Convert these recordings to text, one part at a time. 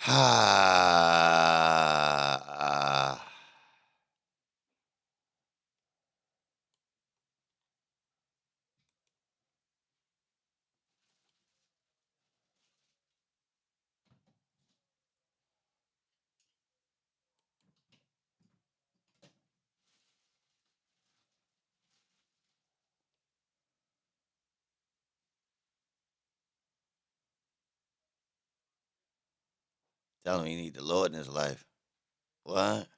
Ah, tell him he need the Lord in his life. What?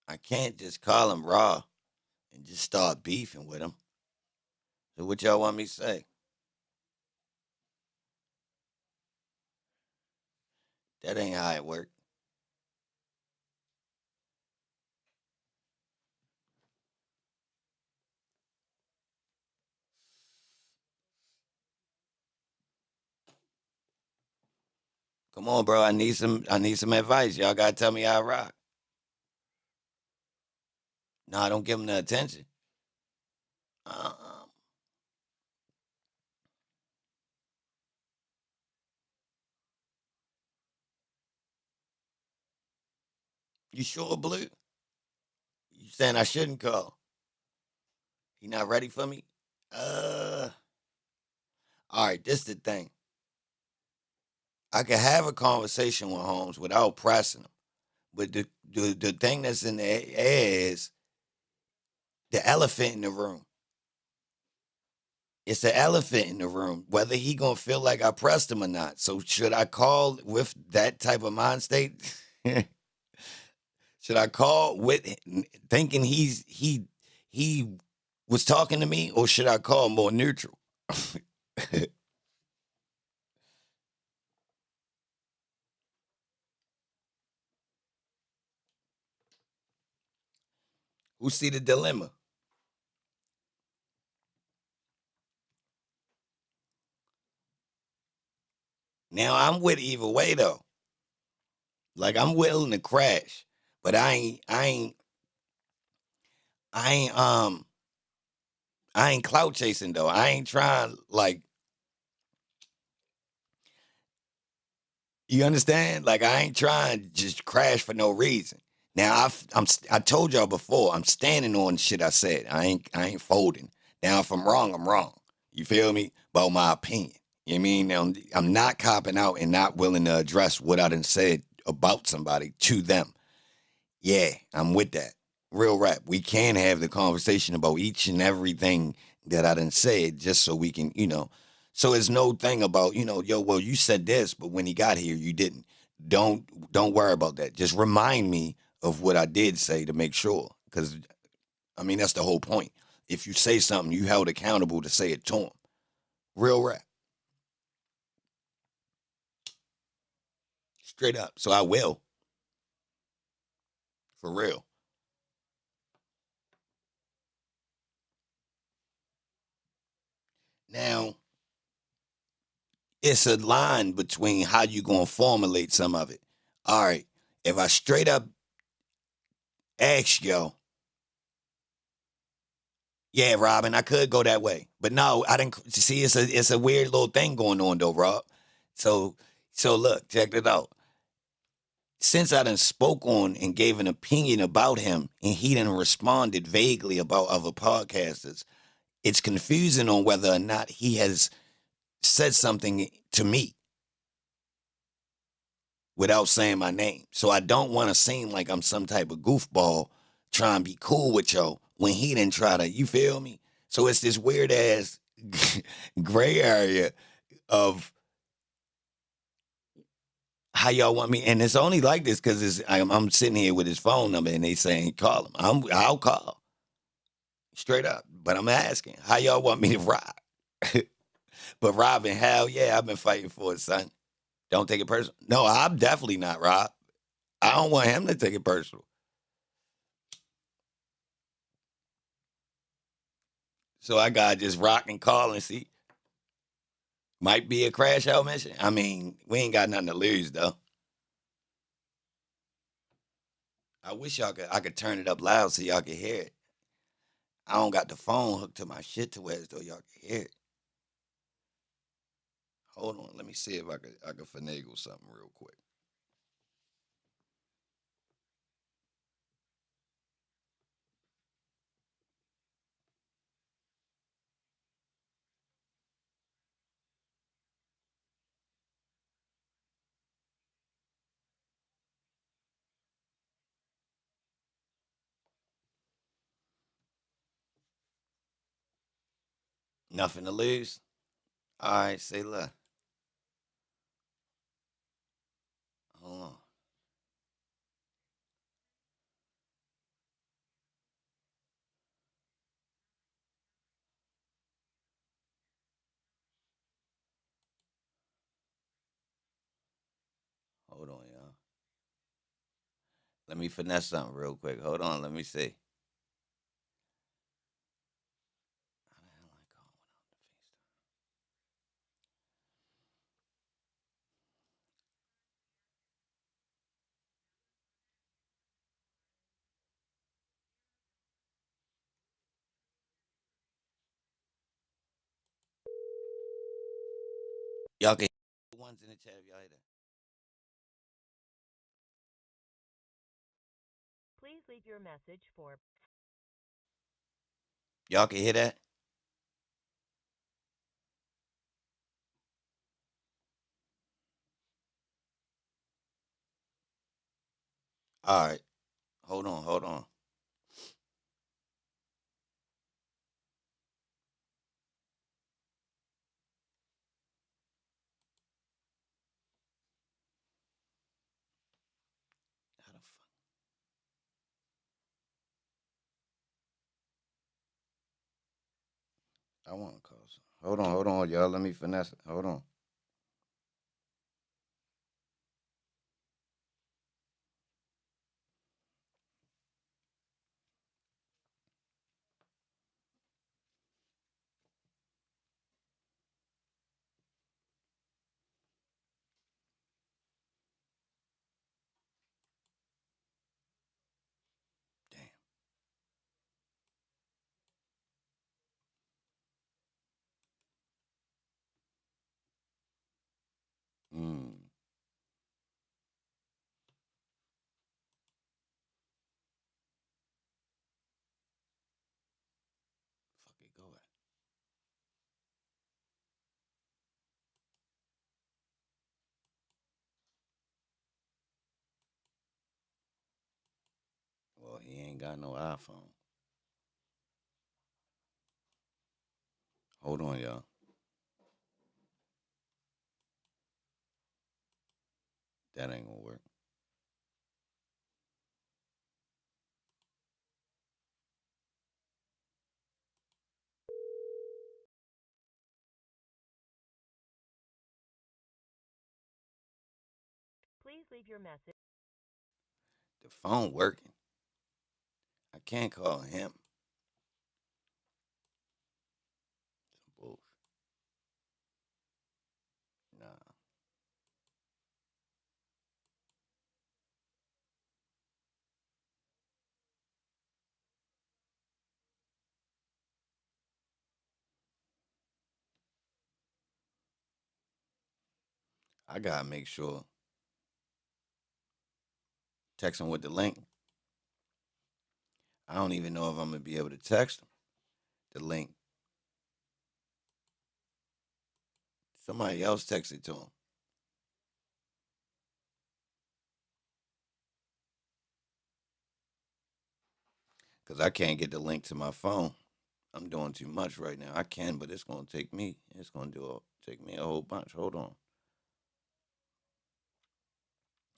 I can't just call him raw and just start beefing with him. So what y'all want me to say? That ain't how it work. Come on, bro. I need some advice. Y'all gotta tell me how I rock. No, don't give him the attention. Um, you sure, Blue? You saying I shouldn't call? He not ready for me? Uh, all right. This the thing. I could have a conversation with Holmes without pressing him. But the thing that's in the air is the elephant in the room. It's the elephant in the room, whether he gonna feel like I pressed him or not. So should I call with that type of mind state? Should I call with thinking he was talking to me, or should I call more neutral? Who see the dilemma? Now I'm with either way though. Like I'm willing to crash, but I ain't clout chasing though. I ain't trying like you understand. Like I ain't trying to just crash for no reason. Now I told y'all before I'm standing on shit I said. I ain't folding. Now if I'm wrong, I'm wrong. You feel me? About my opinion. You know what I mean? Now, I'm not copping out and not willing to address what I done said about somebody to them. Yeah, I'm with that. Real rap. We can have the conversation about each and everything that I done said just so we can, so it's no thing about, yo, well, you said this, but when he got here, you didn't. Don't worry about that. Just remind me of what I did say to make sure. Because I mean that's the whole point. If you say something, you held accountable to say it to him. Real rap. Straight up. So I will. For real. Now, it's a line between how you gonna formulate some of it. All right, if I straight up ask yo, yeah, Robin, I could go that way, but no, I didn't see. It's a weird little thing going on though, Rob. So so look, check it out. Since I done spoke on and gave an opinion about him, and he done responded vaguely about other podcasters, it's confusing on whether or not he has said something to me without saying my name. So I don't want to seem like I'm some type of goofball trying to be cool with y'all when he didn't try to, you feel me? So it's this weird ass gray area of how y'all want me. And it's only like this because I'm sitting here with his phone number and they saying call him. I'll call straight up. But I'm asking how y'all want me to rock. But Robin, hell yeah, I've been fighting for it, son. Don't take it personal. No, I'm definitely not Rob. I don't want him to take it personal. So I gotta just rock and call and see. Might be a crash out mission. I mean, we ain't got nothing to lose though. I wish I could turn it up loud so y'all could hear it. I don't got the phone hooked to my shit to where as though y'all can hear it. Hold on. Let me see if I could finagle something real quick. Nothing to lose. All right, say less. Hold on. Hold on, y'all. Let me finesse something real quick. Hold on. Let me see. How the hell I call without the FaceTime? Y'all can hear the ones in the chat. If y'all hear that. Please leave your message for. Y'all can hear that? All right. Hold on. Hold on. How the fuck? I want to call some. Hold on. Hold on, y'all. Let me finesse it. Hold on. Damn. Mm. Fuck it. Go ahead. Well, he ain't got no iPhone. Hold on, y'all. That ain't gonna work. Please leave your message. The phone working. I can't call him. Some bullshit. Nah. I gotta make sure. Text him with the link. I don't even know if I'm gonna be able to text him the link. Somebody else text it to him. Cause I can't get the link to my phone. I'm doing too much right now. I can, but it's gonna take me. It's gonna take me a whole bunch. Hold on.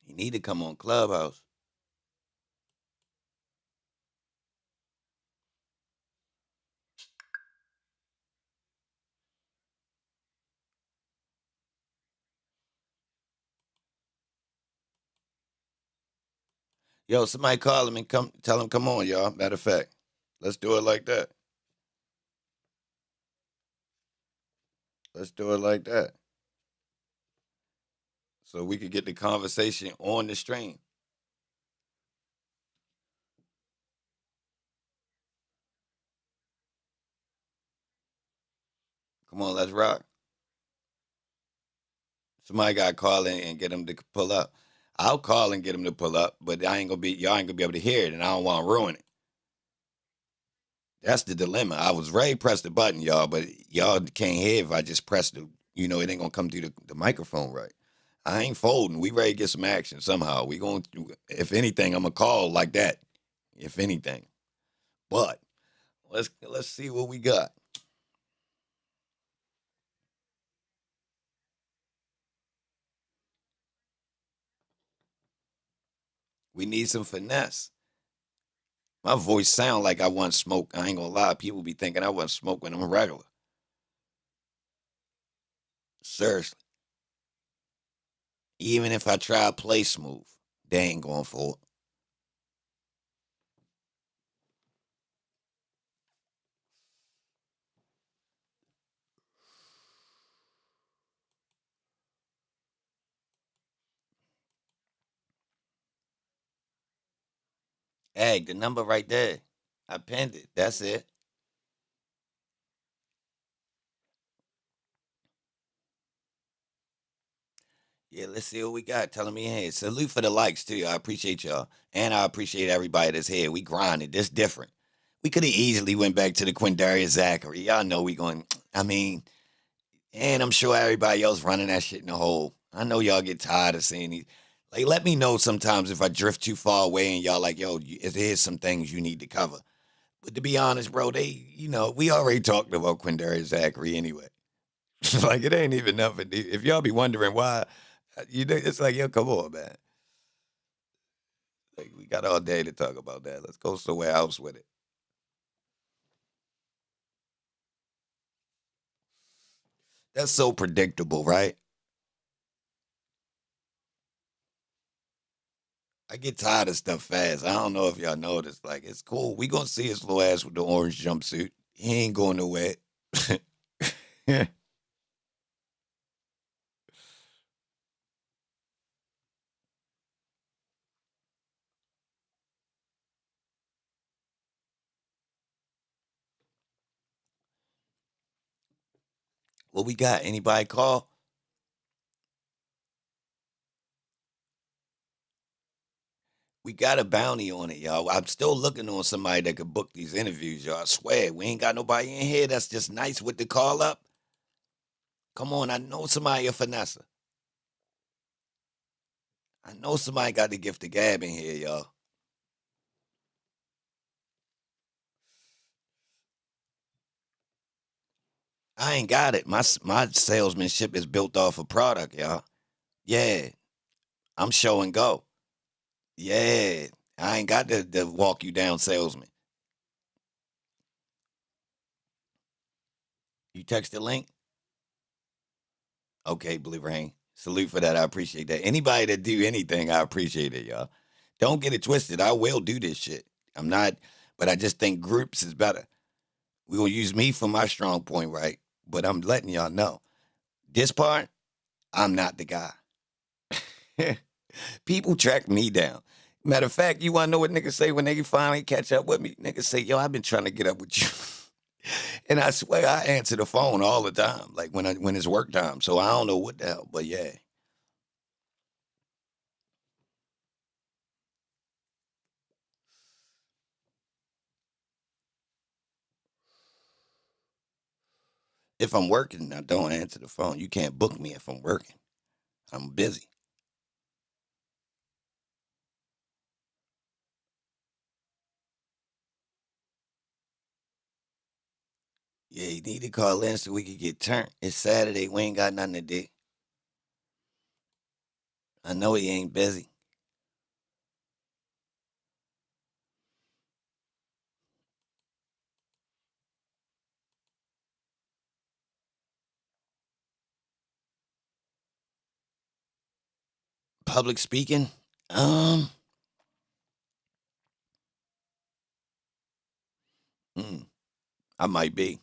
He need to come on Clubhouse. Yo, somebody call him and come tell him come on, y'all. Matter of fact, let's do it like that. Let's do it like that. So we could get the conversation on the stream. Come on, let's rock. Somebody got to call in and get them to pull up. I'll call and get them to pull up, but y'all ain't gonna be able to hear it, and I don't want to ruin it. That's the dilemma. I was ready to press the button, y'all, but y'all can't hear if I just press the. It ain't gonna come through the microphone right. I ain't folding. We ready to get some action somehow. We going to, if anything, I'm gonna call like that. If anything, but let's see what we got. We need some finesse. My voice sound like I want smoke. I ain't gonna lie. People be thinking I want smoke when I'm regular. Seriously. Even if I try to play smooth, they ain't going for it. Hey, the number right there. I pinned it. That's it. Yeah, let's see what we got. Telling me hey, salute for the likes too. I appreciate y'all, and I appreciate everybody that's here. We grinded. This different. We could have easily went back to the Quindarius Zachary. Y'all know we going. I mean, and I'm sure everybody else running that shit in the hole. I know y'all get tired of seeing these. Like, let me know sometimes if I drift too far away and y'all like, yo, here's some things you need to cover. But to be honest, bro, we already talked about Quindarius Zachary anyway. Like, it ain't even nothing. If y'all be wondering why, it's like, yo, come on, man. Like, we got all day to talk about that. Let's go somewhere else with it. That's so predictable, right? I get tired of stuff fast. I don't know if y'all noticed. Like, it's cool. We gonna see his little ass with the orange jumpsuit. He ain't going nowhere. What we got? Anybody call? We got a bounty on it, y'all. I'm still looking on somebody that could book these interviews, y'all. I swear, we ain't got nobody in here that's just nice with the call up. Come on, I know somebody a finesse. I know somebody got the gift of gab in here, y'all. I ain't got it. My salesmanship is built off of product, y'all. Yeah, I'm show and go. Yeah, I ain't got the walk you down salesman. You text the link? Okay, Blue Rain. Salute for that. I appreciate that. Anybody that do anything, I appreciate it, y'all. Don't get it twisted. I will do this shit. I'm not, but I just think groups is better. We gonna use me for my strong point, right? But I'm letting y'all know. This part, I'm not the guy. People track me down. Matter of fact, you wanna know what niggas say when they finally catch up with me? Niggas say, yo, I've been trying to get up with you. And I swear I answer the phone all the time, like when it's work time. So I don't know what the hell, but yeah. If I'm working, I don't answer the phone. You can't book me if I'm working. I'm busy. Yeah, you need to call in so we can get turned. It's Saturday. We ain't got nothing to do. I know he ain't busy. Public speaking? Um, mm, I might be.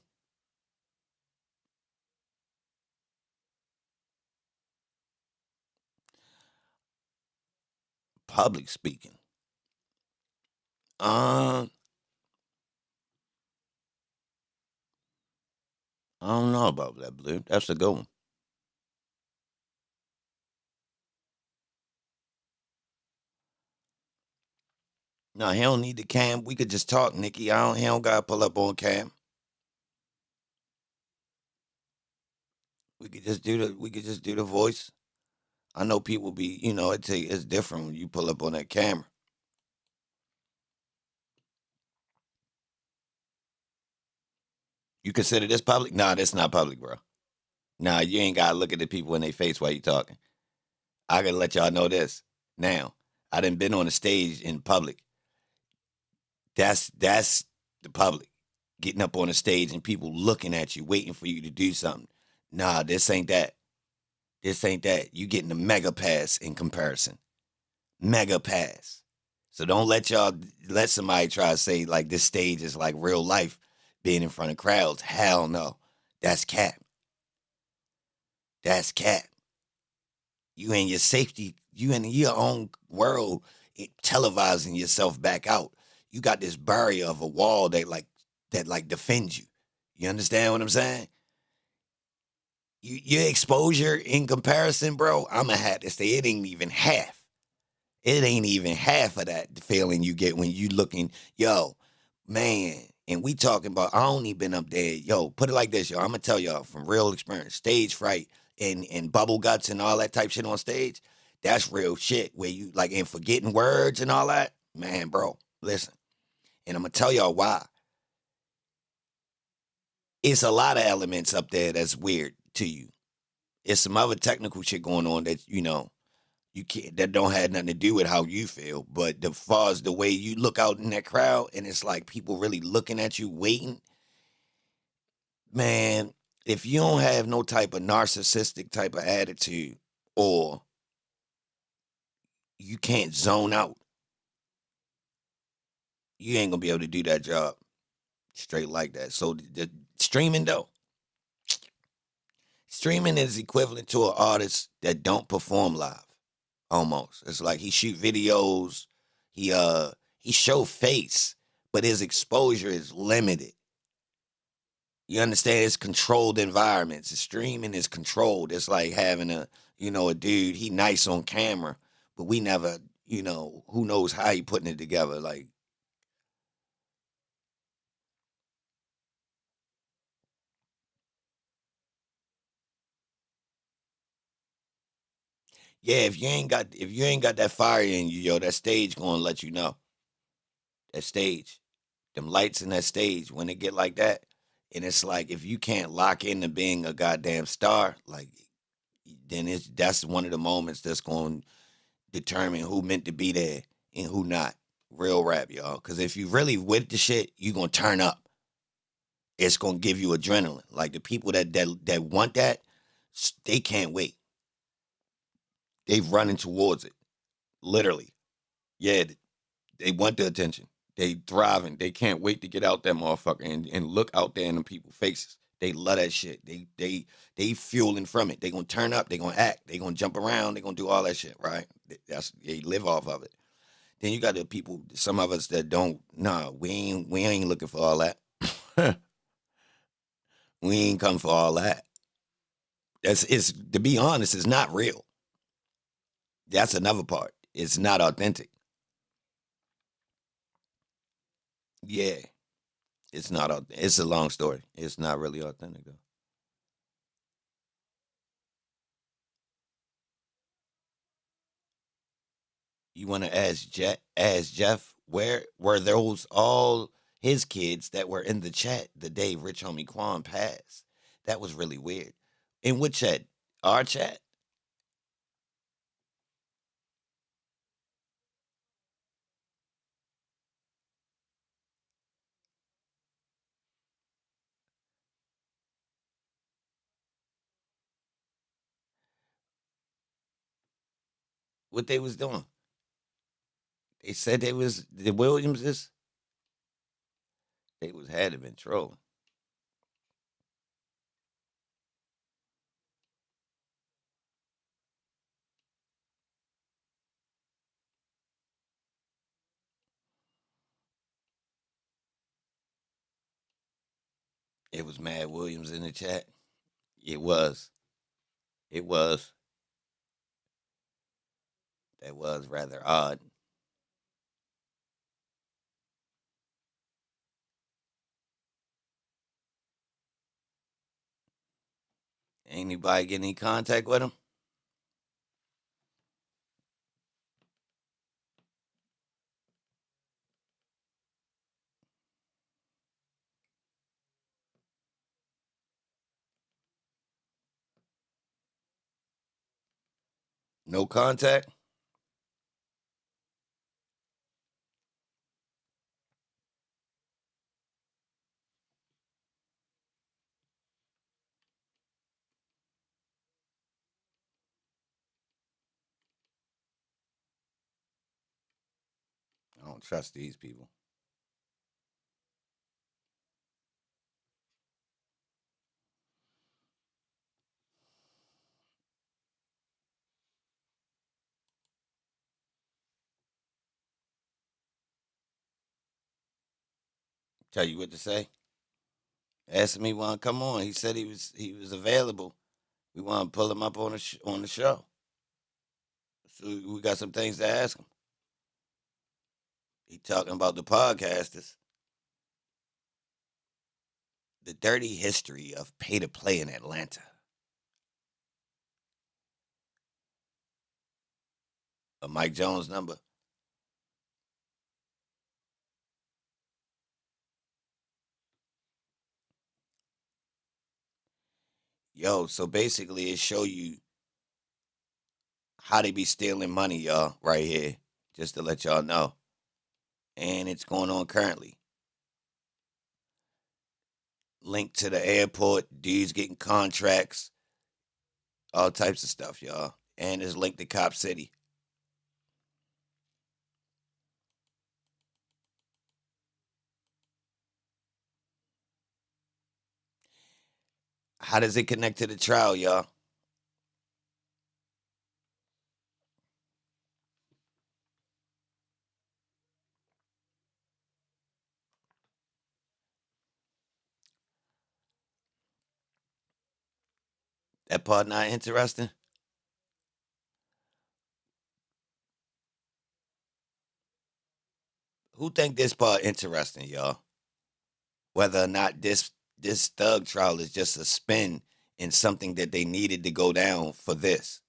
Public speaking. Um, I don't know about that, Blue. That's a good one. No, he don't need the cam. We could just talk, Nikki. He don't gotta pull up on cam. We could just do the voice. I know people be, it's different when you pull up on that camera. You consider this public? Nah, that's not public, bro. Nah, you ain't gotta look at the people in their face while you talking. I gotta let y'all know this. Now, I done been on the stage in public. That's the public. Getting up on the stage and people looking at you, waiting for you to do something. Nah, this ain't that. This ain't that. You getting a mega pass in comparison. Mega pass. So don't let somebody try to say like this stage is like real life being in front of crowds. Hell no. That's cap. That's cap. You in your safety, you in your own world, televising yourself back out. You got this barrier of a wall that defends you. You understand what I'm saying? Your exposure in comparison, bro, I'ma have to say it ain't even half. It ain't even half of that feeling you get when you looking, yo, man. And we talking about I only been up there, yo. Put it like this, yo. I'm gonna tell y'all from real experience, stage fright and bubble guts and all that type shit on stage. That's real shit. Where you like and forgetting words and all that, man, bro. Listen, and I'm gonna tell y'all why. It's a lot of elements up there that's weird to you. It's some other technical shit going on that you can't that don't have nothing to do with how you feel, but the far as the way you look out in that crowd and it's like people really looking at you waiting, man, if you don't have no type of narcissistic type of attitude or you can't zone out, you ain't gonna be able to do that job straight like that. So the streaming though, streaming is equivalent to an artist that don't perform live. Almost. It's like he shoot videos, he show face, but his exposure is limited. You understand? It's controlled environments. The streaming is controlled. It's like having a dude, he nice on camera, but we never, who knows how he putting it together. Like, yeah, if you ain't got that fire in you, yo, that stage gonna let you know. That stage. Them lights in that stage, when it get like that, and it's like if you can't lock into being a goddamn star, like then that's one of the moments that's going to determine who meant to be there and who not. Real rap, y'all. Because if you really with the shit, you gonna turn up. It's gonna give you adrenaline. Like the people that want that, they can't wait. They running towards it, literally. Yeah, they want the attention. They thriving. They can't wait to get out that motherfucker and look out there in the people's faces. They love that shit. They fueling from it. They gonna turn up. They gonna act. They gonna jump around. They gonna do all that shit. Right? They live off of it. Then you got the people. Some of us that don't. Nah, we ain't looking for all that. We ain't come for all that. It's to be honest. It's not real. That's another part. It's not authentic. Yeah, it's not. It's a long story. It's not really authentic though. You want to ask Jeff where were those all his kids that were in the chat the day Rich Homie Quan passed? That was really weird. In what chat? Our chat? What they was doing? They said they was the Williamses. They was had to been trolling. It was Mad Williams in the chat. It was. It was. That was rather odd. Anybody get any contact with him? No contact? I don't trust these people. Tell you what to say. Asked me want to come on. He said he was available. We want to pull him up on the show. So we got some things to ask him. He talking about the podcasters, the dirty history of pay to play in Atlanta. A Mike Jones number. Yo, so basically it show you how they be stealing money, y'all, right here. Just to let y'all know. And it's going on currently. Linked to the airport, dudes getting contracts, all types of stuff, y'all. And it's linked to Cop City. How does it connect to the trial, y'all? That part not interesting? Who think this part interesting, y'all? Whether or not this thug trial is just a spin in something that they needed to go down for this.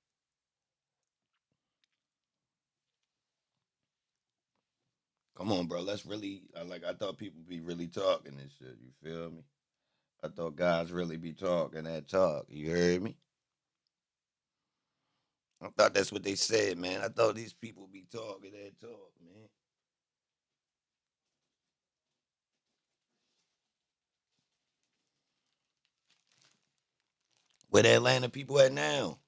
Come on, bro. Let's really I thought people be really talking and shit. You feel me? I thought guys really be talking that talk. You heard me? I thought that's what they said, man. I thought these people be talking that talk, man. Where the Atlanta people at now?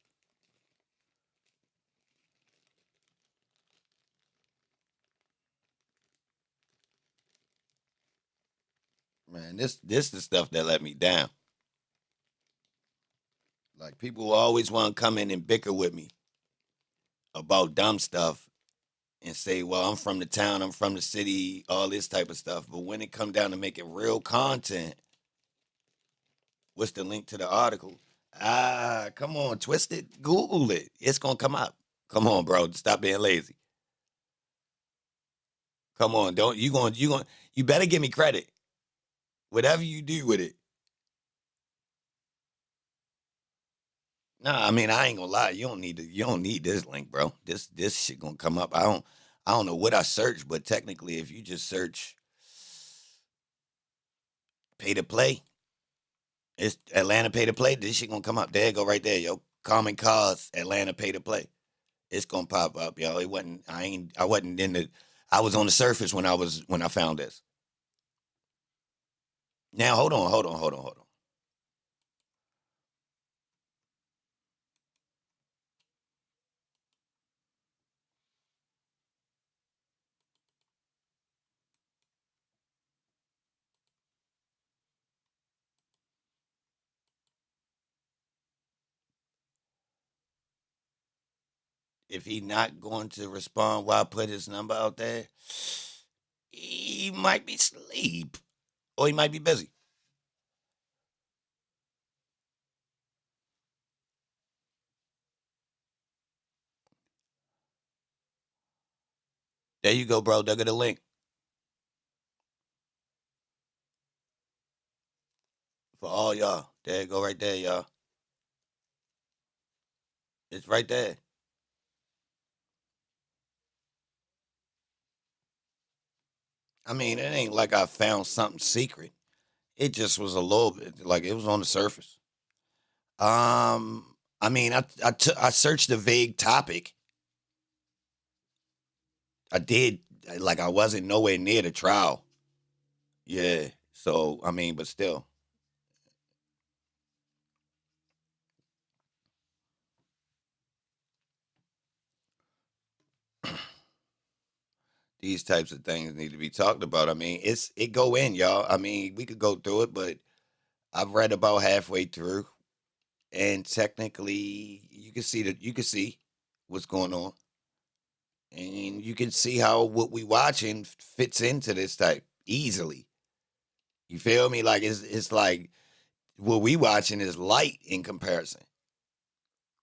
Man, this the stuff that let me down. Like people always want to come in and bicker with me about dumb stuff and say, "Well, I'm from the town, I'm from the city, all this type of stuff." But when it come down to making real content, what's the link to the article? Ah, come on, twist it, Google it. It's gonna come up. Come on, bro. Stop being lazy. Come on, don't you better give me credit. Whatever you do with it. Nah, I mean I ain't gonna lie. You don't need this link, bro. This shit gonna come up. I don't know what I searched, but technically if you just search pay to play, it's Atlanta pay to play, this shit gonna come up. There you go right there, yo. Common cause Atlanta pay to play. It's gonna pop up, yo. It wasn't I wasn't in the I was on the surface when I found this. Now hold on. If he not going to respond while I put his number out there, he might be asleep. Or he might be busy. There you go, bro. There go the link. For all y'all. There you go right there, y'all. It's right there. I mean, it ain't like I found something secret. It just was a little bit like it was on the surface. I mean, I searched a vague topic. I did like I wasn't nowhere near the trial. Yeah. So I mean, but still, these types of things need to be talked about. I mean, it go in, y'all. I mean, we could go through it, but I've read about halfway through, and technically, you can see what's going on, and you can see how what we watching fits into this type easily. You feel me? Like it's like what we watching is light in comparison.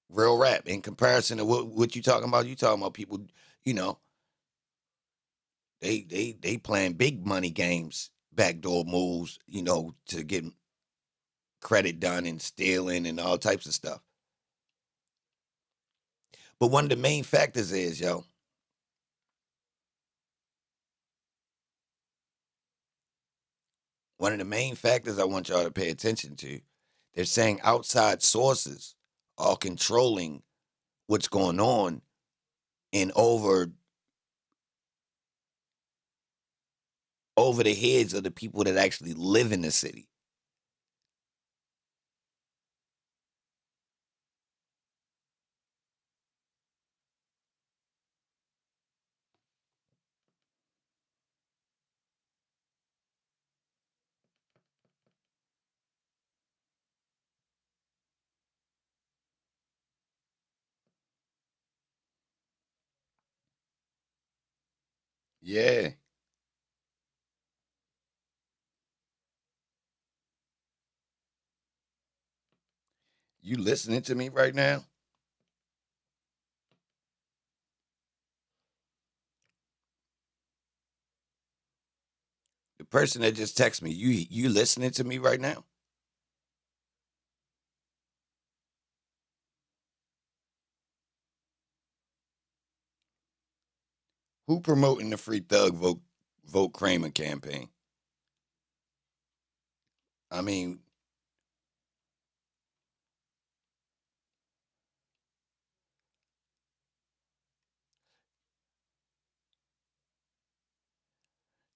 Real rap in comparison to what you talking about. You talking about people, you know, they playing big money games, backdoor moves, to get credit done and stealing and all types of stuff. But one of the main factors is, one of the main factors I want y'all to pay attention to, they're saying outside sources are controlling what's going on and over the heads of the people that actually live in the city. Yeah. You listening to me right now? The person that just texted me, you listening to me right now? Who promoting the free thug vote Kramer campaign? I mean,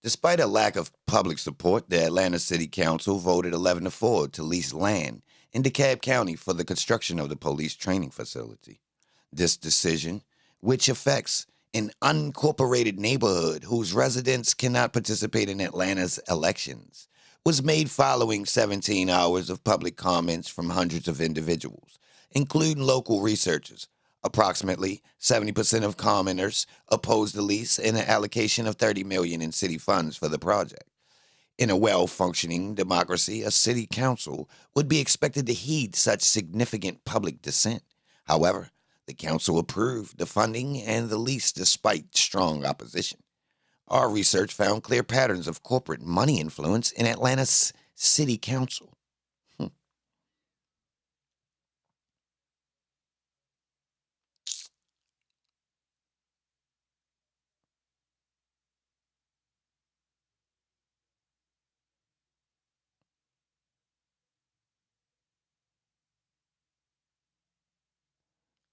despite a lack of public support, the Atlanta City Council voted 11-4 to lease land in DeKalb County for the construction of the police training facility. This decision, which affects an unincorporated neighborhood whose residents cannot participate in Atlanta's elections, was made following 17 hours of public comments from hundreds of individuals, including local researchers. Approximately 70% of commenters opposed the lease and an allocation of $30 million in city funds for the project. In a well-functioning democracy, a city council would be expected to heed such significant public dissent. However, the council approved the funding and the lease despite strong opposition. Our research found clear patterns of corporate money influence in Atlanta's city council. Hmm.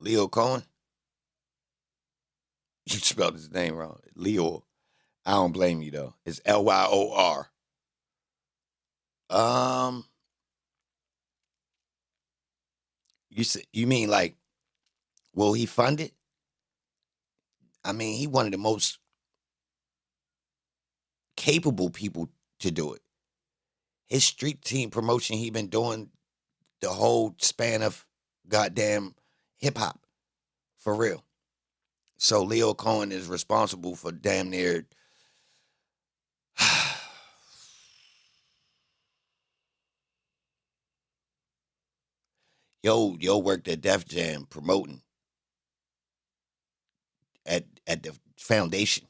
Leo Cohen? You spelled his name wrong. Leo. I don't blame you though. It's Lyor. Um, you mean like will he fund it? I mean, he one of the most capable people to do it. His street team promotion he been doing the whole span of goddamn hip hop for real. So Leo Cohen is responsible for damn near yo worked at Def Jam promoting at the foundation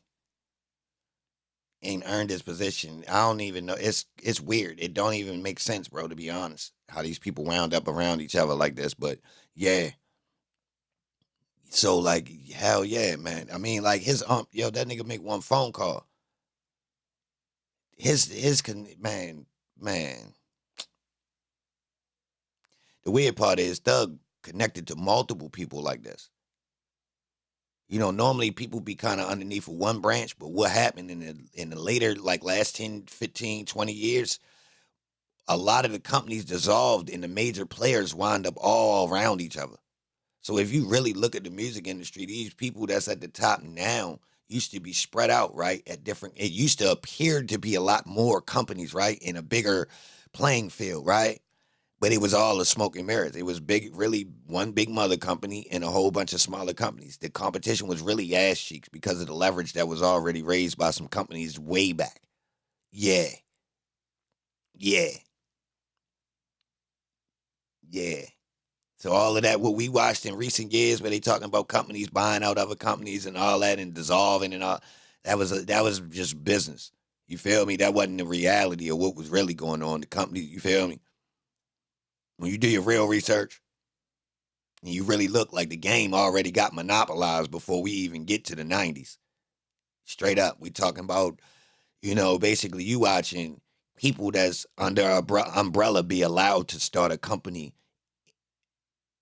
and earned his position. I don't even know. It's weird. It don't even make sense, bro, to be honest. How these people wound up around each other like this. But yeah, So like, hell yeah, man. I mean, like his yo, that nigga make one phone call. Man, man. The weird part is Thug connected to multiple people like this. You know, normally people be kind of underneath of one branch, but what happened in the later, like last 10, 15, 20 years, a lot of the companies dissolved and the major players wind up all around each other. So if you really look at the music industry, these people that's at the top now used to be spread out, right? At different, it used to appear to be a lot more companies, right? In a bigger playing field, right? But it was all a smoke and mirrors. It was big, really one big mother company and a whole bunch of smaller companies. The competition was really ass cheeks because of the leverage that was already raised by some companies way back. Yeah, yeah, yeah. So all of that, what we watched in recent years, where they talking about companies buying out other companies and all that and dissolving and all, that was just business. You feel me? That wasn't the reality of what was really going on. The company, you feel me? When you do your real research, and you really look like the game already got monopolized before we even get to the 90s. Straight up, we talking about, basically you watching people that's under a umbrella be allowed to start a company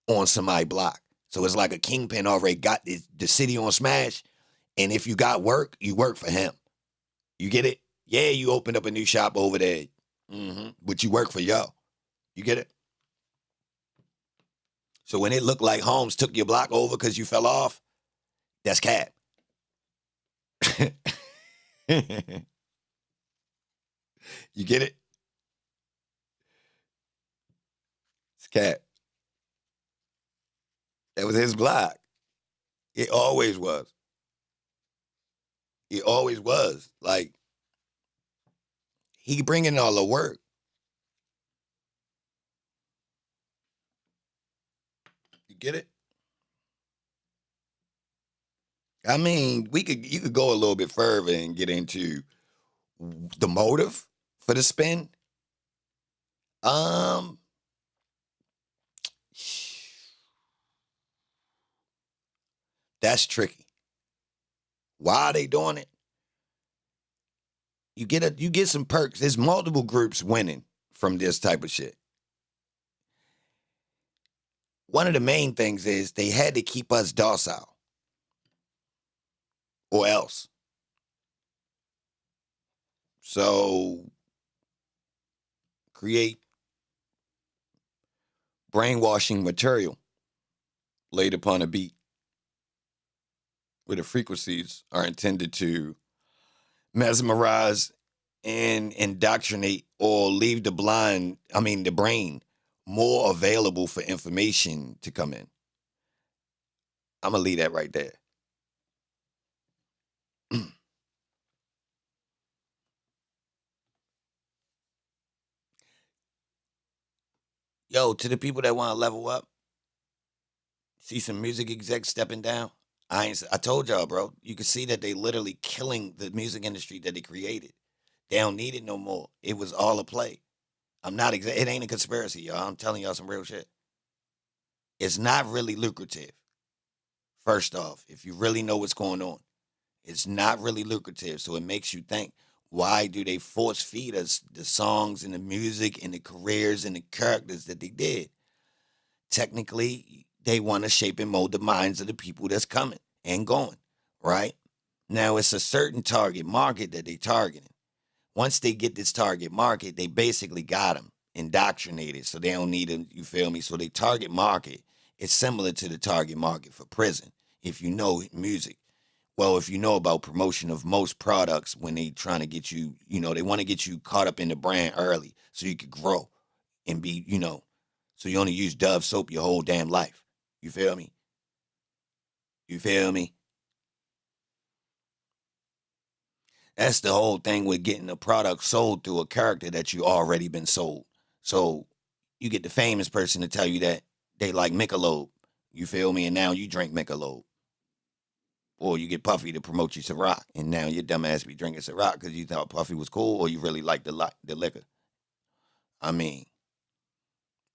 on somebody's block. So it's like a kingpin already got the city on smash, and if you got work, you work for him. You get it? Yeah, you opened up a new shop over there, but you work for yo. You get it? So when it looked like Holmes took your block over because you fell off, that's cap. You get it? It's cap. That was his block. It always was. It always was. Like, he bringing all the work. You get it? I mean, you could go a little bit further and get into the motive for the spin. Um, that's tricky. Why are they doing it? You get some perks. There's multiple groups winning from this type of shit. One of the main things is they had to keep us docile, or else. So create brainwashing material laid upon a beat where the frequencies are intended to mesmerize and indoctrinate or leave the brain more available for information to come in. I'm going to leave that right there. Yo, to the people that want to level up, see some music execs stepping down. I told y'all, bro. You can see that they literally killing the music industry that they created. They don't need it no more. It was all a play. It ain't a conspiracy, y'all. I'm telling y'all some real shit. It's not really lucrative. First off, if you really know what's going on, it's not really lucrative. So it makes you think, why do they force feed us the songs and the music and the careers and the characters that they did? Technically, they want to shape and mold the minds of the people that's coming and going, right? Now, it's a certain target market that they targeting. Once they get this target market, they basically got them indoctrinated, so they don't need them, you feel me? So they target market is similar to the target market for prison, if you know music. Well, if you know about promotion of most products, when they trying to get you, they want to get you caught up in the brand early so you could grow and be, so you only use Dove soap your whole damn life. You feel me? You feel me? That's the whole thing with getting a product sold through a character that you already been sold. So you get the famous person to tell you that they like Michelob. You feel me? And now you drink Michelob. Or you get Puffy to promote you Ciroc, and now your dumb ass be drinking Ciroc because you thought Puffy was cool, or you really like the liquor. I mean,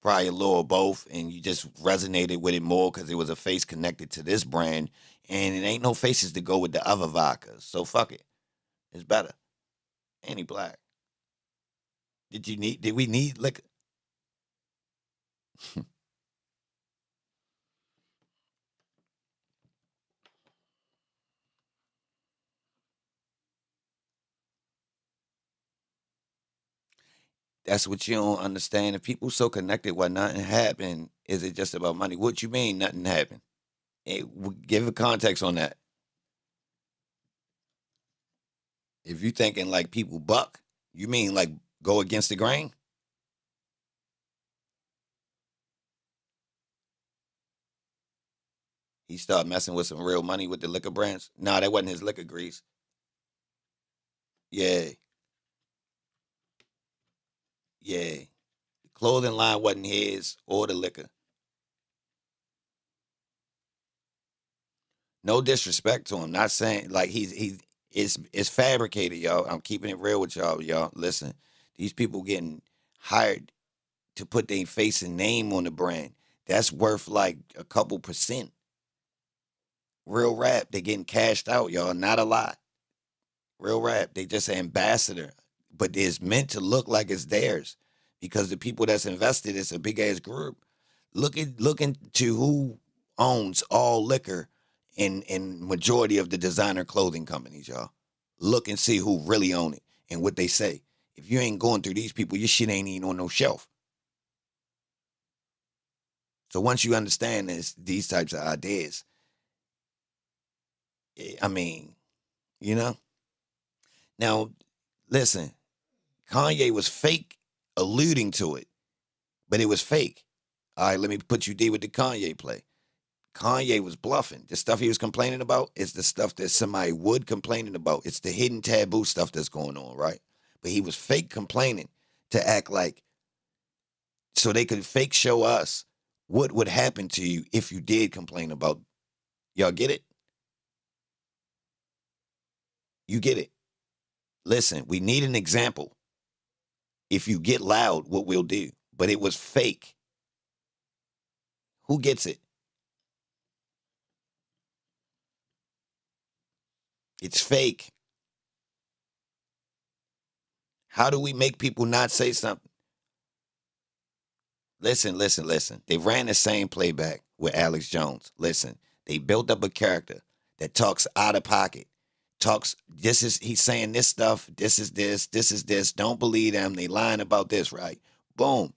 Probably a little of both, and you just resonated with it more because it was a face connected to this brand, and it ain't no faces to go with the other vodkas. So fuck it, it's better. And he black. Did we need liquor? That's what you don't understand. If people so connected, why nothing happened? Is it just about money? What you mean nothing happened? Give a context on that. If you thinking like people buck, you mean like go against the grain? He started messing with some real money with the liquor brands. Nah, that wasn't his liquor grease. Yeah, yeah. The clothing line wasn't his or the liquor. No disrespect to him. Not saying like he's it's fabricated, y'all. I'm keeping it real with y'all. Y'all listen. These people getting hired to put their face and name on the brand. That's worth like a couple percent. Real rap, they getting cashed out, y'all. Not a lot. Real rap, they just an ambassador, but it's meant to look like it's theirs because the people that's invested, it's a big ass group. Look into who owns all liquor and majority of the designer clothing companies, y'all. Look and see who really own it and what they say. If you ain't going through these people, your shit ain't even on no shelf. So once you understand these types of ideas, I mean, you know. Now, listen, Kanye was fake alluding to it, but it was fake. All right, let me put you D with the Kanye play. Kanye was bluffing. The stuff he was complaining about is the stuff that somebody would complaining about. It's the hidden taboo stuff that's going on, right? But he was fake complaining to act like so they could fake show us what would happen to you if you did complain about. Y'all get it? You get it. Listen, we need an example. If you get loud, what we'll do. But it was fake. Who gets it? It's fake. How do we make people not say something? Listen. They ran the same playback with Alex Jones. Listen, they built up a character that talks out of pocket. Talks, he's saying this stuff, this is this. Don't believe them. They lying about this, right? Boom.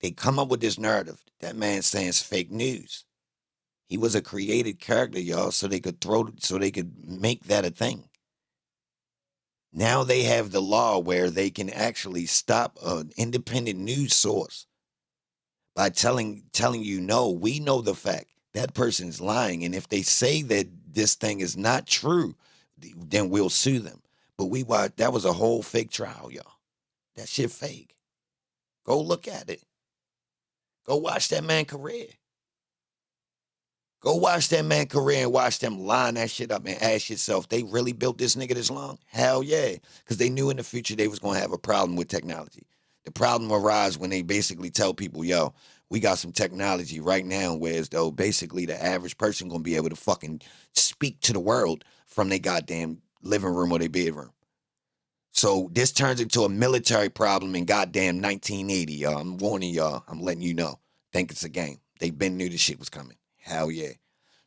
They come up with this narrative. That man saying it's fake news. He was a created character, y'all, so they could make that a thing. Now they have the law where they can actually stop an independent news source by telling you no, we know the fact that person's lying, and if they say that this thing is not true, then we'll sue them. But that was a whole fake trial, y'all. That shit fake. Go look at it. Go watch that man career. Go watch that man career and watch them line that shit up and ask yourself, they really built this nigga this long? Hell yeah. Because they knew in the future they was going to have a problem with technology. The problem arises when they basically tell people, yo, we got some technology right now, whereas though basically the average person going to be able to fucking speak to the world from their goddamn living room or their bedroom. So this turns into a military problem in goddamn 1980, y'all. I'm warning y'all. I'm letting you know. Think it's a game. They been knew this shit was coming. Hell yeah.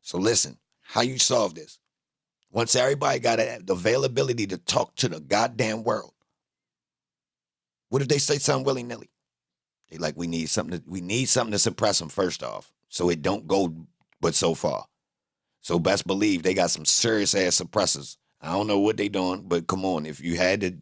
So listen, how you solve this? Once everybody got the availability to talk to the goddamn world, what if they say something willy nilly? They like we need something to suppress them first off, so it don't go but so far. So best believe they got some serious ass suppressors. I don't know what they doing, but come on, if you had to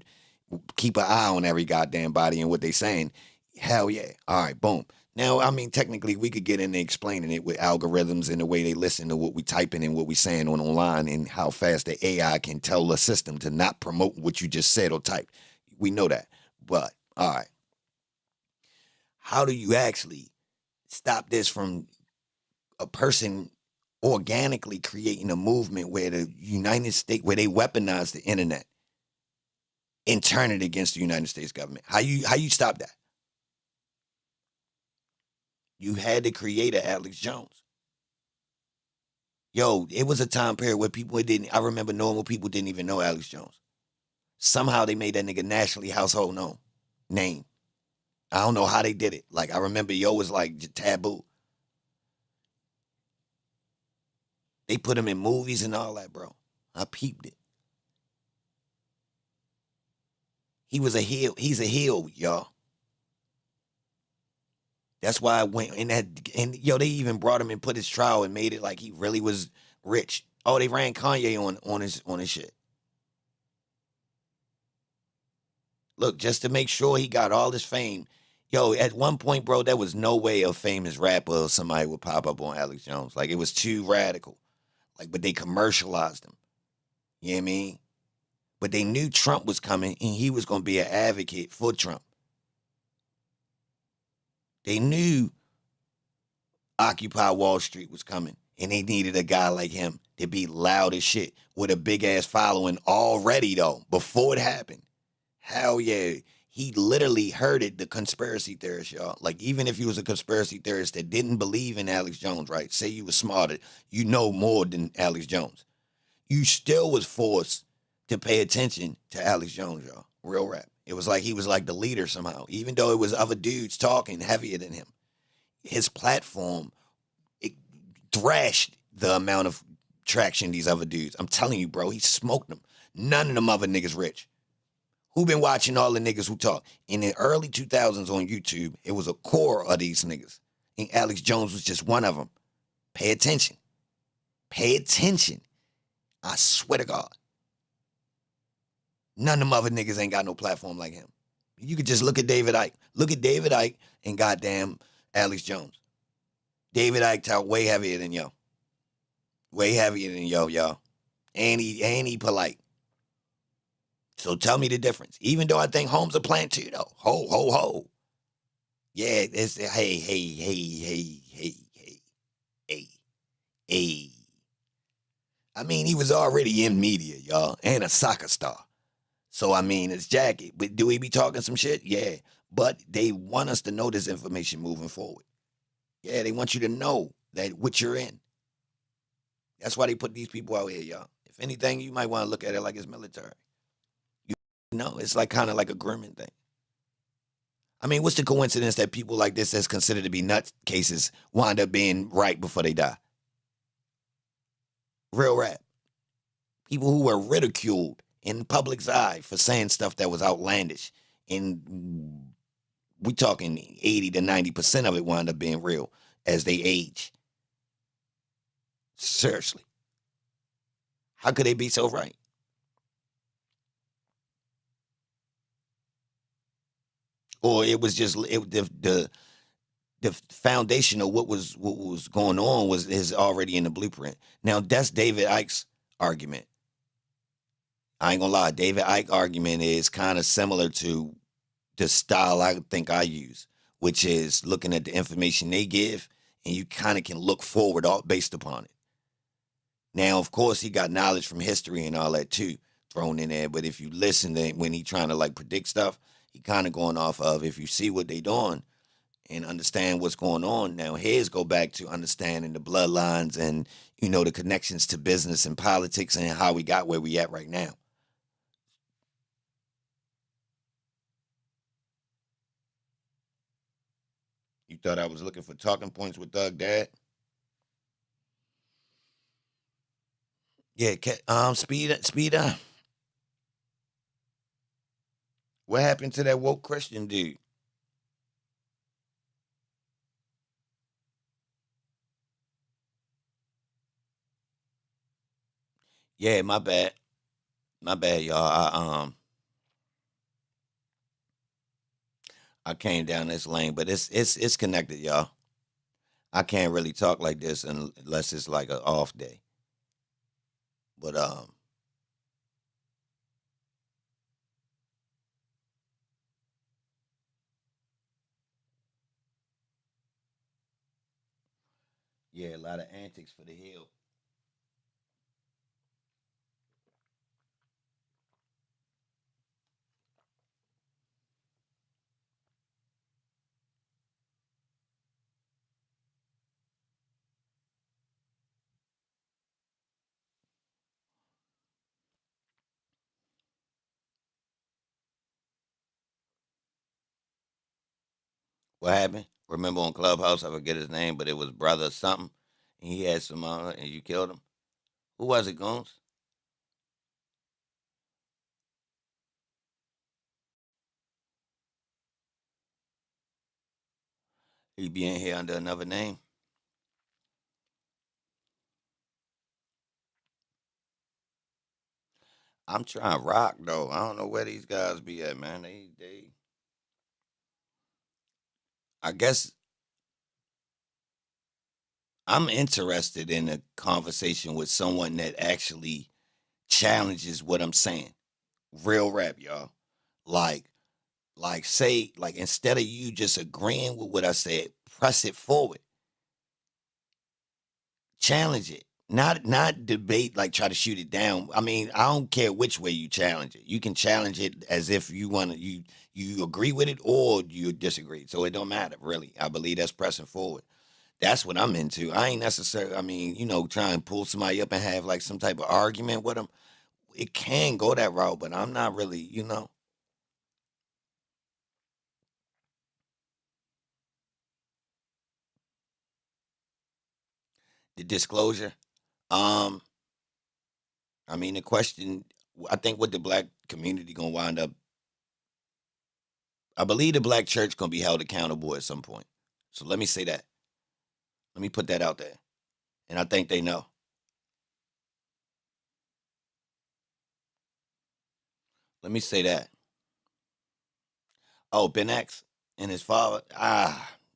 keep an eye on every goddamn body and what they saying, hell yeah. All right, boom. Now, I mean, technically, we could get into explaining it with algorithms and the way they listen to what we typing and what we saying on online and how fast the AI can tell the system to not promote what you just said or typed. We know that. But, all right, how do you actually stop this from a person organically creating a movement where the United States, where they weaponize the internet and turn it against the United States government? How you stop that? You had to create a Alex Jones. Yo, it was a time period where people didn't. I remember normal people didn't even know Alex Jones. Somehow they made that nigga nationally household known name. I don't know how they did it. Like I remember, yo was like taboo. They put him in movies and all that, bro. I peeped it. He was a heel. He's a heel, y'all. That's why I went in that. And yo, they even brought him and put his trial and made it like he really was rich. Oh, they ran Kanye on his shit. Look, just to make sure he got all his fame. Yo, at one point, bro, there was no way a famous rapper or somebody would pop up on Alex Jones. Like it was too radical. Like, but they commercialized him. You know what I mean? But they knew Trump was coming and he was going to be an advocate for Trump. They knew Occupy Wall Street was coming and they needed a guy like him to be loud as shit with a big ass following already, though, before it happened. Hell yeah. He literally herded the conspiracy theorists, y'all. Like, even if you was a conspiracy theorist that didn't believe in Alex Jones, right? Say you was smarter, you know more than Alex Jones. You still was forced to pay attention to Alex Jones, y'all. Real rap. It was like he was like the leader somehow, even though it was other dudes talking heavier than him. His platform, it thrashed the amount of traction these other dudes. I'm telling you, bro, he smoked them. None of them other niggas rich. Who been watching all the niggas who talk? In the early 2000s on YouTube, it was a core of these niggas. And Alex Jones was just one of them. Pay attention. Pay attention. I swear to God. None of them other niggas ain't got no platform like him. You could just look at David Icke. Look at David Icke and goddamn Alex Jones. David Icke talk way heavier than yo. Way heavier than yo, y'all. And he polite. So tell me the difference. Even though I think Holmes a plant too, though. Ho, ho, ho. Yeah, it's hey. I mean, he was already in media, y'all, and a soccer star. So, I mean, it's Jackie. But do he be talking some shit? Yeah. But they want us to know this information moving forward. Yeah, they want you to know that what you're in. That's why they put these people out here, y'all. If anything, you might want to look at it like it's military. You know, it's like kind of like a grooming thing. I mean, what's the coincidence that people like this that's considered to be nut cases wind up being right before they die? Real rap. People who were ridiculed in the public's eye for saying stuff that was outlandish. And we talking 80 to 90% of it wind up being real as they age. Seriously. How could they be so right? Or it was just the foundation of what was going on is already in the blueprint. Now that's David Icke's argument. I ain't gonna lie, David Icke argument is kind of similar to the style I think I use, which is looking at the information they give, and you kind of can look forward all based upon it. Now, of course, he got knowledge from history and all that too thrown in there. But if you listen to when he trying to like predict stuff, he kind of going off of if you see what they doing and understand what's going on. Now, his go back to understanding the bloodlines and the connections to business and politics and how we got where we at right now. You thought I was looking for talking points with Thug Dad? Yeah, speed up. What happened to that woke Christian dude? Yeah, my bad. My bad, y'all. I came down this lane, but it's connected, y'all. I can't really talk like this unless it's like an off day. But yeah, a lot of antics for the hill. What happened? Remember on Clubhouse, I forget his name, but it was brother something. And he had some, and you killed him. Who was it, Goons? He be in here under another name. I'm trying to rock though. I don't know where these guys be at, man. They. I guess I'm interested in a conversation with someone that actually challenges what I'm saying. Real rap, y'all. Like, say, like instead of you just agreeing with what I said, press it forward. Challenge it. Not debate, like try to shoot it down. I mean, I don't care which way you challenge it. You can challenge it as if you want to you agree with it or you disagree. So it don't matter, really. I believe that's pressing forward. That's what I'm into. I ain't necessarily, I mean, try and pull somebody up and have like some type of argument with them. It can go that route, but I'm not really. The disclosure. Um, I mean, the question, I think what the black community gonna wind up, I believe the black church gonna be held accountable at some point. So let me say that. Let me put that out there. And I think they know. Let me say that. Oh, Ben X and his father.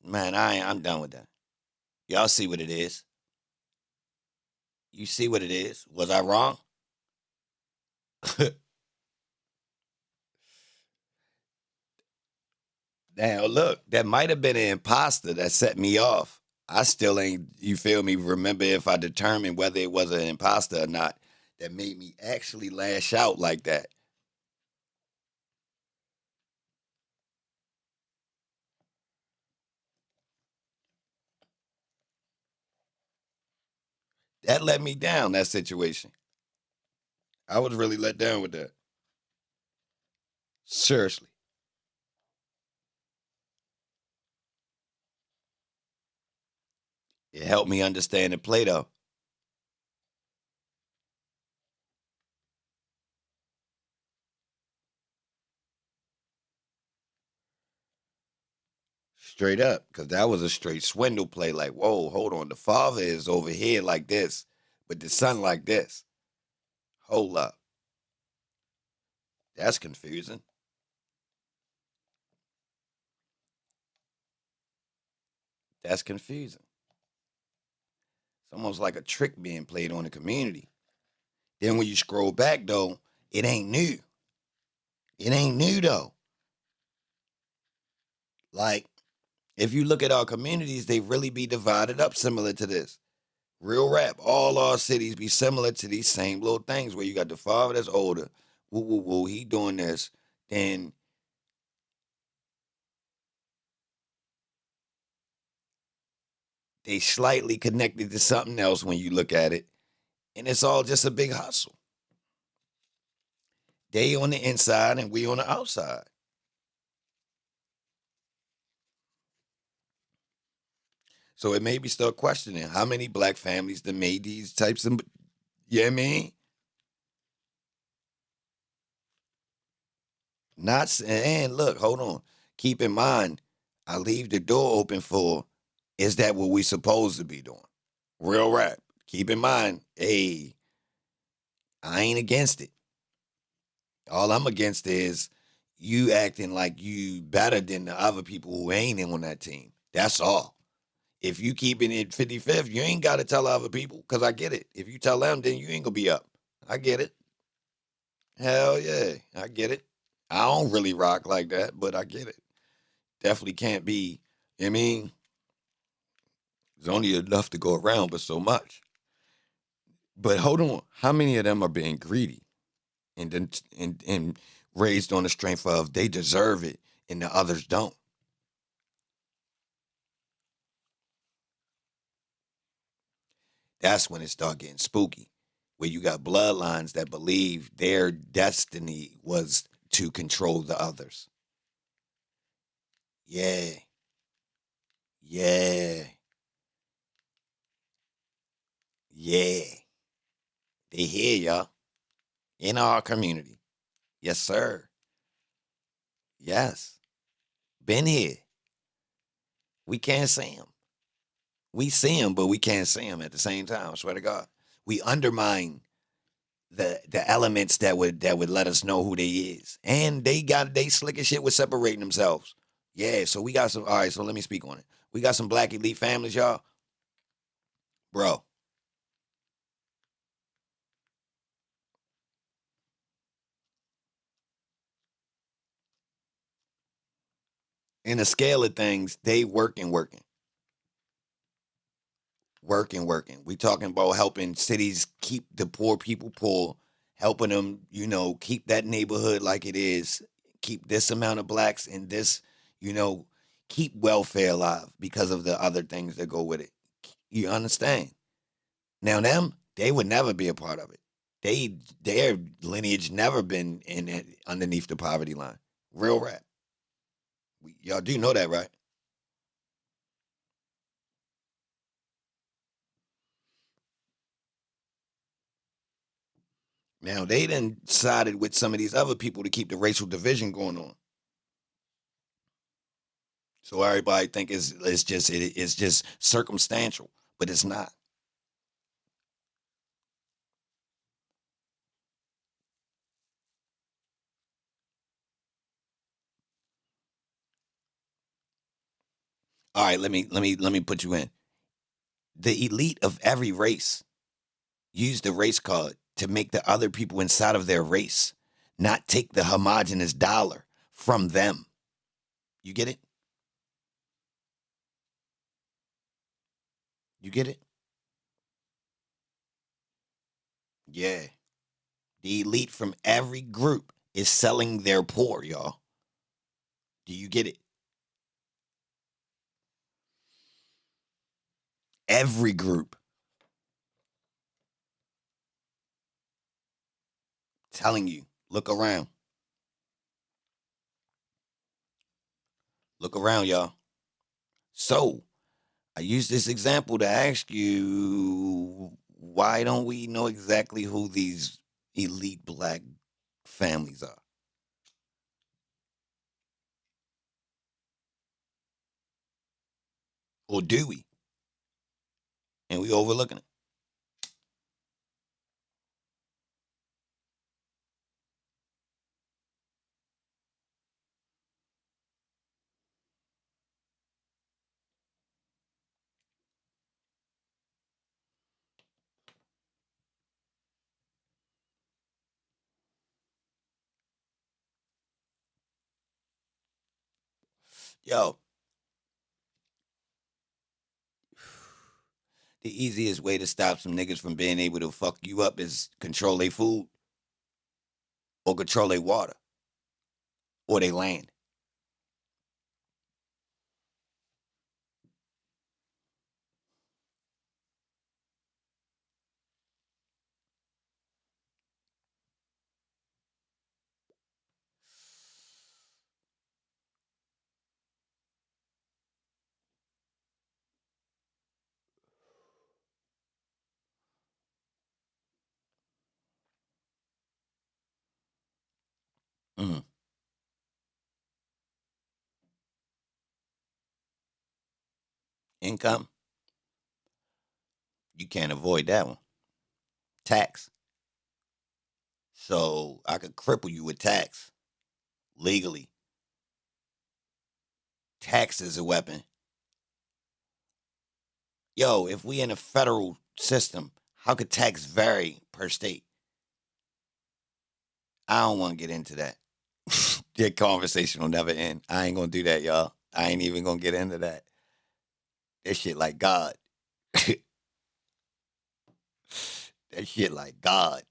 Man, I'm done with that. Y'all see what it is. You see what it is. Was I wrong? Now look, that might have been an imposter that set me off. I still ain't, you feel me, remember if I determined whether it was an imposter or not that made me actually lash out like that. That let me down, that situation. I was really let down with that. Seriously. It helped me understand the play though. Straight up. Cause that was a straight swindle play. Like, whoa, hold on. The father is over here like this, but the son like this. Hold up. That's confusing. That's confusing. It's almost like a trick being played on the community. Then when you scroll back though, it ain't new. It ain't new though. Like, if you look at our communities, they really be divided up similar to this. Real rap. All our cities be similar to these same little things where you got the father that's older. Woo woo woo, he doing this. Then they slightly connected to something else when you look at it. And it's all just a big hustle. They on the inside and we on the outside. So it made me start questioning how many black families that made these types of, you know what I mean? Not, and look, hold on. Keep in mind, I leave the door open for, is that what we supposed to be doing? Real rap. Keep in mind, hey, I ain't against it. All I'm against is you acting like you better than the other people who ain't in on that team. That's all. If you keeping it 55th, you ain't got to tell other people because I get it. If you tell them, then you ain't going to be up. I get it. Hell yeah. I get it. I don't really rock like that, but I get it. Definitely can't be, I mean, there's only enough to go around, but so much. But hold on. How many of them are being greedy and then and raised on the strength of they deserve it and the others don't? That's when it start getting spooky. Where you got bloodlines that believe their destiny was to control the others. Yeah. Yeah. Yeah. They here, y'all. In our community. Yes, sir. Yes. Been here. We can't see them. We see them, but we can't see them at the same time. I swear to God. We undermine the elements that would let us know who they is. And they slick as shit with separating themselves. Yeah, so we got some all right, so let me speak on it. We got some black elite families, y'all. Bro, in the scale of things, they working. We talking about helping cities keep the poor people poor, helping them, keep that neighborhood like it is, keep this amount of blacks in this, you know, keep welfare alive because of the other things that go with it. You understand? Now them, they would never be a part of it. Their lineage never been in it underneath the poverty line. Real rap. Y'all do know that, right? Now they then sided with some of these other people to keep the racial division going on. So everybody think it's just circumstantial, but it's not. All right, let me put you in. The elite of every race use the race card to make the other people inside of their race not take the homogenous dollar from them. You get it? You get it? Yeah. The elite from every group is selling their poor, y'all. Do you get it? Every group telling you, look around. Look around, y'all. So, I use this example to ask you, why don't we know exactly who these elite black families are? Or do we? And we overlooking it. Yo, the easiest way to stop some niggas from being able to fuck you up is control their food or control their water or their land. Mm. Income, you can't avoid that one. Tax. So I could cripple you with tax legally. Tax is a weapon. Yo, if we in a federal system, how could tax vary per state? I don't want to get into that. That conversation will never end. I ain't gonna do that, y'all. I ain't even gonna get into that. That shit like God. That shit like God.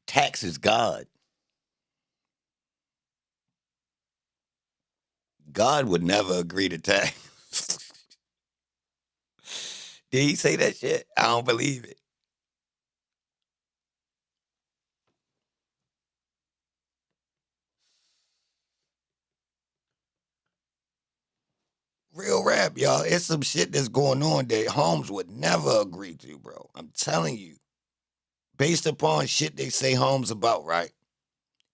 Tax is God. God would never agree to tax. Did he say that shit? I don't believe it. Real rap, y'all. It's some shit that's going on that Holmes would never agree to, bro. I'm telling you. Based upon shit they say Holmes about, right?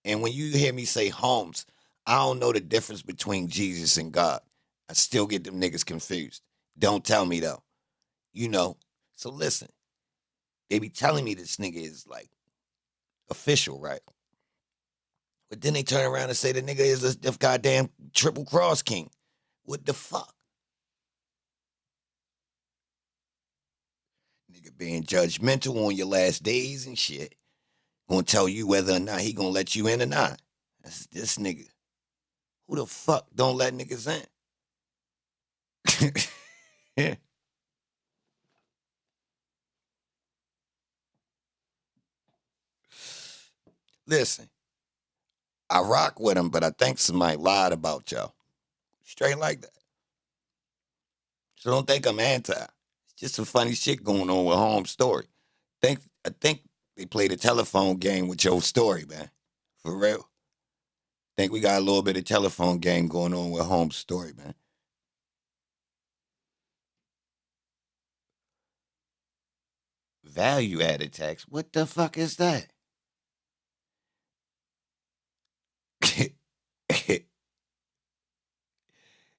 And when you hear me say Holmes, I don't know the difference between Jesus and God. I still get them niggas confused. Don't tell me though. You know. So listen, they be telling me this nigga is like official, right? But then they turn around and say the nigga is a goddamn triple cross king. What the fuck? Nigga being judgmental on your last days and shit. Gonna tell you whether or not he gonna let you in or not. That's this nigga. Who the fuck don't let niggas in? Listen, I rock with him, but I think somebody lied about y'all. Straight like that. So don't think I'm anti. It's just some funny shit going on with Holmes' story. I think they played a telephone game with your story, man. For real. Think we got a little bit of telephone game going on with Holmes' story, man. Value added tax. What the fuck is that?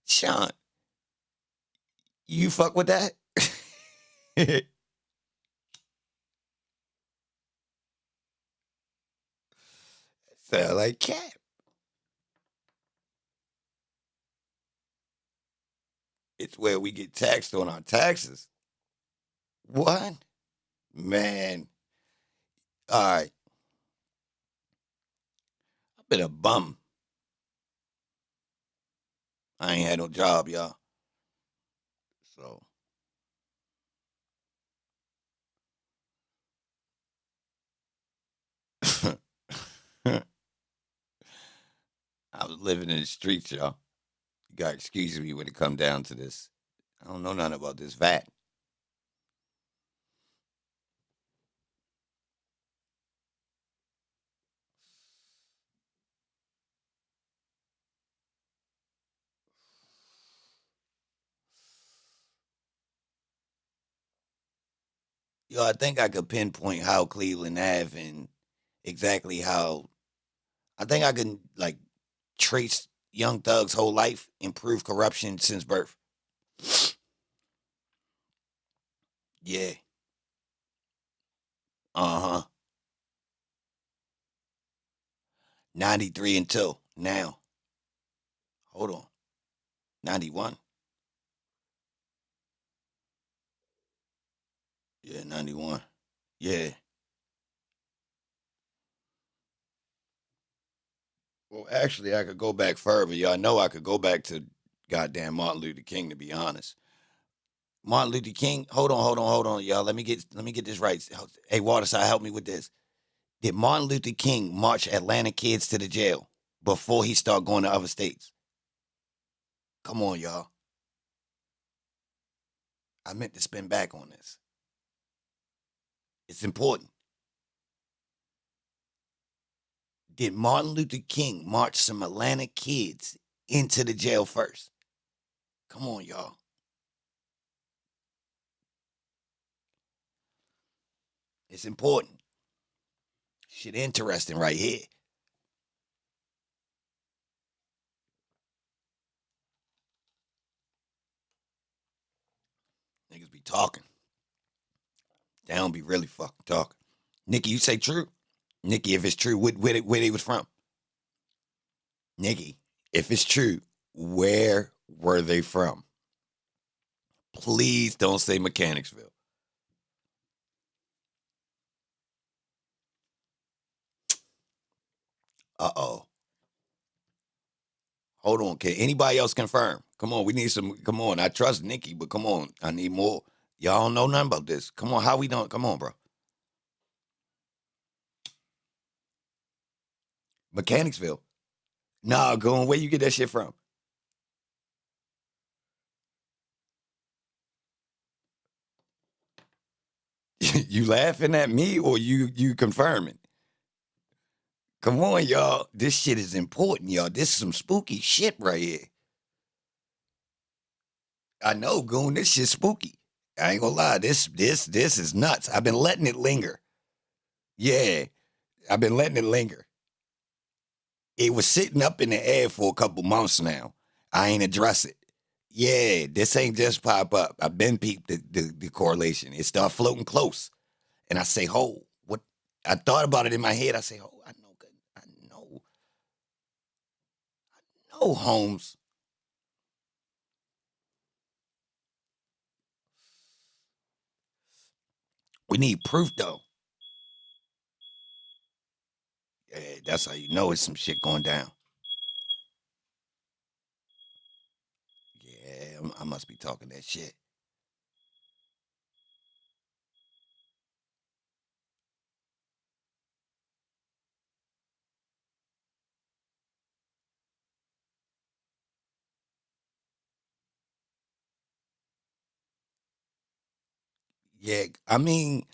Sean, you fuck with that? Sound like cap. It's where we get taxed on our taxes. What? Man. All right. I've been a bum. I ain't had no job, y'all. So I was living in the streets, y'all. You gotta excuse me when it come down to this. I don't know nothing about this VAT. Yo, I think I could pinpoint how Cleveland Ave and exactly how I think I can like trace Young Thug's whole life, improve corruption since birth. Yeah. Uh-huh. 93 until now. Hold on. 91. Yeah, 91. Yeah. Well, actually, I could go back further. Y'all know I could go back to goddamn Martin Luther King, to be honest. Martin Luther King, hold on, y'all. Let me get this right. Hey, Waterside, help me with this. Did Martin Luther King march Atlanta kids to the jail before he started going to other states? Come on, y'all. I meant to spin back on this. It's important. Did Martin Luther King march some Atlanta kids into the jail first? Come on, y'all. It's important. Shit interesting right here. Niggas be talking. They don't be really fucking talking. Nikki, you say true? Nikki, if it's true, where they was from? Nikki, if it's true, where were they from? Please don't say Mechanicsville. Uh-oh. Hold on. Can anybody else confirm? Come on, we need some. Come on. I trust Nikki, but come on. I need more. Y'all don't know nothing about this. Come on, how we don't? Come on, bro. Mechanicsville. Nah, going where you get that shit from? You laughing at me or you confirming? Come on, y'all. This shit is important, y'all. This is some spooky shit right here. I know, goon. This shit's spooky. I ain't gonna lie. This is nuts. I've been letting it linger. Yeah, I've been letting it linger. It was sitting up in the air for a couple months now. I ain't address it. Yeah, this ain't just pop up. I've been peeped the correlation. It start floating close. And I say, ho, what? I thought about it in my head. I say, ho, I know, Holmes. We need proof, though. Yeah, that's how you know it's some shit going down. Yeah, I must be talking that shit. Yeah, I mean,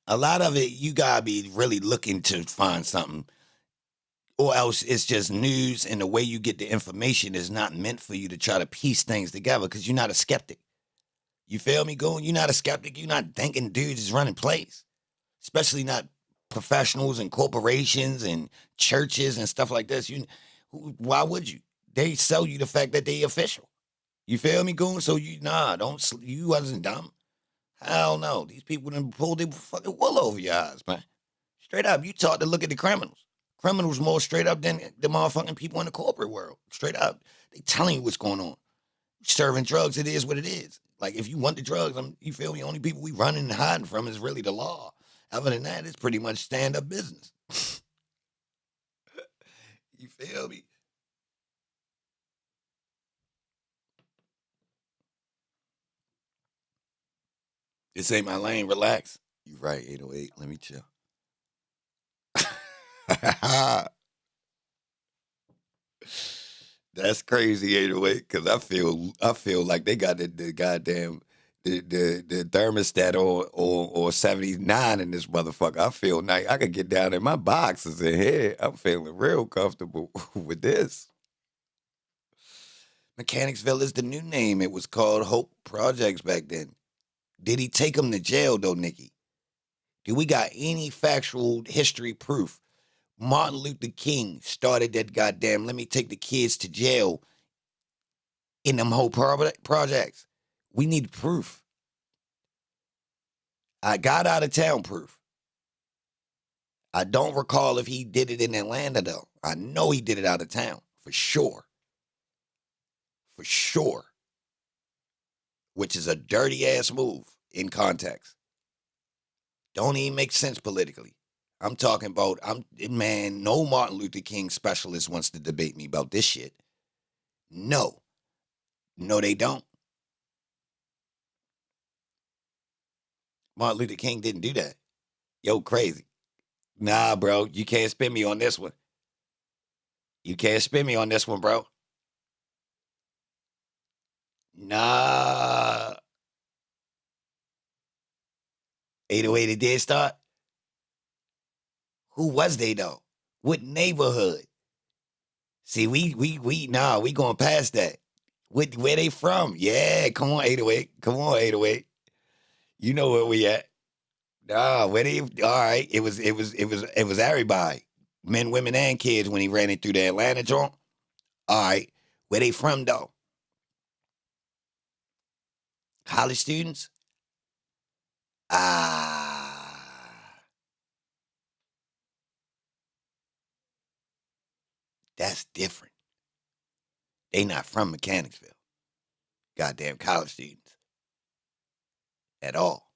a lot of it, you gotta be really looking to find something, or else it's just news, and the way you get the information is not meant for you to try to piece things together because you're not a skeptic. You feel me, going? You're not a skeptic. You're not thinking dudes is running plays, especially not professionals and corporations and churches and stuff like this. Why would you? They sell you the fact that they official. You feel me, goon? So you wasn't dumb. Hell no. These people done pulled their fucking wool over your eyes, man. Straight up, you taught to look at the criminals. Criminals more straight up than the motherfucking people in the corporate world. Straight up. They telling you what's going on. Serving drugs, it is what it is. Like, if you want the drugs, you feel me? Only people we running and hiding from is really the law. Other than that, it's pretty much stand-up business. You feel me? This ain't my lane. Relax. You right, 808. Let me chill. That's crazy, 808, because I feel like they got the goddamn the thermostat or 79 in this motherfucker. I feel nice. I could get down in my boxes in here. I'm feeling real comfortable with this. Mechanicsville is the new name. It was called Hope Projects back then. Did he take him to jail though, Nikki? Do we got any factual history proof? Martin Luther King started that goddamn let me take the kids to jail in them whole projects. We need proof. I got out of town proof. I don't recall if he did it in Atlanta though. I know he did it out of town for sure. For sure. Which is a dirty ass move in context. Don't even make sense politically. I'm talking about, no Martin Luther King specialist wants to debate me about this shit. No. No, they don't. Martin Luther King didn't do that. Yo, crazy. Nah, bro, you can't spin me on this one. You can't spin me on this one, bro. Nah. 808 it did start? Who was they though? What neighborhood? See, we going past that. Where they from? Yeah, come on, 808. Come on, 808. You know where we at. Nah, where they all right. It was everybody. Men, women, and kids when he ran it through the Atlanta joint. All right. Where they from though? College students? Ah, that's different. They not from Mechanicsville. Goddamn college students. At all.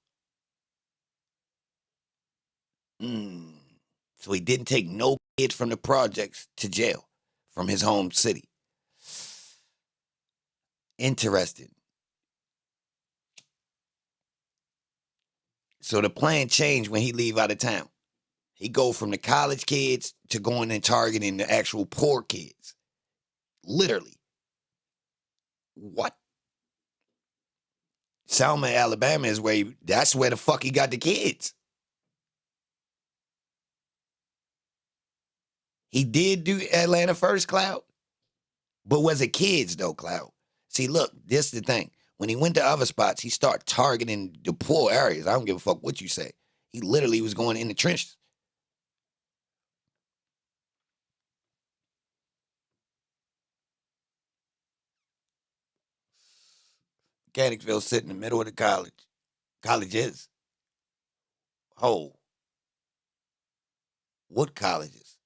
Mm. So he didn't take no kids from the projects to jail from his home city. Interesting. So the plan changed when he leave out of town. He go from the college kids to going and targeting the actual poor kids. Literally. What? Selma, Alabama is that's where the fuck he got the kids. He did do Atlanta first, Cloud, but was it kids though, Cloud? See, look, this the thing. When he went to other spots, he started targeting the poor areas. I don't give a fuck what you say. He literally was going in the trenches. Mechanicsville sit in the middle of the college. Colleges. Oh, what colleges?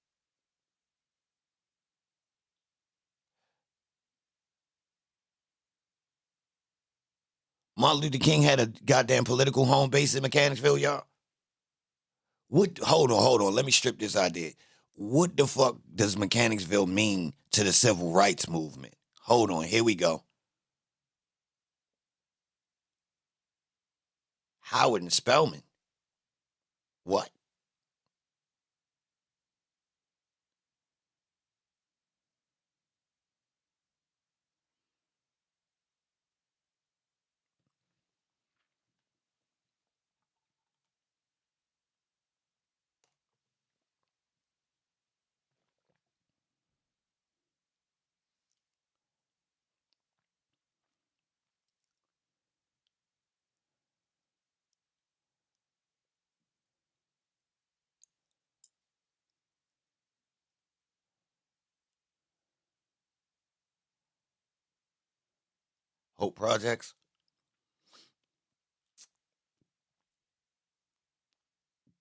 Martin Luther King had a goddamn political home base in Mechanicsville, y'all. What? Hold on. Let me strip this idea. What the fuck does Mechanicsville mean to the civil rights movement? Hold on. Here we go. Howard and Spelman. What? Hope Projects?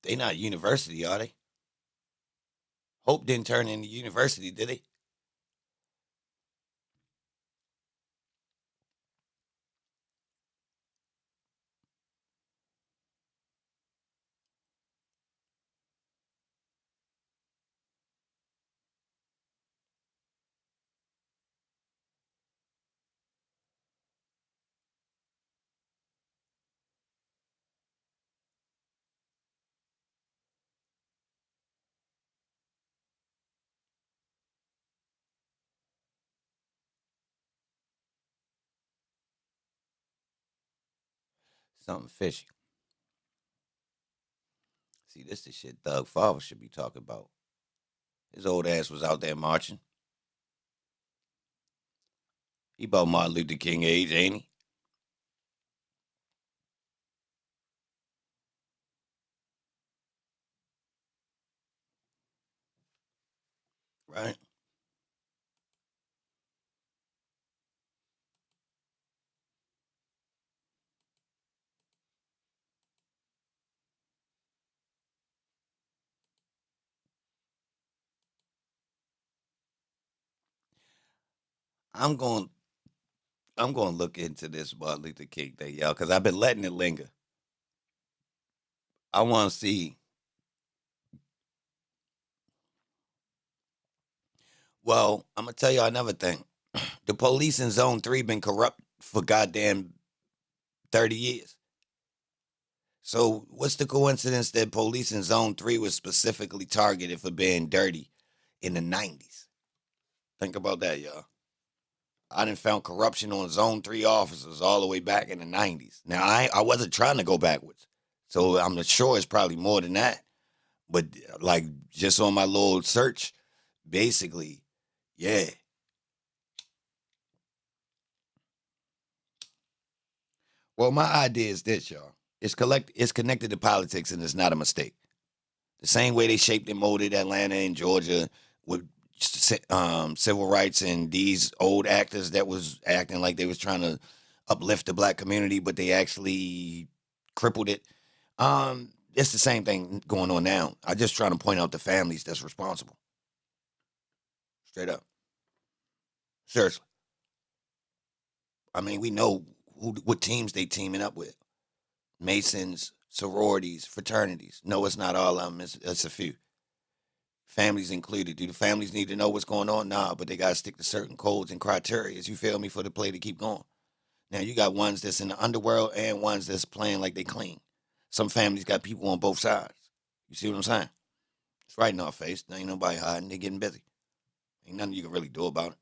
They not university, are they? Hope didn't turn into university, did they? Something fishy. See, this the shit Thug Father should be talking about. His old ass was out there marching. He about Martin Luther King age, ain't he? Right? I'm going I'm going to look into this Martin Luther King thing, y'all, because I've been letting it linger. I want to see. Well, I'm gonna tell you another thing. The police in Zone 3 been corrupt for goddamn 30 years. So what's the coincidence that police in Zone 3 was specifically targeted for being dirty in the 90s? Think about that, y'all. I done found corruption on Zone 3 officers all the way back in the 90s. Now, I wasn't trying to go backwards. So I'm sure it's probably more than that. But like just on my little search, basically, yeah. Well, my idea is this, y'all. It's connected to politics and it's not a mistake. The same way they shaped and molded Atlanta and Georgia with civil rights and these old actors that was acting like they was trying to uplift the black community, but they actually crippled it. It's the same thing going on now. I just trying to point out the families that's responsible. Straight up. Seriously. I mean, we know what teams they teaming up with. Masons, sororities, fraternities. No, it's not all of them. It's a few. Families included. Do the families need to know what's going on? Nah, but they got to stick to certain codes and criteria, you feel me, for the play to keep going. Now, you got ones that's in the underworld and ones that's playing like they clean. Some families got people on both sides. You see what I'm saying? It's right in our face. There ain't nobody hiding. They getting busy. Ain't nothing you can really do about it.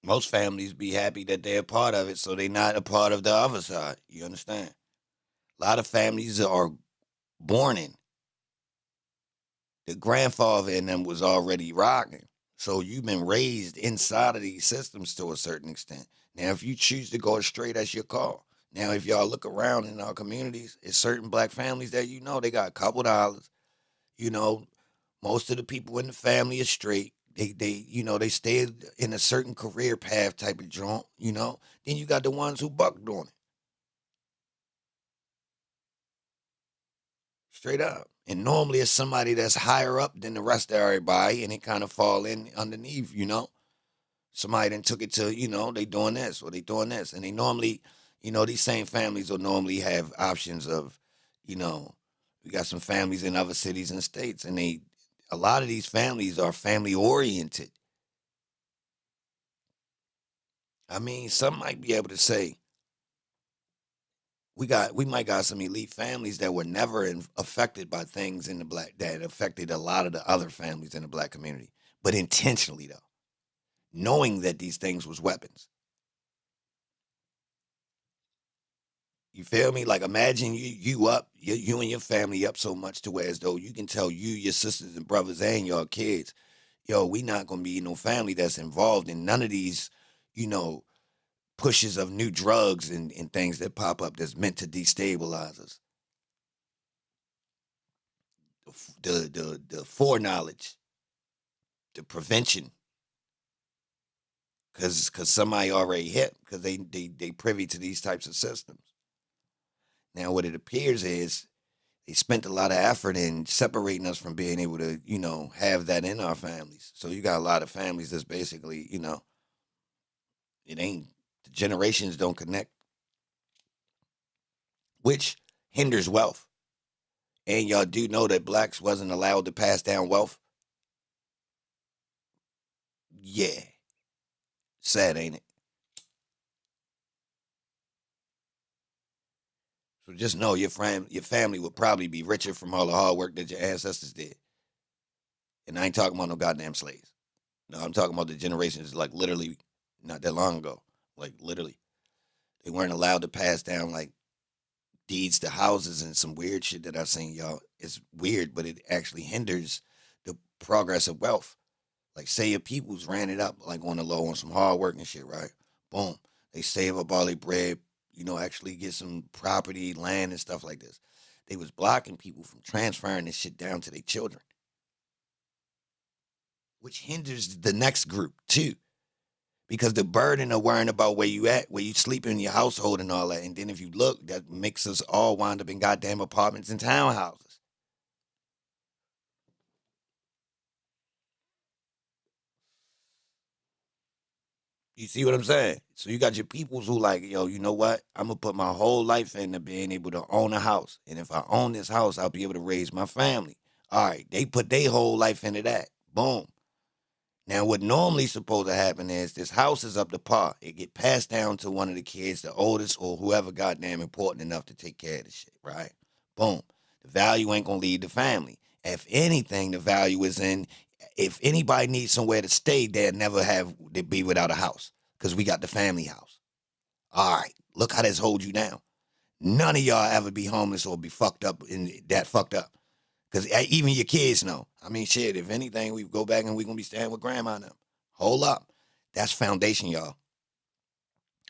Most families be happy that they're a part of it, so they're not a part of the other side. You understand? A lot of families are born in. The grandfather in them was already rocking. So you've been raised inside of these systems to a certain extent. Now, if you choose to go astray, that's your call. Now, if y'all look around in our communities, it's certain black families that they got a couple dollars. You know, most of the people in the family is straight. They stay in a certain career path type of joint. Then you got the ones who bucked on it. Straight up. And normally it's somebody that's higher up than the rest of everybody and it kind of fall in underneath. Somebody then took it to, they doing this or they doing this. And they normally, these same families will normally have options of, you know, we got some families in other cities and states and a lot of these families are family oriented. I mean, some might be able to say we might got some elite families that were never affected by things in the black that affected a lot of the other families in the black community, but intentionally though, knowing that these things was weapons. You feel me? Like imagine you and your family up so much to where as though you can tell you, your sisters and brothers and your kids, yo, we not gonna be no family that's involved in none of these, you know, pushes of new drugs and things that pop up that's meant to destabilize us. The foreknowledge, the prevention, because somebody already hit, because they privy to these types of systems. Now, what it appears is they spent a lot of effort in separating us from being able to, have that in our families. So you got a lot of families that's basically, it ain't the generations don't connect, which hinders wealth. And y'all do know that blacks wasn't allowed to pass down wealth. Yeah, sad, ain't it? So just know your family would probably be richer from all the hard work that your ancestors did. And I ain't talking about no goddamn slaves. No, I'm talking about the generations like literally not that long ago. Like literally. They weren't allowed to pass down like deeds to houses and some weird shit that I've seen, y'all. It's weird, but it actually hinders the progress of wealth. Like say your peoples ran it up like on the low on some hard work and shit, right? Boom. They save up all their bread, actually get some property, land and stuff like this. They was blocking people from transferring this shit down to their children, which hinders the next group too. Because the burden of worrying about where you at, where you sleep in your household and all that. And then if you look, that makes us all wind up in goddamn apartments and townhouses. You see what I'm saying? So you got your peoples who like, yo, you know what? I'm gonna put my whole life into being able to own a house. And if I own this house, I'll be able to raise my family. All right, they put their whole life into that. Boom. Now, what normally supposed to happen is this house is up to par. It get passed down to one of the kids, the oldest or whoever goddamn important enough to take care of the shit, right? Boom. The value ain't gonna leave the family. If anything, the value is in if anybody needs somewhere to stay, they'll never have to be without a house. Cause we got the family house. All right. Look how this holds you down. None of y'all ever be homeless or be fucked up and that fucked up. Because even your kids know. I mean, shit, if anything, we go back and we going to be staying with grandma now. Hold up. That's foundation, y'all.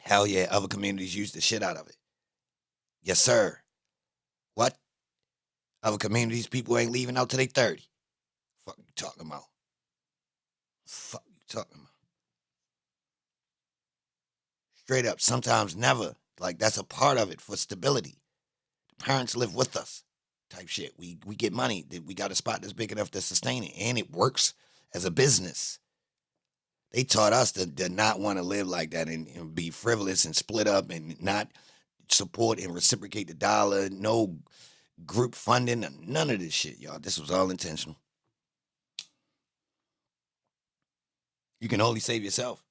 Hell yeah, other communities use the shit out of it. Yes, sir. What? Other communities, people ain't leaving out till they 30. Fuck you talking about? Fuck you talking about? Straight up, sometimes never. Like, that's a part of it for stability. Parents live with us type shit. We get money. We got a spot that's big enough to sustain it. And it works as a business. They taught us to not want to live like that and be frivolous and split up and not support and reciprocate the dollar. No group funding, none of this shit, y'all. This was all intentional. You can only save yourself.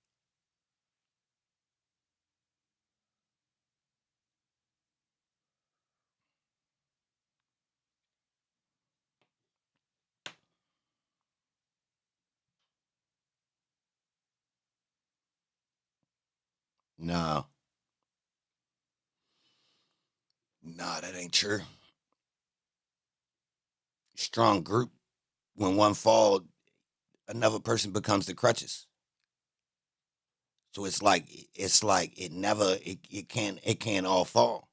Nah, nah, that ain't true. strong group, when one fall, another person becomes the crutches. So it's like it can't all fall.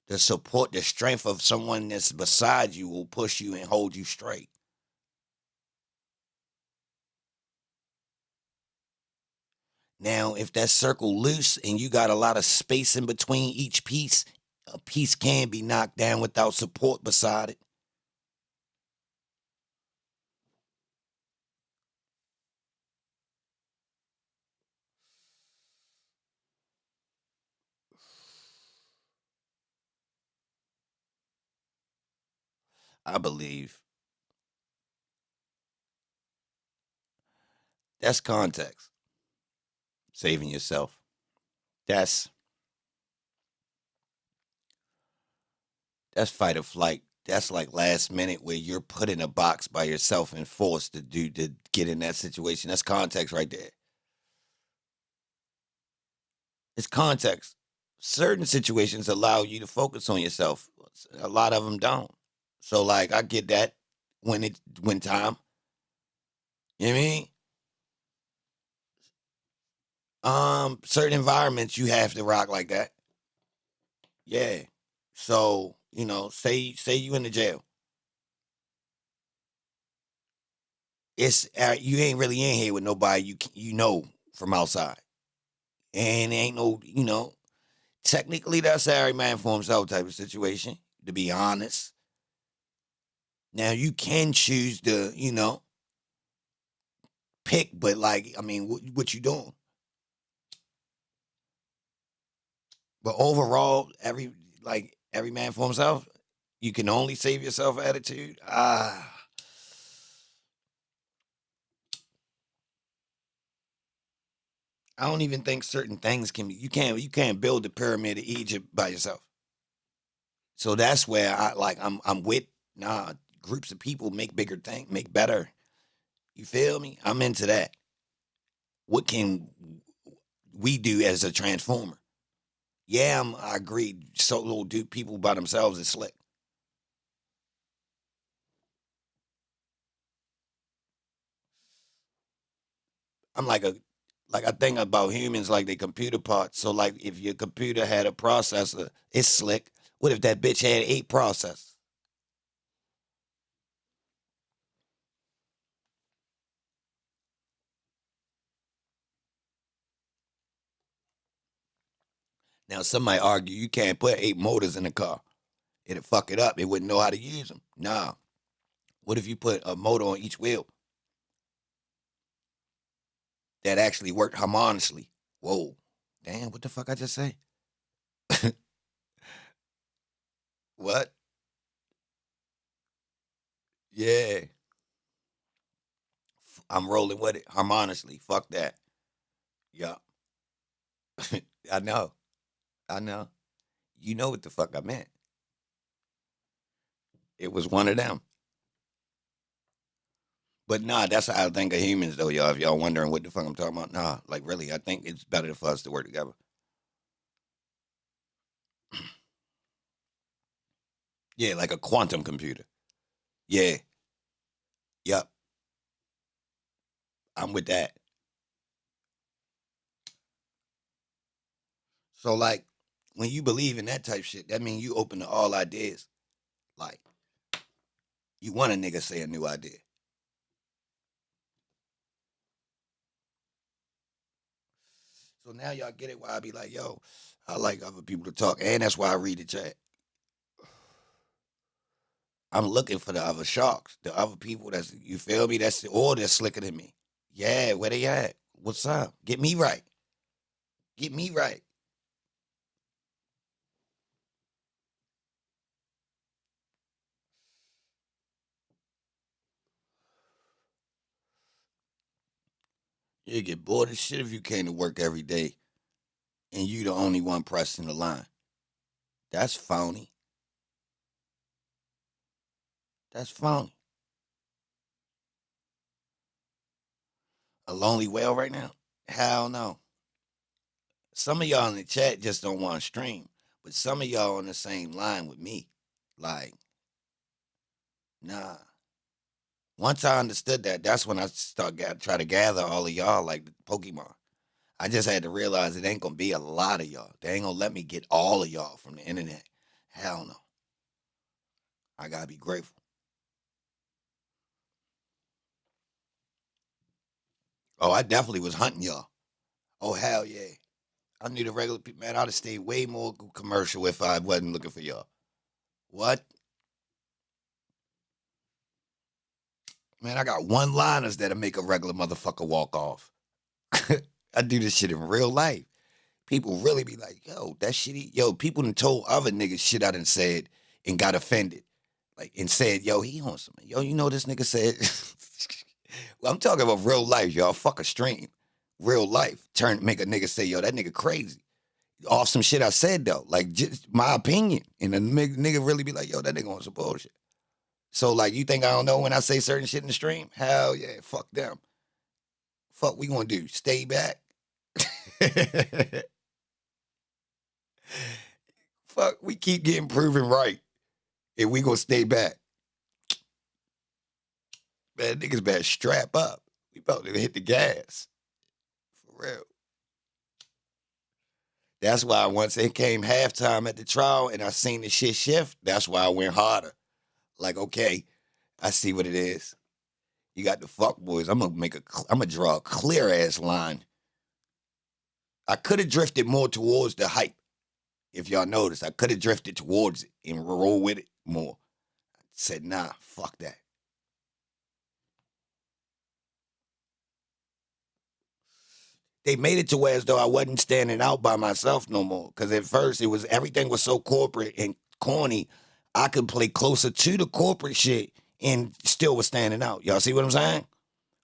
The support, the strength of someone that's beside you will push you and hold you straight. Now, if that circle loose and you got a lot of space in between each piece, a piece can be knocked down without support beside it. I believe that's context. Saving yourself. That's that's fight or flight. That's like last minute where you're put in a box by yourself and forced to get in that situation. That's context right there. It's context. Certain situations allow you to focus on yourself. A lot of them don't. So like I get that when time. You know what I mean? Certain environments you have to rock like that. Yeah. So, say you in the jail. It's you ain't really in here with nobody you know from outside. And ain't no, technically that's every man for himself type of situation, to be honest. Now you can choose to, pick, but like, I mean, what you doing? But overall, every man for himself. You can only save yourself attitude. I don't even think certain things can be. You can't build the pyramid of Egypt by yourself. So that's where I'm with groups of people make bigger things, make better. You feel me? I'm into that. What can we do as a transformer? Yeah, I agree. Solo do people by themselves is slick. I'm like I think about humans like they computer parts. So like if your computer had a processor, it's slick. What if that bitch had 8 processors? Now some might argue you can't put 8 motors in a car. It'd fuck it up. It wouldn't know how to use them. Nah. What if you put a motor on each wheel that actually worked harmoniously? Whoa. Damn, what the fuck I just say? What? Yeah. I'm rolling with it harmoniously. Fuck that. Yeah. I know. I know. You know what the fuck I meant. It was one of them. But nah, that's how I think of humans though, y'all. If y'all wondering what the fuck I'm talking about, nah, like really, I think it's better for us to work together. Yeah, like a quantum computer. Yeah. Yep. I'm with that. So like when you believe in that type shit, that means you open to all ideas. Like you want a nigga say a new idea. So now y'all get it why I be like, yo, I like other people to talk. And that's why I read the chat. I'm looking for the other sharks, the other people that's you feel me, that's or they're slicker than me. Yeah, where they at? What's up? Get me right. Get me right. You get bored as shit if you came to work every day and you the only one pressing the line. That's phony. That's phony. A lonely whale right now? Hell no. Some of y'all in the chat just don't want to stream, but some of y'all on the same line with me. Like, Nah. Once I understood that, that's when I try to gather all of y'all like Pokemon. I just had to realize it ain't gonna be a lot of y'all. They ain't gonna let me get all of y'all from the internet. Hell no. I gotta be grateful. Oh, I definitely was hunting y'all. Oh hell yeah. I knew the regular people, man. I'd have stayed way more commercial if I wasn't looking for y'all. What? Man, I got one liners that'll make a regular motherfucker walk off. I do this shit in real life. People really be like, yo, that shit, yo, people done told other niggas shit I done said and got offended. Like, and said, yo, he on something. Yo, you know this nigga said. Well, I'm talking about real life, y'all. Fuck a stream. Real life. Make a nigga say, yo, that nigga crazy. Off some shit I said, though. Like, just my opinion. And the nigga really be like, yo, that nigga on some bullshit. So, like, you think I don't know when I say certain shit in the stream? Hell yeah, fuck them. Fuck we gonna do? Stay back? Fuck, we keep getting proven right. And we gonna stay back. Man, niggas better strap up. We about to hit the gas. For real. That's why once it came halftime at the trial and I seen the shit shift, that's why I went harder. Like, okay, I see what it is. You got the fuck boys. I'm gonna draw a clear ass line. I could have drifted more towards the hype. If y'all notice, I could have drifted towards it and roll with it more. I said, nah, fuck that. They made it to where as though I wasn't standing out by myself no more. Cause at first everything was so corporate and corny. I could play closer to the corporate shit and still was standing out. Y'all see what I'm saying?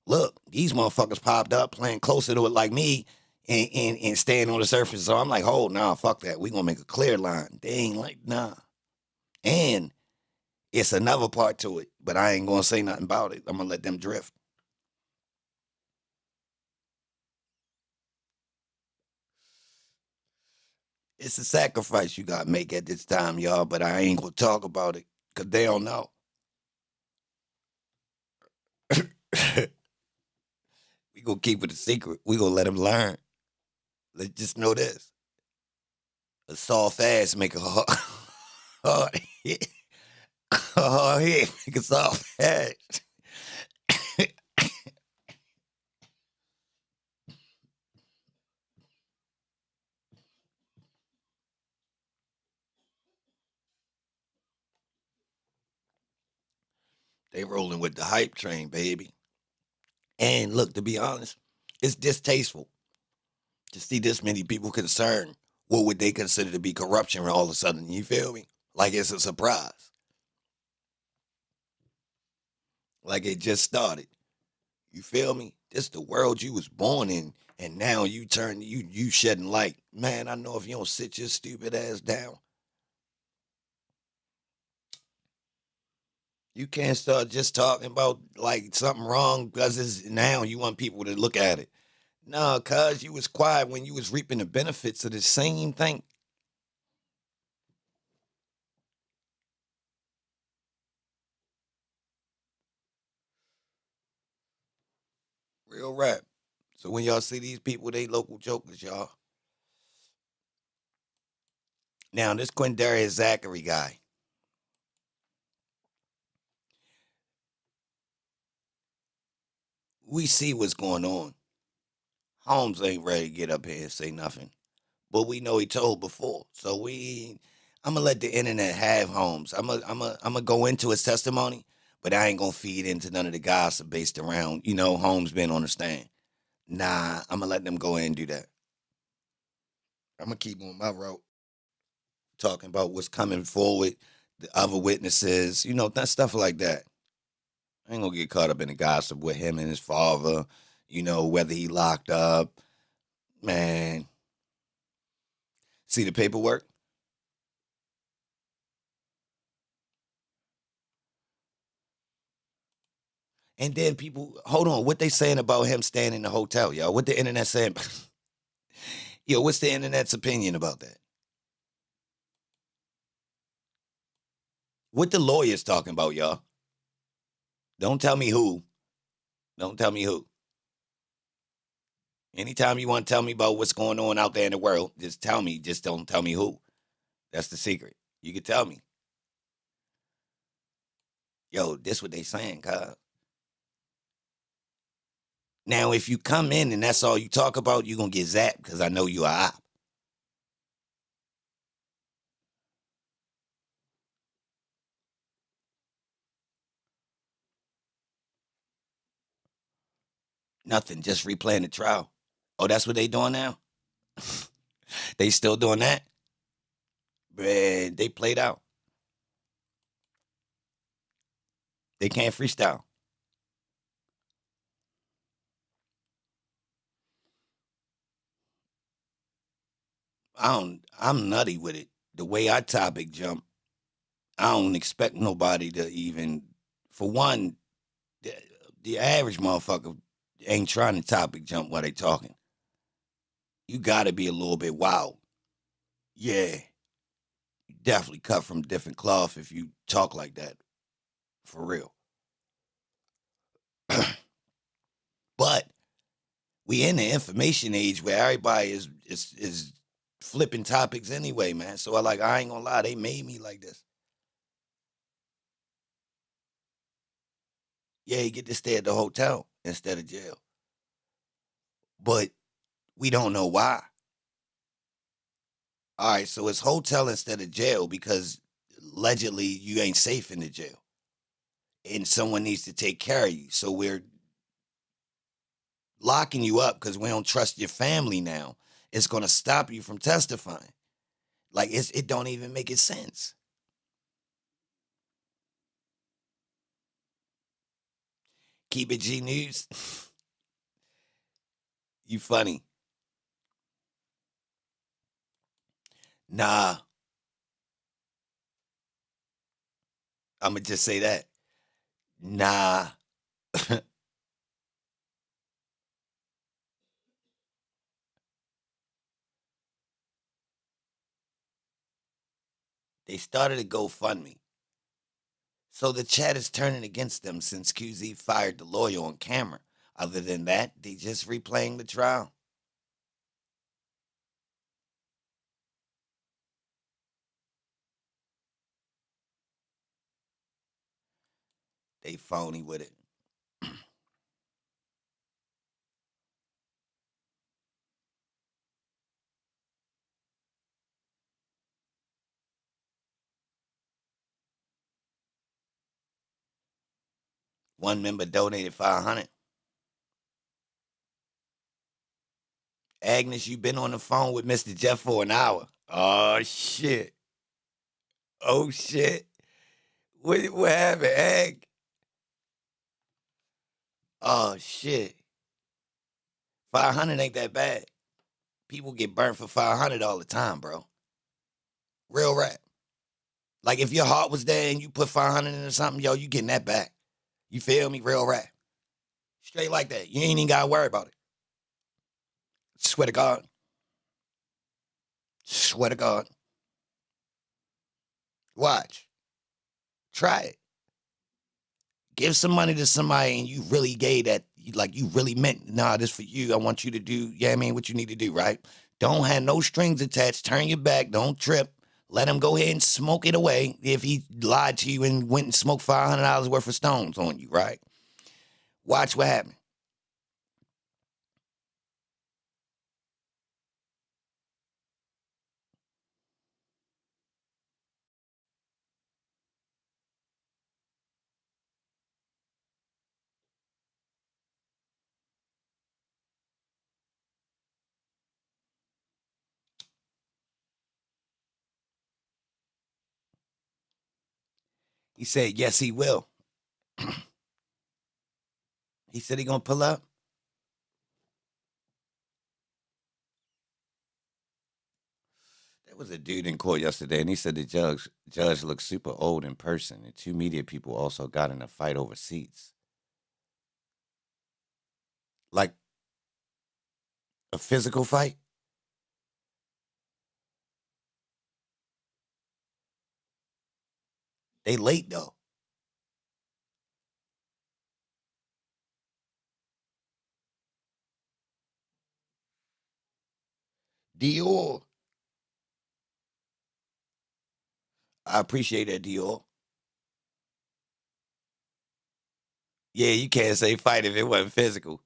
Look, these motherfuckers popped up playing closer to it like me and staying on the surface. So I'm like, oh, nah, fuck that. We gonna make a clear line. They ain't like, nah. And it's another part to it, but I ain't gonna say nothing about it. I'm gonna let them drift. It's a sacrifice you gotta make at this time, y'all, but I ain't gonna talk about it because they don't know. We gonna keep it a secret. We gonna let them learn. Let's just know this. A soft ass make a hard, hard hit. A hard hit make a soft ass. They rolling with the hype train, baby. And look, to be honest, it's distasteful to see this many people concerned. What would they consider to be corruption all of a sudden? You feel me? Like it's a surprise. Like it just started. You feel me? This the world you was born in, and now you shedding light. Man, I know if you don't sit your stupid ass down, you can't start just talking about like something wrong because it's now you want people to look at it. No, cuz you was quiet when you was reaping the benefits of the same thing. Real rap. So when y'all see these people, they local jokers, y'all. Now, this Quindarius Zachary guy, we see what's going on. Holmes ain't ready to get up here and say nothing. But we know he told before. So I'm gonna let the internet have Holmes. I'm gonna go into his testimony, but I ain't gonna feed into none of the gossip based around, Holmes being on the stand. Nah, I'm gonna let them go ahead and do that. I'm gonna keep on my route, talking about what's coming forward, the other witnesses, that stuff like that. I ain't gonna get caught up in the gossip with him and his father, whether he locked up. Man, see the paperwork? And then people, hold on, what they saying about him staying in the hotel, yo? What the internet saying? Yo, what's the internet's opinion about that? What the lawyers talking about, y'all? Don't tell me who. Don't tell me who. Anytime you want to tell me about what's going on out there in the world, just tell me. Just don't tell me who. That's the secret. You can tell me. Yo, this what they saying, cuz. Now, if you come in and that's all you talk about, you're going to get zapped because I know you are op. Nothing, just replaying the trial. Oh, that's what they doing now? They still doing that? Man, they played out. They can't freestyle. I'm nutty with it. The way I topic jump, I don't expect nobody to even, for one, the, the average motherfucker ain't trying to topic jump while they talking. You gotta be a little bit wild. Yeah, you definitely cut from different cloth if you talk like that. For real. But we in the information age where everybody is flipping topics anyway, man. So I ain't gonna lie, they made me like this. Yeah, you get to stay at the hotel instead of jail. But we don't know why. All right, so it's hotel instead of jail because allegedly you ain't safe in the jail. And someone needs to take care of you. So we're locking you up because we don't trust your family now. It's gonna stop you from testifying. Like it don't even make it sense. Keep it G News. You funny. Nah, I'ma just say that. Nah. They started a GoFundMe. So the chat is turning against them since QZ fired the lawyer on camera. Other than that, they just replaying the trial. They phony with it. One member donated 500. Agnes, you been on the phone with Mr. Jeff for an hour. Oh shit. Oh shit. What happened, Ag? Oh shit. 500 ain't that bad. People get burnt for 500 all the time, bro. Real rap. Like if your heart was there and you put 500 into something, yo, you getting that back. You feel me? Real rap. Straight like that. You ain't even gotta worry about it. Swear to God. Swear to God. Watch. Try it. Give some money to somebody and you really gave that, like you really meant, nah, this for you. I want you to do, yeah, I mean, what you need to do, right? Don't have no strings attached. Turn your back. Don't trip. Let him go ahead and smoke it away if he lied to you and went and smoked $500 worth of stones on you, right? Watch what happens. He said, yes, he will. He said he gonna pull up. There was a dude in court yesterday, and he said the judge looked super old in person, and two media people also got in a fight over seats. Like a physical fight. They late though. Dior. I appreciate that, Dior. Yeah, you can't say fight if it wasn't physical.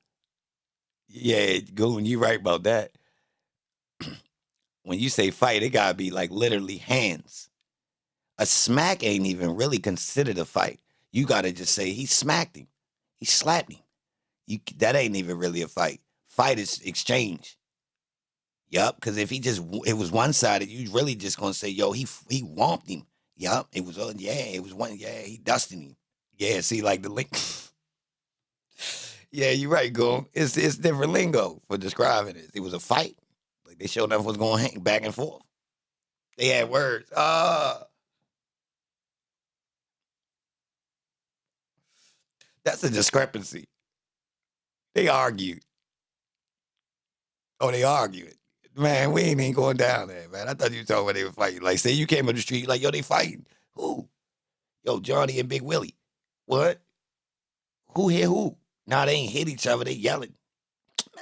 Yeah, Goon, you right about that. When you say fight, it gotta be like literally hands. A smack ain't even really considered a fight. You gotta just say he smacked him, he slapped him. That ain't even really a fight. Fight is exchange. Yup, because if it was one sided, you really just gonna say, yo, he whomped him. Yup, it was yeah, it was one, yeah, he dusted him. Yeah, see, like the link. Yeah, you're right, Goon. It's different lingo for describing it. It was a fight. Like they showed enough was going hang back and forth. They had words. That's a discrepancy. They argued. Oh, they argued. Man, we ain't even going down there, man. I thought you were talking about they were fighting. Like, say you came on the street, like, yo, they fighting. Who? Yo, Johnny and Big Willie. What? Who hit who? Nah, they ain't hit each other. They yelling.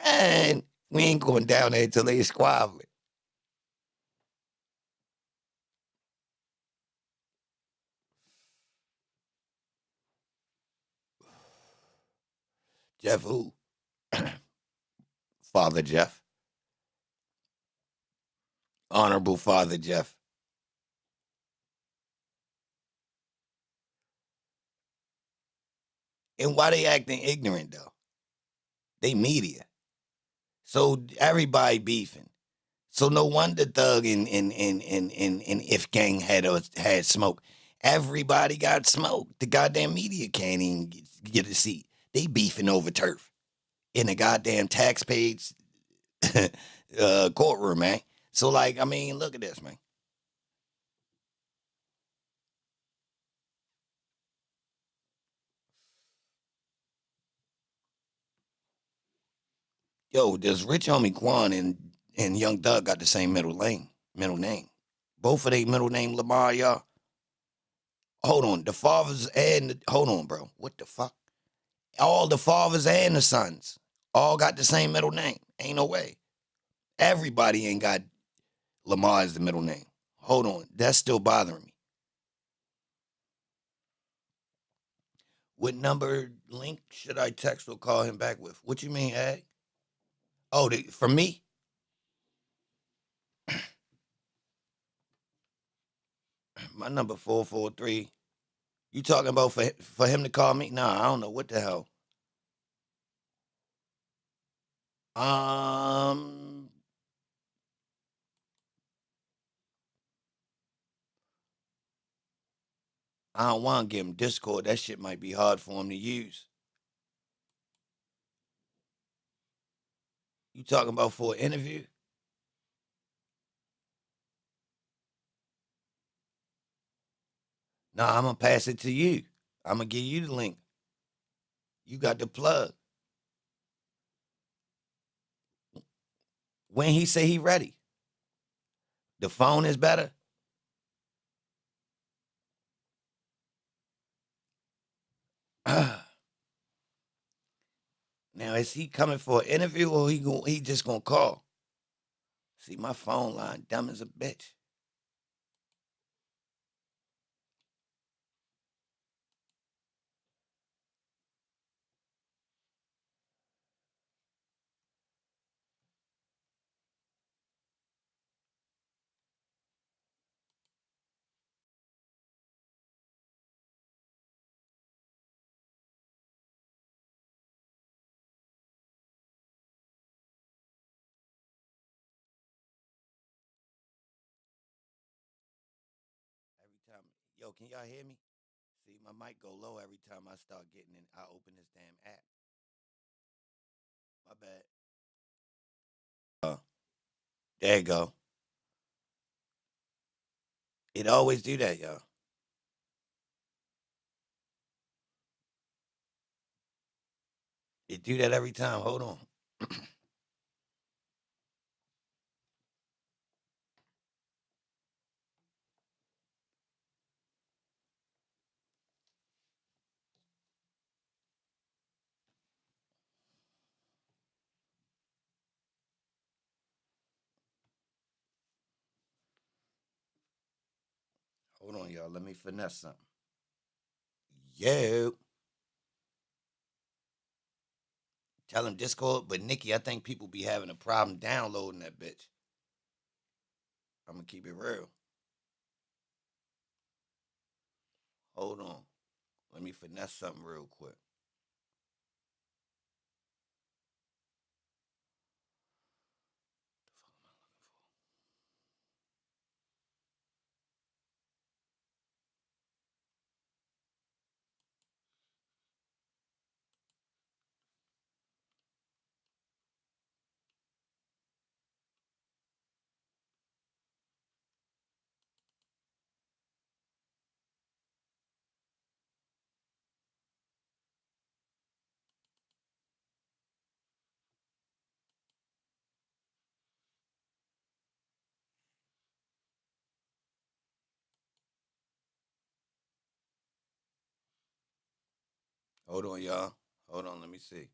Man, we ain't going down there until they squabbling. Jeff who? Father Jeff. Honorable Father Jeff. And why they acting ignorant though? They media. So everybody beefing. So no wonder Thug and If Gang had smoke. Everybody got smoke. The goddamn media can't even get a seat. They beefing over turf in the goddamn tax-paid courtroom, man. So like, I mean, look at this, man. Yo, does Rich Homie Quan and Young Thug got the same middle name. Both of their middle name Lamar, y'all. Hold on, the fathers and hold on, bro. What the fuck? All the fathers and the sons all got the same middle name. Ain't no way. Everybody ain't got Lamar as the middle name. Hold on, that's still bothering me. What number link should I text or call him back with? What you mean, Ag? Oh, for me? My number 443. You talking about for him to call me? Nah, I don't know what the hell. Um, I don't want to give him Discord. That shit might be hard for him to use. You talking about for an interview? Nah, I'm gonna pass it to you. I'm gonna give you the link. You got the plug. When he say he ready, the phone is better. Now is he coming for an interview or he just gonna call? See my phone line dumb as a bitch. Every time, yo, can y'all hear me? See my mic go low every time I start getting in. I open this damn app. My bad. There you go. It always do that, y'all. It do that every time. Hold on. Hold on, y'all. Let me finesse something. Yo. Tell him Discord, but Nikki, I think people be having a problem downloading that bitch. I'm gonna keep it real. Hold on. Let me finesse something real quick. Hold on, y'all. Hold on, let me see.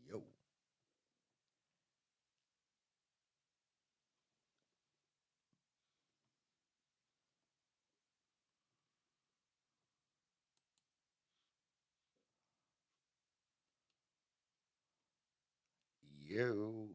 Yo. Yo.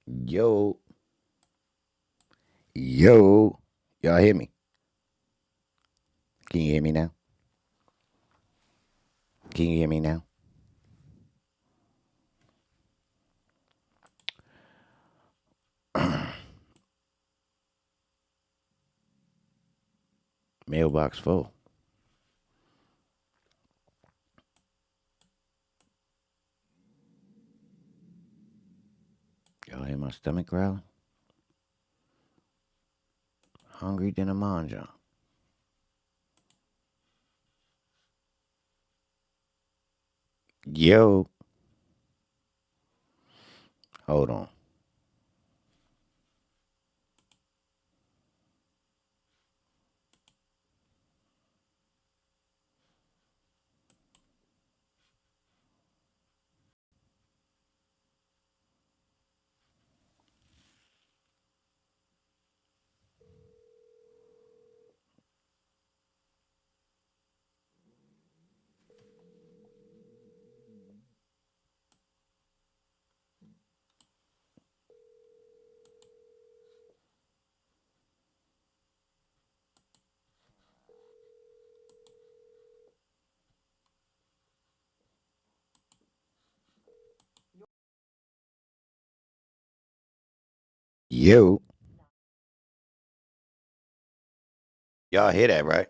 Yo. Yo. Y'all hear me? Can you hear me now? Can you hear me now? Mailbox full. Y'all hear my stomach growling? Hungry than a manja. Yo. Hold on. Yo. Y'all hear that, right?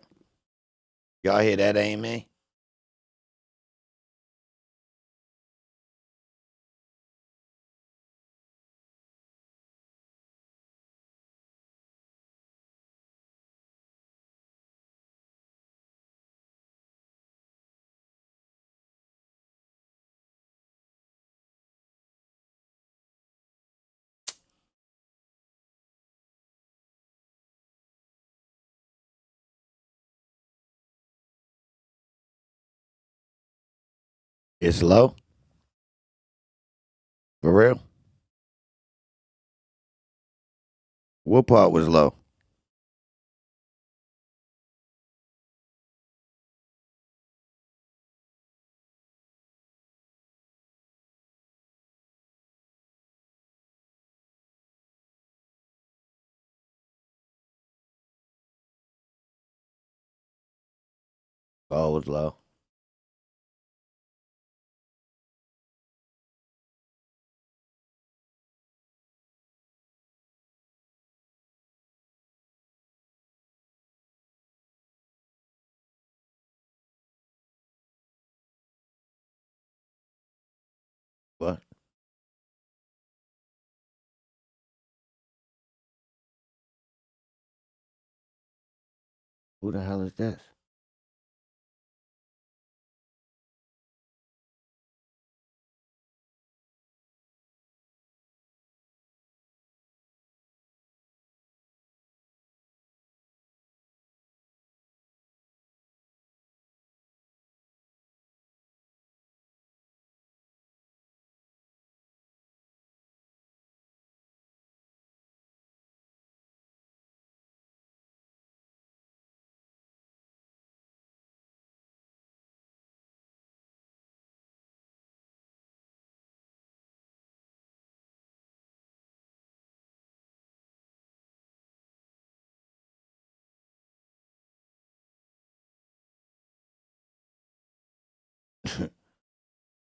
Y'all hear that, ain't me? It's low? For real? What part was low? Oh, it was low. What? Who the hell is this?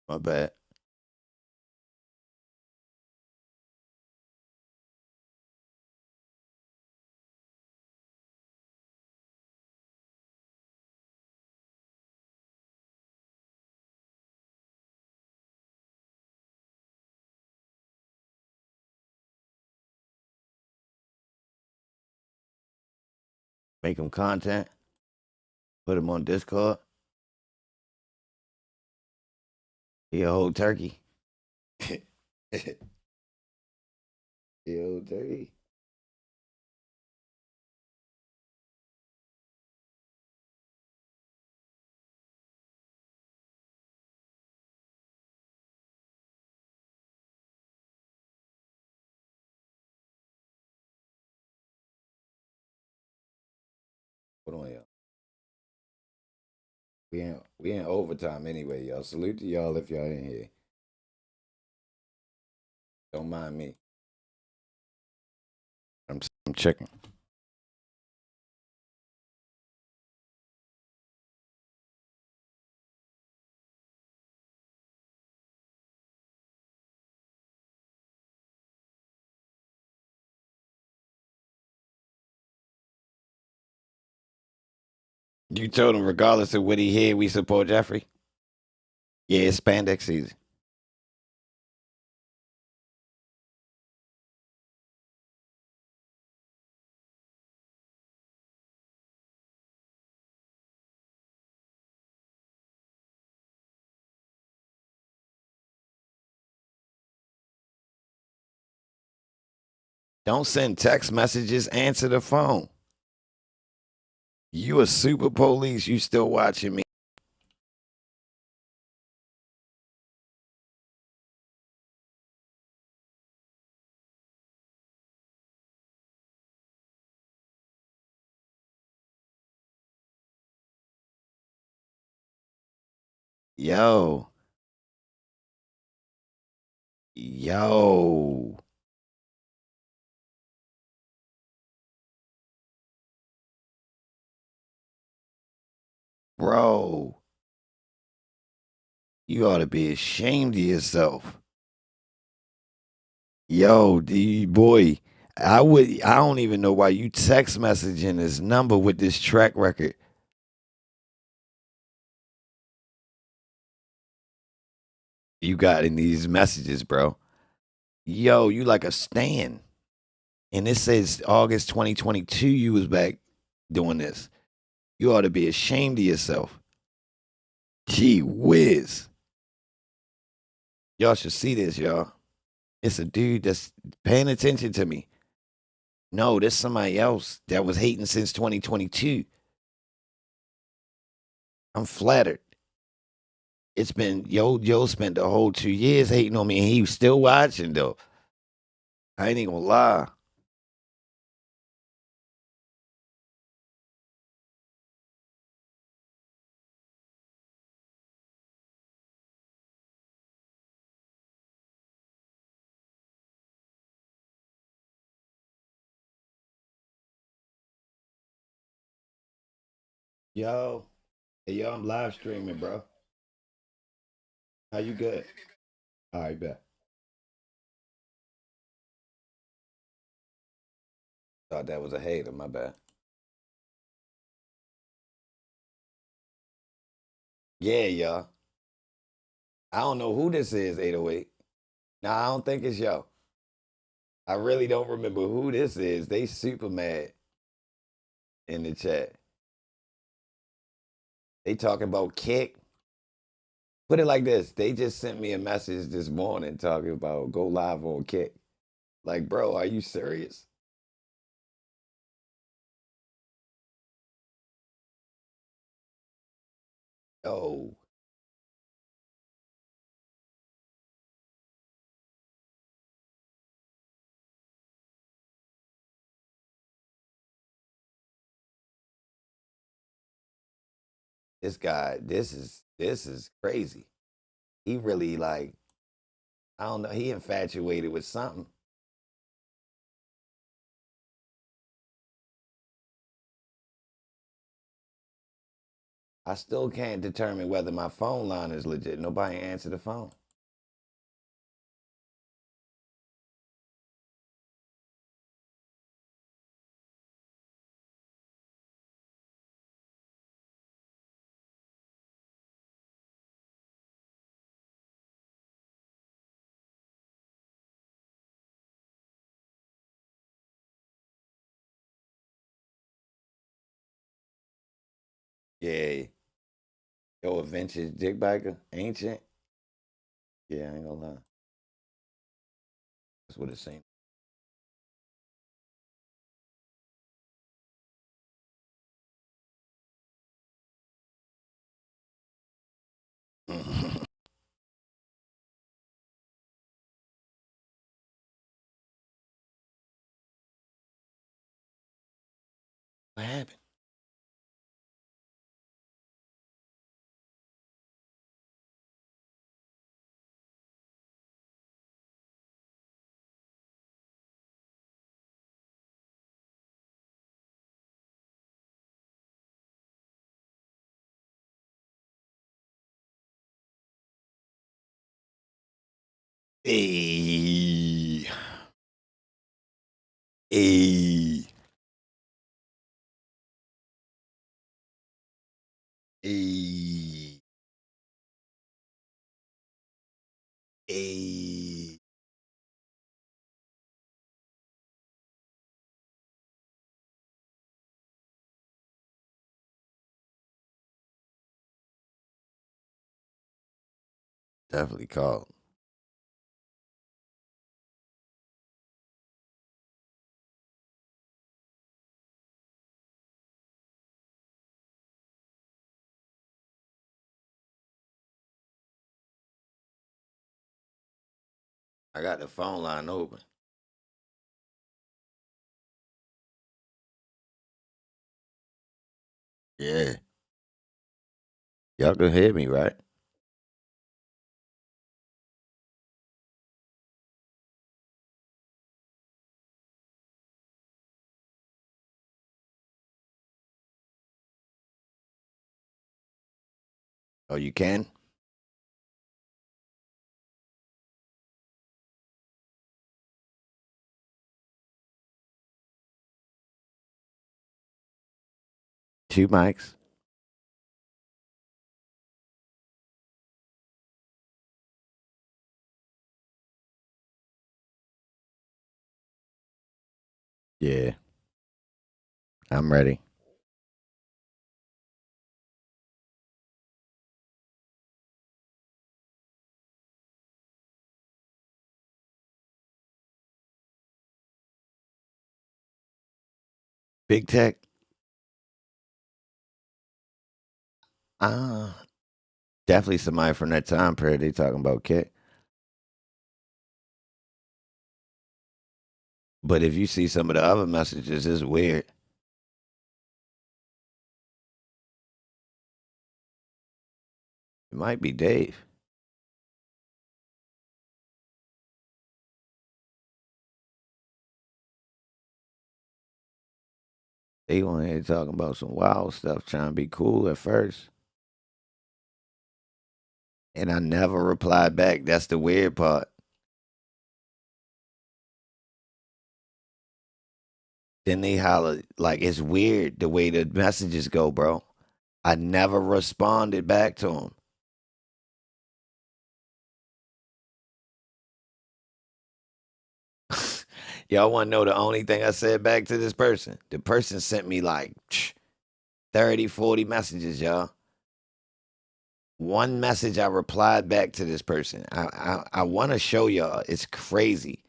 My bad. Make him content. Put him on Discord. He a whole turkey. He a whole turkey. Hold on, y'all. We in overtime anyway, y'all. Salute to y'all if y'all in here. Don't mind me. I'm checking. You told him regardless of what he hear, we support Jeffrey. Yeah, it's spandex season. Don't send text messages. Answer the phone. You a super police. You still watching me? Yo, yo, bro. You ought to be ashamed of yourself. Yo, boy. I don't even know why you text messaging this number with this track record. You got in these messages, bro. Yo, you like a stan. And it says August 2022 you was back doing this. You ought to be ashamed of yourself. Gee whiz. Y'all should see this, y'all. It's a dude that's paying attention to me. No, there's somebody else that was hating since 2022. I'm flattered. It's been yo spent the whole 2 years hating on me and he was still watching though. I ain't even gonna lie. Yo, hey, yo, I'm live streaming, bro. How you good? All right, bet. Thought that was a hater. My bad. Yeah, y'all. I don't know who this is, 808. Nah, I don't think it's yo. I really don't remember who this is. They super mad in the chat. They talking about kick. Put it like this. They just sent me a message this morning talking about go live on kick. Like, bro, are you serious? Oh, this guy, this is crazy. He really like, I don't know, he infatuated with something. I still can't determine whether my phone line is legit. Nobody answered the phone. Yeah. Yo, a vintage dick biker, ancient. Yeah, I ain't gonna lie. That's what it seemed. What happened? Hey, hey, hey, hey. Definitely called. 'I got the phone line open. Yeah. Y'all can hear me, right? Oh, you can? Two mics. Yeah, I'm ready. Big Tech. Ah, definitely somebody from that time period. They talking about Kit. But if you see some of the other messages, it's weird. It might be Dave. They on here talking about some wild stuff, trying to be cool at first. And I never replied back. That's the weird part. Then they holler, like, it's weird the way the messages go, bro. I never responded back to him. Y'all want to know the only thing I said back to this person? The person sent me like 30, 40 messages, y'all. One message I replied back to this person. I want to show y'all. It's crazy.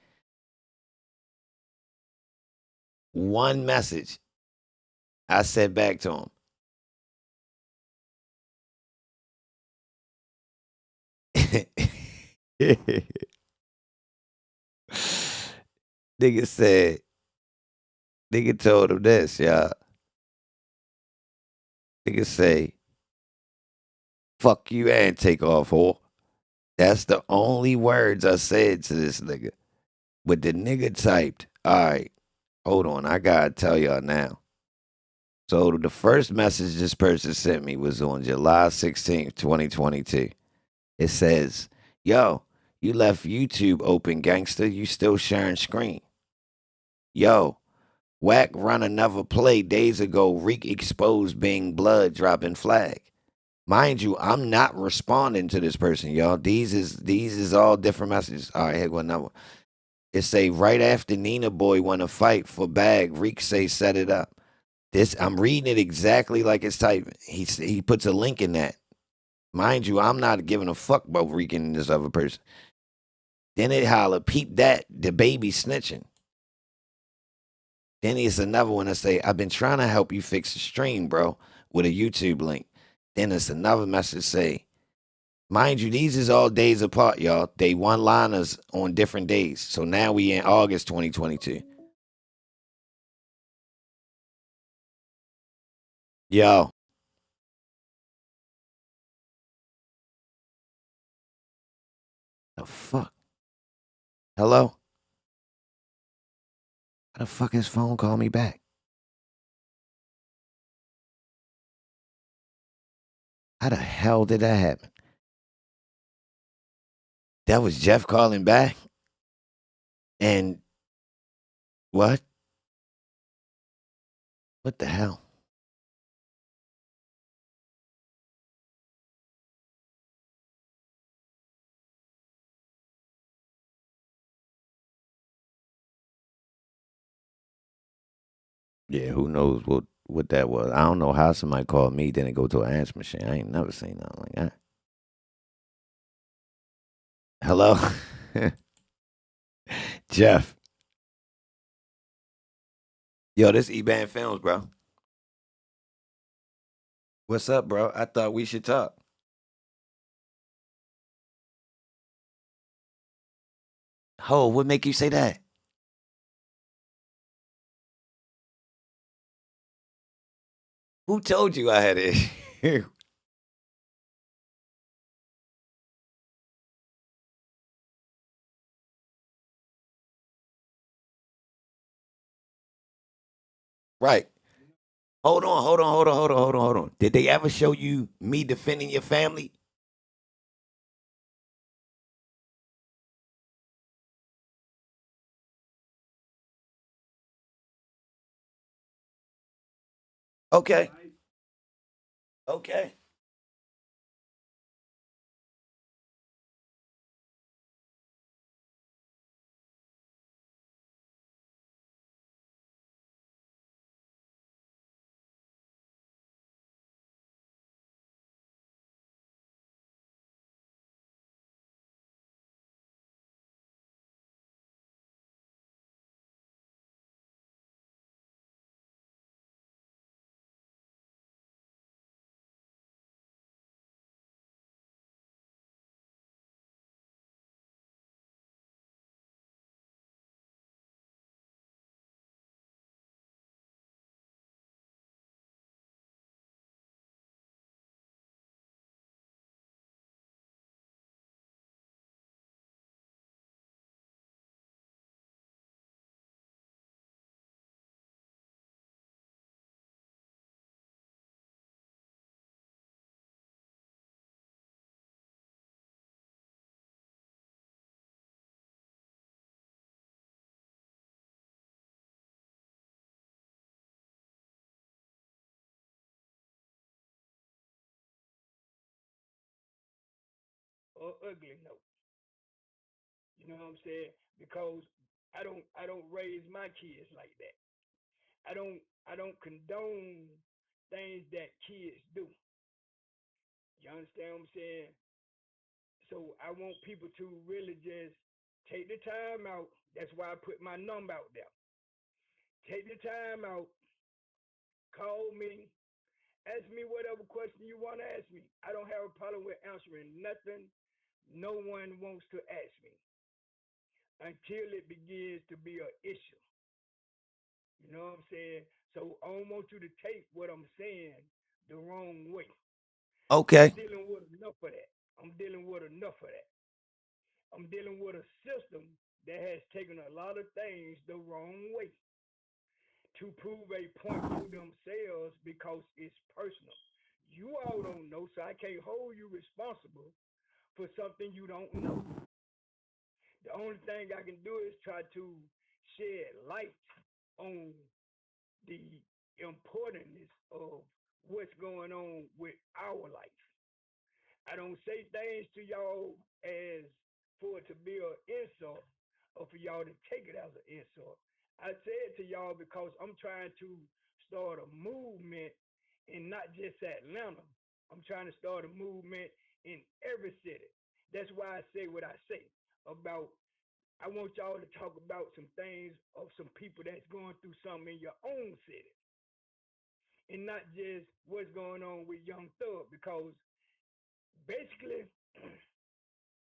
One message I said back to him. Nigga said, nigga told him this, y'all. Nigga say, fuck you and take off, whore. That's the only words I said to this nigga. But the nigga typed, all right, hold on, I gotta tell y'all now. So the first message this person sent me was on July 16th, 2022. It says, yo, you left YouTube open, gangster. You still sharing screen. Yo, Whack run another play days ago. Reek exposed being blood dropping flag. Mind you, I'm not responding to this person, y'all. These is all different messages. All right, here go another one. It say right after Nina Boy want to fight for bag. Reek say set it up. This I'm reading it exactly like it's typing. He puts a link in that. Mind you, I'm not giving a fuck about Reek and this other person. Then it holler, peep that, the baby snitching. Then it's another one that say, I've been trying to help you fix the stream, bro, with a YouTube link. Then it's another message say, mind you, these is all days apart, y'all. They one-liners on different days. So now we in August 2022. Yo, the fuck? Hello? How the fuck his phone call me back? How the hell did that happen? That was Jeff calling back? And what? What the hell? Yeah, who knows what that was? I don't know how somebody called me, then it go to an answer machine. I ain't never seen nothing like that. Hello, Jeff. Yo, this E-Band Films, bro. What's up, bro? I thought we should talk. Ho, what make you say that? Who told you I had it? Right. Hold on. Did they ever show you me defending your family? Okay. Okay. or ugly note. You know what I'm saying? Because I don't raise my kids like that. I don't condone things that kids do. You understand what I'm saying? So I want people to really just take the time out. That's why I put my number out there. Take the time out, call me, ask me whatever question you want to ask me. I don't have a problem with answering nothing no one wants to ask me until it begins to be an issue. You know what I'm saying? So I don't want you to take what I'm saying the wrong way. I'm Okay. dealing with enough of that. I'm dealing with enough of that. I'm dealing with a system that has taken a lot of things the wrong way to prove a point to themselves because it's personal. You all don't know, so I can't hold you responsible for something you don't know. The only thing I can do is try to shed light on the importance of what's going on with our life. I don't say things to y'all as for it to be an insult or for y'all to take it as an insult. I say it to y'all because I'm trying to start a movement in not just Atlanta. I'm trying to start a movement in every city. That's why I say what I say about I want y'all to talk about some things of some people that's going through something in your own city and not just what's going on with Young Thug because basically,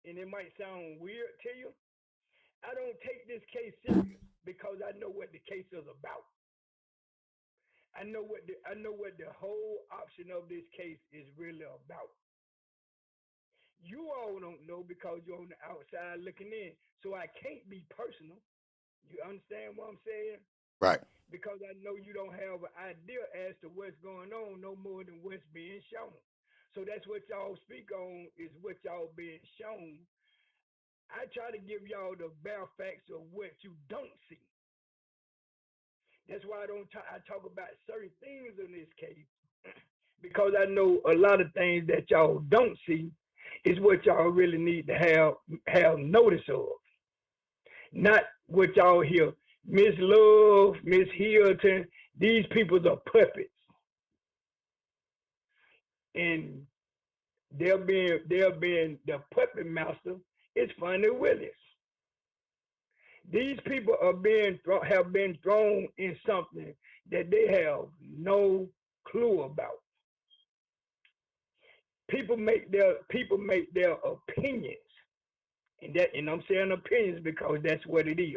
and it might sound weird to you, I don't take this case serious because I know what the case is about. I know what the whole option of this case is really about. You all don't know because you're on the outside looking in. So I can't be personal. You understand what I'm saying? Right. Because I know you don't have an idea as to what's going on no more than what's being shown. So that's what y'all speak on is what y'all being shown. I try to give y'all the bare facts of what you don't see. That's why I talk about certain things in this case because I know a lot of things that y'all don't see is what y'all really need to have notice of, not what y'all hear. Miss Love, Miss Hilton, these people are puppets, and they're being the puppet master is Funny Willis. These people have been thrown in something that they have no clue about. People make their opinions, and I'm saying opinions because that's what it is.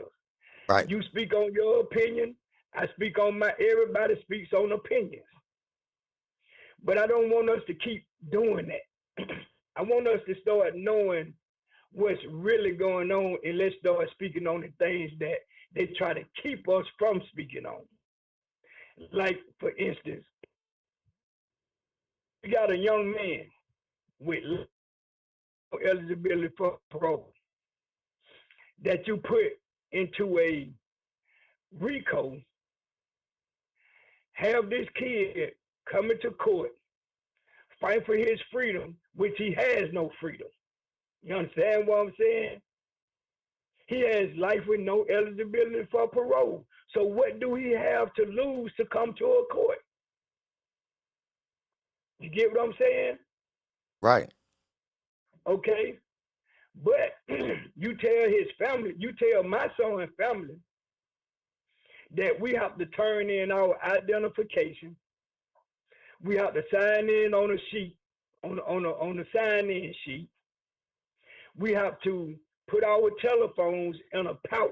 Right. You speak on your opinion, I speak on my. Everybody speaks on opinions, but I don't want us to keep doing that. I want us to start knowing what's really going on and let's start speaking on the things that they try to keep us from speaking on. Like, for instance, you got a young man with eligibility for parole that you put into a RICO, have this kid coming to court, fight for his freedom, which he has no freedom. You understand what I'm saying? He has life with no eligibility for parole. So what do he have to lose to come to a court? You get what I'm saying? Right. Okay. But you tell his family, you tell my son and family that we have to turn in our identification. We have to sign in on a sheet, on the sign in sheet. We have to put our telephones in a pouch.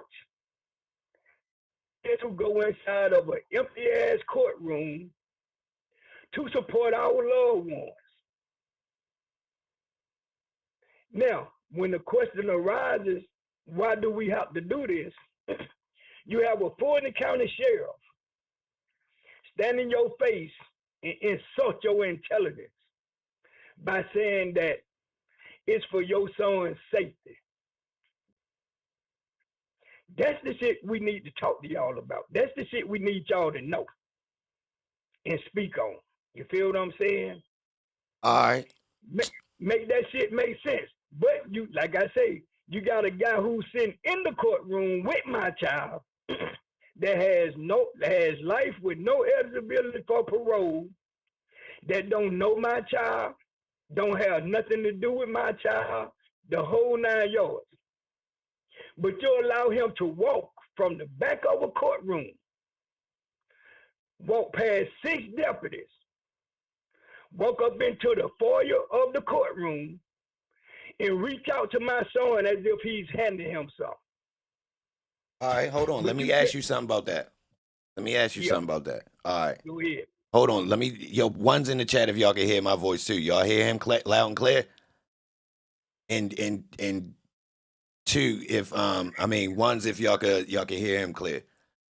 To go inside of an empty ass courtroom to support our loved ones. Now, when the question arises, why do we have to do this? You have a Fulton County sheriff stand in your face and insult your intelligence by saying that it's for your son's safety. That's the shit we need to talk to y'all about. That's the shit we need y'all to know and speak on. You feel what I'm saying? All right. Make, make that shit make sense. But you, like I say, you got a guy who's sitting in the courtroom with my child that has life with no eligibility for parole, that don't know my child, don't have nothing to do with my child, the whole 9 yards. But you allow him to walk from the back of a courtroom, walk past 6 deputies, walk up into the foyer of the courtroom, and reach out to my son as if he's handing him something. All right, hold on. Let But me you ask can't. you something about that. Let me ask you Yeah, something about that. All right. go ahead. Hold on. Let me, yo, one's in the chat if y'all can hear my voice too. Y'all hear him loud and clear? And two, if I mean one's if y'all can hear him clear.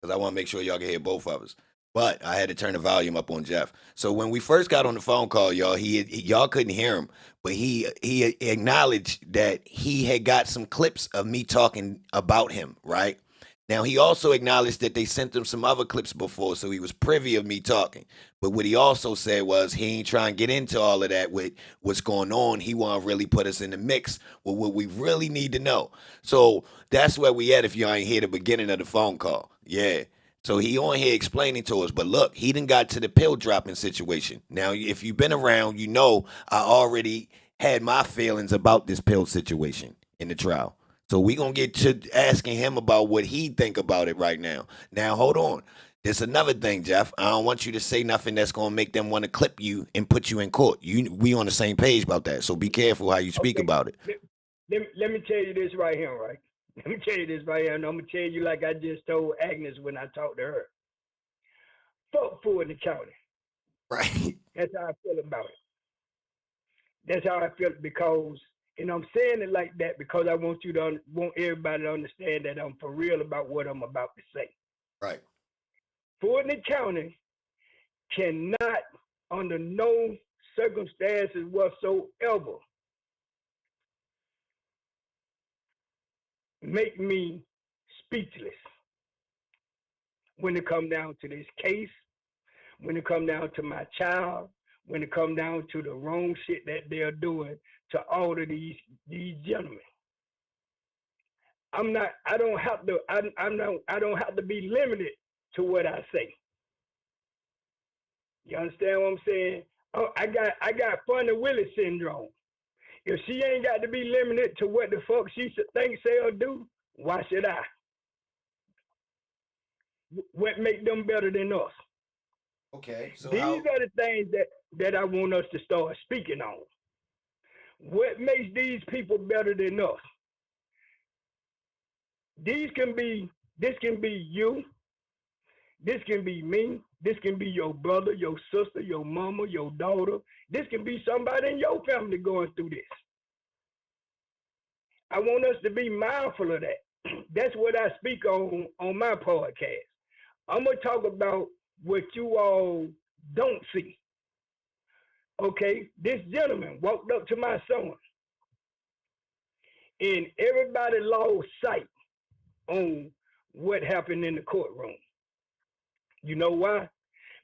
Because I want to make sure y'all can hear both of us. But I had to turn the volume up on Jeff. So when we first got on the phone call, y'all, y'all couldn't hear him, but he acknowledged that he had got some clips of me talking about him, right? Now he also acknowledged that they sent him some other clips before, so he was privy of me talking. But what he also said was he ain't trying to get into all of that with what's going on. He want to really put us in the mix with what we really need to know. So that's where we at if y'all ain't hear the beginning of the phone call. Yeah. So he on here explaining to us, but look, he done got to the pill dropping situation. Now, if you've been around, you know I already had my feelings about this pill situation in the trial. So we gonna get to asking him about what he think about it right now. Now, hold on. There's another thing, Jeff. I don't want you to say nothing that's gonna make them want to clip you and put you in court. We on the same page about that. So be careful how you speak Okay, about it. let me tell you this right here, right? Let me tell you this right here, and I'm gonna tell you like I just told Agnes when I talked to her. Fuck Fulton County. Right. That's how I feel about it. That's how I feel because, and I'm saying it like that because I want want everybody to understand that I'm for real about what I'm about to say. Right. Fulton County cannot, under no circumstances whatsoever, make me speechless when it come down to this case, when it come down to my child, when it come down to the wrong shit that they're doing to all of these gentlemen. I don't have to I don't have to be limited to what I say. You understand what I'm saying? Oh, I got Funny Willie syndrome. If she ain't got to be limited to what the fuck she think, say, or do, why should I? What make them better than us? Okay. So These how are the things that I want us to start speaking on. What makes these people better than us? This can be you, this can be me, this can be your brother, your sister, your mama, your daughter. This can be somebody in your family going through this. I want us to be mindful of that. That's what I speak on my podcast. I'm gonna talk about what you all don't see. Okay, this gentleman walked up to my son, and everybody lost sight on what happened in the courtroom. You know why?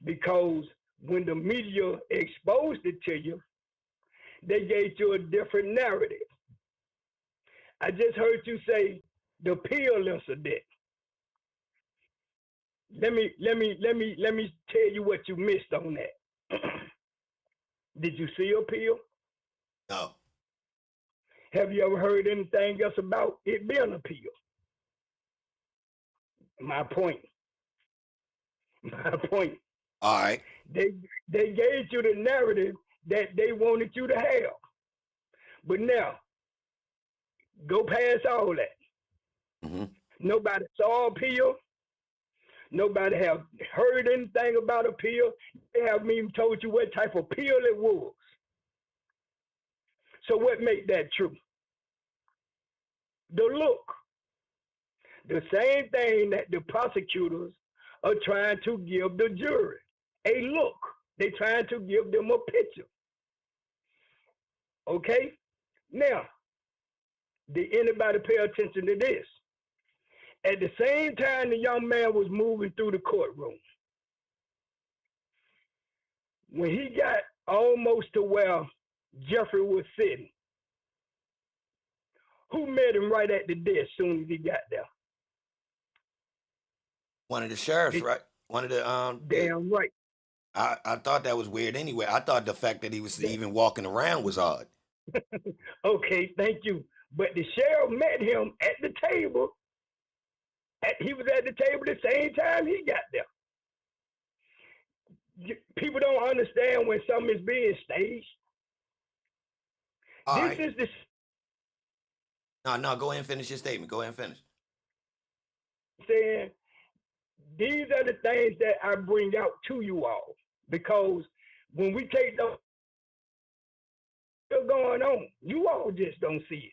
Because when the media exposed it to you, they gave you a different narrative. I just heard you say the pill incident. Let me tell you what you missed on that. Did you see a pill? no. Have you ever heard anything else about it being a pill? My point. My point. All right. They they gave you the narrative that they wanted you to have. But now, go past all that. Mm-hmm. Nobody saw a pill. Nobody have heard anything about a pill. They haven't even told you what type of pill it was. So what make that true? The look. The same thing that the prosecutors are trying to give the jury. A look. They're trying to give them a picture. Okay? Now, did anybody pay attention to this? At the same time the young man was moving through the courtroom, when he got almost to where Jeffrey was sitting, Who met him right at the desk soon as he got there? One of the sheriffs, They, right? One of the damn right. I thought that was weird anyway. I thought the fact that he was even walking around was odd. Okay, thank you. But the sheriff met him at the table. He was at the table the same time he got there. People don't understand when something is being staged. All This right. is the No, go ahead and finish your statement. Go ahead and finish. saying. These are the things that I bring out to you all, because when we take the going on, you all just don't see it.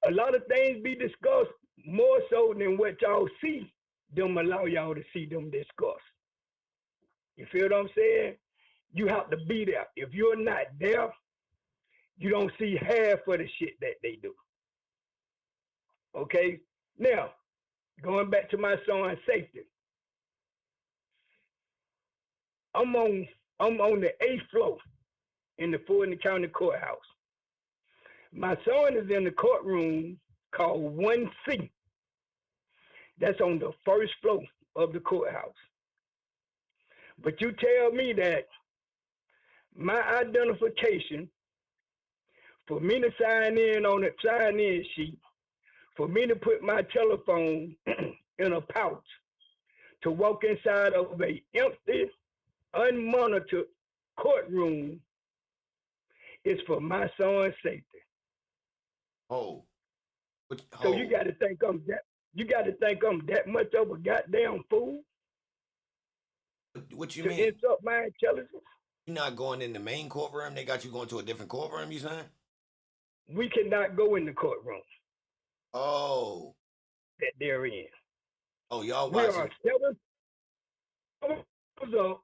A lot of things be discussed more so than what y'all see them allow y'all to see them discuss. You feel what I'm saying? You have to be there. If you're not there, you don't see half of the shit that they do. Okay? Now, going back to my son's safety. I'm on the 8th floor in the Fulton County Courthouse. My son is in the courtroom called 1C. That's on the 1st floor of the courthouse. But you tell me that my identification, for me to sign in on a sign-in sheet, for me to put my telephone in a pouch, to walk inside of a empty, unmonitored courtroom, is for my son's safety. Oh. So you got to think I'm that. You got to think I'm that much of a goddamn fool. What you to mean? insult my intelligence. You're not going in the main courtroom? They got you going to a different courtroom, you saying? We cannot go in the courtroom Oh. that they're in. Oh, y'all We watching. are 7 hours up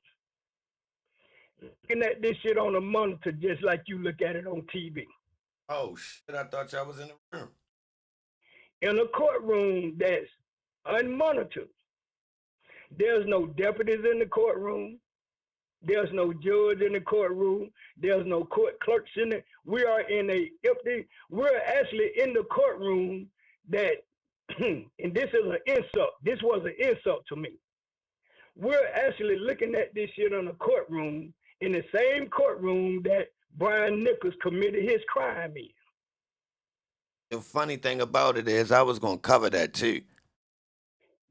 looking at this shit on a monitor just like you look at it on TV. Oh, shit. I thought y'all was in the room. In a courtroom that's unmonitored. There's no deputies in the courtroom. There's no judge in the courtroom. There's no court clerks in it. We are in a empty, we're actually in the courtroom that, and this is an insult. This was an insult to me. We're actually looking at this shit in a courtroom, in the same courtroom that Brian Nichols committed his crime in. The funny thing about it is I was going to cover that too.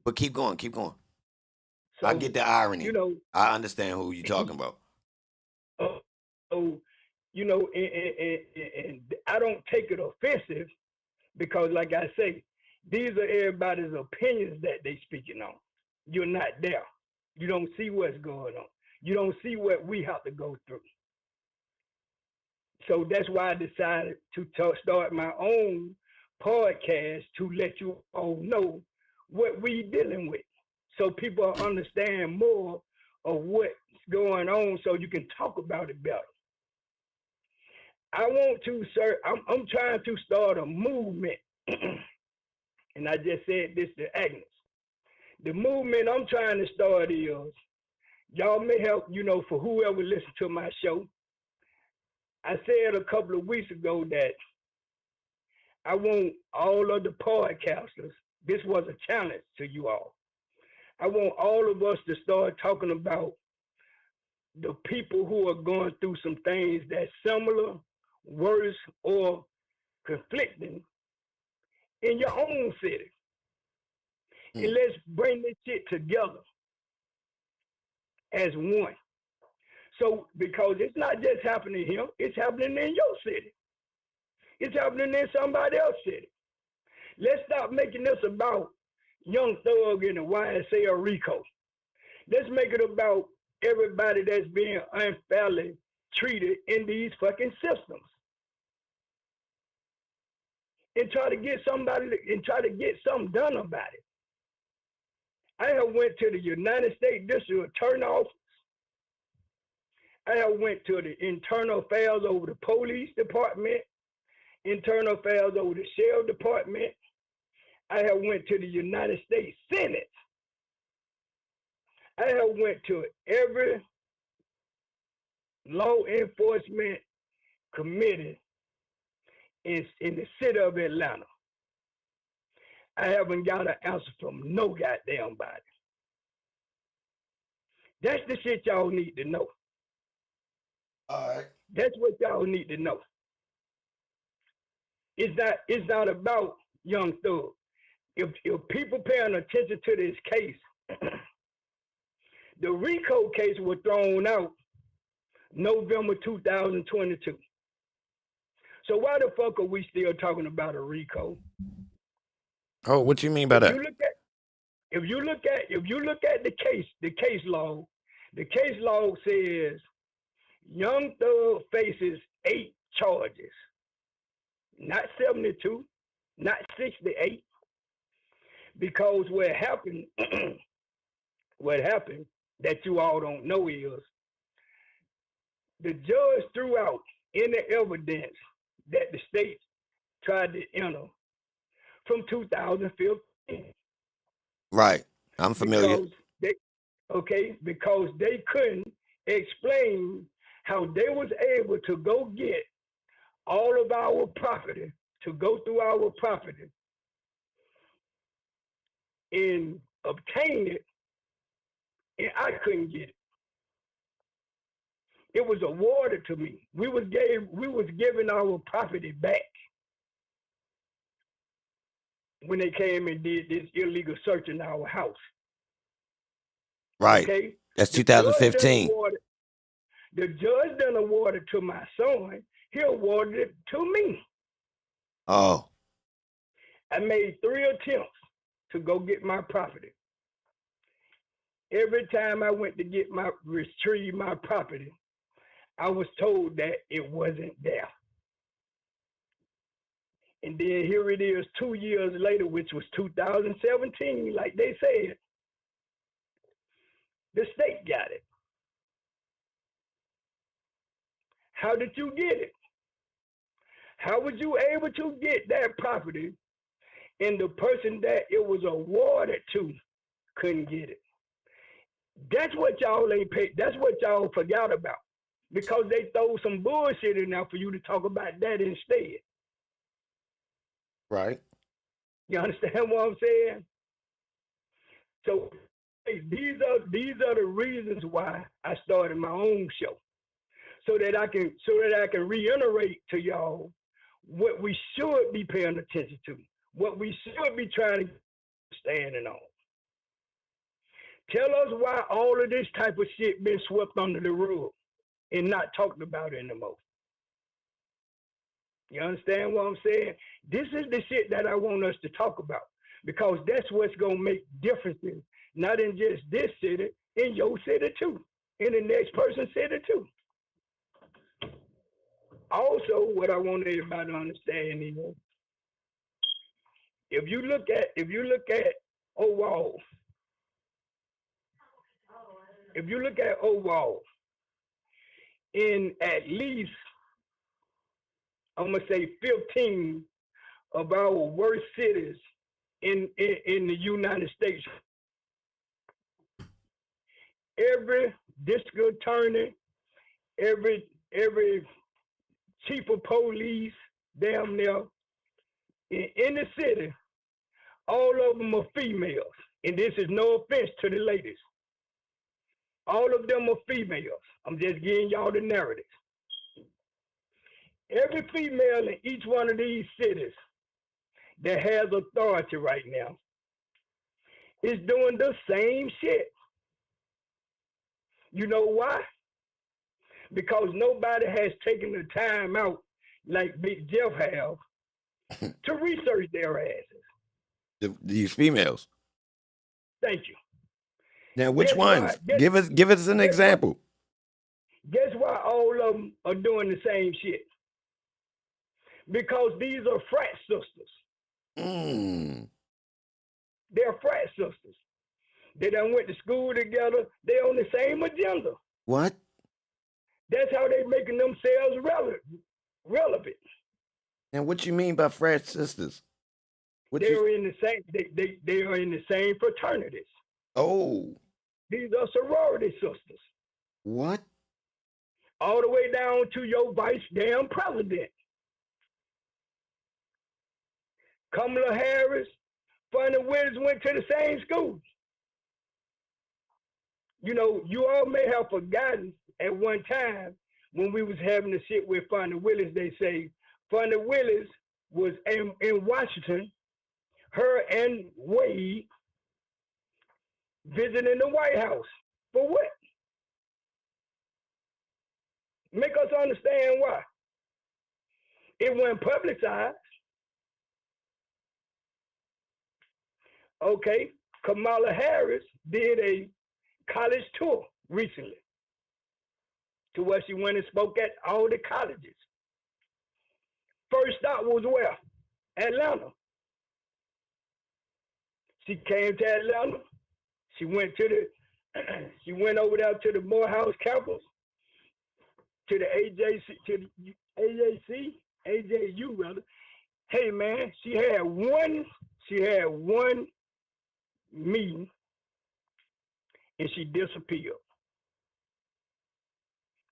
But keep going, keep going. So, I get the irony. you know, I understand who you're talking about. So, you know, and I don't take it offensive because, like I say, these are everybody's opinions that they speaking on. You're not there. You don't see what's going on. You don't see what we have to go through. So that's why I decided to start my own podcast to let you all know what we dealing with, so people understand more of what's going on, so you can talk about it better. I want to, sir. I'm trying to start a movement, and I just said this to Agnes. The movement I'm trying to start is, y'all may help, you know, for whoever listens to my show. I said a couple of weeks ago that I want all of the podcasters, this was a challenge to you all. I want all of us to start talking about the people who are going through some things that's similar, worse, or conflicting in your own city. And let's bring this shit together as one. So, because it's not just happening here, it's happening in your city. It's happening in somebody else's city. Let's stop making this about Young Thug and the YSL Rico. Let's make it about everybody that's being unfairly treated in these fucking systems. And try to get something done about it. I have went to the United States District Attorney Office. I have went to the Internal Affairs over the Police Department, Internal Affairs over the Sheriff Department. I have went to the United States Senate. I have went to every law enforcement committee in the city of Atlanta. I haven't got an answer from no goddamn body. That's the shit y'all need to know. All right. That's what y'all need to know. It's not about Young Thug. If people paying attention to this case, the RICO case was thrown out November 2022. So why the fuck are we still talking about a RICO? Oh, what you mean by that? If you look at the case log says Young Thug faces 8 charges, not 72, not 68, because what happened that you all don't know is the judge threw out any evidence that the state tried to enter from 2015. Right. I'm familiar. Because they couldn't explain how they was able to go get all of our property, to go through our property and obtain it, and I couldn't get it. It was awarded to me. We was given our property back when they came and did this illegal search in our house. Right. Okay? That's 2015. The judge done awarded to my son. He awarded it to me. Oh. I made 3 attempts to go get my property. Every time I went to retrieve my property, I was told that it wasn't there. And then here it is 2 years later, which was 2017, like they said. The state got it. How did you get it? How was you able to get that property and the person that it was awarded to couldn't get it? That's what y'all ain't paid. That's what y'all forgot about, because they throw some bullshit in there for you to talk about that instead. Right. You understand what I'm saying? So these are the reasons why I started my own show, so that I can reiterate to y'all what we should be paying attention to, what we should be trying to standing on. Tell us why all of this type of shit been swept under the rug and not talked about anymore. You understand what I'm saying? This is the shit that I want us to talk about, because that's what's going to make differences, not in just this city, in your city too, in the next person's city too. Also, what I want everybody to understand is, if you look at overall, in at least, I'm gonna say 15 of our worst cities in the United States, every district attorney, every chief of police, damn near, in the city, all of them are females. And this is no offense to the ladies. All of them are females. I'm just giving y'all the narrative. Every female in each one of these cities that has authority right now is doing the same shit. You know why? Because nobody has taken the time out, like Big Jeff have, to research their asses. These females. Thank you. Now, which ones? Give us an example. Guess why all of them are doing the same shit? Because these are frat sisters. They're frat sisters. They done went to school together. They on the same agenda. What? That's how they making themselves relevant. And what you mean by frat sisters? They are in the same fraternities. Oh. These are sorority sisters. What? All the way down to your vice damn president. Kamala Harris, Fonda Williams went to the same schools. You know, you all may have forgotten at one time when we was having the shit with Fonda Williams, they say Fonda Williams was in Washington, her and Wade visiting the White House. For what? Make us understand why. It wasn't publicized. Okay, Kamala Harris did a college tour recently to where she went and spoke at all the colleges. First stop was where? Atlanta. She came to Atlanta. She went she went over there to the Morehouse campus, to the AJU rather. Hey man, she had one meeting and she disappeared.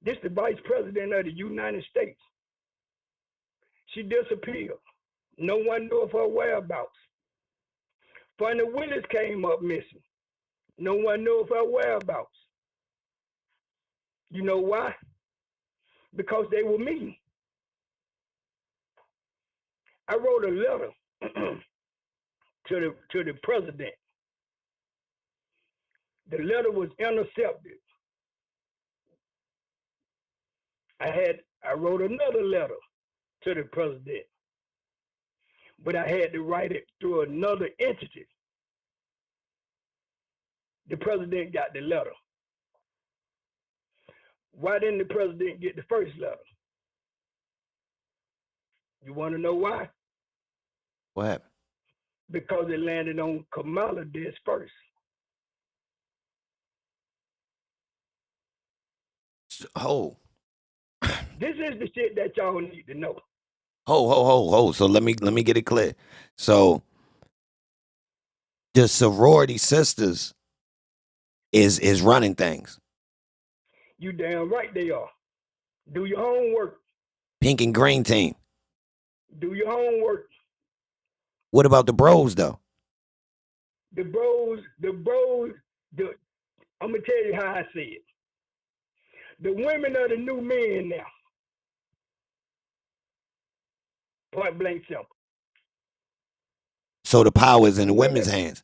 This is the vice president of the United States. She disappeared. No one knew of her whereabouts. Fonda Willis came up missing. No one knew of her whereabouts. You know why? Because they were meeting. I wrote a letter to the president. The letter was intercepted. I wrote another letter to the president, but I had to write it through another entity. The president got the letter. Why didn't the president get the first letter? You want to know why? What happened? Because it landed on Kamala desk first. Oh. This is the shit that y'all need to know. So let me get it clear. So the sorority sisters is running things. You damn right they are. Do your homework. Pink and green team. Do your homework. What about the bros though? The bros, I'm gonna tell you how I see it. The women are the new men now. Point blank simple. So the power is in the women's hands.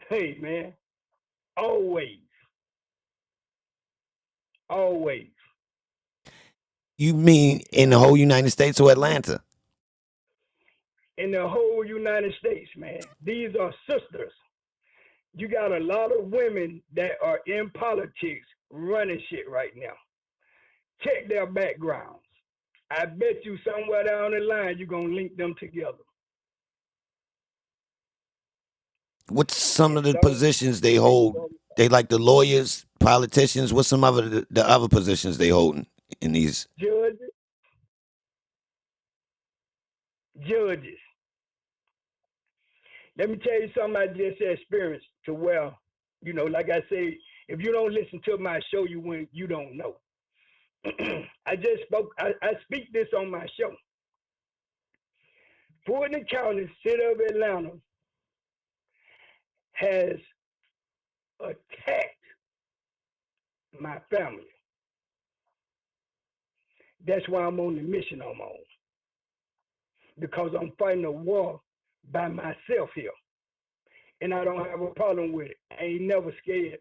Hey man, always. Always. You mean in the whole United States or Atlanta? In the whole United States, man. These are sisters. You got a lot of women that are in politics running shit right now. Check their backgrounds. I bet you somewhere down the line you're going to link them together. What's some of the positions they hold? They like the lawyers, politicians. What's some of the other positions they hold in these? Judges. Let me tell you something I just experienced to where, you know, like I say, if you don't listen to my show, you don't know. I speak this on my show. Fulton County, City of Atlanta, has attacked my family. That's why I'm on the mission I'm on. Because I'm fighting a war by myself here. And I don't have a problem with it. I ain't never scared.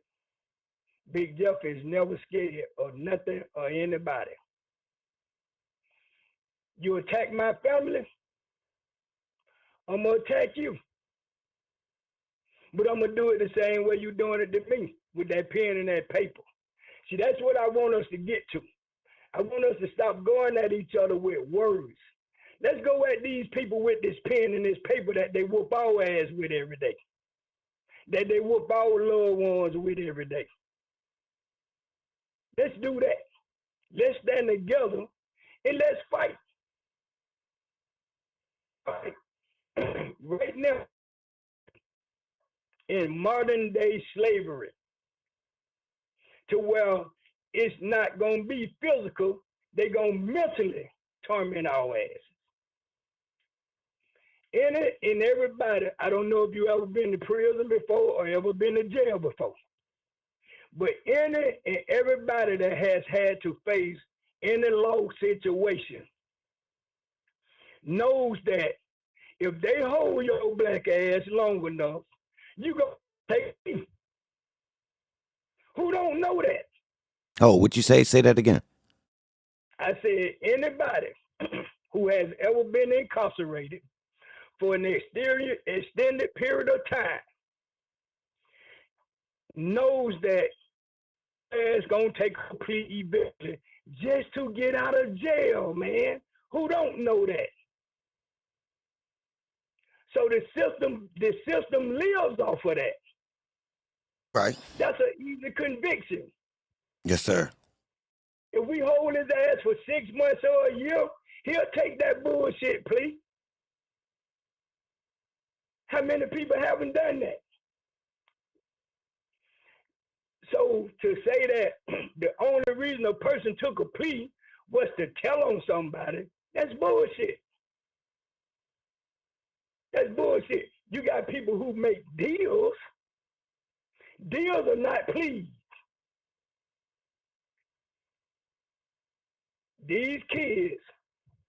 Big Jeff is never scared of nothing or anybody. You attack my family, I'm going to attack you. But I'm going to do it the same way you're doing it to me, with that pen and that paper. See, that's what I want us to get to. I want us to stop going at each other with words. Let's go at these people with this pen and this paper that they whoop our ass with every day. That they whoop our loved ones with every day. Let's do that. Let's stand together and let's fight. Right now, in modern day slavery, to where it's not going to be physical, they're going to mentally torment our asses. Any and everybody, I don't know if you ever been to prison before or ever been to jail before, but any and everybody that has had to face any law situation knows that if they hold your black ass long enough, you gonna take me. Who don't know that? Oh, what you say? Say that again. I said anybody who has ever been incarcerated for an extended period of time knows that it's gonna take a plea eventually just to get out of jail, man. Who don't know that? So the system lives off of that. Right. That's an easy conviction. Yes, sir. If we hold his ass for 6 months or a year, he'll take that bullshit plea. How many people haven't done that? So to say that the only reason a person took a plea was to tell on somebody, that's bullshit. That's bullshit. You got people who make deals. Deals are not pleas. These kids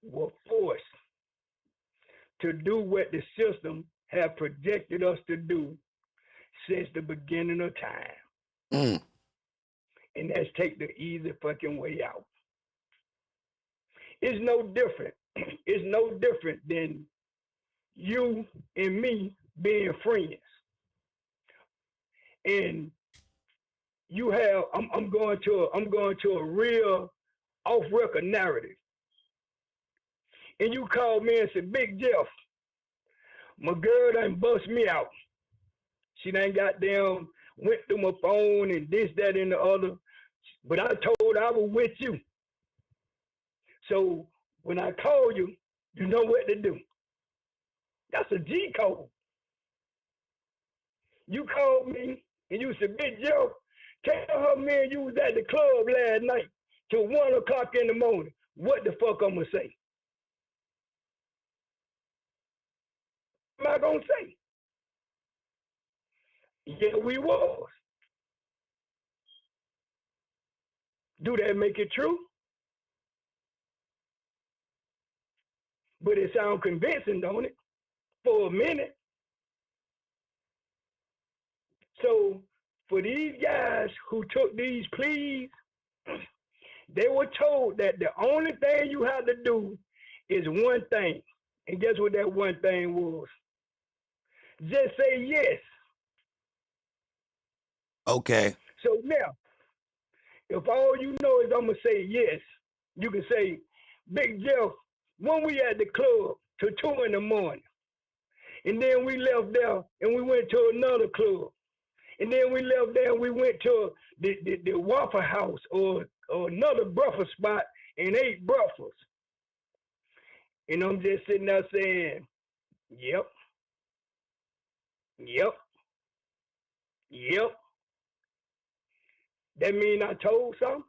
were forced to do what the system have projected us to do since the beginning of time. Mm. And that's take the easy fucking way out. It's no different. It's no different than you and me being friends. And you have I'm going to a real off record narrative. And you call me and say, Big Jeff, my girl done bust me out. She done goddamn went through my phone and this, that, and the other. But I told her I was with you. So when I call you, you know what to do. That's a G code. You called me and you said, Big Joe, tell her man you was at the club last night till 1 o'clock in the morning. What the fuck I'm gonna say? What am I gonna say? Yeah, we was. Do that make it true? But it sounds convincing, don't it? For a minute. So for these guys who took these pleas, they were told that the only thing you have to do is one thing. And guess what that one thing was? Just say yes. Okay. So now, if all you know is I'm going to say yes, you can say, Big Jeff, when we at the club till 2 in the morning, and then we left there and we went to another club, and then we left there and we went to the Waffle House or another breakfast spot and ate breakfast. And I'm just sitting there saying, yep, yep, yep. That mean I told something?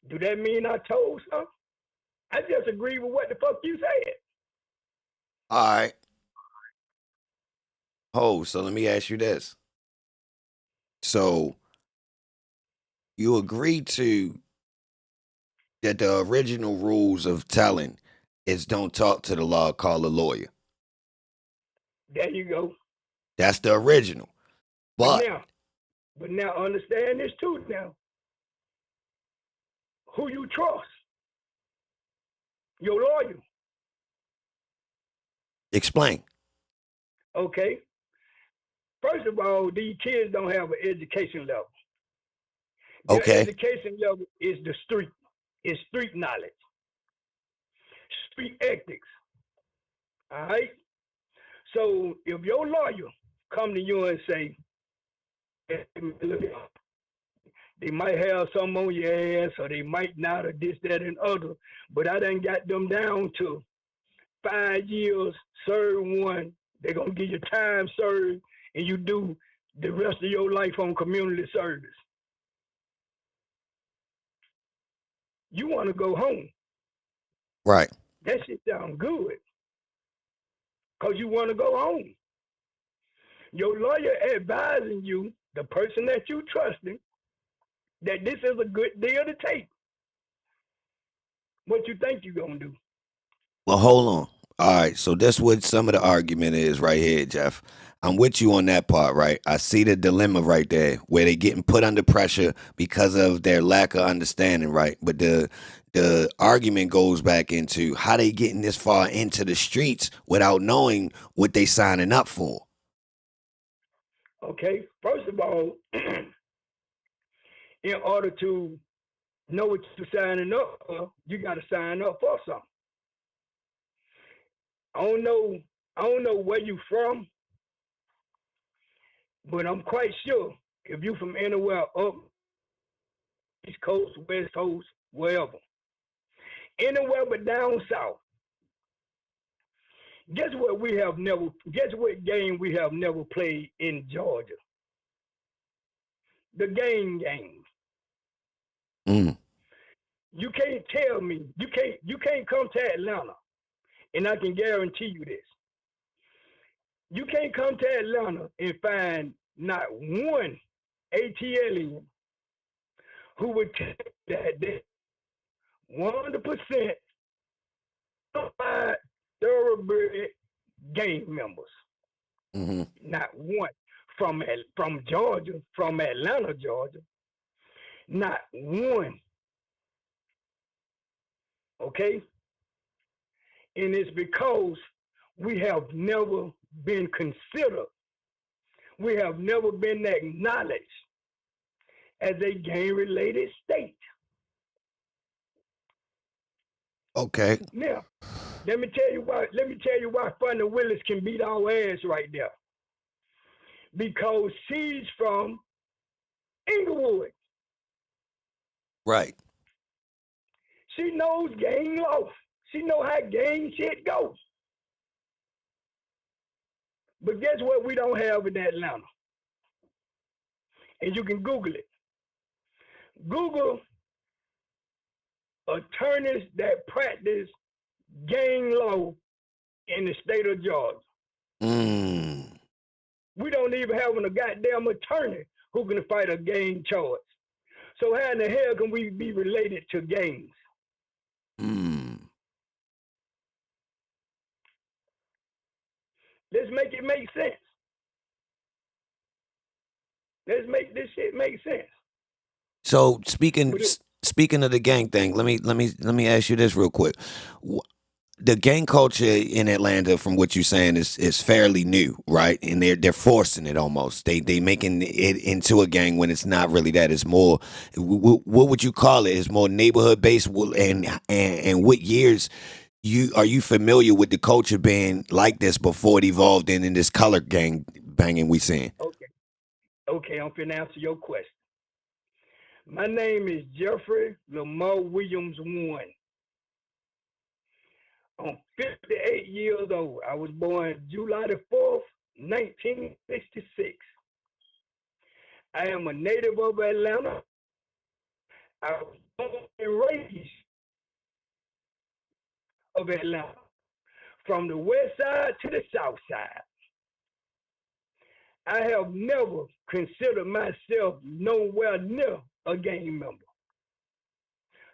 Do that mean I told something? I just agree with what the fuck you said. All right. Oh, so let me ask you this. So you agree to that the original rules of telling is don't talk to the law, call a lawyer. There you go. That's the original. But But now understand this too now. Who you trust? Your lawyer. explain. Okay. First of all, these kids don't have an education level. Their Okay. education level is the street. It's street knowledge. Street ethics. All right? So if your lawyer come to you and say, hey, look, they might have some on your ass or they might not or this, that, and other, but I done got them down to 5 years, serve 1. They're going to give you time served and you do the rest of your life on community service. You want to go home. Right. That shit sound good because you want to go home. Your lawyer advising you, the person that you trusting, that this is a good deal to take. What you think you gonna do? Well, hold on. All right, so that's what some of the argument is right here, Jeff. I'm with you on that part, right? I see the dilemma right there, where they're getting put under pressure because of their lack of understanding, right? But the argument goes back into how they getting this far into the streets without knowing what they signing up for. Okay, first of all, in order to know what you're signing up for, you got to sign up for something. I don't know. I don't know where you from, but I'm quite sure if you from anywhere up East Coast, West Coast, wherever, anywhere but down south. Guess what we have never? Guess what game we have never played in Georgia? The game. Mm. You can't tell me. You can't come to Atlanta, and I can guarantee you this. You can't come to Atlanta and find not one ATLian who would tell that they 100% thoroughbred gang members. Mm-hmm. Not one from Georgia, from Atlanta, Georgia. Not one. Okay? And it's because we have never been considered. We have never been acknowledged as a gang-related state. Okay. Now, let me tell you why. Let me tell you why Funny Willis can beat our ass right there. Because she's from Inglewood. Right. She knows gang law. She know how gang shit goes. But guess what we don't have in Atlanta? And you can Google it. Google attorneys that practice gang law in the state of Georgia. Mm. We don't even have a goddamn attorney who can fight a gang charge. So how in the hell can we be related to gangs? Mm. Let's make it make sense. Let's make this shit make sense. So speaking of the gang thing, let me ask you this real quick. The gang culture in Atlanta, from what you're saying, is fairly new, right? And they're forcing it almost. They making it into a gang when it's not really that. It's more, what would you call it? It's more neighborhood based. And what years are you familiar with the culture being like this before it evolved in this color gang banging we seeing? Okay, I'm finna answer your question. My name is Jeffery Williams I. I'm 58 years old. I was born July the 4th, 1966. I am a native of Atlanta. I was born and raised of Atlanta, from the west side to the south side. I have never considered myself nowhere near a gang member.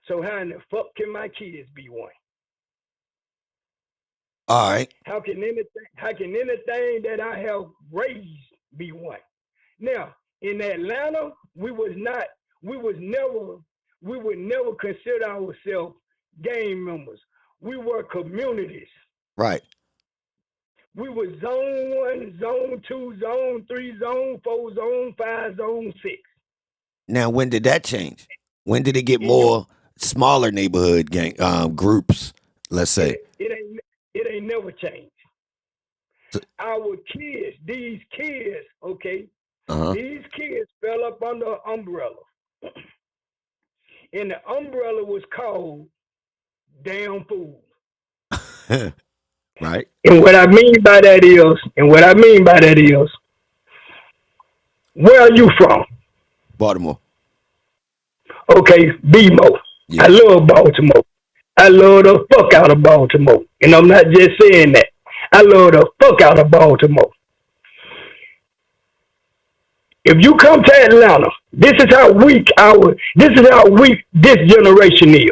So how in the fuck can my kids be one? All right. How can anything that I have raised be one? Now, in Atlanta, we would never consider ourselves gang members. We were communities. Right. We were zone 1, zone 2, zone 3, zone 4, zone 5, zone 6. Now, when did that change? When did it get In your more smaller neighborhood gang groups? Let's say. it ain't never changed. So, Our kids, these kids, okay, uh-huh. these kids fell up under an umbrella. And the umbrella was called damn fool. Right. And what I mean by that is, where are you from? Baltimore. Okay, BMO. Yeah. I love Baltimore. I love the fuck out of Baltimore. And I'm not just saying that. I love the fuck out of Baltimore. If you come to Atlanta, this is how weak this generation is.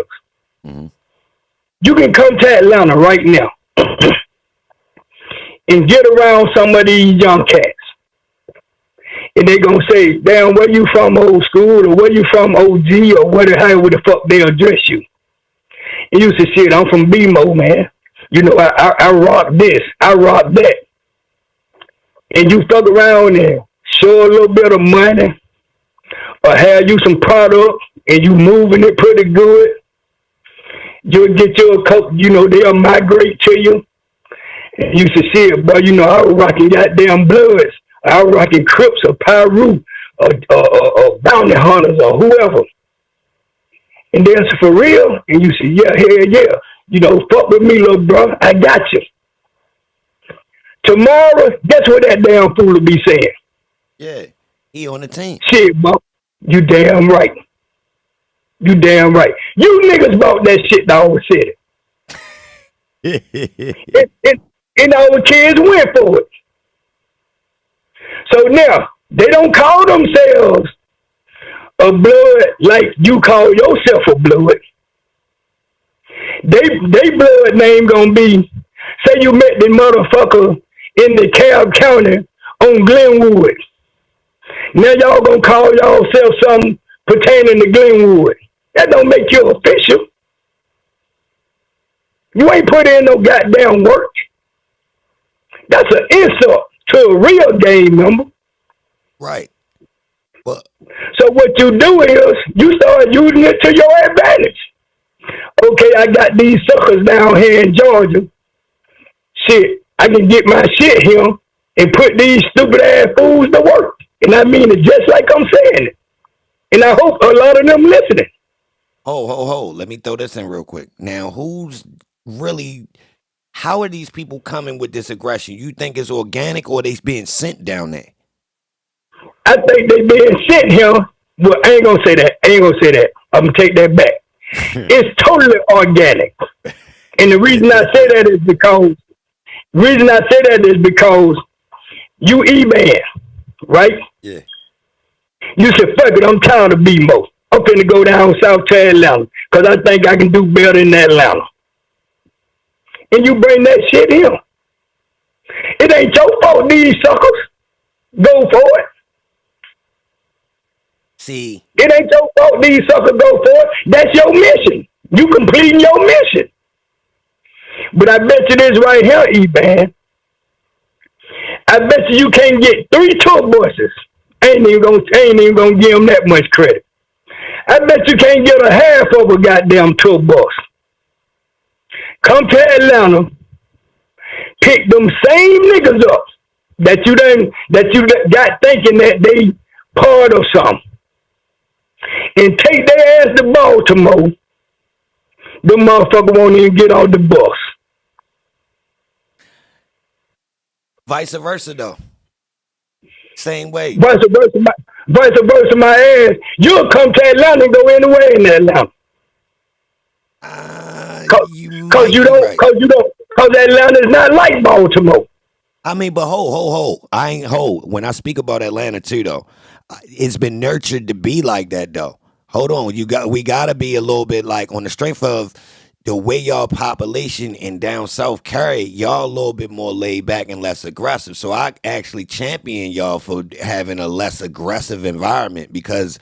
Mm-hmm. You can come to Atlanta right now and get around some of these young cats. And they're gonna say, damn, where you from, old school, or where you from, OG, or however the fuck they address you. And you say, shit, I'm from BMO, man. You know, I rock this, I rock that. And you fuck around and show a little bit of money, or have you some product, and you moving it pretty good. You'll get your coat, you know, they'll migrate to you. And you say, shit, boy, you know, I was rocking goddamn Bloods. I was rocking Crips or Pyru or Bounty Hunters or whoever. And then for real, and you say, yeah, hell yeah. You know, fuck with me, little bro. I got you. Tomorrow, guess what that damn fool will be saying? Yeah, he on the team. Shit, bro. You damn right. You damn right. You niggas bought that shit to our city. And our kids went for it. So now, they don't call themselves a blood like you call yourself a blood. They blood name gonna be, say you met the motherfucker in the Cobb County on Glenwood. Now y'all gonna call y'allself something pertaining to Glenwood. That don't make you official. You ain't put in no goddamn work. That's an insult to a real game member. Right. But so what you do is you start using it to your advantage. Okay, I got these suckers down here in Georgia. Shit, I can get my shit here and put these stupid ass fools to work. And I mean it just like I'm saying it. And I hope a lot of them listening. Ho. Let me throw this in real quick. Now, how are these people coming with this aggression? You think it's organic or they being sent down there? I think they being sent here. Well, I ain't gonna say that. I'm gonna take that back. It's totally organic. And the reason I say that is because you eBay, right? Yeah. You said, fuck it, I'm tired of BMO. I'm finna go down south to Atlanta because I think I can do better in Atlanta. And you bring that shit in. It ain't your fault these suckers go for it. See. It ain't your fault these suckers go for it. That's your mission. You completing your mission. But I bet you this right here, E-Ban. I bet you can't get 3 tour buses. Ain't even gonna give them that much credit. I bet you can't get a half of a goddamn tour bus. Come to Atlanta, pick them same niggas up that you got thinking that they part of something, and take their ass to Baltimore. The motherfucker won't even get on the bus. Vice versa, though. Same way. Vice versa, my ass. You'll come to Atlanta and go anywhere in Atlanta. Cause Atlanta is not like Baltimore. I mean, but when I speak about Atlanta too, though, it's been nurtured to be like that, though. Hold on, we gotta be a little bit like on the strength of the way y'all population in down south carry, y'all a little bit more laid back and less aggressive. So I actually champion y'all for having a less aggressive environment because,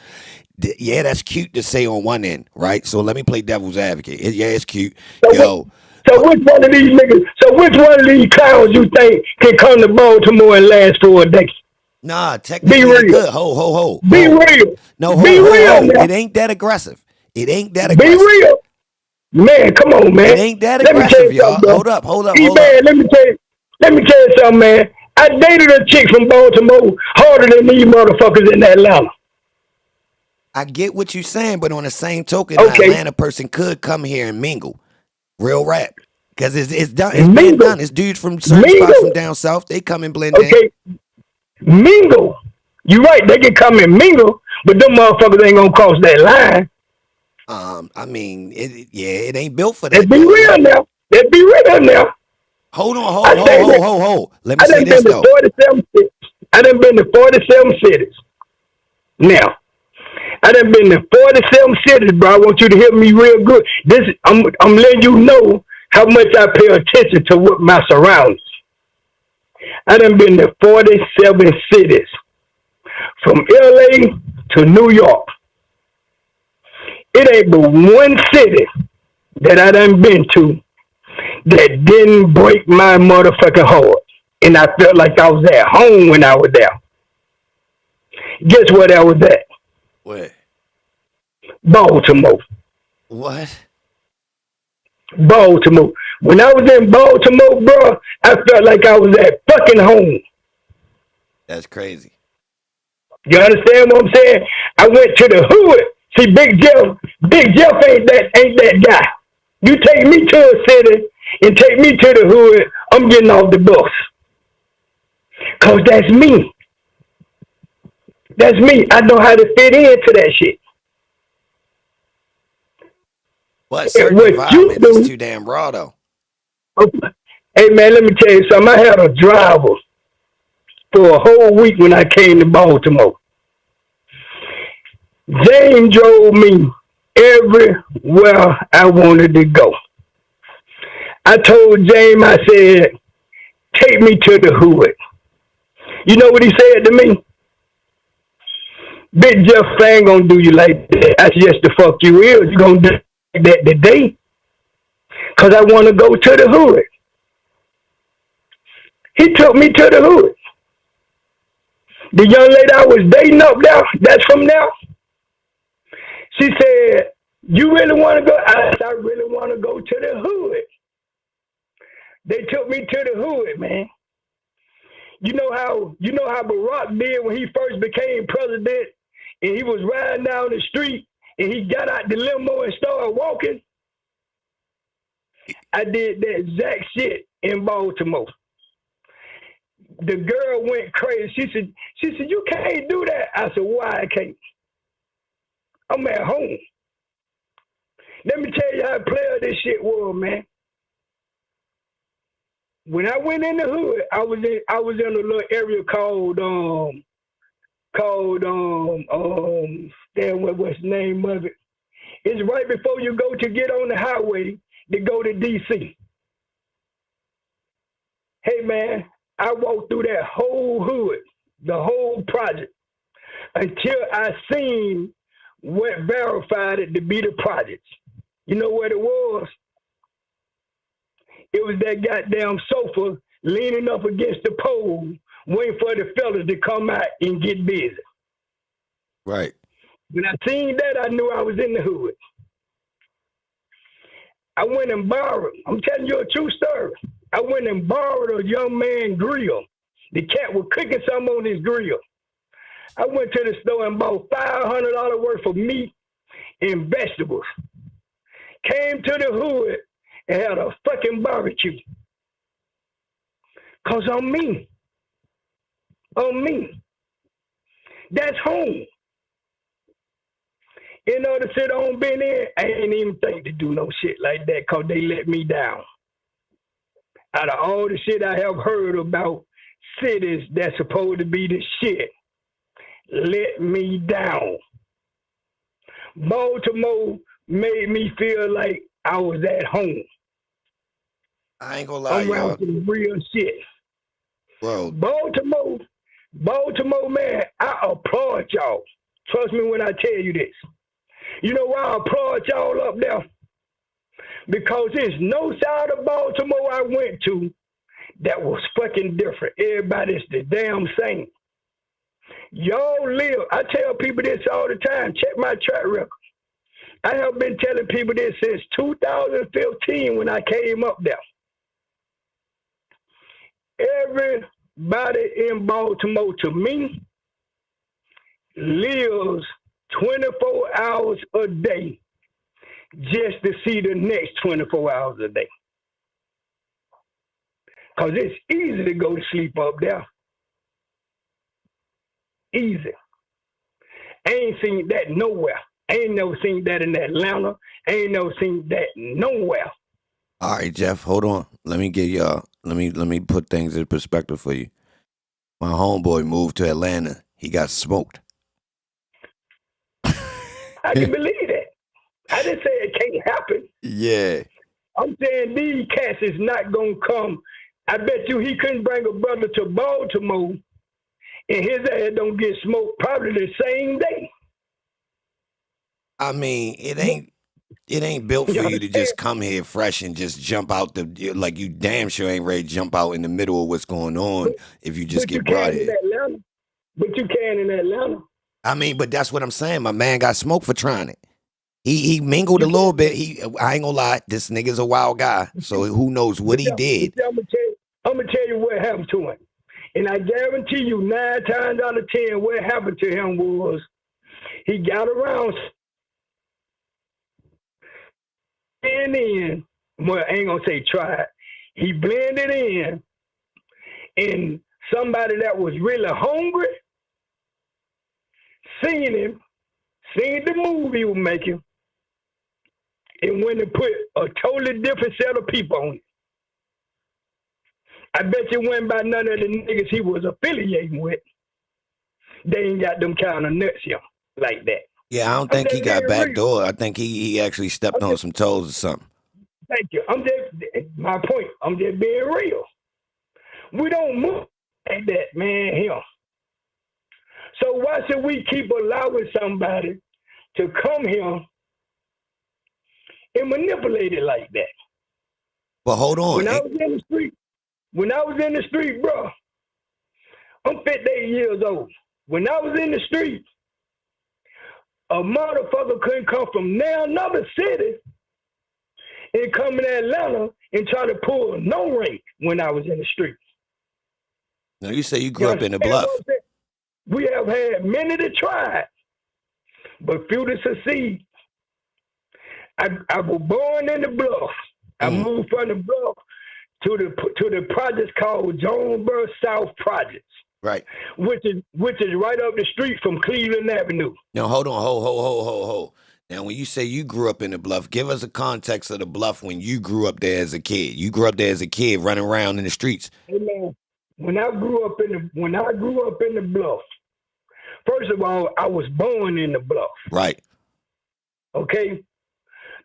yeah, that's cute to say on one end, right? So let me play devil's advocate. Yeah, it's cute. So which one of these niggas? So which one of these clowns you think can come to Baltimore and last for a day? Nah, technically be real. Good. Ho. Be real. No, be real. It ain't that aggressive. Be real. Man, come on, man. It ain't that aggressive, y'all. Hold up. Man, let me tell you something, man. I dated a chick from Baltimore harder than these motherfuckers in Atlanta. I get what you're saying, but on the same token, an Atlanta person could come here and mingle. Real rap. Because it's done. It's been done. It's dudes from certain spots from down south. They come and blend in. Mingle. You're right. They can come and mingle, but them motherfuckers ain't going to cross that line. I mean, it ain't built for Let's that be though, is real it? now. Let's be real now. Hold on, I say that hold. Let me I say done this been to though. 47 cities. I done been to 47 cities. Now, I done been to 47 cities, bro. I want you to hear me real good. I'm letting you know how much I pay attention to what my surroundings. I done been to 47 cities, from LA to New York. It ain't but one city that I done been to that didn't break my motherfucking heart. And I felt like I was at home when I was there. Guess where that was at? What? Baltimore. What? Baltimore. When I was in Baltimore, bro, I felt like I was at fucking home. That's crazy. You understand what I'm saying? I went to the hood. See, Big Jeff ain't that guy. You take me to a city and take me to the hood, I'm getting off the bus. Cause that's me. That's me. I know how to fit into that shit. But And certain what you environments is do, too damn raw though. hey man, let me tell you something. I had a driver for a whole week when I came to Baltimore. James drove me everywhere I wanted to go. I told James, I said, take me to the hood. You know what he said to me? Big Jeff ain't gonna do you like that. That's just the fuck you is. You gonna do that today? Cause I wanna go to the hood. He took me to the hood. The young lady I was dating up there, that's from there. She said, you really wanna go? I said, I really wanna go to the hood. They took me to the hood, man. You know how Barack did when he first became president and he was riding down the street and he got out the limo and started walking? I did that exact shit in Baltimore. The girl went crazy. She said, you can't do that. I said, why I can't? I'm at home. Let me tell you how player this shit was, man. When I went in the hood, I was in a little area called damn, what's the name of it? It's right before you go to get on the highway to go to DC. Hey man, I walked through that whole hood, the whole project, until I seen what verified it to be the projects. You know what it was? It was that goddamn sofa leaning up against the pole, waiting for the fellas to come out and get busy. Right. When I seen that, I knew I was in the hood. I went and borrowed. I'm telling you a true story. I went and borrowed a young man grill. The cat was cooking something on his grill. I went to the store and bought $500 worth of meat and vegetables. Came to the hood and had a fucking barbecue. Cause I'm me. I'm me. That's home. In order to sit on been in, I ain't even think to do no shit like that because they let me down. Out of all the shit I have heard about cities that's supposed to be the shit, let me down. Baltimore made me feel like I was at home. I ain't gonna lie, I'm around y'all. some real shit. Bro, Baltimore, man, I applaud y'all. Trust me when I tell you this. You know why I applaud y'all up there? Because there's no side of Baltimore I went to that was fucking different. Everybody's the damn same. Y'all live. I tell people this all the time. Check my track record. I have been telling people this since 2015 when I came up there. Everybody in Baltimore, to me, lives 24 hours a day just to see the next 24 hours a day. Because it's easy to go to sleep up there. Easy. I ain't seen that nowhere. I ain't never seen that in Atlanta. I ain't never seen that nowhere. All right, Jeff, hold on. Let me put things in perspective for you. My homeboy moved to Atlanta. He got smoked. I can believe that. I didn't say it can't happen. Yeah. I'm saying these cats is not gonna come. I bet you he couldn't bring a brother to Baltimore and his ass don't get smoked probably the same day. I mean, it ain't built for you to just come here fresh and just jump out like you damn sure ain't ready to jump out in the middle of what's going on if you just get brought here. But you can in Atlanta. I mean, but that's what I'm saying. My man got smoked for trying it. He mingled a little bit. I ain't gonna lie, this nigga's a wild guy. So who knows what he did. I'm gonna tell you what happened to him. And I guarantee you 9 times out of 10 what happened to him was he got around and in. Well, I ain't gonna say tried. He blended in, and somebody that was really hungry seen him, seen the move he was making, and went and put a totally different set of people on it. I bet you went by none of the niggas he was affiliating with. They ain't got them kind of nuts here like that. Yeah, I don't think he got backdoor. I think he actually stepped on some toes or something. Thank you. My point. I'm just being real. We don't move like that, man, here. So why should we keep allowing somebody to come here and manipulate it like that? Well, hold on. When I was in the street, bro, I'm 58 years old. When I was in the street, a motherfucker couldn't come from now another city and come in Atlanta and try to pull no rank when I was in the street. Now, you say you grew up in the Bluff. We have had many to try, but few to succeed. I was born in the Bluff. I moved from the Bluff to the projects called Jonesboro South Projects. Right. Which is right up the street from Cleveland Avenue. Now, hold on. Hold. Now, when you say you grew up in the Bluff, give us a context of the Bluff when you grew up there as a kid. You grew up there as a kid running around in the streets. Hey, man, when I grew up in the Bluff, first of all, I was born in the Bluff. Right. Okay?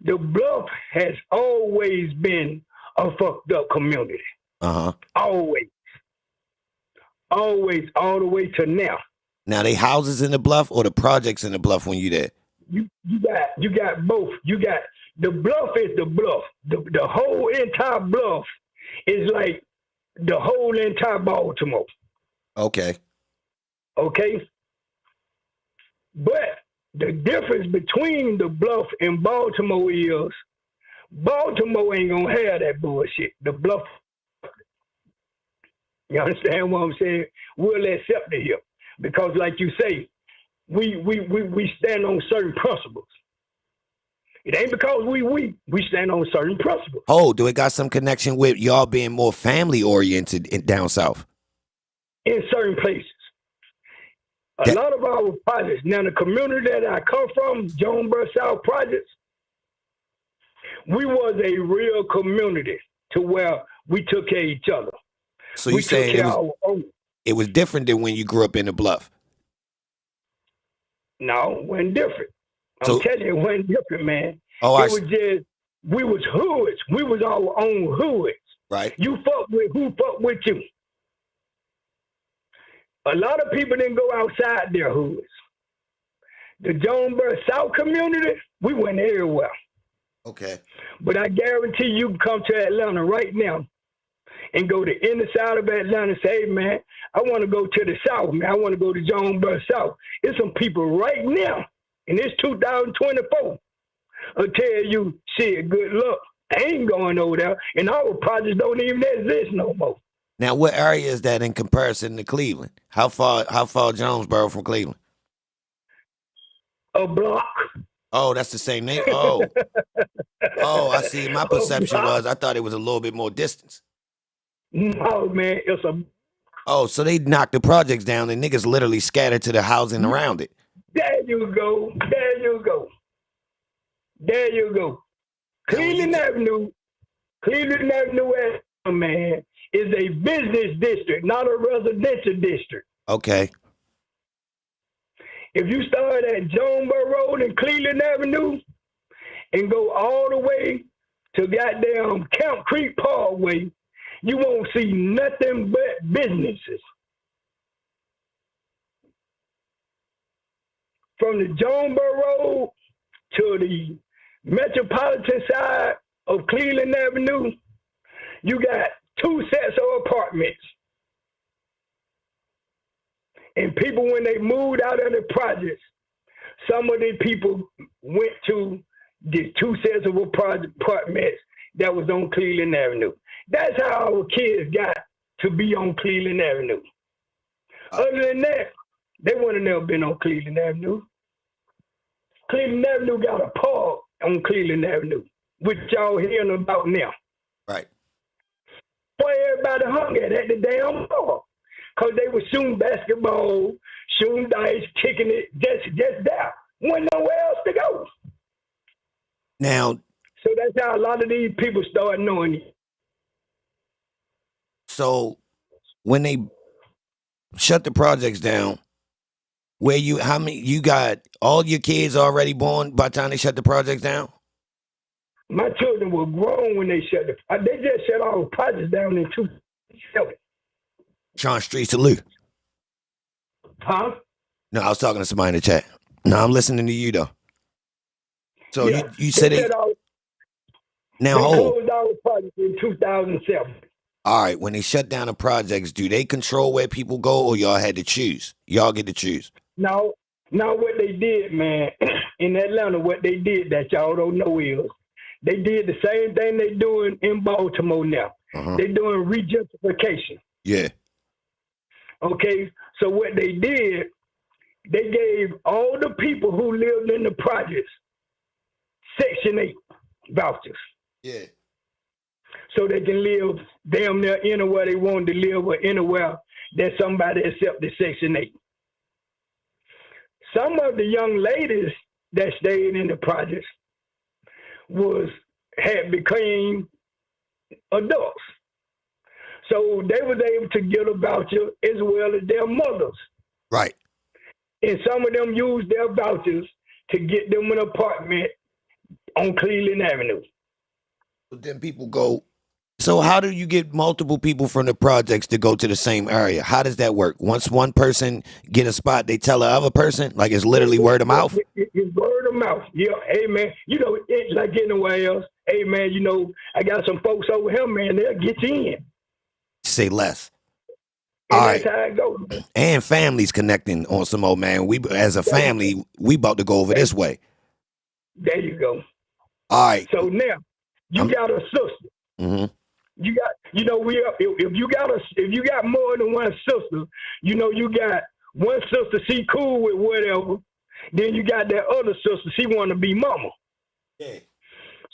The Bluff has always been a fucked up community. Uh-huh. Always, all the way to now. Now, they houses in the Bluff or the projects in the Bluff when you there? You got both. You got the Bluff is the Bluff. The whole entire Bluff is like the whole entire Baltimore. Okay. Okay? But the difference between the Bluff and Baltimore is Baltimore ain't gonna have that bullshit. The Bluff, you understand what I'm saying? We'll accept it here. Because like you say, we stand on certain principles. It ain't because we weak. We stand on certain principles. Oh, do it got some connection with y'all being more family oriented down south? In certain places. A lot of our projects, now the community that I come from, Jonesboro South Projects, we was a real community to where we took care of each other. So you saying it was different than when you grew up in the Bluff? No, it wasn't different. I'm telling you, it wasn't different, man. Oh, it was just, we was hoods. We was our own hoods. Right. You fuck with who fuck with you. A lot of people didn't go outside their hoods. The Jonesboro South community, we went everywhere. Okay. But I guarantee you can come to Atlanta right now and go to the inner side of Atlanta and say, hey, man, I want to go to the South, man. I want to go to Jonesboro South. There's some people right now, and it's 2024, I'll tell you, shit, good luck. I ain't going over there, and our projects don't even exist no more. Now, what area is that in comparison to Cleveland? How far Jonesboro from Cleveland? A block. Oh, that's the same name? Oh. Oh, I see. My perception was I thought it was a little bit more distance. No, man, Oh, so they knocked the projects down and niggas literally scattered to the housing around it. There you go. There you go. There you go. Cleveland Avenue, man, is a business district, not a residential district. Okay. If you start at Jonesboro Road and Cleveland Avenue and go all the way to goddamn Camp Creek Parkway, you won't see nothing but businesses. From the Jonesboro Road to the metropolitan side of Cleveland Avenue, you got 2 sets of apartments. And people, when they moved out of the projects, some of the people went to the 2 sets of apartments that was on Cleveland Avenue. That's how our kids got to be on Cleveland Avenue. Other than that, they wouldn't have never been on Cleveland Avenue. Cleveland Avenue got a park on Cleveland Avenue, which y'all hearing about now. Right. Boy, everybody hung at the damn park. Because they were shooting basketball, shooting dice, kicking it, just there. Wasn't nowhere else to go. Now. So that's how a lot of these people start knowing it. So when they shut the projects down, how many, you got all your kids already born by the time they shut the projects down? My children were grown when they they just shut all the projects down in 2007. Sean Street salute. Huh? No, I was talking to somebody in the chat. No, I'm listening to you though. So yeah, you said it. Now hold. Closed all the projects in 2007. All right, when they shut down the projects, do they control where people go, or y'all had to choose? Y'all get to choose. No, what they did, man, in Atlanta, what they did that y'all don't know is they did the same thing they doing in Baltimore now. They doing regentrification. Yeah. Okay, so what they did, they gave all the people who lived in the projects Section 8 vouchers. Yeah. So they can live damn near anywhere they want to live or anywhere that somebody accepted Section 8. Some of the young ladies that stayed in the projects had become adults. So they was able to get a voucher as well as their mothers. Right. And some of them used their vouchers to get them an apartment on Cleveland Avenue. But then people go, so how do you get multiple people from the projects to go to the same area? How does that work? Once one person get a spot, they tell the other person? Like it's literally word of mouth? It's word of mouth. Yeah, hey, man. You know, it's like anywhere else. Hey, man, you know, I got some folks over here, man. They'll get you in. Say less. And all that's right. how it goes. And families connecting on some old man. We as a family, we about to go over this way. There you go. All right. So now you got a sister. Mm-hmm. You got, you know, if you got more than one sister, you know, you got one sister she cool with whatever. Then you got that other sister she want to be mama. Yeah.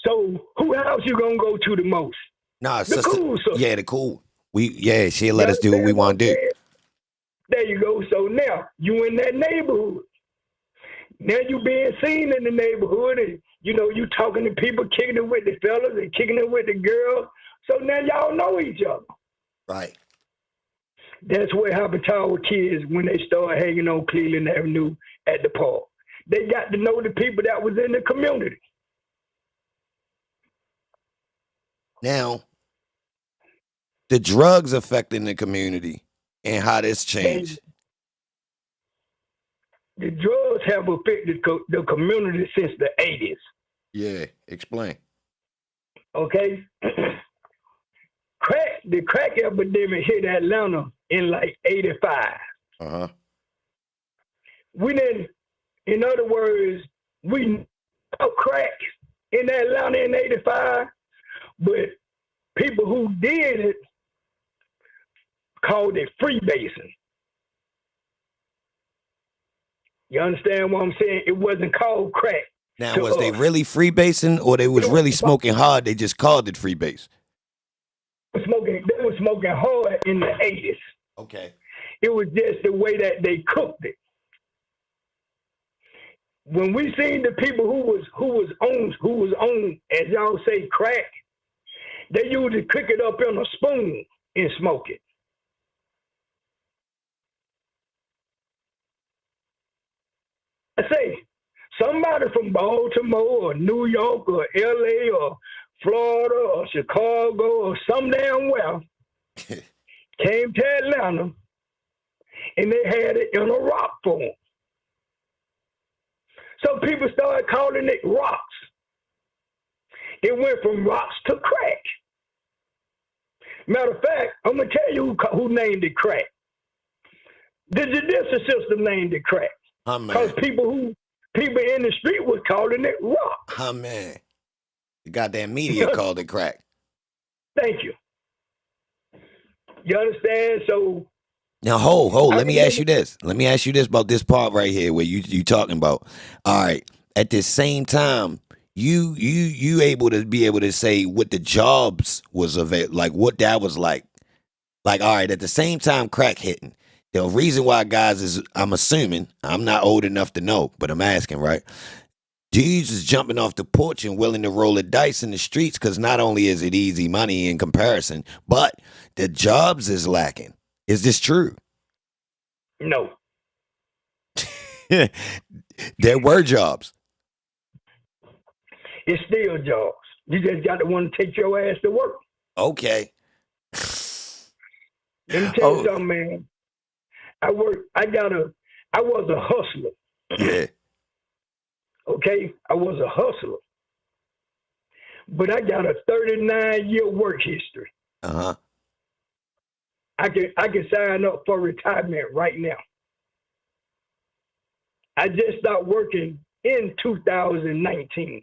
So who house you gonna go to the most? Nah, the sister. Cool sister. Yeah, the cool. She'll let us do what we want to do. There you go. So now you in that neighborhood. Now you being seen in the neighborhood, and you know you talking to people, kicking it with the fellas and kicking it with the girls. So now y'all know each other. Right. That's what happened to our kids when they started hanging on Cleveland Avenue at the park. They got to know the people that was in the community. Now, the drugs affecting the community and how this changed. The drugs have affected the community since the 80s. Yeah, explain. Okay? The crack epidemic hit Atlanta in like 85. Uh-huh. In other words, we know crack in Atlanta in 85, but people who did it called it freebasing. You understand what I'm saying? It wasn't called crack. Now, was they really freebasing, or they was really smoking hard? They just called it freebase. They were smoking hard in the 80s. Okay. It was just the way that they cooked it. when we seen the people who was on, as y'all say, crack, they usually cook it up in a spoon and smoke it. I say, somebody from Baltimore or New York or LA or Florida or Chicago or some damn well came to Atlanta and they had it in a rock form. So people started calling it rocks. It went from rocks to crack. Matter of fact, I'm going to tell you who named it crack. The judicial system named it crack. Because people in the street was calling it rock. Oh, man. The goddamn media called it crack. Thank you. You understand? So now, hold. Let me ask you this. Let me ask you this about this part right here where you talking about. All right. At the same time, you able to say what the jobs was available, like what that was like. Like, all right, at the same time crack hitting. The reason why guys is, I'm assuming, I'm not old enough to know, but I'm asking, right? Dudes is jumping off the porch and willing to roll the dice in the streets because not only is it easy money in comparison, but the jobs is lacking. Is this true? No. There were jobs. It's still jobs. You just got to want to take your ass to work. Okay. Let me tell you something, man. I was a hustler. Yeah. Okay? I was a hustler. But I got a 39-year work history. Uh-huh. I can sign up for retirement right now. I just started working in 2019.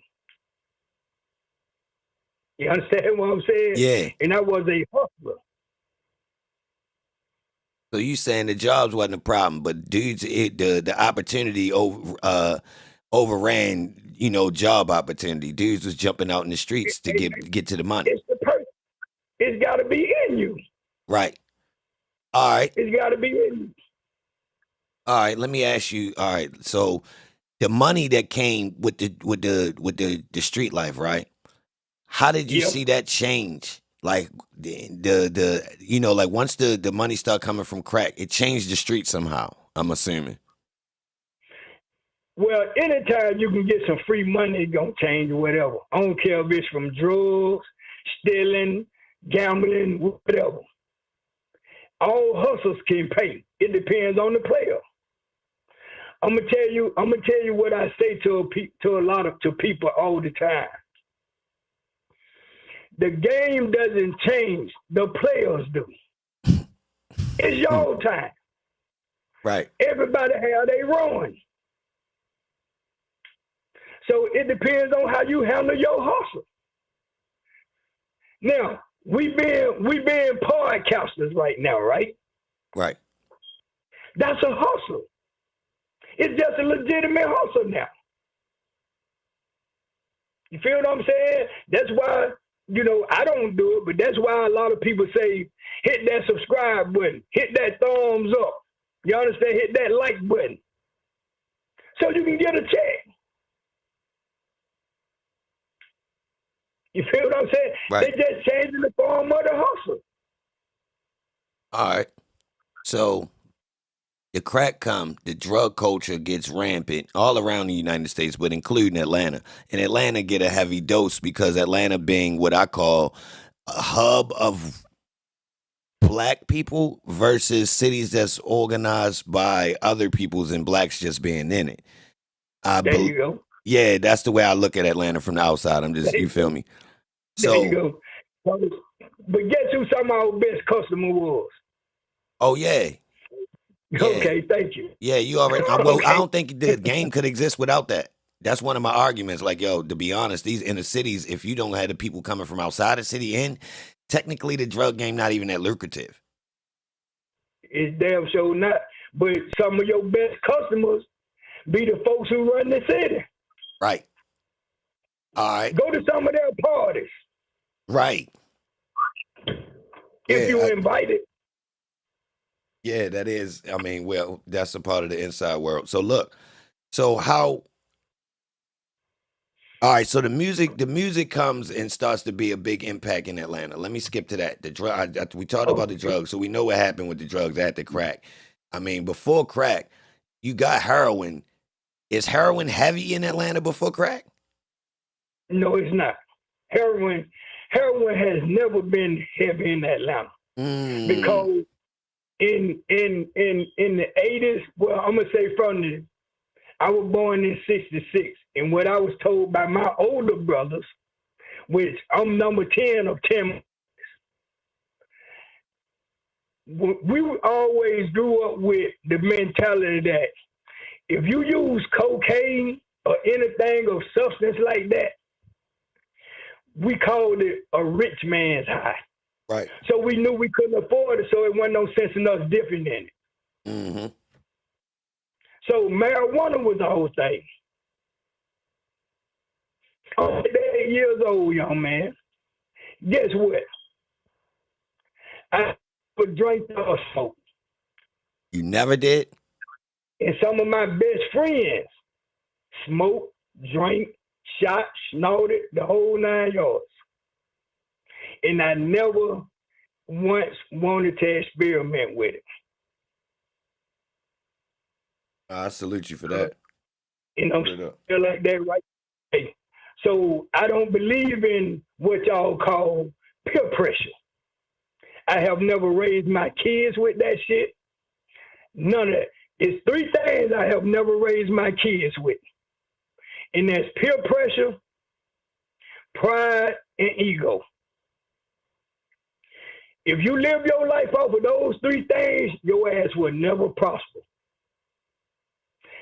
You understand what I'm saying? Yeah. And I was a hustler. So you saying the jobs wasn't a problem, but dudes, the opportunity overran, job opportunity. Dudes was jumping out in the streets to get to the money. It's the person. It's got to be in you. Right. All right. It's got to be in you. All right. Let me ask you. All right. So the money that came with the street life, right? How did you see that change? Like the like once the money started coming from crack, it changed the street somehow, I'm assuming. Well, anytime you can get some free money, it's going to change or whatever. I don't care if it's from drugs, stealing, gambling, whatever. All hustles can pay. It depends on the player. I'm gonna tell you what I say to people all the time. The game doesn't change. The players do. It's your time. Right. Everybody how they run. So it depends on how you handle your hustle. Now, we being podcasters right now, right? Right. That's a hustle. It's just a legitimate hustle now. You feel what I'm saying? That's why, I don't do it, but that's why a lot of people say, hit that subscribe button, hit that thumbs up. You understand? Hit that like button. So you can get a check. You feel what I'm saying? Right. They just changing the form of the hustle. All right. So the crack the drug culture gets rampant all around the United States, but including Atlanta. And Atlanta get a heavy dose because Atlanta being what I call a hub of black people versus cities that's organized by other peoples and blacks just being in it. There you go. Yeah, that's the way I look at Atlanta from the outside. You feel me? So, there you go. But guess who some of our best customer was? Oh, yeah. Yeah. Okay, thank you. Yeah, you already. Well, I don't think the game could exist without that. That's one of my arguments. Like, yo, to be honest, these inner cities, if you don't have the people coming from outside the city in, technically the drug game not even that lucrative. It's damn sure not. But some of your best customers be the folks who run the city. Right. All right. Go to some of their parties. Right. If you invited. Yeah, that is. I mean, well, that's a part of the inside world. So look, so how All right, so the music comes and starts to be a big impact in Atlanta. Let me skip to that. The drug, we talked about the drugs, so we know what happened with the drugs after crack. I mean, before crack, you got heroin. Is heroin heavy in Atlanta before crack? No, it's not. Heroin has never been heavy in Atlanta because in the 80s, well, I'm gonna say I was born in '66, and what I was told by my older brothers, which I'm number 10 of 10, we always grew up with the mentality that if you use cocaine or anything of substance like that, we called it a rich man's high. Right. So we knew we couldn't afford it, so it wasn't no sense in us dipping in it. Mm-hmm. So marijuana was the whole thing. I'm 8 years old, young man. Guess what? I never drank or smoke. You never did? And some of my best friends smoked, drank, shot, snorted, the whole 9 yards. And I never once wanted to experiment with it. I salute you for that. And I'm still like that right now. So I don't believe in what y'all call peer pressure. I have never raised my kids with that shit. None of that. It's three things I have never raised my kids with. And that's peer pressure, pride, and ego. If you live your life off of those three things, your ass will never prosper.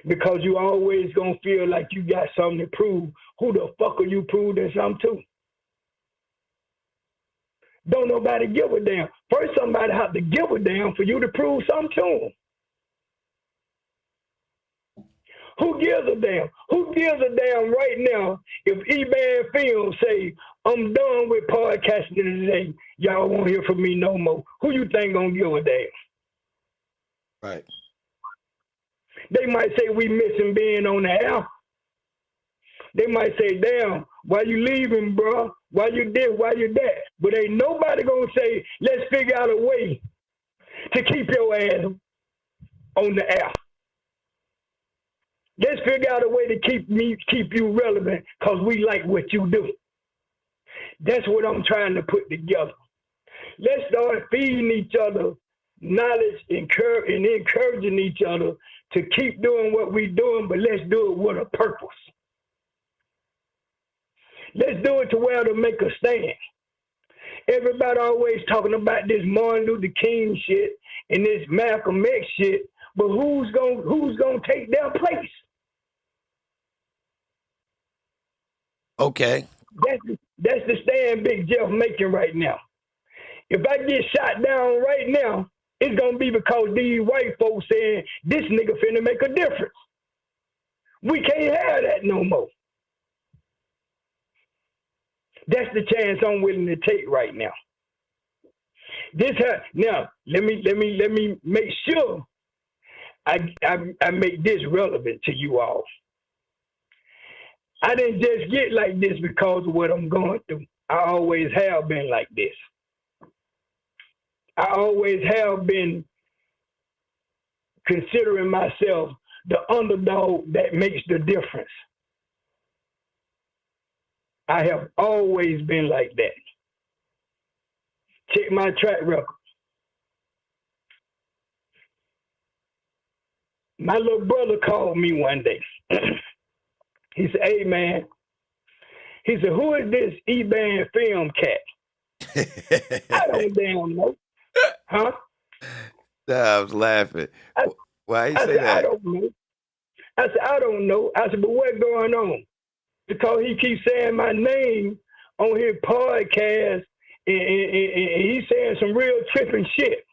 Because you always gonna feel like you got something to prove. Who the fuck are you proving something to? Don't nobody give a damn. First, somebody have to give a damn for you to prove something to them. Who gives a damn? Who gives a damn right now if eBay Film say, I'm done with podcasting today, y'all won't hear from me no more? Who you think gonna give a damn? Right. They might say we missing being on the air. They might say, damn, why you leaving, bro? Why you this? Why you that? But ain't nobody gonna say, let's figure out a way to keep your ass on the air. Let's figure out a way to keep you relevant because we like what you do. That's what I'm trying to put together. Let's start feeding each other knowledge and encouraging each other to keep doing what we're doing, but let's do it with a purpose. Let's do it to where to make a stand. Everybody always talking about this Martin Luther King shit and this Malcolm X shit, but who's gonna take their place? Okay. That's the stand Big Jeff making right now. If I get shot down right now, it's gonna be because these white folks saying this nigga finna make a difference. We can't have that no more. That's the chance I'm willing to take right now. Now let me make sure I make this relevant to you all. I didn't just get like this because of what I'm going through. I always have been like this. I always have been considering myself the underdog that makes the difference. I have always been like that. Check my track record. My little brother called me one day. He said, hey, man. He said, who is this eBay Film cat? I don't damn know. Huh? I was laughing. Why you say that? I don't know. I said, I don't know. I said, but what's going on? Because he keeps saying my name on his podcast, and he's saying some real tripping shit.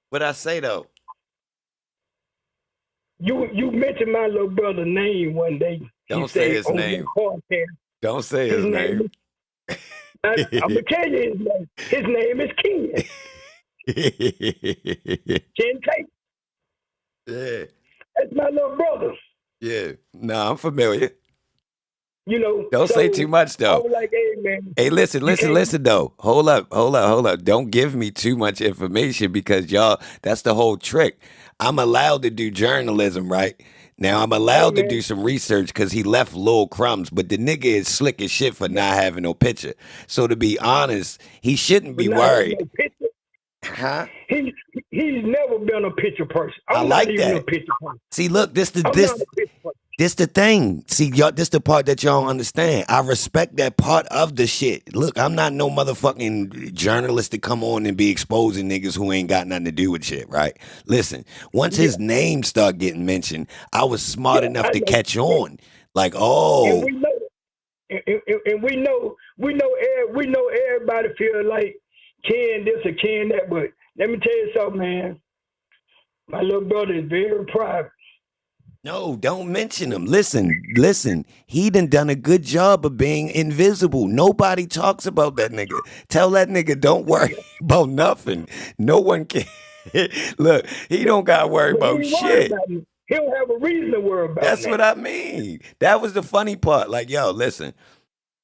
What'd I say, though? You mentioned my little brother's name one day. Don't say his name. Don't say his name. I'm going to tell you his name. His name is Ken. Ken Tate. Yeah. That's my little brother. Yeah. No, I'm familiar. You know, Don't say too much I though. was like, hey man, Hey, listen, you listen, can't. listen though. Hold up. Don't give me too much information because y'all, that's the whole trick. I'm allowed to do journalism, right? Now I'm Hey allowed to do man, some research because he left little crumbs, but the nigga is slick as shit for not having no picture. So to be honest, he shouldn't but be not having worried. no picture. Huh? He he's never been a picture person. I I'm not like even a that. picture person. See, look, I'm not a picture person. this the thing. See, y'all, this the part that y'all don't understand. I respect that part of the shit. Look, I'm not no motherfucking journalist to come on and be exposing niggas who ain't got nothing to do with shit, right? Listen, once Yeah, his name started getting mentioned, I was smart yeah, enough I to know. catch on. Like, And oh, we know and we know everybody feel like can this or can that, but let me tell you something, man. My little brother is very private. no, don't mention him. Listen. He done a good job of being invisible. Nobody talks about that nigga. Tell that nigga don't worry Yeah. about nothing. No one can. Look, he But, don't got to worry but he about ain't worried shit. about me. He don't have a reason to worry about That's that. what I mean. That was the funny part. Like, yo, listen,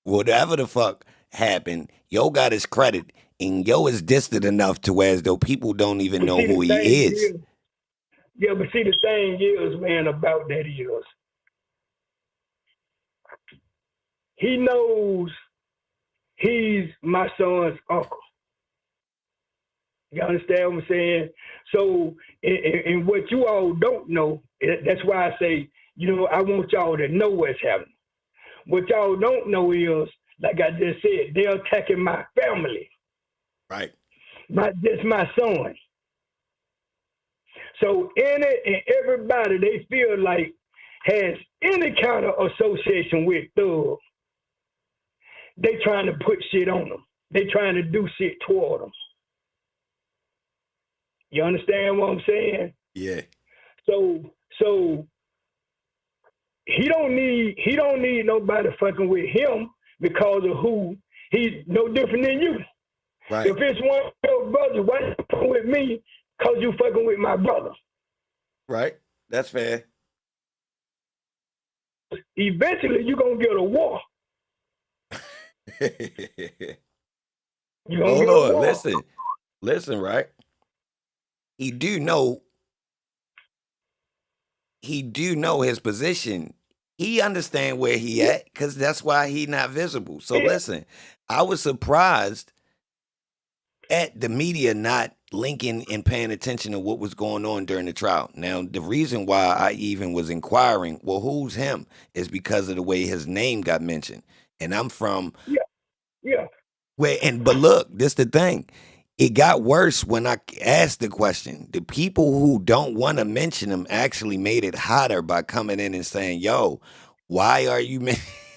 whatever the fuck happened, yo got his credit, and yo is distant enough to where as though people don't even But know see who the he thing is. is, yeah, but see the thing is, man, about that is he knows he's my son's uncle. You understand what I'm saying? So, and what you all don't know, that's why I say, you know, I want y'all to know what's happening. What y'all don't know is, like I just said, they're attacking my family, Right. not just my son. So, any and everybody they feel like has any kind of association with Thug, they trying to put shit on them. They trying to do shit toward them. You understand what I'm saying? Yeah. So he don't need nobody fucking with him because of who he's no different than you. Right. If it's one of your brothers, why you fucking with me? Cause you fucking with my brother. Right. That's fair. Eventually you gonna get a war. You gonna Oh get a Lord, war. listen, right? He do know he do know his position. He understand where he Yeah, at because that's why he not visible. So yeah, listen, I was surprised at the media not linking and paying attention to what was going on during the trial. Now, the reason why I even was inquiring, well, who's him, is because of the way his name got mentioned. And I'm from yeah, yeah. where, and but look, this the thing. It got worse when I asked the question. The people who don't want to mention him actually made it hotter by coming in and saying, "Yo, why are you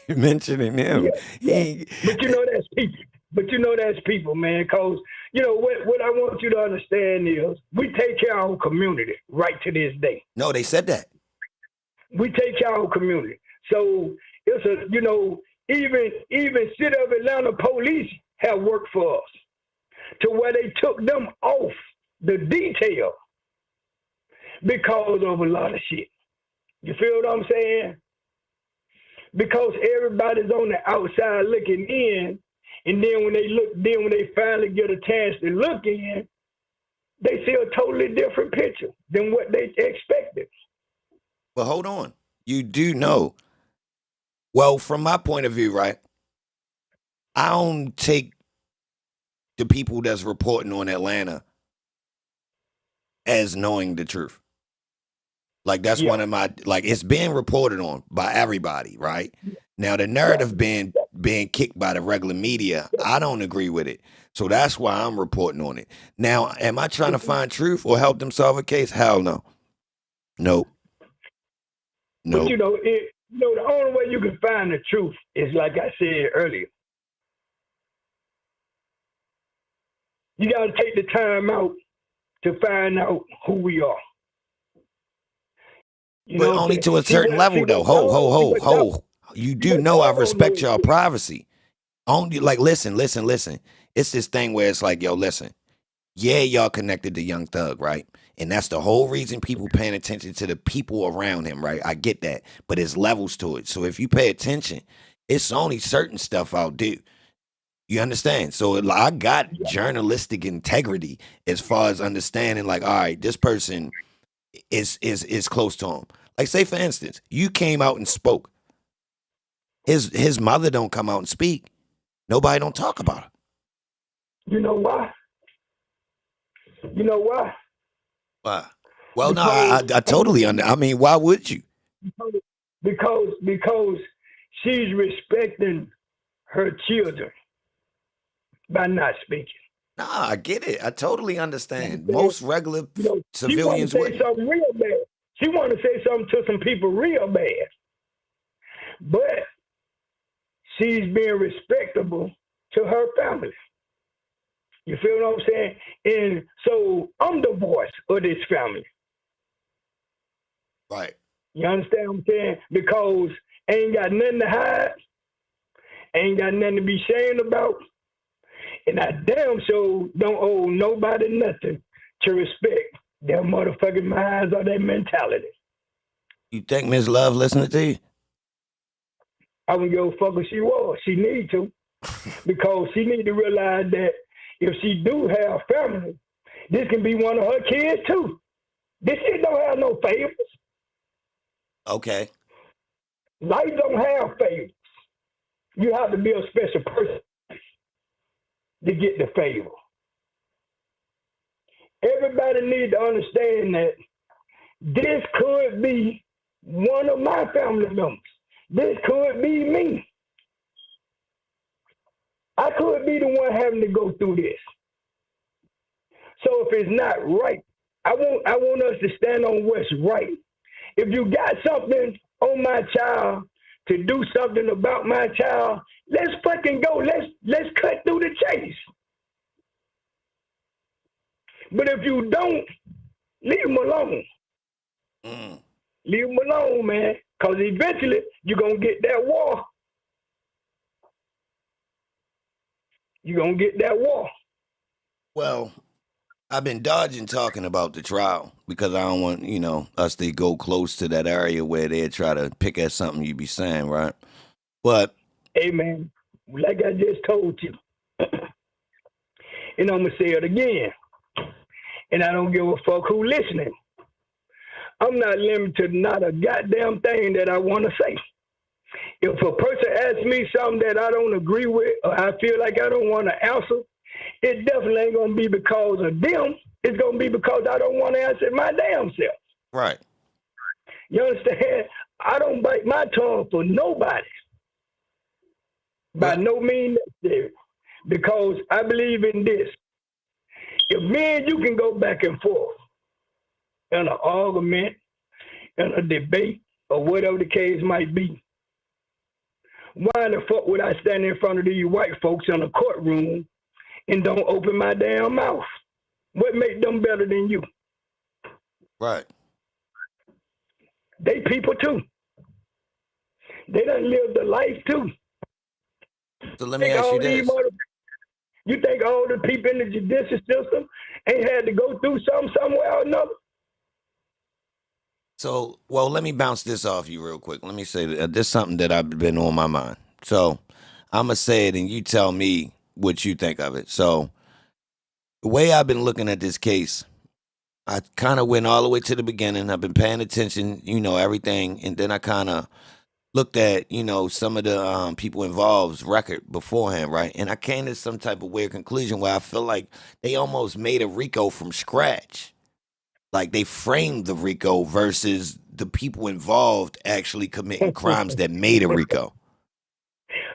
mentioning him?" Yeah, yeah. He, But you know that's people. But you know that's people, man. Cause you know what I want you to understand is we take care of our community right to this day. no, they said that. We take care of our community. So it's a even city of Atlanta police have worked for us to where they took them off the detail because of a lot of shit. You feel what I'm saying? Because everybody's on the outside looking in, and then when they finally get a chance to look in, they see a totally different picture than what they expected. But hold on, you do know. Well, from my point of view, right? I don't take the people that's reporting on Atlanta as knowing the truth. Like that's Yeah, one of my like it's being reported on by everybody, right? Now the yeah, narrative being kicked by the regular media, I don't agree with it. So that's why I'm reporting on it. Now, am I trying to find truth or help them solve a case? Hell no. Nope. but Nope. the only way you can find the truth is like I said earlier. You got to take the time out to find out who we are. You know But what I'm only saying? to a See certain level though. Ho, ho, see ho, what y'all ho. You see do what know I y'all don't know respect is y'all this. privacy. Only like listen. It's this thing where it's like, yo, listen. Yeah, y'all connected to Young Thug, right? And that's the whole reason people paying attention to the people around him, right? I get that. But there's levels to it. So if you pay attention, It's only certain stuff I'll do. You understand? So I got Yeah. journalistic integrity as far as understanding, like, all right, this person is close to him. Like, say for instance, you came out and spoke. His mother don't come out and speak. Nobody don't talk about her. You know why? You know why? Why? Well, no, I Because totally under. I mean, why would you? because she's respecting her children by not speaking. Nah, I get it. I totally You understand. understand? Most regular You know, she want civilians to say wouldn't. something real bad. She want to say something to some people real bad, but she's being respectable to her family. You feel what I'm saying? And so I'm the voice of this family. Right. You understand what I'm saying? Because ain't got nothing to hide, ain't got nothing to be ashamed about, and I damn sure don't owe nobody nothing to respect their motherfucking minds or their mentality. You think Miss Love listening to you? I wouldn't give a fuck if she was. She need to, because she need to realize that if she do have family, this can be one of her kids too. This shit don't have no favors. Okay. Life don't have favors. You have to be a special person to get the favor. Everybody needs to understand that this could be one of my family members. This could be me. I could be the one having to go through this. So if it's not right, I want us to stand on what's right. If you got something on my child to do something about my child, let's fucking go. Let's cut through the chase. But if you don't, leave them alone. Leave them alone, man. Because eventually you're going to get that war. You're going to get that war. Well, I've been dodging talking about the trial because I don't want, us to go close to that area where they try to pick at something you be saying, right? But hey, man, like I just told you, and I'm going to say it again, and I don't give a fuck who listening. I'm not limited to not a goddamn thing that I want to say. If a person asks me something that I don't agree with or I feel like I don't want to answer, it definitely ain't going to be because of them. It's going to be because I don't want to answer my damn self. Right. You understand? I don't bite my tongue for nobody. By no means necessary. Because I believe in this. If me and you can go back and forth in an argument, in a debate, or whatever the case might be, why the fuck would I stand in front of these white folks in a courtroom and don't open my damn mouth? What make them better than you? Right. They people too. They done lived the life too. So let me ask you this. You think all the people in the judicial system ain't had to go through something somewhere or another? So, well, let me bounce this off you real quick. Let me say that this is something that I've been on my mind. So, I'm going to say it and you tell me what you think of it. So, the way I've been looking at this case, I kind of went all the way to the beginning. I've been paying attention, everything. And then I kind of looked at, some of the people involved's record beforehand, right? And I came to some type of weird conclusion where I feel like they almost made a RICO from scratch. Like they framed the RICO versus the people involved actually committing crimes that made a RICO.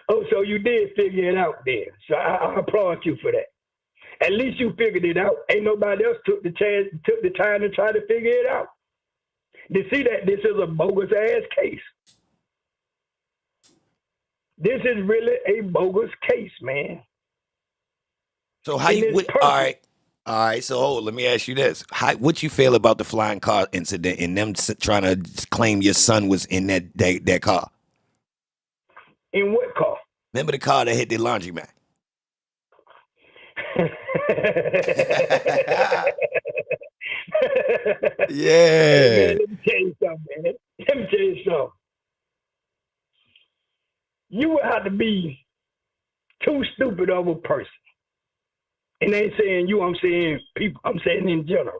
Oh, so you did figure it out then. So I applaud you for that. At least you figured it out. Ain't nobody else took the time to try to figure it out. To see that this is a bogus ass case. This is really a bogus case, man. So how you? All right. So let me ask you this: what you feel about the flying car incident and them trying to claim your son was in that car? In what car? Remember the car that hit the laundromat? Yeah. Hey, man, let me tell you something, man. Let me tell you something. you would have to be too stupid of a person. And I ain't saying you, I'm saying people, I'm saying in general.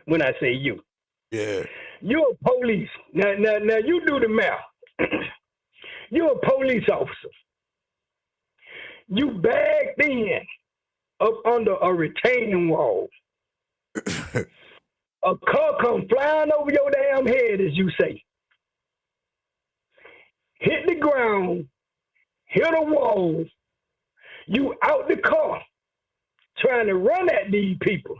When I say you. Yeah. You're a police. Now you do the math. You're a police officer. You bagged in up under a retaining wall. A car come flying over your damn head, as you say. Hit the ground, hit a wall. You out the car trying to run at these people.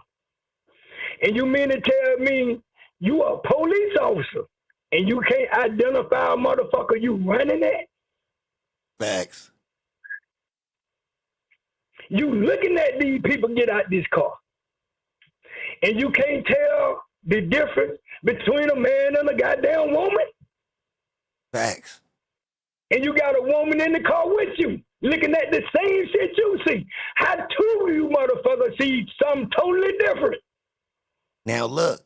And you mean to tell me you a police officer and you can't identify a motherfucker you running at? Facts. You looking at these people get out this car. And you can't tell the difference between a man and a goddamn woman? Facts. And you got a woman in the car with you, looking at the same shit you see. How two of you motherfuckers see something totally different? Now look,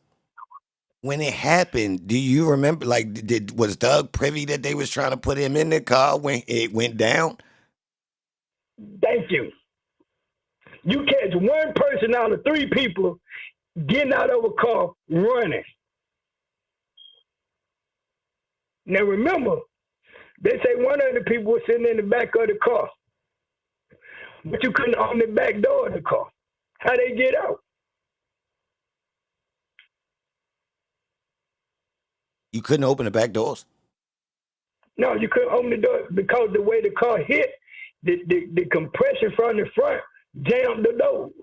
when it happened, do you remember? Like, was Thug privy that they was trying to put him in the car when it went down? Thank you. You catch one person out of three people getting out of a car running. Now remember, they say one of the people was sitting in the back of the car, but you couldn't open the back door of the car. How they get out? You couldn't open the back doors? No, you couldn't open the door because the way the car hit, the compression from the front jammed the doors.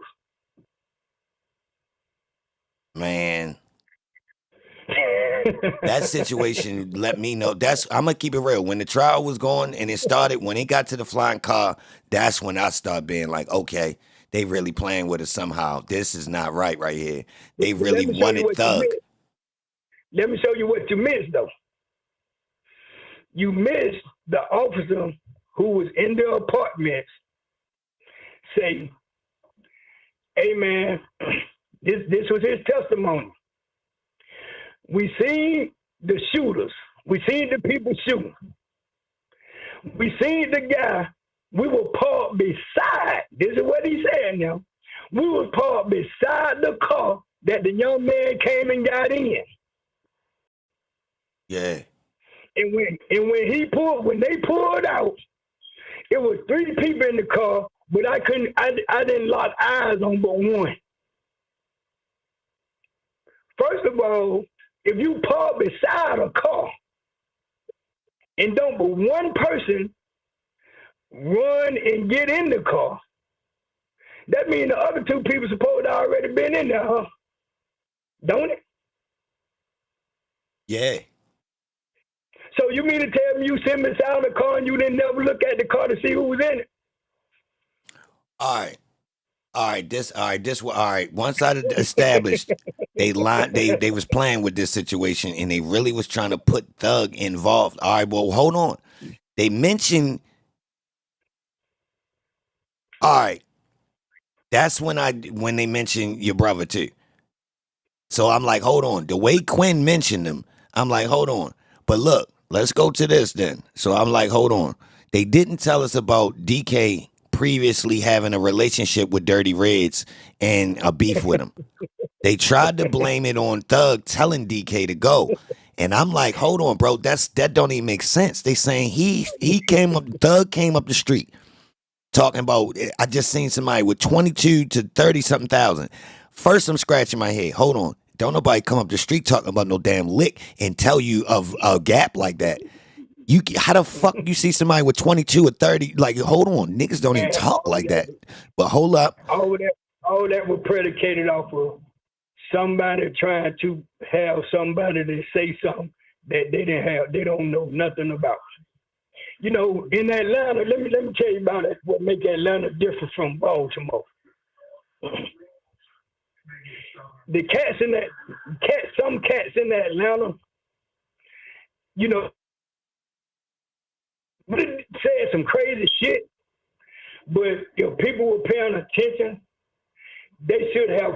Man. That situation let me know. I'm gonna keep it real. When the trial was going and it started, when it got to the flying car, that's when I started being like, okay, they really playing with us somehow. This is not right here. They really wanted Thug. Let me show you what you missed, though. You missed the officer who was in the apartments say, hey, man, this was his testimony. We seen the shooters. We seen the people shooting. We seen the guy. We were parked beside. This is what he said now. We were parked beside the car that the young man came and got in. Yeah. And when they pulled out, it was three people in the car, but I didn't lock eyes on but one. First of all, if you park beside a car and don't but one person run and get in the car, that means the other two people supposed to already been in there, huh? Don't it? Yeah. So you mean to tell me you sitting beside the car and you didn't never look at the car to see who was in it? All right. Once I established they was playing with this situation and they really was trying to put Thug involved. All right, well, hold on. They mentioned, all right, that's when they mentioned your brother too. So I'm like, hold on. The way Quinn mentioned them, I'm like, hold on. But look, let's go to this then. So I'm like, hold on. They didn't tell us about DK previously having a relationship with Dirty Reds and a beef with him. They tried to blame it on Thug telling DK to go. And I'm like, hold on, bro. That don't even make sense. They saying Thug came up the street talking about, I just seen somebody with 22 to 30 something thousand. First, I'm scratching my head. Hold on. Don't nobody come up the street talking about no damn lick and tell you of a gap like that. How the fuck you see somebody with 22 or 30? Like, hold on. Niggas don't even talk like that. But hold up. All that was predicated off of somebody trying to have somebody to say something that they don't know nothing about. You know, in Atlanta, let me tell you about it, what make Atlanta different from Baltimore. Some cats in Atlanta, you know, said some crazy shit, but if people were paying attention, they should have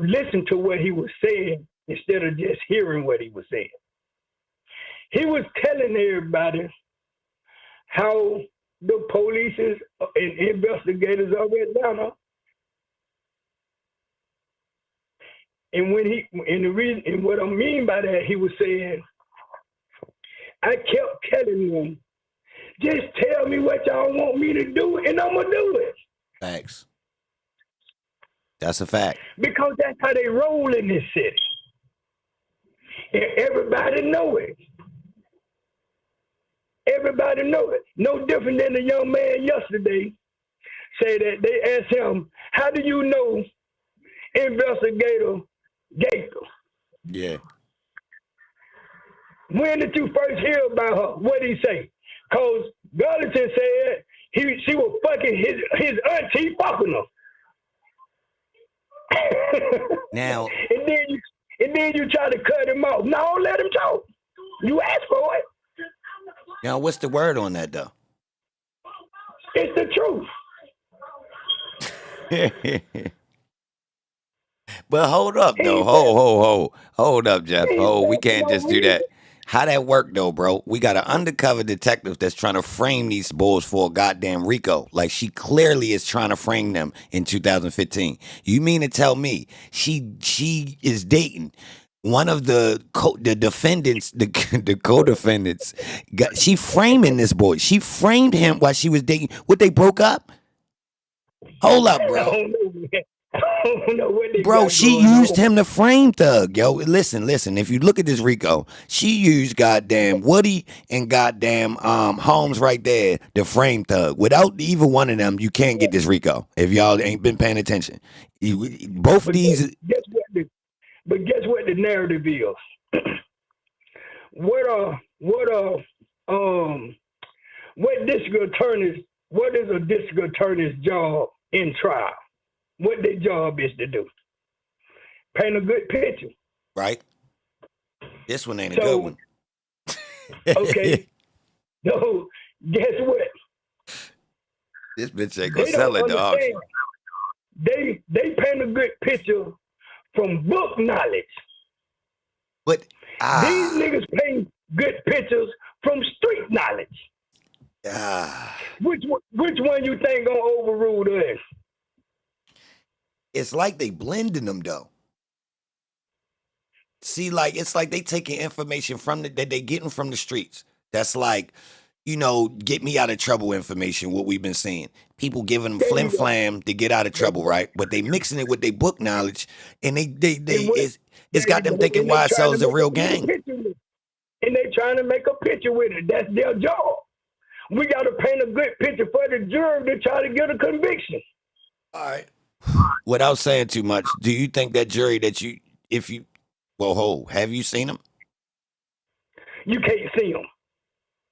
listened to what he was saying instead of just hearing what he was saying. he was telling everybody how the police and investigators of Atlanta, and what I mean by that, he was saying, I kept telling them, just tell me what y'all want me to do, and I'm gonna do it. Facts. That's a fact. Because that's how they roll in this city, and everybody know it. Everybody know it. No different than the young man yesterday say that they asked him, how do you know investigator Gator? Yeah. When did you first hear about her? What did he say? Because Garlington said she was fucking his auntie fucking her. Now, and then you try to cut him off. No, let him talk. You asked for it. now, what's the word on that though? It's the truth. But hold up though. Hold up, Jeff. We can't just do that. How that work though, bro? We got an undercover detective that's trying to frame these bulls for a goddamn RICO. Like she clearly is trying to frame them in 2015. You mean to tell me she is dating one of the defendants, the co-defendants? She framing this boy. She framed him while she was dating. What, they broke up? Hold up, bro. I don't know what they Bro, she used him to frame Thug, yo. Listen. If you look at this RICO, she used goddamn Woody and goddamn Holmes right there to frame Thug. Without either one of them, you can't get this RICO. If y'all ain't been paying attention, both of these. Guess what the narrative is? What is a district attorney's job in trial? What their job is to do? Paint a good picture. Right. This one ain't a good one. Okay. So guess what? This bitch ain't gonna sell it to auction. They paint a good picture from book knowledge. But these niggas paint good pictures from street knowledge. Which one you think gonna overrule this? It's like they blending them though. See, like it's like they taking information from that they getting from the streets. That's like, get me out of trouble information. What we've been seeing, people giving them flim flam to get out of trouble, right? But they mixing it with their book knowledge, and it's got them thinking YSL is a real gang. And they trying to make a picture with it. That's their job. We got to paint a good picture for the jury to try to get a conviction. All right. Without saying too much, do you think that jury have you seen them? You can't see them.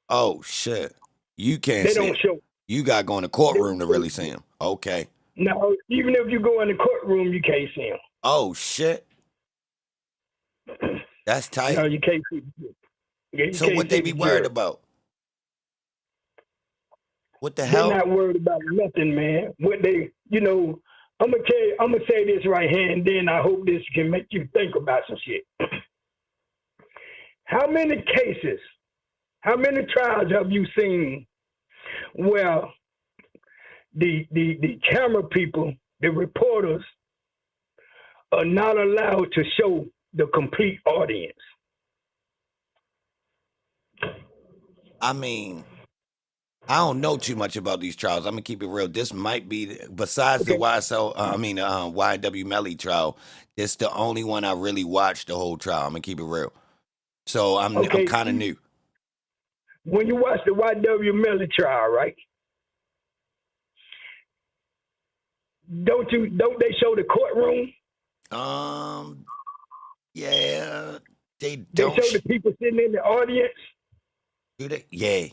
Oh shit, you can't. They see don't them. show. You got to go in the courtroom to really see them. Okay. No, even if you go in the courtroom, you can't see them. Oh shit, that's tight. No, you can't see them. So what they be worried about? What the hell? They're not worried about nothing, man. What they, I'm gonna say this right here, and then I hope this can make you think about some shit. How many trials have you seen where the camera people, the reporters, are not allowed to show the complete audience? I mean, I don't know too much about these trials. I'm gonna keep it real. This might be, besides the YW Melly trial, it's the only one I really watched the whole trial. I'm gonna keep it real. So I'm kind of new. When you watch the YW Melly trial, right? Don't they show the courtroom? Yeah, they don't. They show the people sitting in the audience. Do they? Yeah.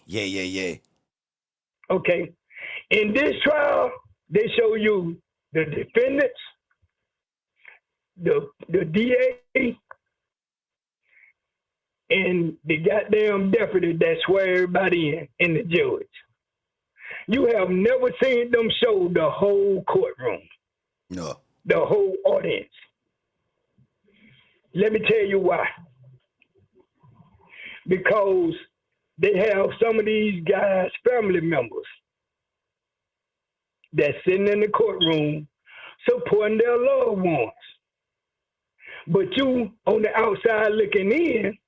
Okay. In this trial, they show you the defendants, the DA, and the goddamn deputy that swear everybody in the judge. You have never seen them show the whole courtroom. No. The whole audience. Let me tell you why. because they have some of these guys' family members that's sitting in the courtroom supporting their loved ones. But you on the outside looking in,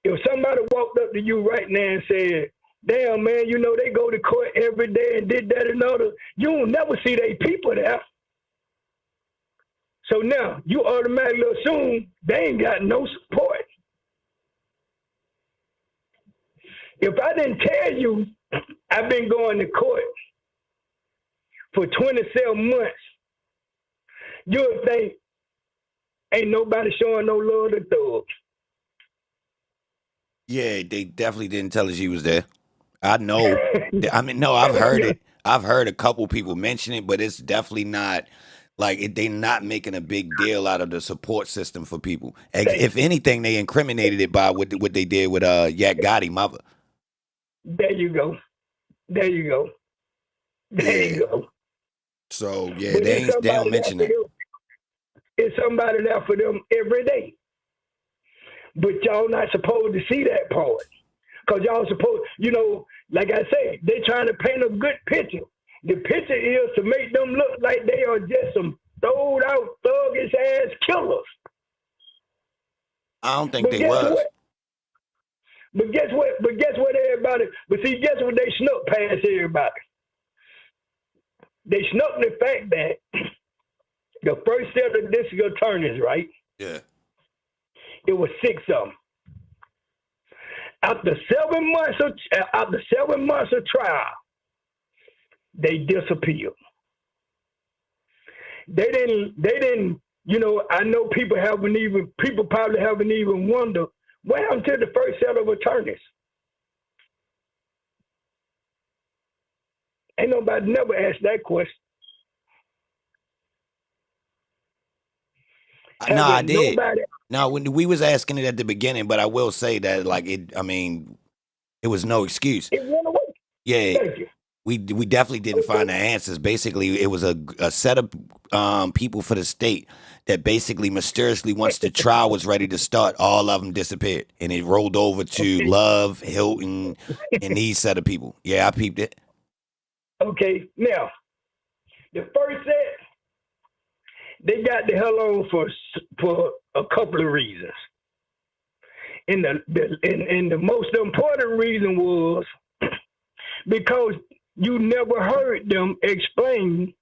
if somebody walked up to you right now and said, damn, man, you know, they go to court every day and did that and other, you will never see they people there. So now you automatically assume they ain't got no support. If I didn't tell you I've been going to court for 27 months, you would think ain't nobody showing no love to thugs. Yeah, they definitely didn't tell us you was there. I know. I mean, no, I've heard it. I've heard a couple people mention it, but it's definitely not like they're not making a big deal out of the support system for people. If anything, they incriminated it by what they did with Yak Gotti mother. There you go. There you go. There you go. So yeah, they don't mention that. It's somebody there for them every day. But y'all not supposed to see that part. Because y'all supposed, you know, like I say, they trying to paint a good picture. The picture is to make them look like they are just some throwed out, thuggish ass killers. I don't think they was. What? But guess what, everybody? But see, guess what they snuck past everybody? They snuck the fact that the first set of district attorneys, right? Yeah. It was 6 of them. After 7 months of trial, they disappeared. They didn't, you know, I know people probably haven't even wondered what happened to the first set of attorneys. Ain't nobody never asked that question. No, I did. No, when we was asking it at the beginning, but I will say that, like, it was no excuse. It went away. Yeah, Thank you. we definitely didn't find the answers. Basically, it was a set of people for the state that basically mysteriously, once the trial was ready to start, all of them disappeared, and it rolled over to Love, Hilton, and these set of people. Yeah, I peeped it. Okay, now the first set, they got the hell on for a couple of reasons. And the most important reason was because you never heard them explain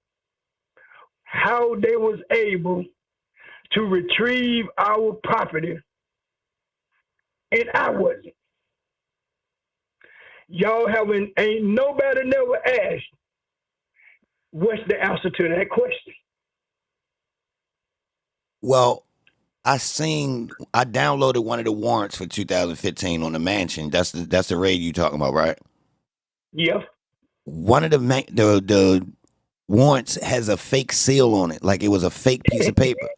how they was able to retrieve our property, and I wasn't. Y'all ain't nobody never asked what's the answer to that question. Well, I downloaded one of the warrants for 2015 on the mansion. That's the raid you talking about, right? Yeah. One of the warrants has a fake seal on it, like it was a fake piece of paper.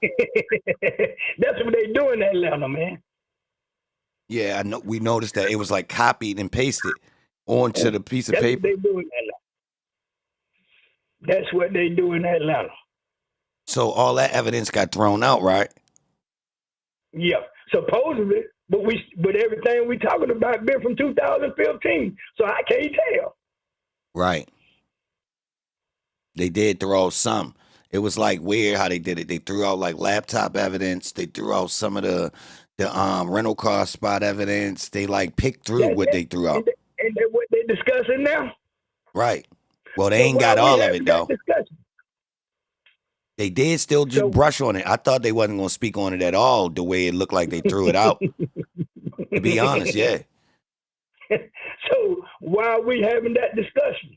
That's what they do in Atlanta, man. Yeah, I know. We noticed that it was like copied and pasted onto the piece of paper. That's what they do in Atlanta. That's what they do in Atlanta. So all that evidence got thrown out, right? Yeah, supposedly, but everything we talking about been from 2015, so I can't tell. Right. They did throw out some. It was like weird how they did it. They threw out like laptop evidence. They threw out some of the rental car spot evidence. They like picked through what they threw out. And what they discussing now? Right. Well, they ain't got all of it though. They did still just brush on it. I thought they wasn't going to speak on it at all, the way it looked like they threw it out. To be honest, yeah. So why are we having that discussion?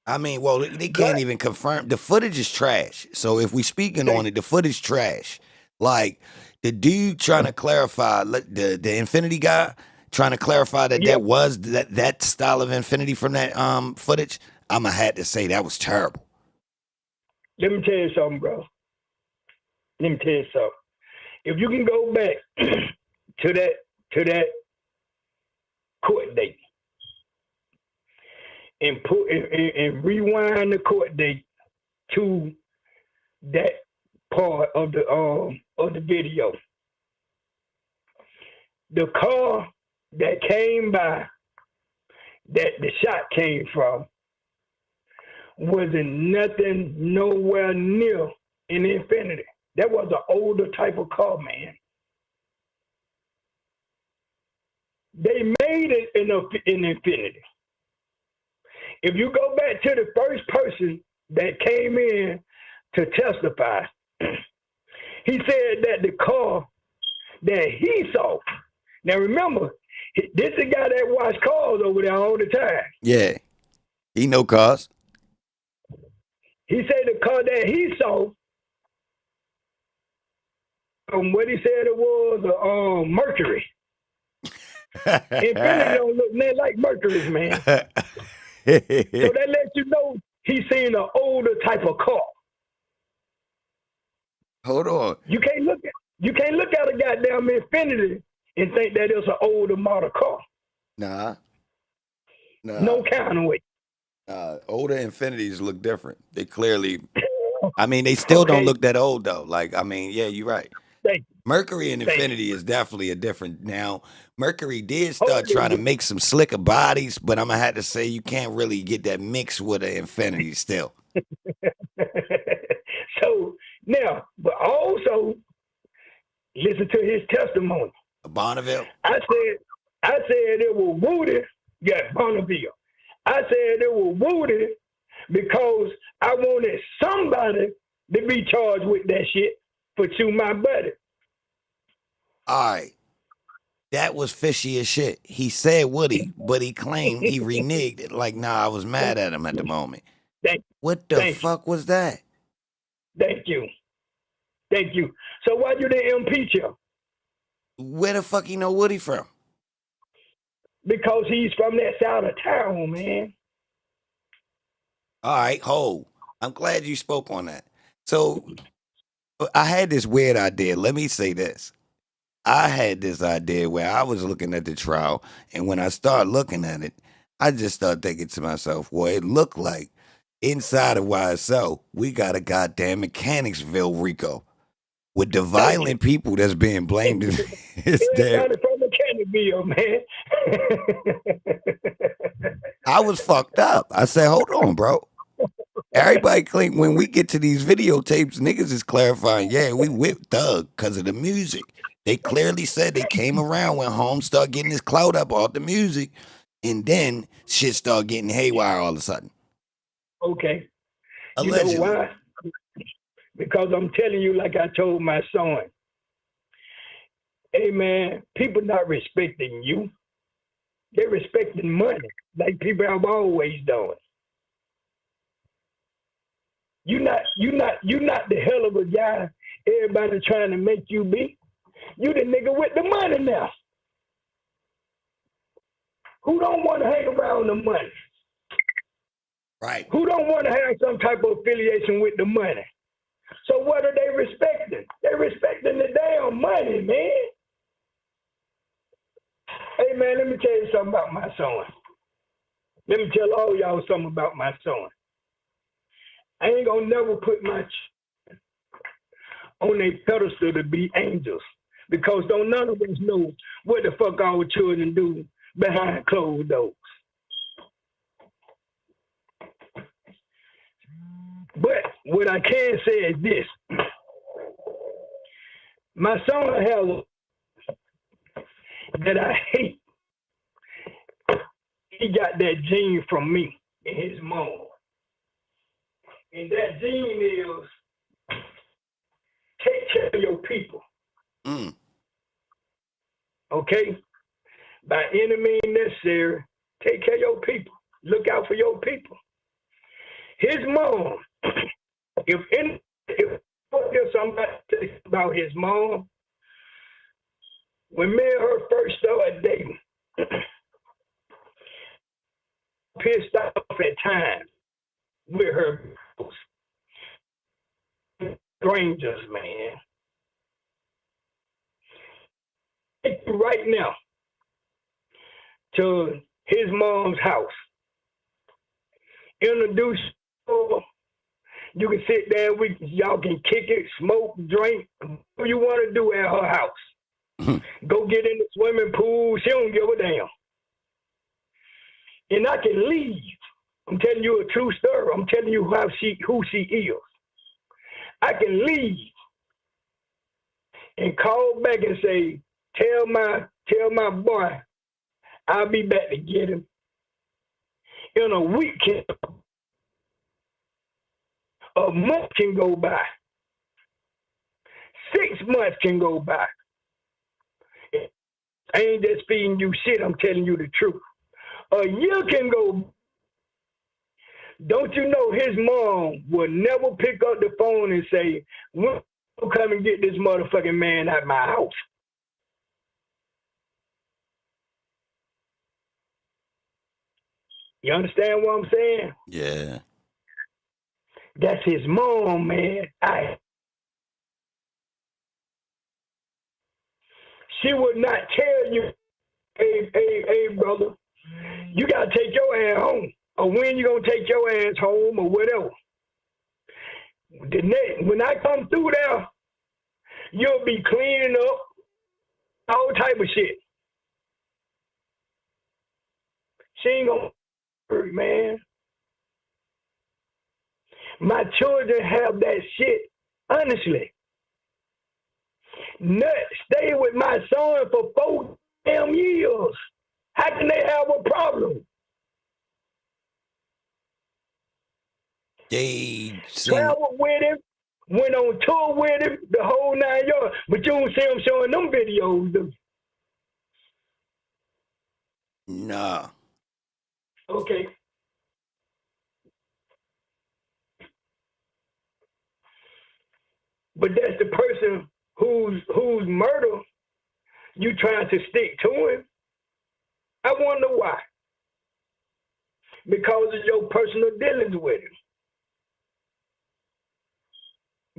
I mean, well, they can't even confirm. The footage is trash. So if we speaking on it, the footage trash. Like the dude trying to clarify, the Infinity guy trying to clarify that was that style of Infinity from that footage. I'm going to have to say that was terrible. Let me tell you something, bro. Let me tell you something. If you can go back to that court date and rewind the court date to that part of the video, the car that came by, that the shot came from, wasn't nothing nowhere near an Infinity. That was an older type of car, man. They made it in Infinity. If you go back to the first person that came in to testify, he said that the car that he saw. Now remember, this is the guy that watched cars over there all the time. Yeah. He know cars. He said the car that he saw, what he said it was a Mercury. Infinity don't look nothing like Mercury's, man. So that lets you know he's seen an older type of car. Hold on. You can't look at a goddamn Infinity and think that it's an older model car. Nah. No kind of way. Older Infinities look different. They clearly, I mean, they still don't look that old though. Like, I mean, yeah, you're right. Thank you. Mercury and Infinity is definitely a different. Now, Mercury did start trying to make some slicker bodies, but I'm gonna have to say you can't really get that mix with an Infinity still. So now, but also listen to his testimony. Bonneville. I said it was Woody. Yeah, Bonneville. I said it was Woody because I wanted somebody to be charged with that shit for shooting my buddy. All right. That was fishy as shit. He said Woody, but he claimed he reneged it. Like, nah, I was mad at him at the moment. What the fuck was that? Thank you. So why you didn't impeach him? Where the fuck you know Woody from? Because he's from that side of town, man. All right, I'm glad you spoke on that. So I had this weird idea. Let me say this. I had this idea where I was looking at the trial, and when I started looking at it, I just started thinking to myself, well, it looked like inside of YSL, we got a goddamn Mechanicsville Rico with the violent people that's being blamed. It's damn. From Mechanicsville, man. I was fucked up. I said, hold on, bro. Everybody claim when we get to these videotapes, niggas is clarifying, yeah, we whipped Thug because of the music. They clearly said they came around when Holmes started getting his clout up off the music, and then shit started getting haywire all of a sudden. Okay. Allegedly. You know why? Because I'm telling you, like I told my son, hey man, people not respecting you. They're respecting money, like people have always done. You're not the hell of a guy everybody trying to make you be. You the nigga with the money now. Who don't want to hang around the money? Right. Who don't want to have some type of affiliation with the money? So what are they respecting? They're respecting the damn money, man. Hey man, let me tell you something about my son. Let me tell all y'all something about my son. I ain't gonna never put my on a pedestal to be angels, because don't none of us know what the fuck our children do behind closed doors. But what I can say is this. My son has that I hate. He got that gene from me and his mom. And that gene is take care of your people. Okay? By any means necessary, take care of your people. Look out for your people. His mom, if there's somebody about his mom, when me and her first started dating, pissed off at times with her strangers, man. Right now to his mom's house. Introduce you. You can sit there, y'all can kick it, smoke, drink, whatever you want to do at her house. Go get in the swimming pool. She don't give a damn. And I can leave. I'm telling you a true story. I'm telling you who she is. I can leave and call back and say, tell my boy I'll be back to get him. In a weekend, a month can go by. 6 months can go by. I ain't just feeding you shit. I'm telling you the truth. A year can go. Don't you know his mom will never pick up the phone and say, when you come and get this motherfucking man out of my house? You understand what I'm saying? Yeah. That's his mom, man. She would not tell you, hey, brother, you got to take your ass home. Or when you going to take your ass home or whatever. When I come through there, you'll be cleaning up all type of shit. She ain't going to hurt, man. My children have that shit, honestly. Stay with my son for 4 damn years. How can they have a problem? They traveled with him, went on tour with him, the whole 9 yards. But you don't see him showing them videos, do you? Nah. Okay. But that's the person whose murder you trying to stick to him. I wonder why. Because of your personal dealings with him.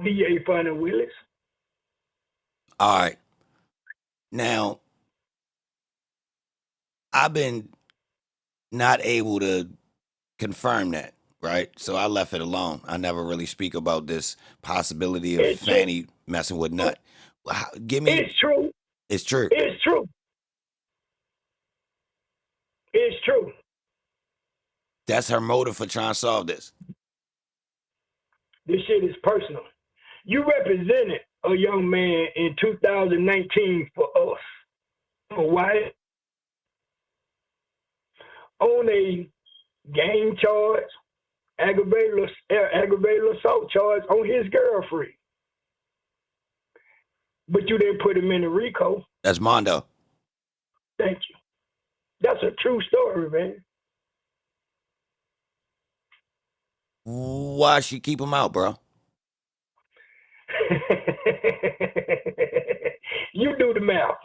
D.A. Funny Willis. All right. Now, I've been not able to confirm that, right? So I left it alone. I never really speak about this possibility of Fanny messing with Nut. Give me. It's true. It's true. It's true. It's true. That's her motive for trying to solve this. This shit is personal. You represented a young man in 2019 for us, for white, on a gang charge, aggravated assault charge on his girlfriend. But you didn't put him in the RICO. That's Mondo. Thank you. That's a true story, man. Why she keep him out, bro? You do the math.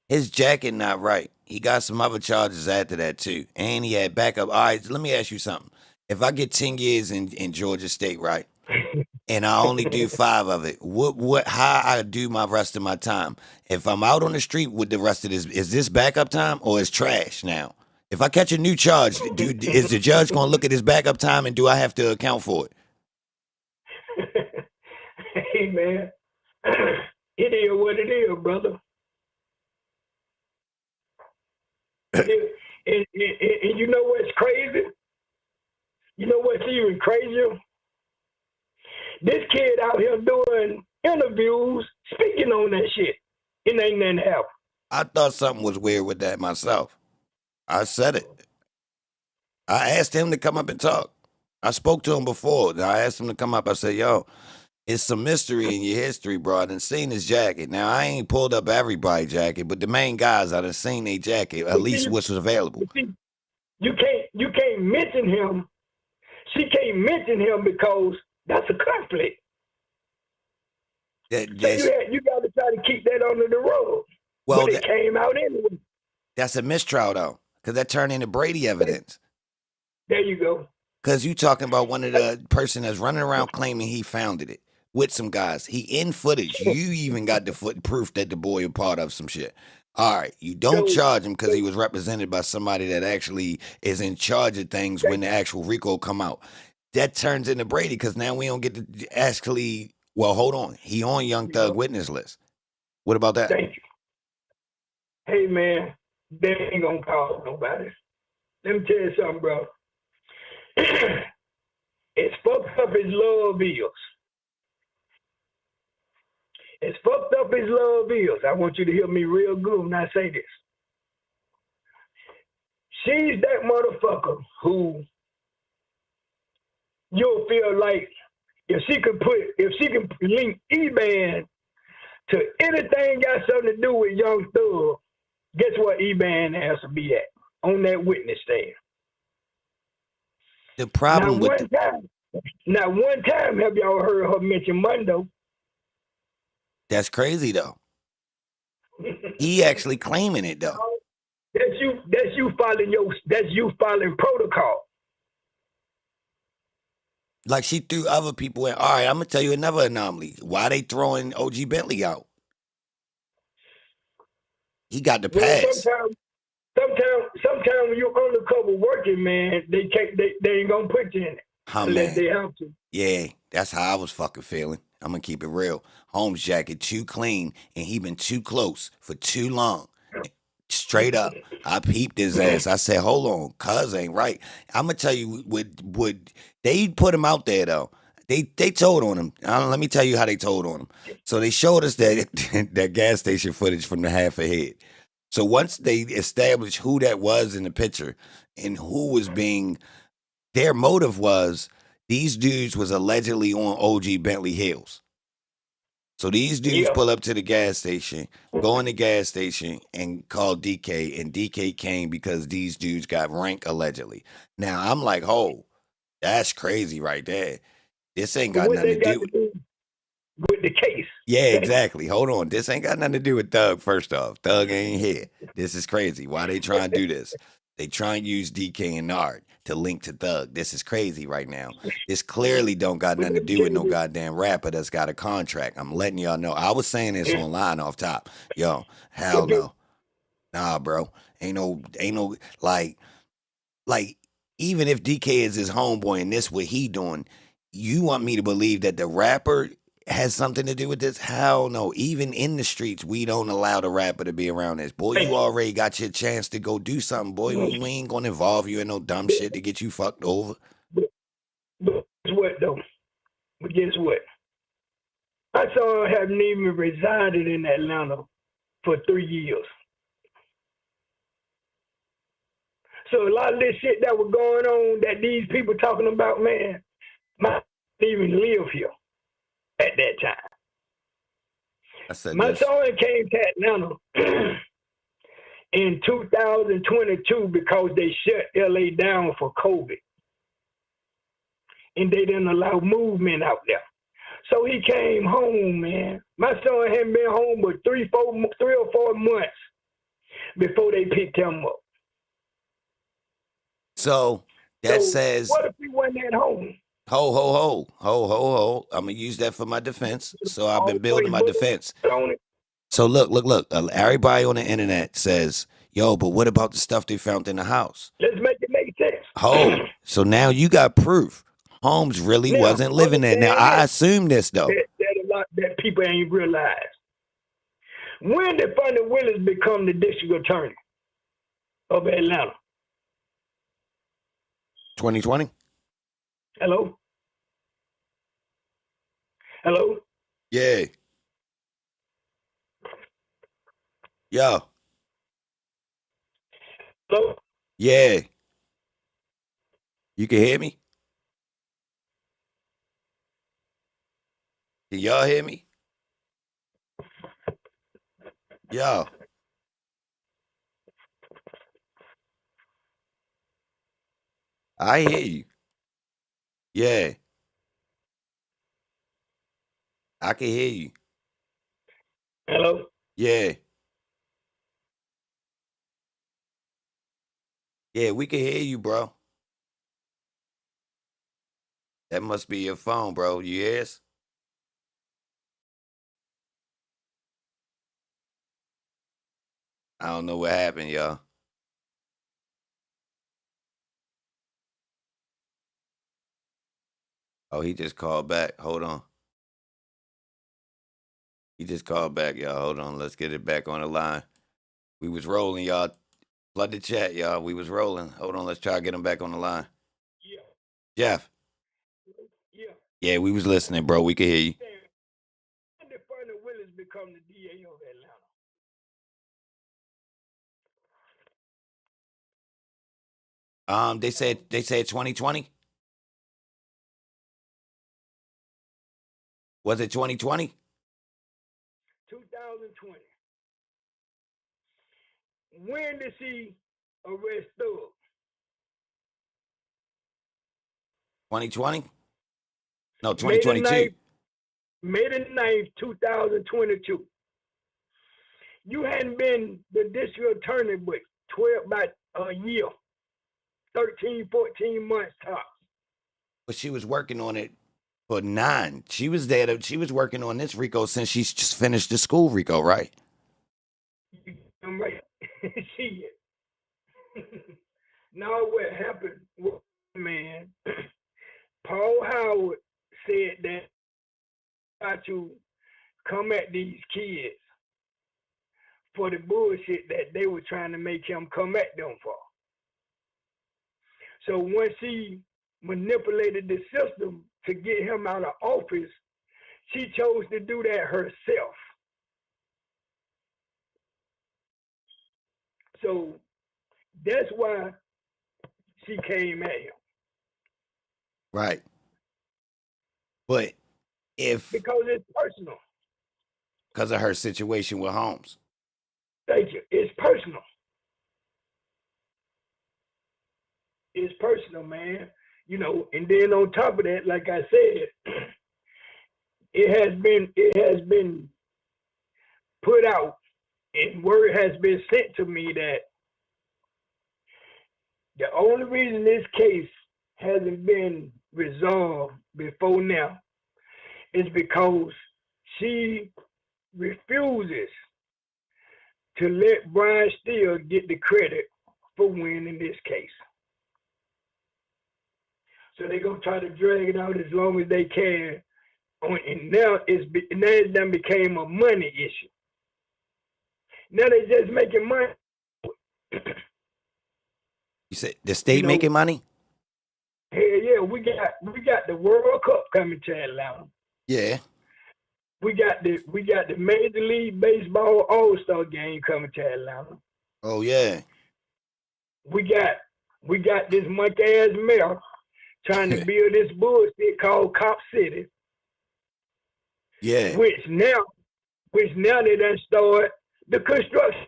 His jacket not right. He got some other charges after that too. And he had backup. All right, let me ask you something. If I get 10 years in Georgia State, right? And I only do 5 of it, how I do my rest of my time? If I'm out on the street with the rest of this, is this backup time or is trash now? If I catch a new charge, is the judge gonna look at his backup time and do I have to account for it? Hey man, it is what it is, brother. And you know what's crazy? You know what's even crazier? This kid out here doing interviews, speaking on that shit. It ain't nothing happen. I thought something was weird with that myself. I said it. I asked him to come up and talk. I spoke to him before. I asked him to come up. I said, yo, it's some mystery in your history, bro. I done seen his jacket. Now, I ain't pulled up everybody's jacket, but the main guys, I done seen their jacket, at least which was available. You can't mention him. She can't mention him because that's a conflict. So you got to try to keep that under the rug. Well, but it came out anyway. That's a mistrial, though, because that turned into Brady evidence. There you go. Because you talking about one of the person that's running around claiming he founded it with some guys. He in footage. You even got the proof that the boy a part of some shit. All right, you don't charge him because he was represented by somebody that actually is in charge of things when the actual RICO come out. That turns into Brady because now we don't get to actually. Well, hold on. He on Young Thug witness list. What about that? Thank you. Hey man, they ain't gonna call nobody. Let me tell you something, bro. As fucked up as love is, as fucked up as love is, I want you to hear me real good when I say this. She's that motherfucker who you'll feel like if she can link E-Band to anything got something to do with Young Thug, guess what E-Band has to be at? On that witness stand. The problem with Not one time have y'all heard her mention Mundo. that's crazy though. He actually claiming it though. That's you following protocol. Like she threw other people in. All right, I'm gonna tell you another anomaly. Why they throwing OG Bentley out? He got the pass. Sometimes when you're undercover working, man, they ain't gonna put you in it unless they have to. Yeah, that's how I was fucking feeling. I'm gonna keep it real. Holmes jacket too clean, and he been too close for too long. Straight up, I peeped his ass. I said, "Hold on, cuz ain't right." I'm gonna tell you what they put him out there though. They told on him. Let me tell you how they told on him. So they showed us that gas station footage from the half a head. So once they established who that was in the picture and who was being, their motive was these dudes was allegedly on OG Bentley Hills. So these dudes pull up to the gas station, go in the gas station and call DK, and DK came because these dudes got rank allegedly. Now I'm like, oh, that's crazy right there. This ain't got nothing to do with the case. Yeah, exactly. Hold on. This ain't got nothing to do with Thug, first off. Thug ain't here. This is crazy. Why they trying to do this? They try and use DK and Nard to link to Thug. This is crazy right now. This clearly don't got nothing to do with no goddamn rapper that's got a contract. I'm letting y'all know. I was saying this online off top. Yo, hell no. Nah, bro. Ain't no like even if DK is his homeboy and this what he doing, you want me to believe that the rapper has something to do with this? Hell no. Even in the streets, we don't allow the rapper to be around this. Boy, you already got your chance to go do something, boy. We ain't gonna involve you in no dumb shit to get you fucked over. But guess what though? But guess what? My son haven't even resided in Atlanta for 3 years. So a lot of this shit that was going on that these people talking about, man, my even live here at that time. My son came to Atlanta in 2022 because they shut LA down for COVID. And they didn't allow movement out there. So he came home, man. My son hadn't been home but 3 or 4 months before they picked him up. So that says, what if he wasn't at home? Ho. I'm gonna use that for my defense. So I've been building my defense. So look. Everybody on the internet says, yo, but what about the stuff they found in the house? Let's make it make sense. So now you got proof. Holmes really wasn't living there. Now I assume this though. That a lot that people ain't realized. When did Funny Willis become the district attorney of Atlanta? 2020. Hello? Yeah. Yo. Hello? Yeah. You can hear me? Can y'all hear me? Yo. I hear you. Yeah. I can hear you. Hello? Yeah. Yeah, we can hear you, bro. That must be your phone, bro. You hear us? I don't know what happened, y'all. Oh, he just called back. Hold on. He just called back, y'all. Hold on. Let's get it back on the line. We was rolling, y'all. Flood the chat, y'all. We was rolling. Hold on, let's try to get him back on the line. Yeah, Jeff. yeah. Yeah, we was listening, bro. We could hear you. When did Fernand Willis become the DA of Atlanta? They said 2020. Was it 2020? 2020. When did she arrest Thug? 2020? No, May the 2022. 9th, May the 9th, 2022. You hadn't been the district attorney but about a year, 13, 14 months tops. But she was working on it for 9. She was there. She was working on this RICO since she just finished the school RICO, right? I'm right. She now what happened was, man, Paul Howard said that I to come at these kids for the bullshit that they were trying to make him come at them for. So once he manipulated the system to get him out of office, she chose to do that herself. So that's why she came at him. Right. But because it's personal. Because of her situation with Holmes. Thank you. It's personal. It's personal, man. You know, and then on top of that, like I said, it has been put out and word has been sent to me that the only reason this case hasn't been resolved before now is because she refuses to let Brian Steele get the credit for winning this case. So they're gonna try to drag it out as long as they can. And now it done became a money issue. Now they just making money. You said the state making money? Hell yeah, we got the World Cup coming to Atlanta. Yeah. We got the Major League Baseball All-Star game coming to Atlanta. Oh yeah. We got this monkey ass mayor trying to build this bullshit called Cop City. Yeah. Which now they done start the construction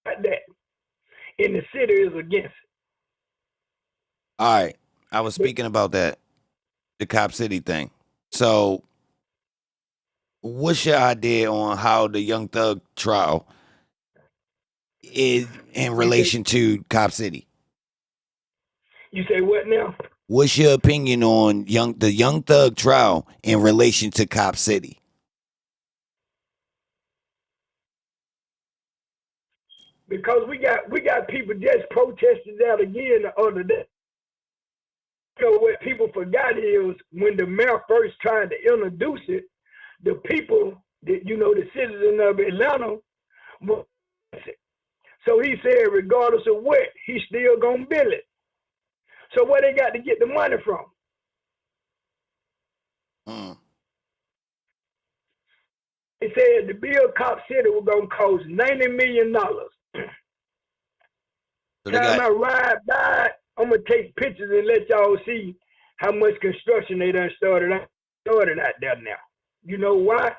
like that. And the city is against it. All right. I was speaking about that, the Cop City thing. So what's your idea on how the Young Thug trial is in relation to Cop City? You say what now? What's your opinion on the Young Thug trial in relation to Cop City? Because we got people just protesting that again the other day. So what people forgot is when the mayor first tried to introduce it, the people, the citizens of Atlanta, so he said regardless of what, he's still gonna build it. So where they got to get the money from? They said the build Cop City was gonna cost $90 million. Time I ride by, I'm gonna take pictures and let y'all see how much construction they done started out there now. You know why?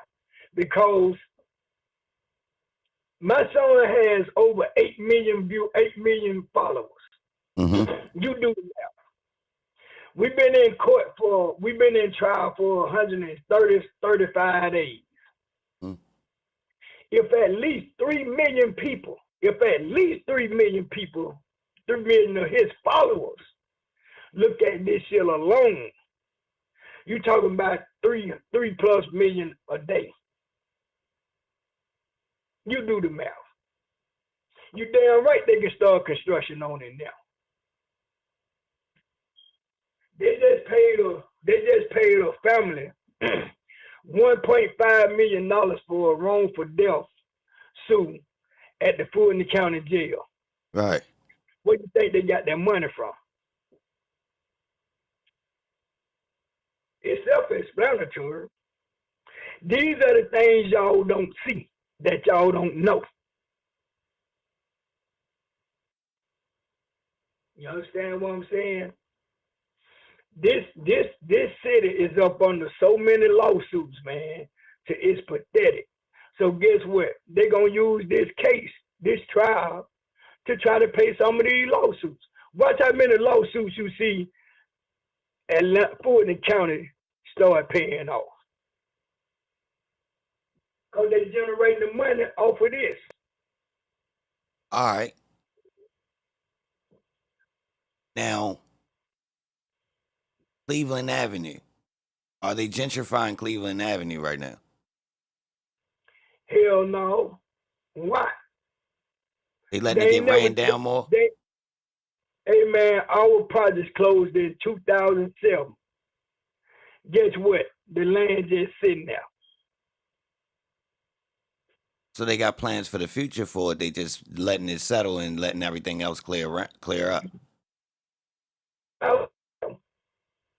Because my son has over 8 million followers. Mm-hmm. You do the math. We've been in trial for 35 days. Mm-hmm. If at least 3 million people, 3 million of his followers look at this shit alone, you talking about 3+ million a day. You do the math. You damn right they can start construction on it now. They just paid a family $1.5 million for a wrongful death suit at the Fulton County Jail. Right. Where you think they got their money from? It's self-explanatory. These are the things y'all don't see, that y'all don't know. You understand what I'm saying? This city is up under so many lawsuits, man. It's pathetic. So guess what? They're gonna use this case, this trial, to try to pay some of these lawsuits. Watch how many lawsuits you see at Fulton County start paying off. Because they generate the money off of this. All right. Now, Cleveland Avenue. Are they gentrifying Cleveland Avenue right now? Hell no. Why? They letting it get ran down more? Hey man, our project closed in 2007. Guess what? The land just sitting there. So they got plans for the future for it. They just letting it settle and letting everything else clear up.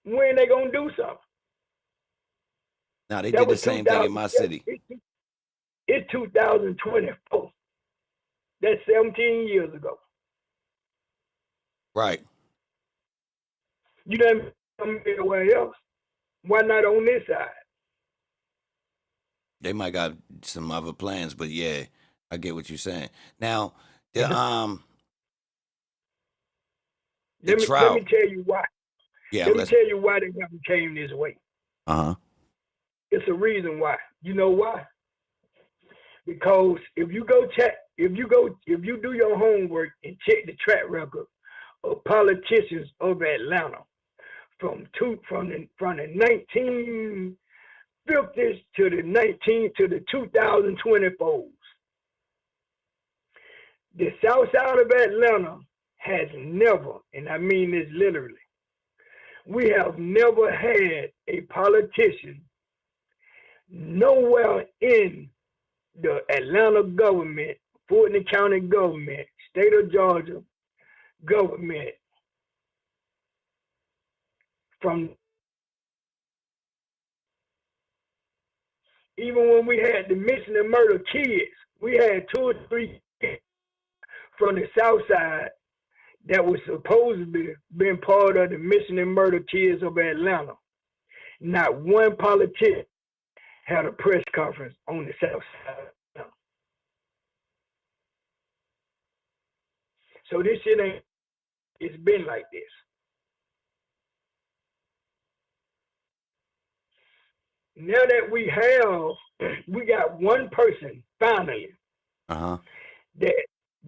When they gonna do something? Now they did the same thing in my city. It's 2024. That's 17 years ago. Right. You done come anywhere else. Why not on this side? They might got some other plans, but yeah, I get what you're saying. Now, the trial. Let me tell you why. Yeah, let me tell you why they haven't came this way. It's a reason why. You know why? Because if you do your homework and check the track record of politicians of Atlanta from the 1950s to the 2024s, the South Side of Atlanta has never, and I mean this literally, we have never had a politician nowhere in the Atlanta government, Fulton County government, state of Georgia government, from even when we had the missing and murder kids, we had 2 or 3 kids from the South Side that was supposedly been part of the missing and murder kids of Atlanta. Not one politician had a press conference on the South Side. So this shit ain't, it's been like this. Now that we got one person finally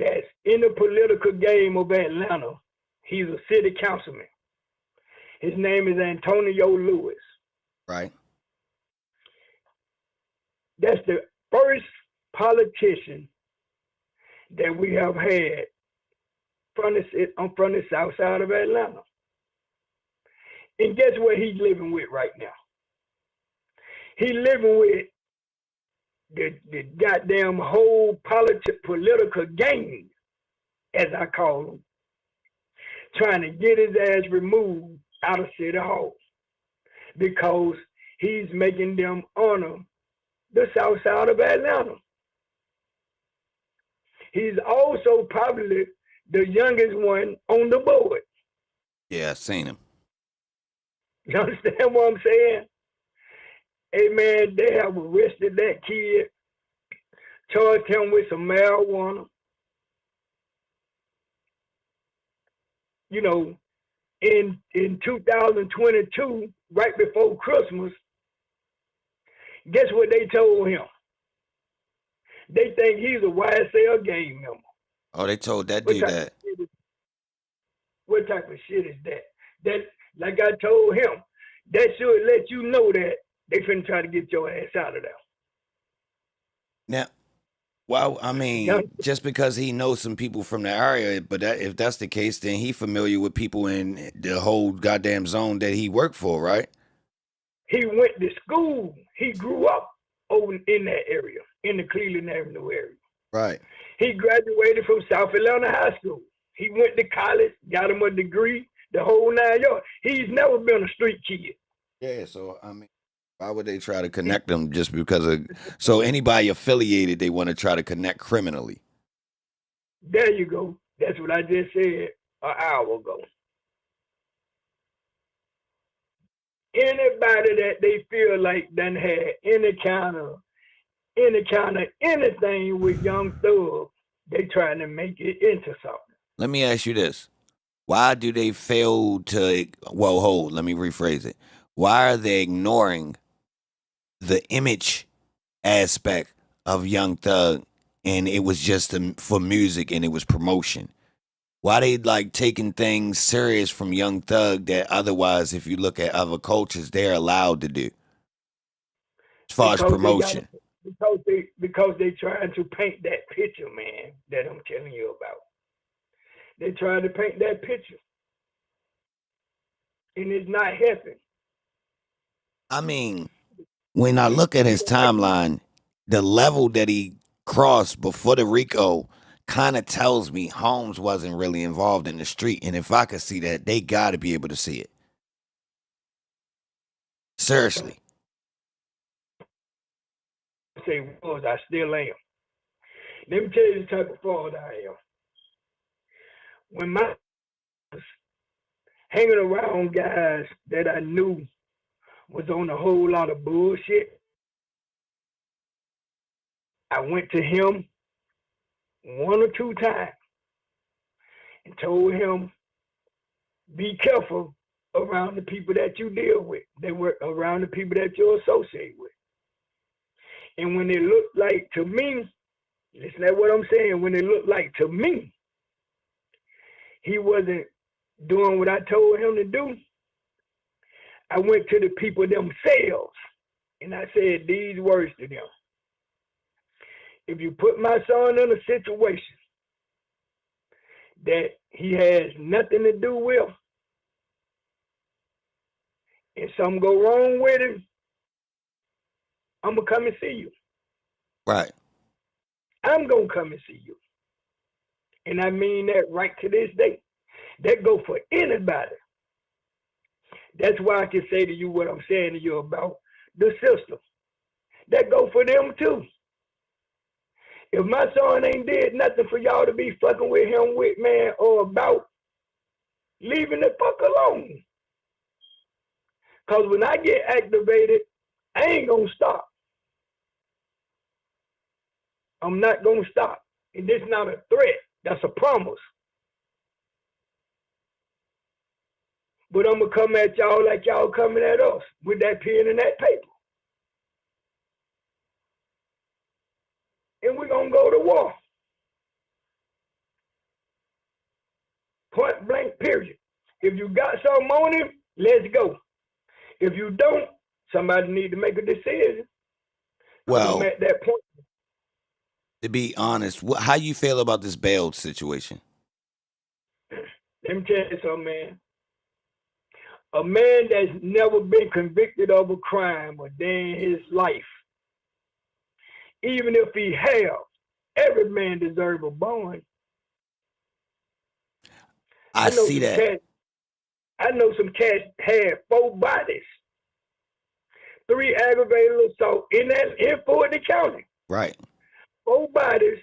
that's in the political game of Atlanta. He's a city councilman. His name is Antonio Lewis. Right. That's the first politician that we have had from the South Side of Atlanta. And guess what he's living with right now? He's living with the goddamn whole political game, as I call them, trying to get his ass removed out of City Hall because he's making them honor the South Side of Atlanta. He's also probably the youngest one on the board. Yeah, I've seen him. You understand what I'm saying? Hey man, they have arrested that kid, charged him with some marijuana. You know, in 2022, right before Christmas, guess what they told him? They think he's a YSL gang member. Oh, they told that dude that. What type of shit is that? That, like I told him, that should let you know that they finna try to get your ass out of there. Now, well, I mean, just because he knows some people from the area, but if that's the case, then he familiar with people in the whole goddamn zone that he worked for, right? He went to school. He grew up over in that area, in the Cleveland Avenue area. Right. He graduated from South Atlanta High School. He went to college, got him a degree, the whole 9 yards. He's never been a street kid. Yeah, so I mean, why would they try to connect them just because of so anybody affiliated they want to try to connect criminally? There you go. That's what I just said an hour ago. Anybody that they feel like done had any kind of anything with Young Thug, they trying to make it into something. Let me ask you this. Why do they fail to well hold, let me rephrase it. Why are they ignoring the image aspect of Young Thug and it was just for music and it was promotion? Why they like taking things serious from Young Thug that otherwise, if you look at other cultures, they're allowed to do as far as promotion? Because they trying to paint that picture, man, that I'm telling you about. They trying to paint that picture, and it's not helping. I mean, when I look at his timeline, the level that he crossed before the Rico kind of tells me Holmes wasn't really involved in the street. And if I could see that, they got to be able to see it. Seriously. I say was, I still am. Let me tell you the type of father I am. When my was hanging around guys that I knew was on a whole lot of bullshit, I went to him 1 or 2 times and told him, be careful around the people that you deal with. They were around the people that you associate with. And when it looked like to me, listen to what I'm saying, when it looked like to me, he wasn't doing what I told him to do, I went to the people themselves and I said these words to them. If you put my son in a situation that he has nothing to do with, and something go wrong with him, I'm going to come and see you. Right. I'm going to come and see you. And I mean that right to this day. That go for anybody. That's why I can say to you what I'm saying to you about the system. That go for them too. If my son ain't did nothing for y'all to be fucking with him with, man, or about, leaving the fuck alone. Because when I get activated, I ain't going to stop. I'm not going to stop. And this is not a threat. That's a promise. But I'm going to come at y'all like y'all coming at us with that pen and that paper. And we're going to go to war. Point blank, period. If you got something on him, let's go. If you don't, somebody need to make a decision. Well, I'm at that point. to be honest, how you feel about this bail situation? Let me tell you something, man. A man that's never been convicted of a crime a day in his life, even if he have, every man deserves a bond. I see that. Cats, I know some cats had 4 bodies, 3 aggravated assault in Fort County. Right. 4 bodies,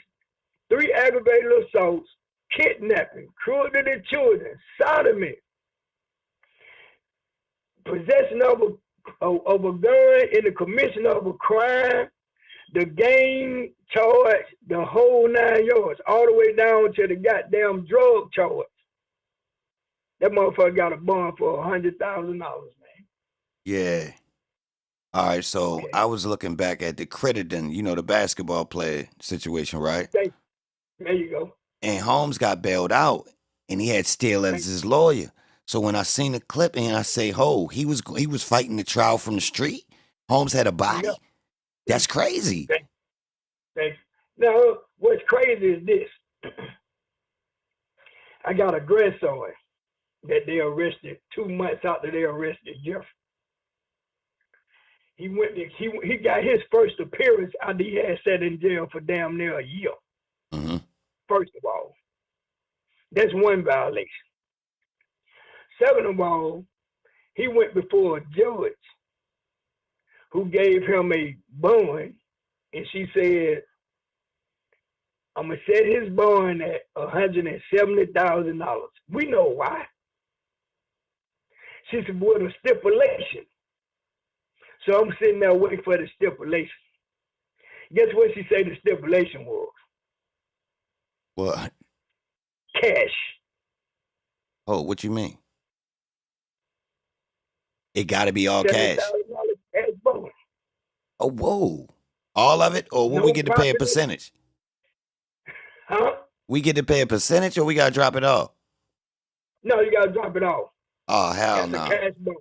3 aggravated assaults, kidnapping, cruelty to children, sodomy, possession of a gun in the commission of a crime, the gang charge, the whole 9 yards, all the way down to the goddamn drug charge. That motherfucker got a bond for $100,000, man. Yeah. All right, so Okay. I was looking back at the Crittenden, the basketball player situation, right? There you go. And Holmes got bailed out, and he had Steele as his lawyer. So when I seen the clip, and I say, "Oh, he was fighting the trial from the street. Holmes had a body. Yeah. That's crazy." Thanks. Now, what's crazy is this. I got a grandson that they arrested 2 months after they arrested Jeffery. He got his first appearance after he had sat in jail for damn near a year. Mm-hmm. first of all. That's one violation. Second of all, he went before a judge who gave him a bond, and she said, I'm going to set his bond at $170,000. We know why. She said, with a stipulation. So I'm sitting there waiting for the stipulation. Guess what she said the stipulation was? What? Cash. Oh, what you mean? It got to be all cash. $70,000 cash bond. Oh, whoa. All of it? Or will No we get to pay a property. percentage? Huh? We get to pay a percentage or we got to drop it all? No, you got to drop it off. Oh, hell That's no. a cash bond.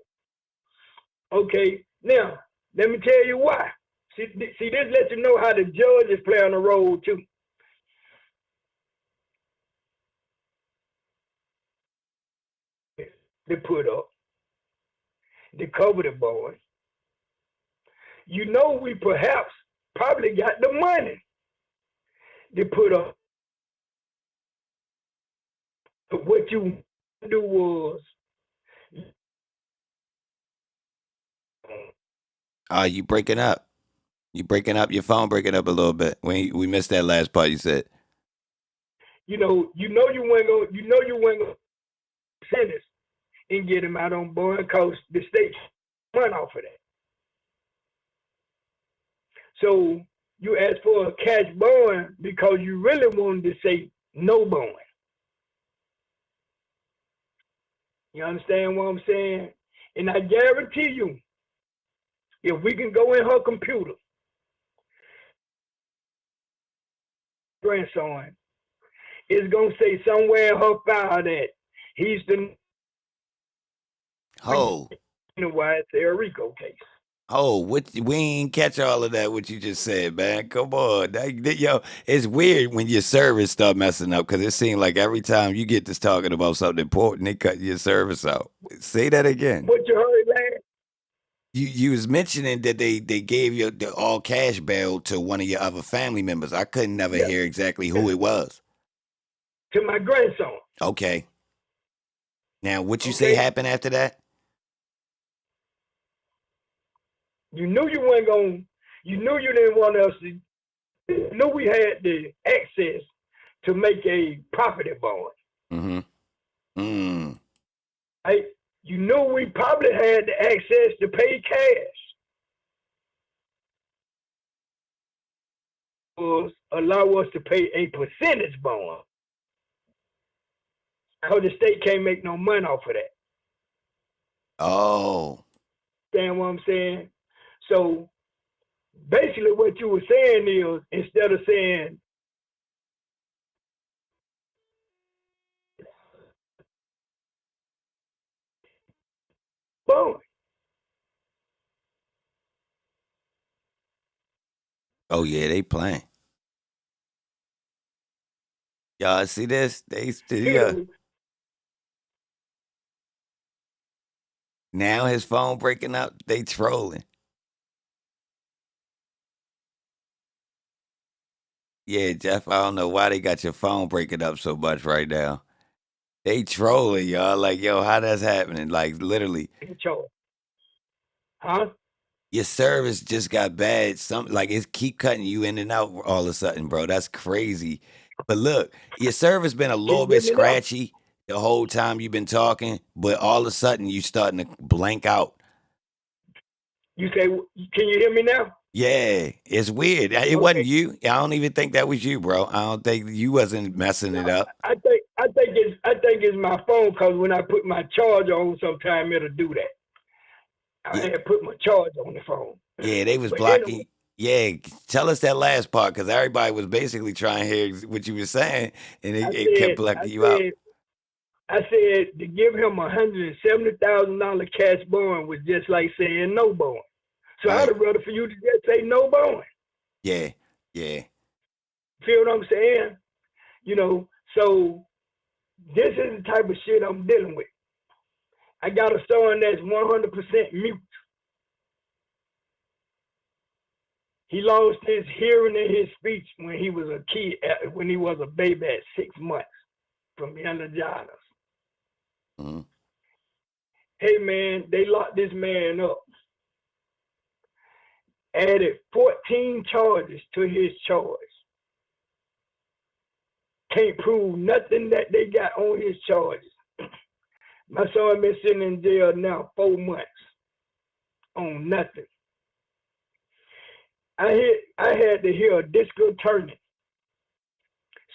Okay, now, let me tell you why. See, this lets you know how the judges play on the role, too. They put up. They cover the bond. You know we perhaps probably got the money. They put up. But what you do was. You breaking up. You breaking up. Your phone breaking up a little bit. We missed that last part you said. You weren't gonna send us and get him out on bond because the state run off of that. So you asked for a cash bond because you really wanted to say no bond. You understand what I'm saying? And I guarantee you, if we can go in her computer, grandson, it's gonna say somewhere in her file that he's the why it's a RICO case. Oh, we ain't catch all of that, what you just said, man. Come on. Yo, it's weird when your service start messing up because it seems like every time you get to talking about something important, they cut your service out. Say that again. What you heard, lad? You was mentioning that they gave you the all cash bail to one of your other family members. I couldn't never hear exactly who it was. To my grandson. Okay. Now, what you say happened after that? You knew you weren't going. You knew you didn't want us to. You knew we had the access to make a property bond. Right? You knew we probably had the access to pay cash. Allow us to pay a percentage bond. Because the state can't make no money off of that. Oh. Understand what I'm saying? So basically what you were saying is, instead of saying bond. Oh yeah, they playing. Y'all see this? Now his phone breaking up. They trolling. Yeah, Jeff, I don't know why they got your phone breaking up so much right now. They trolling, y'all. Like, yo, how that's happening? Like, literally. Huh? Your service just got bad. Like it keep cutting you in and out all of a sudden, bro. That's crazy. But look, your service been a little bit scratchy the whole time you've been talking, but all of a sudden you starting to blank out. You say, can you hear me now? Yeah, it's weird. It wasn't you. I don't even think that was you, bro. I don't think you wasn't messing it up. I think it's my phone because when I put my charger on, sometime it'll do that. I had put my charger on the phone. Yeah, they was blocking. Anyway, tell us that last part because everybody was basically trying to hear what you were saying, and it kept blocking you out. I said to give him $170,000 cash bond was just like saying no bond. So I'd rather for you to just say no bond. Yeah. Feel what I'm saying? You know, so this is the type of shit I'm dealing with. I got a son that's 100% mute. He lost his hearing and his speech when he was a kid, when he was a baby at 6 months from meningitis. Mm-hmm. Hey man, they locked this man up. Added 14 charges to his charge. Can't prove nothing that they got on his charges. My son been sitting in jail now 4 months on nothing. I had to hear a district attorney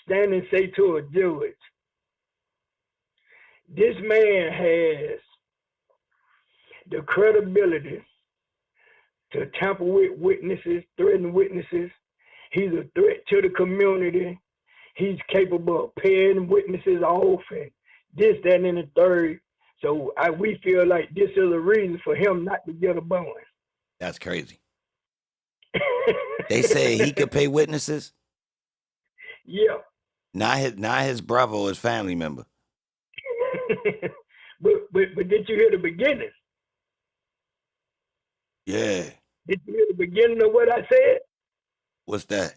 stand and say to a judge, this man has the credibility to tamper with witnesses, threaten witnesses. He's a threat to the community. He's capable of paying witnesses off and this, that, and the third. So we feel like this is a reason for him not to get a bond. That's crazy. They say he could pay witnesses? Yeah. Not his brother or his family member. but did you hear the beginning? Yeah. Did you hear the beginning of what I said? What's that?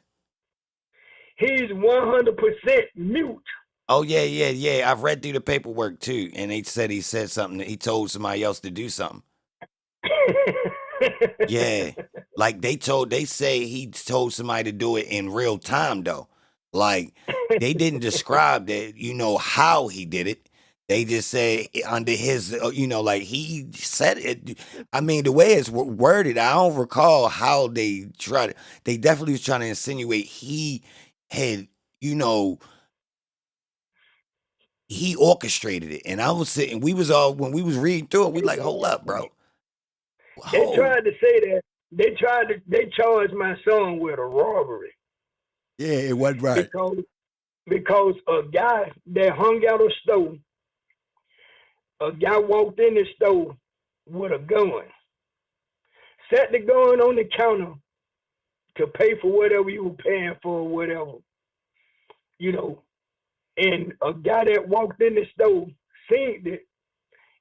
He's 100% mute. Oh, yeah. I've read through the paperwork too, and they said he said something. He told somebody else to do something. Yeah. Like they say he told somebody to do it in real time though. Like they didn't describe that, how he did it. They just say under his, like he said it. I mean, the way it's worded, I don't recall how they tried. They definitely was trying to insinuate he had, he orchestrated it. And I was sitting, we was all, when we was reading through it, we like, hold up, bro. They tried to say that. They charged my son with a robbery. Yeah, it wasn't right. Because a guy that hung out a stove, a guy walked in the store with a gun, set the gun on the counter to pay for whatever you were paying for, whatever, and a guy that walked in the store seen it,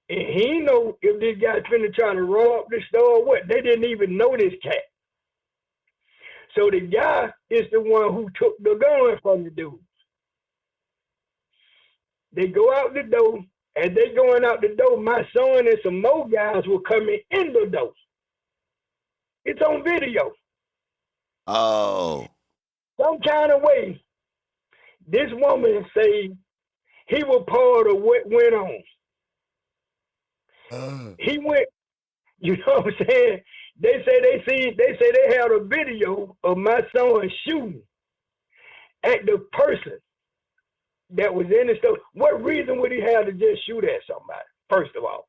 and he didn't know if this guy's finna try to rob the store or what. They didn't even know this cat. So the guy is the one who took the gun from the dude. They go out the door. As they going out the door, my son and some more guys were coming in the door. It's on video. Oh. Some kind of way, this woman say he was part of what went on. He went, you know what I'm saying? They say they had a video of my son shooting at the person that was in the store. What reason would he have to just shoot at somebody, first of all?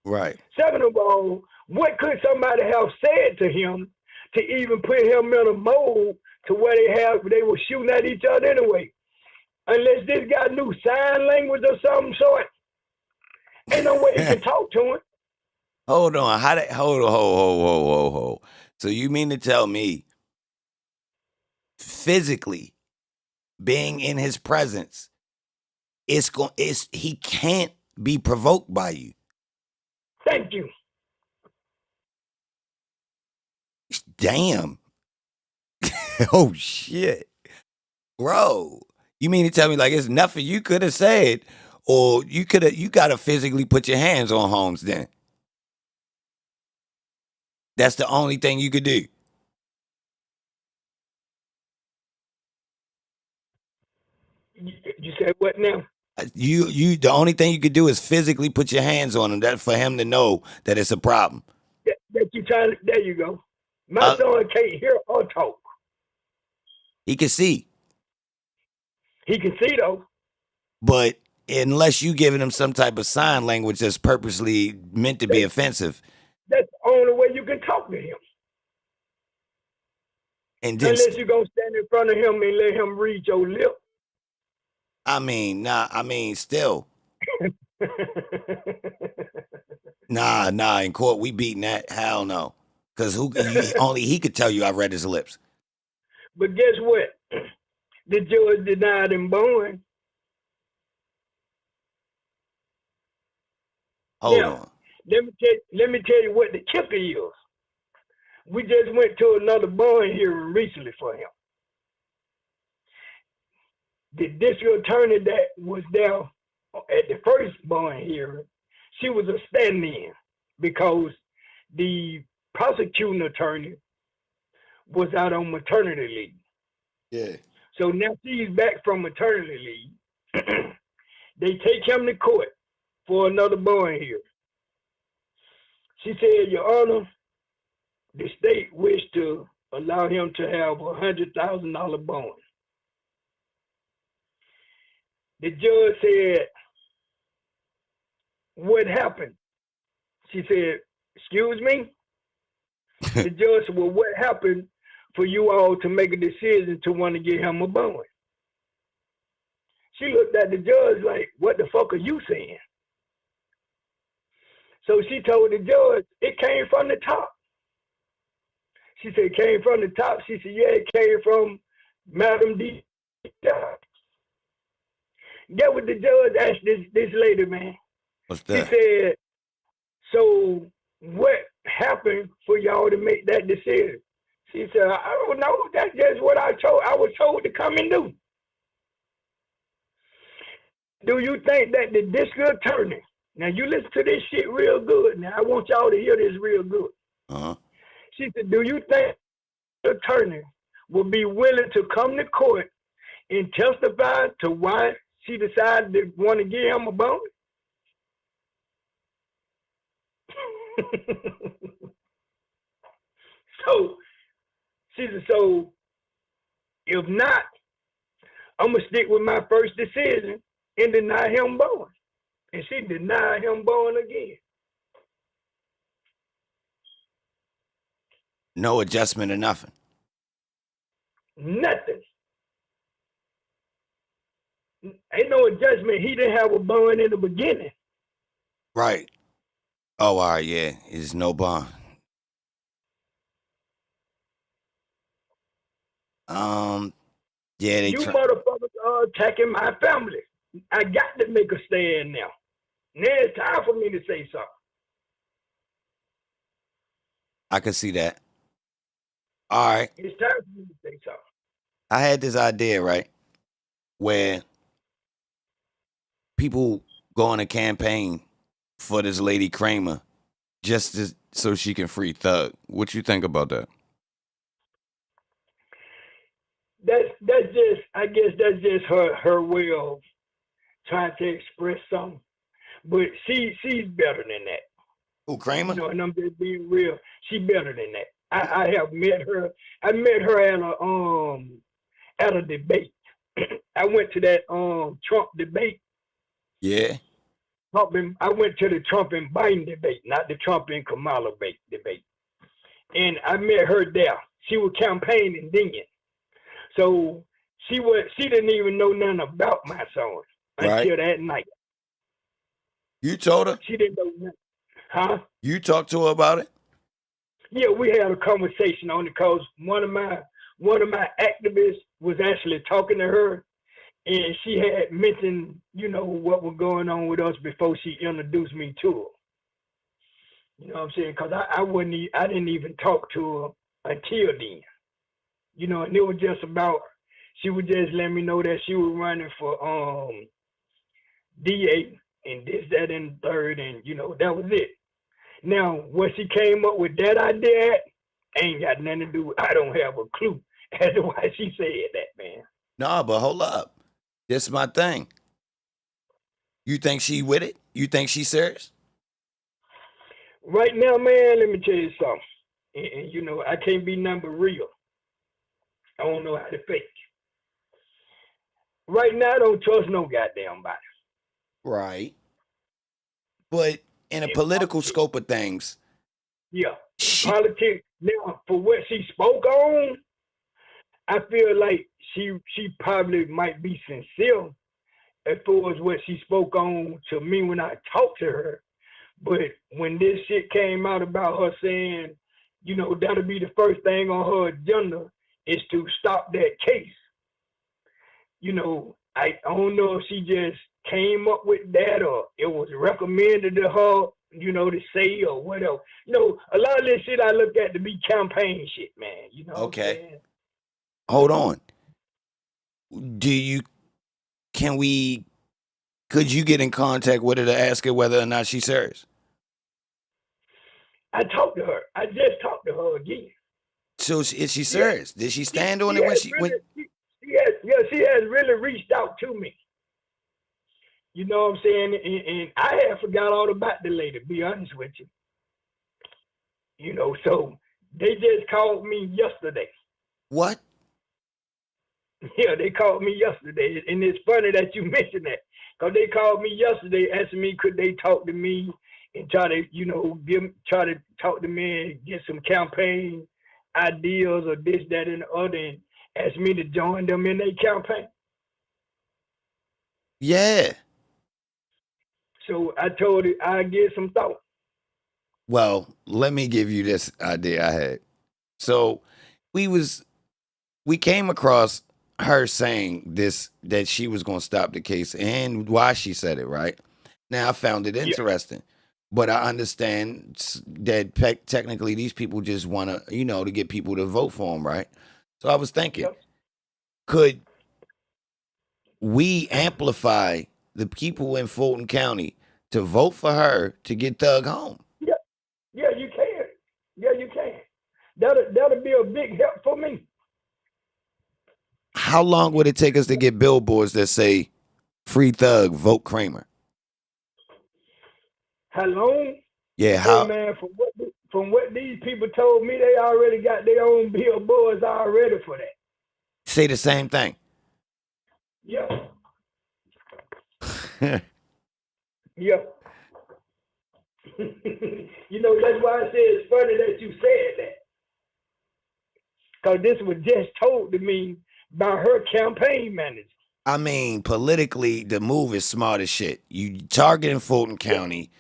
Right. Second of all, what could somebody have said to him to even put him in a mode to where they were shooting at each other anyway? Unless this guy knew sign language or some sort. Ain't no way he can talk to him. Hold on. Hold. So you mean to tell me physically being in his presence, he can't be provoked by you? Thank you. Damn. Oh shit. Bro. You mean to tell me like it's nothing you could have said, or you gotta physically put your hands on Holmes then? That's the only thing you could do. You said what now? You the only thing you could do is physically put your hands on him, that for him to know that it's a problem. That you trying to, there you go. My son can't hear or talk. He can see. He can see though. But unless you giving him some type of sign language that's purposely meant to be offensive. That's the only way you can talk to him. And then, unless you're going to stand in front of him and let him read your lip. Still. Nah, in court we beating that. Hell no. Because only he could tell you I read his lips. But guess what? The judge denied him bond. Hold on. Let me tell you what the kicker is. We just went to another bond hearing recently for him. The district attorney that was there at the first bond hearing, she was a stand-in because the prosecuting attorney was out on maternity leave. Yeah. So now she's back from maternity leave. They take him to court for another bond hearing. She said, Your Honor, the state wished to allow him to have $100,000 bond. The judge said, What happened? She said, Excuse me? The judge said, Well, what happened for you all to make a decision to want to give him a bond? She looked at the judge like, What the fuck are you saying? So she told the judge, It came from the top. She said, It came from the top. She said, Yeah, it came from Madam D. Get what the judge asked this lady, man. What's that? She said, So what happened for y'all to make that decision? She said, I don't know. That's just what I was told to come and do. Do you think that the district attorney, now you listen to this shit real good. Now I want y'all to hear this real good. Uh-huh. She said, do you think the attorney will be willing to come to court and testify to why she decided to want to give him a bond? So she said, so if not, I'm gonna stick with my first decision and deny him bond. And she denied him bond again. No adjustment or nothing. Nothing. Ain't no adjustment. He didn't have a bond in the beginning. Right. Oh, all right, yeah. It's no bond. Yeah, they You motherfuckers are attacking my family. I got to make a stand now. Now it's time for me to say something. I can see that. All right. It's time for me to say something. I had this idea, right, where people go on a campaign for this lady Kramer just so she can free Thug. What you think about that? That's just, I guess that's just her way of trying to express something. But she's better than that. Who, Kramer? You know, and I'm just being real. She's better than that. I have met her. I met her at a debate. I went to that Trump debate. Yeah. I went to the Trump and Biden debate, not the Trump and Kamala debate. And I met her there. She was campaigning then. So she didn't even know nothing about my son until that night. You told her? She didn't know nothing. Huh? You talked to her about it? Yeah, we had a conversation on it because one of my activists was actually talking to her, and she had mentioned, you know, what was going on with us before she introduced me to her. You know what I'm saying? Because I didn't even talk to her until then. You know, and it was just about, she would just let me know that she was running for DA and this, that, and the third, and you know, that was it. Now, what she came up with that idea at ain't got nothing to do with, I don't have a clue as to why she said that, man. No, but hold up. This is my thing. You think she with it? You think she's serious? Right now, man, let me tell you something. And you know, I can't be nothing but real. I don't know how to fake. Right now, I don't trust no goddamn body. Right. But in a political scope of things. Yeah. Politics. Now, for what she spoke on, I feel like she probably might be sincere as far as what she spoke on to me when I talked to her. But when this shit came out about her saying, you know, that'll be the first thing on her agenda is to stop that case. You know, I don't know if she just came up with that or it was recommended to her to say or whatever. A lot of this shit I look at to be campaign shit, man. You know what I'm Okay. saying? Hold on. Can we could you get in contact with her to ask her whether or not she's serious? I talked to her. I just talked to her again. So is she She has, serious? Did she stand on she it when has she really, when she has really reached out to me. You know what I'm saying? And I had forgot all about the lady, to be honest with you. So they just called me yesterday. what? Yeah, they called me yesterday, and it's funny that you mentioned that, because they called me yesterday asking me could they talk to me and try to, try to talk to me and get some campaign ideas or this, that, and the other, and ask me to join them in their campaign. Yeah. So I told her I'd give some thought. Well, let me give you this idea I had. So we came across her saying this that she was going to stop the case and why she said it, right? Now I found it Yeah, interesting. But I understand that technically these people just want to, to get people to vote for them, right? So I was thinking, yeah, could we amplify the people in Fulton County to vote for her to get Thug home? yeah, yeah. You can. Yeah, you can. That'll be a big help for me. How long would it take us to get billboards that say "Free Thug, vote Kramer"? How long? Yeah, Hey how? man, from what these people told me, they already got their own billboards already for that. Say the same thing. Yeah, yeah. That's why I say it's funny that you said that. Because this was just told to me by her campaign manager. I mean, politically, the move is smart as shit. You targeting Fulton Yeah, County.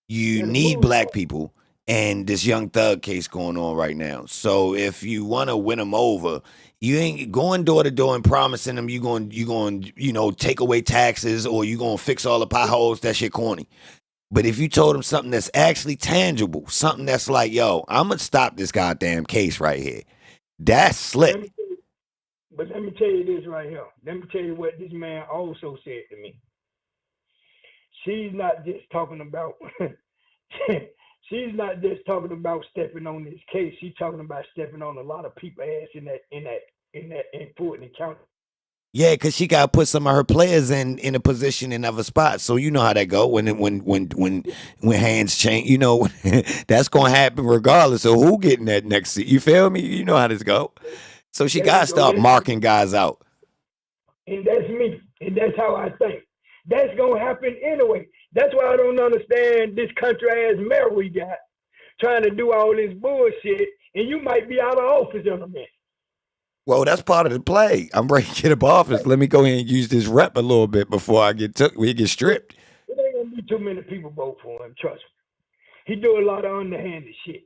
You yeah, the need move. black people, and this Young Thug case going on right now. So if you want to win them over, you ain't going door to door and promising them you going take away taxes or you gonna fix all the potholes. That shit corny. But if you told them something that's actually tangible, something that's like, yo, I'm gonna stop this goddamn case right here. That's But let slick. me tell you, let me tell you this right here. Let me tell you what this man also said to me. She's not just talking about she's not just talking about stepping on this case. She's talking about stepping on a lot of people ass in Fulton County. Yeah, cause she gotta put some of her players in a position in other spots. So you know how that go when hands change. That's gonna happen regardless of who getting that next seat. You feel me? You know how this go. So she There you gotta go. start marking guys out. And that's me. And that's how I think. That's gonna happen anyway. That's why I don't understand this country ass mayor we got trying to do all this bullshit, and you might be out of office in a minute. Well, that's part of the play. I'm ready to get up office. Let me go ahead and use this rep a little bit before we get stripped. It ain't gonna be too many people vote for him, trust me. He do a lot of underhanded shit.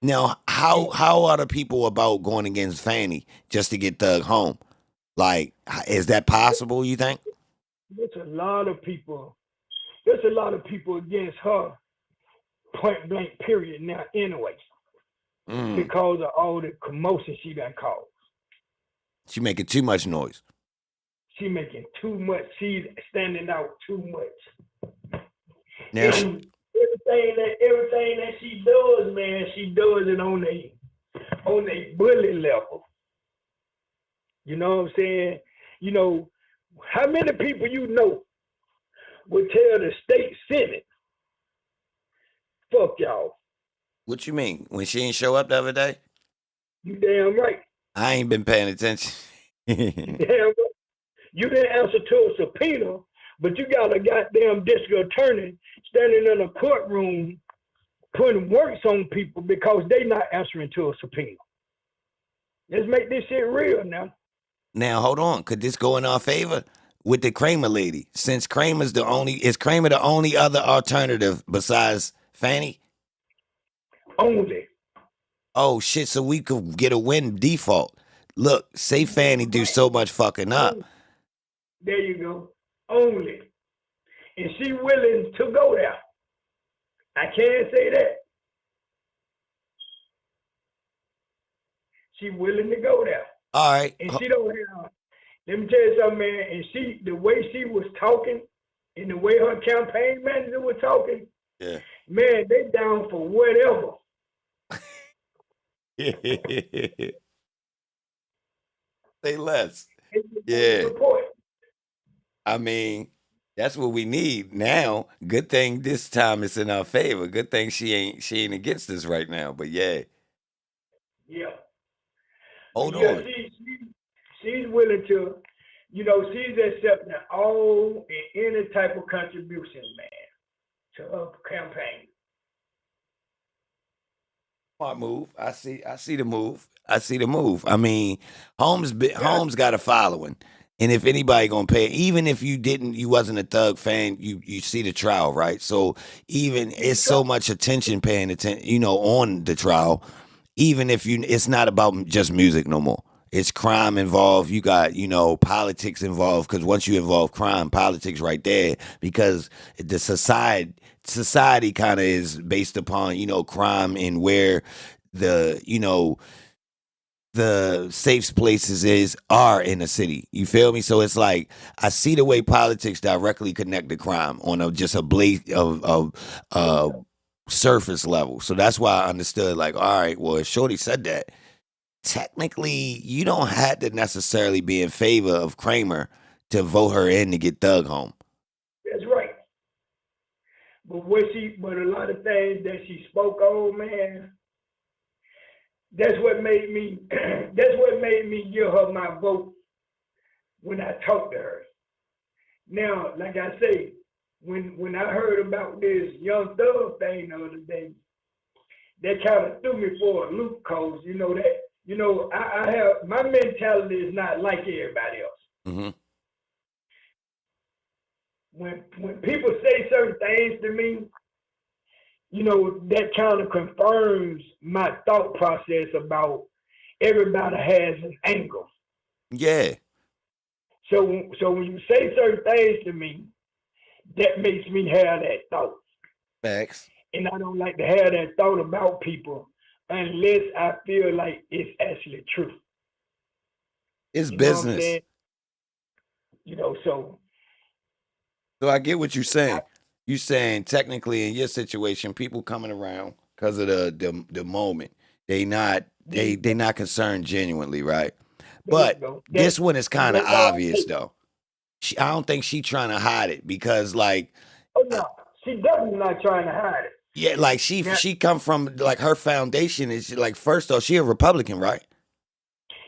Now, And how are the people about going against Fanny just to get Thug home? Like, is that possible? You think? there's a lot of people there's a lot of people against her point blank period now anyway, Mm, because of all the commotion she done caused. she making too much noise. She making too much, she's standing out too much. Now, And everything that she does, man, she does it on a bully level. You know what I'm saying? How many people would tell the state senate, fuck y'all? what you mean? When she ain't show up the other day? You damn right. I ain't been paying attention. You damn right. You didn't answer to a subpoena, but you got a goddamn district attorney standing in a courtroom putting works on people because they not answering to a subpoena. Let's make this shit real now. Now, hold on. Could this go in our favor with the Kramer lady? Since is Kramer the only other alternative besides Fanny? Only. Oh shit! So we could get a win default. Look, say Fanny do so much fucking up. There you go. Only. And she willing to go there. I can't say that. She willing to go there. All right. And she don't have, let me tell you something, man, and the way she was talking, and the way her campaign manager was talking, Yeah. man, they down for whatever. Say less. Yeah. Report. I mean, that's what we need now. Good thing this time it's in our favor. Good thing she ain't against us right now. But yeah. Yeah. Hold yeah, on. she's willing to, she's accepting all and any type of contribution, man, to her campaign. Smart move. I see the move. I see the move. I mean, Holmes got a following. And if anybody gonna pay, even if you wasn't a Thug fan, you see the trial, right? So even it's so much attention paying attention, on the trial. Even if it's not about just music no more. It's crime involved. You got politics involved, because once you involve crime, politics right there, because the society kind of is based upon crime and where the the safe places are in the city. You feel me? So it's like I see the way politics directly connect to crime on just a blade of surface level. So that's why I understood, like, all right, well, if Shorty said that, technically you don't have to necessarily be in favor of Kramer to vote her in to get Thug home. That's right. But a lot of things that she spoke on, man, that's what made me give her my vote when I talked to her. Now, like I say, when I heard about this Young Thug thing the other day, that kind of threw me for a loop, cause I have, my mentality is not like everybody else. Mm-hmm. When people say certain things to me, that kind of confirms my thought process about everybody has an angle. Yeah. So when you say certain things to me, that makes me have that thought. Facts. And I don't like to have that thought about people unless I feel like it's actually true. It's business. So I get what you're saying. You're saying technically in your situation, people coming around because of the moment. They not concerned genuinely, right? But this one is kind of obvious though. I don't think she trying to hide it, because like, oh no, she definitely not trying to hide it. Yeah, like she come from, like, her foundation is like, first off, she a Republican, right?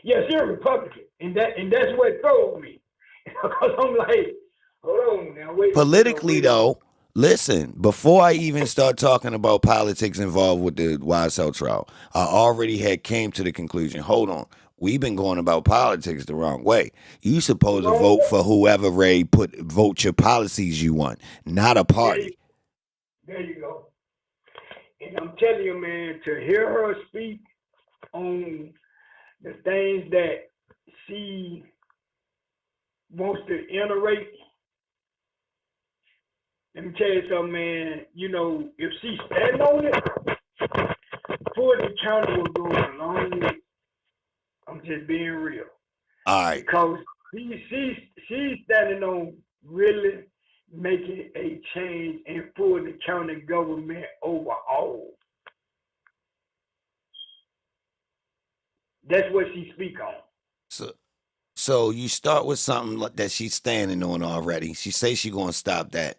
Yeah, she's a Republican, and that's what throws me. Because I'm like, hold on now, wait. Politically though, listen, before I even start talking about politics involved with the YSL trial, I already had came to the conclusion, hold on, we've been going about politics the wrong way. You supposed to vote for whoever vote your policies you want, not a party. There you go. And I'm telling you, man, to hear her speak on the things that she wants to iterate, let me tell you something, man. If she stand on it, Fulton County will go a long way. I'm just being real. All right. Because she's standing on really making a change in Fulton County government overall. That's what she speak on. So you start with something that she's standing on already. She says she's going to stop that.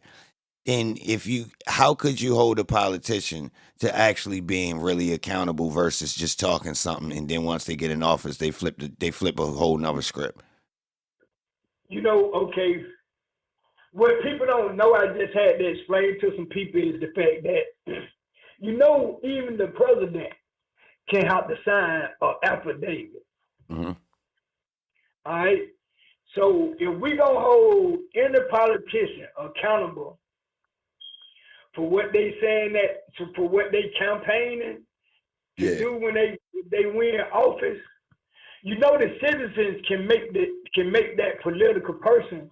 And how could you hold a politician to actually being really accountable versus just talking something, and then once they get in office, they flip a whole nother script? Okay, what people don't know, I just had to explain to some people, is the fact that, even the president can have to sign an affidavit. Mm-hmm. All right? So if we gonna hold any politician accountable for what they saying, for what they campaigning to do when they win office, the citizens can make that political person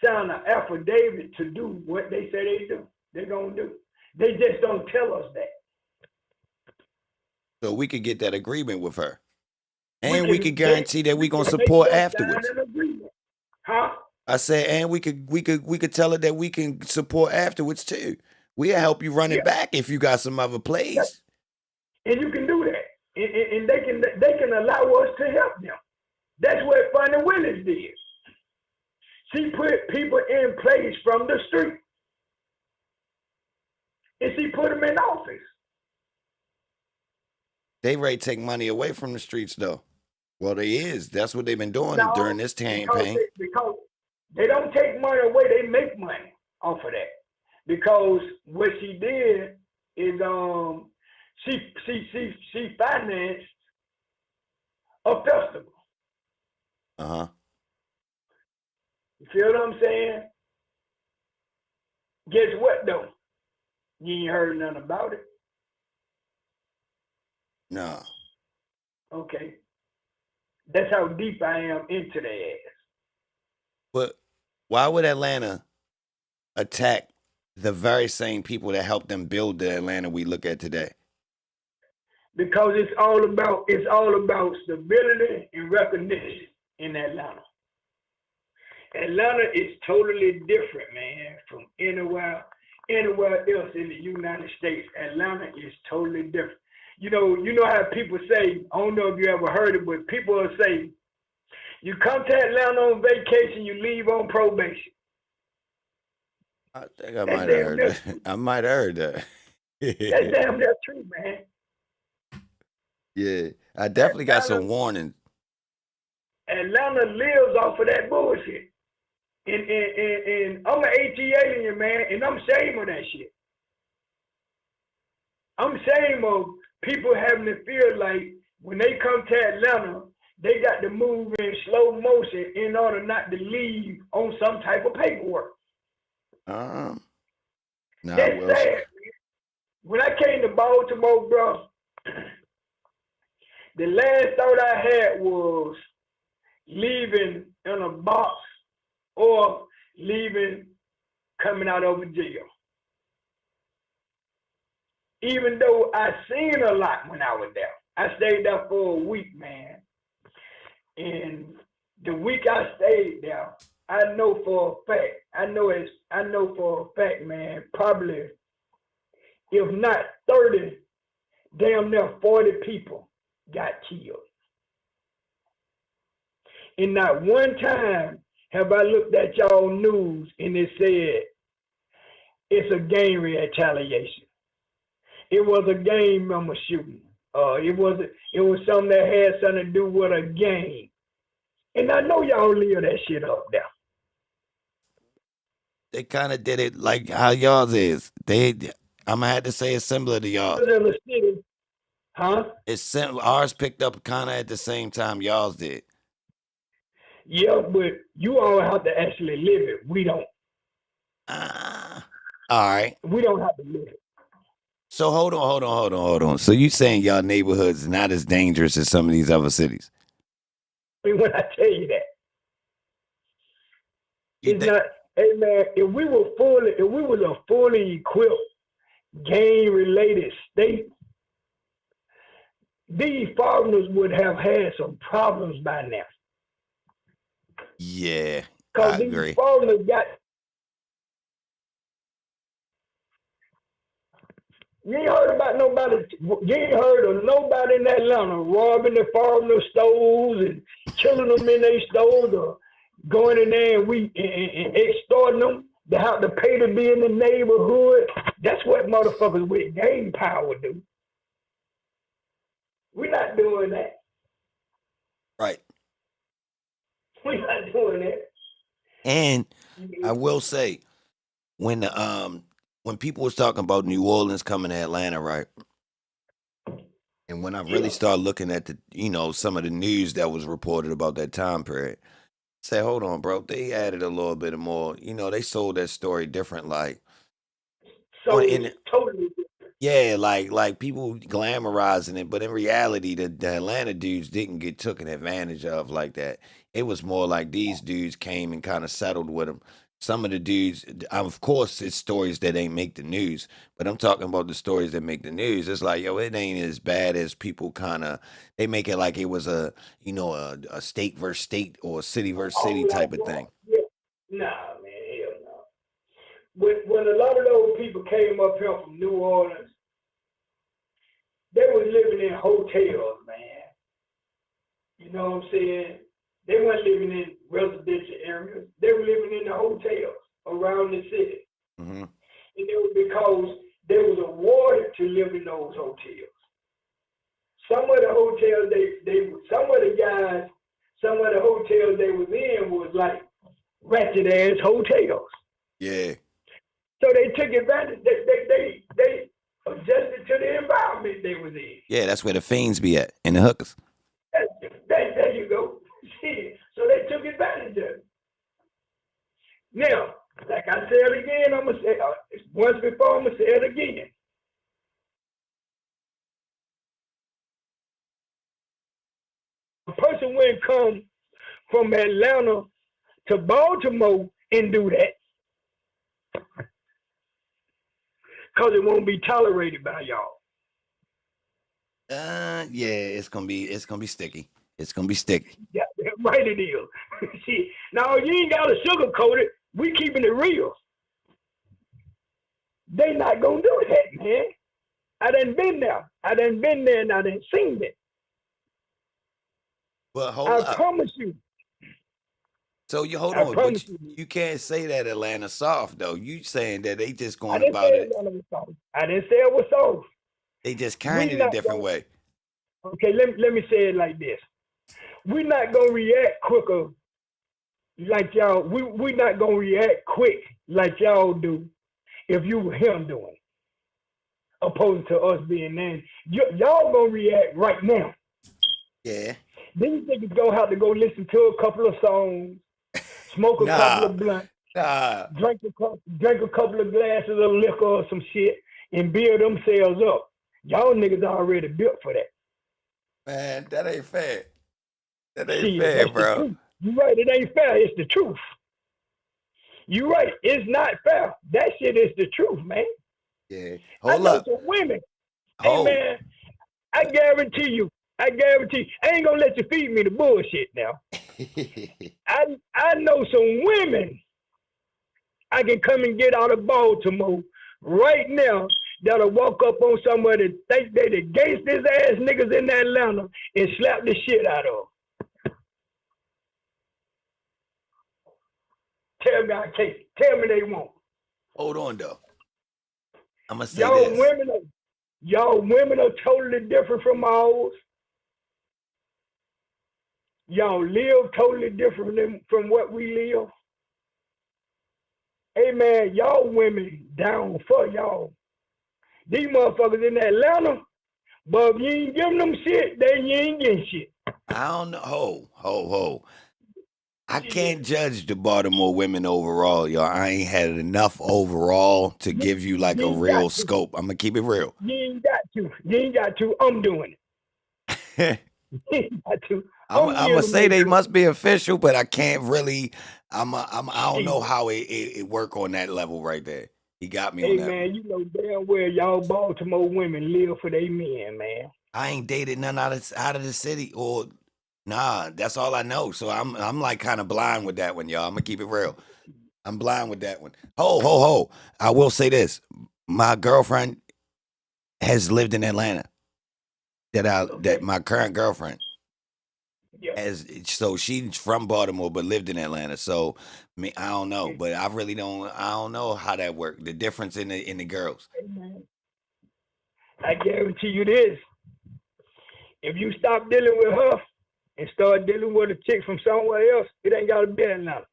sign an affidavit to do what they say they're gonna do. They just don't tell us that. So we could get that agreement with her. We And we can could guarantee that we we're gonna can make support them sign afterwards. an agreement. Huh? I said, and we could tell her that we can support afterwards too. We'll help you run Yeah. it back if you got some other plays. And you can do that. And they can allow us to help them. That's what Funny Willis did. She put people in place from the street. And she put them in office. They ready to take money away from the streets though. Well, they is. That's what they've been doing No, during this campaign. because they don't take money away, they make money off of that. Because what she did is she financed a festival. Uh-huh. You feel what I'm saying? Guess what though? You ain't heard nothing about it. No. Okay. That's how deep I am into their ass. But why would Atlanta attack the very same people that helped them build the Atlanta we look at today? Because it's all about stability and recognition in Atlanta. Atlanta is totally different, man, from anywhere else in the United States. Atlanta is totally different. You know how people say, I don't know if you ever heard it, but people will say, you come to Atlanta on vacation, you leave on probation. I think I might have heard that. I might have heard that. That's damn near true, man. Yeah, I definitely got some warnings. Atlanta lives off of that bullshit. And I'm an AT alien, man, and I'm ashamed of that shit. I'm ashamed of people having to feel like when they come to Atlanta, they got to move in slow motion in order not to leave on some type of paperwork. Nah, That's well, sad, man. When I came to Baltimore, bro, the last thought I had was leaving in a box or leaving coming out of a jail. Even though I seen a lot when I was there. I stayed there for a week, man. And the week I stayed there, I know for a fact, man, probably if not 30, damn near 40 people got killed. And not one time have I looked at y'all news and it said it's a gang retaliation. It was a gang member shooting. It was something that had something to do with a gang. And I know y'all leave that shit up there. they kind of did it like how y'all's is. I'm gonna have to say it's similar to y'all. In the city, huh? Ours picked up kind of at the same time y'all's did. Yeah, but you all have to actually live it. We don't. All right. We don't have to live it. So hold on. So you saying y'all neighborhoods is not as dangerous as some of these other cities? I mean, when I tell you that, it's not. Hey man, if we was a fully equipped gang-related state, these foreigners would have had some problems by now. Yeah, Because I these agree. foreigners got. You ain't heard of nobody in Atlanta robbing the foreigner stores and killing them in their stores or going in there and extorting them to have to pay to be in the neighborhood. That's what motherfuckers with gang power do. We're not doing that. Right. We're not doing that. And I will say, when people was talking about New Orleans coming to Atlanta, right? And when I really started looking at some of the news that was reported about that time period, say, hold on, bro, they added a little bit more. They sold that story different, like. So totally different. Yeah, like people glamorizing it, but in reality, the Atlanta dudes didn't get taken advantage of like that. It was more like these dudes came and kind of settled with them some of the dudes, of course, it's stories that ain't make the news, but I'm talking about the stories that make the news. It's like, yo, it ain't as bad as people kind of, they make it like it was a state versus state or a city versus city type of thing. Yeah. Nah, man, hell no. When a lot of those people came up here from New Orleans, they was living in hotels, man. You know what I'm saying? They weren't living in residential areas. They were living in the hotels around the city. Mm-hmm. And it was because they was awarded to live in those hotels. Some of the hotels some of the hotels they was in was like ratchet ass hotels. Yeah. So they took advantage. They adjusted to the environment they was in. Yeah, that's where the fiends be at, and the hookers. There you go. So they took advantage of it. Now, like I said again, I'm gonna say once before, I'm gonna say it again. A person wouldn't come from Atlanta to Baltimore and do that, because it won't be tolerated by y'all. Yeah, it's gonna be sticky. It's gonna be sticky. Yeah, right it is. See, now you ain't gotta sugarcoat it. We keeping it real. They not gonna do that, man. I done been there. And I done seen it. Well, hold I up. promise you. So you hold on, but you can't say that Atlanta soft though. You saying that they just going about it. I didn't say it was soft. They just carrying it a different way. Okay, let me say it like this. We're not gonna react quicker like y'all. We're not gonna react quick like y'all do if you were him doing, opposed to us being there. Y'all gonna react right now. Yeah. Then you niggas gonna have to go listen to a couple of songs, smoke a couple of blunts, drink a couple of glasses of liquor or some shit, and build themselves up. Y'all niggas already built for that. Man, that ain't fair. That ain't fair, bro. You right, it ain't fair. It's the truth. You right, it's not fair. That shit is the truth, man. Yeah. Hold up. Some women. Hey, man, I guarantee you, I ain't gonna let you feed me the bullshit now. I know some women I can come and get out of Baltimore right now that'll walk up on somebody think they the gangsters ass niggas in Atlanta and slap the shit out of them. Tell me I can't. Tell me they won't. Hold on though. I'm gonna say this. Y'all women are totally different from ours. Y'all live totally different from what we live. Hey man, y'all women down for y'all. These motherfuckers in Atlanta, but if you ain't giving them shit, then you ain't getting shit. I don't know. Ho. I can't judge the Baltimore women overall, y'all. I ain't had enough overall to give you like a real scope. I'm gonna keep it real. You ain't got to. I'm doing it. You ain't got to. I'm gonna say they must be official, but I can't really. I don't know how it work on that level right there. He got me on that. Hey man, you know damn well y'all Baltimore women live for their men, man. I ain't dated none out of the city, or nah. That's all I know. So I'm like kind of blind with that one, y'all. I'm gonna keep it real. I'm blind with that one. Ho. I will say this: my girlfriend has lived in Atlanta. That my current girlfriend. So she's from Baltimore but lived in Atlanta. So I don't know, but I really don't. I don't know how that worked. The difference in the girls. I guarantee you this: if you stop dealing with her and start dealing with a chick from somewhere else, it ain't gotta be Atlanta.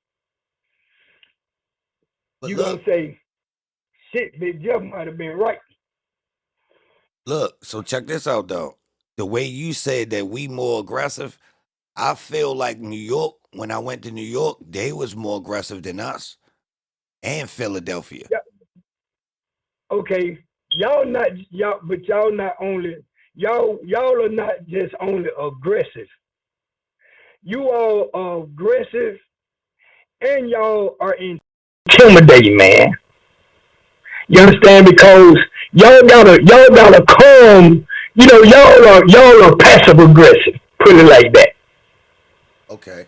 You gonna say, "Shit, Big Jeff might have been right." Look, so check this out though. The way you said that we more aggressive. I feel like New York, when I went to New York, they was more aggressive than us. And Philadelphia. Yeah. Okay, y'all not only y'all are not just only aggressive. You all are aggressive and y'all are intimidate, man. You understand? Because y'all gotta come. You know, y'all are passive aggressive. Put it like that. Okay.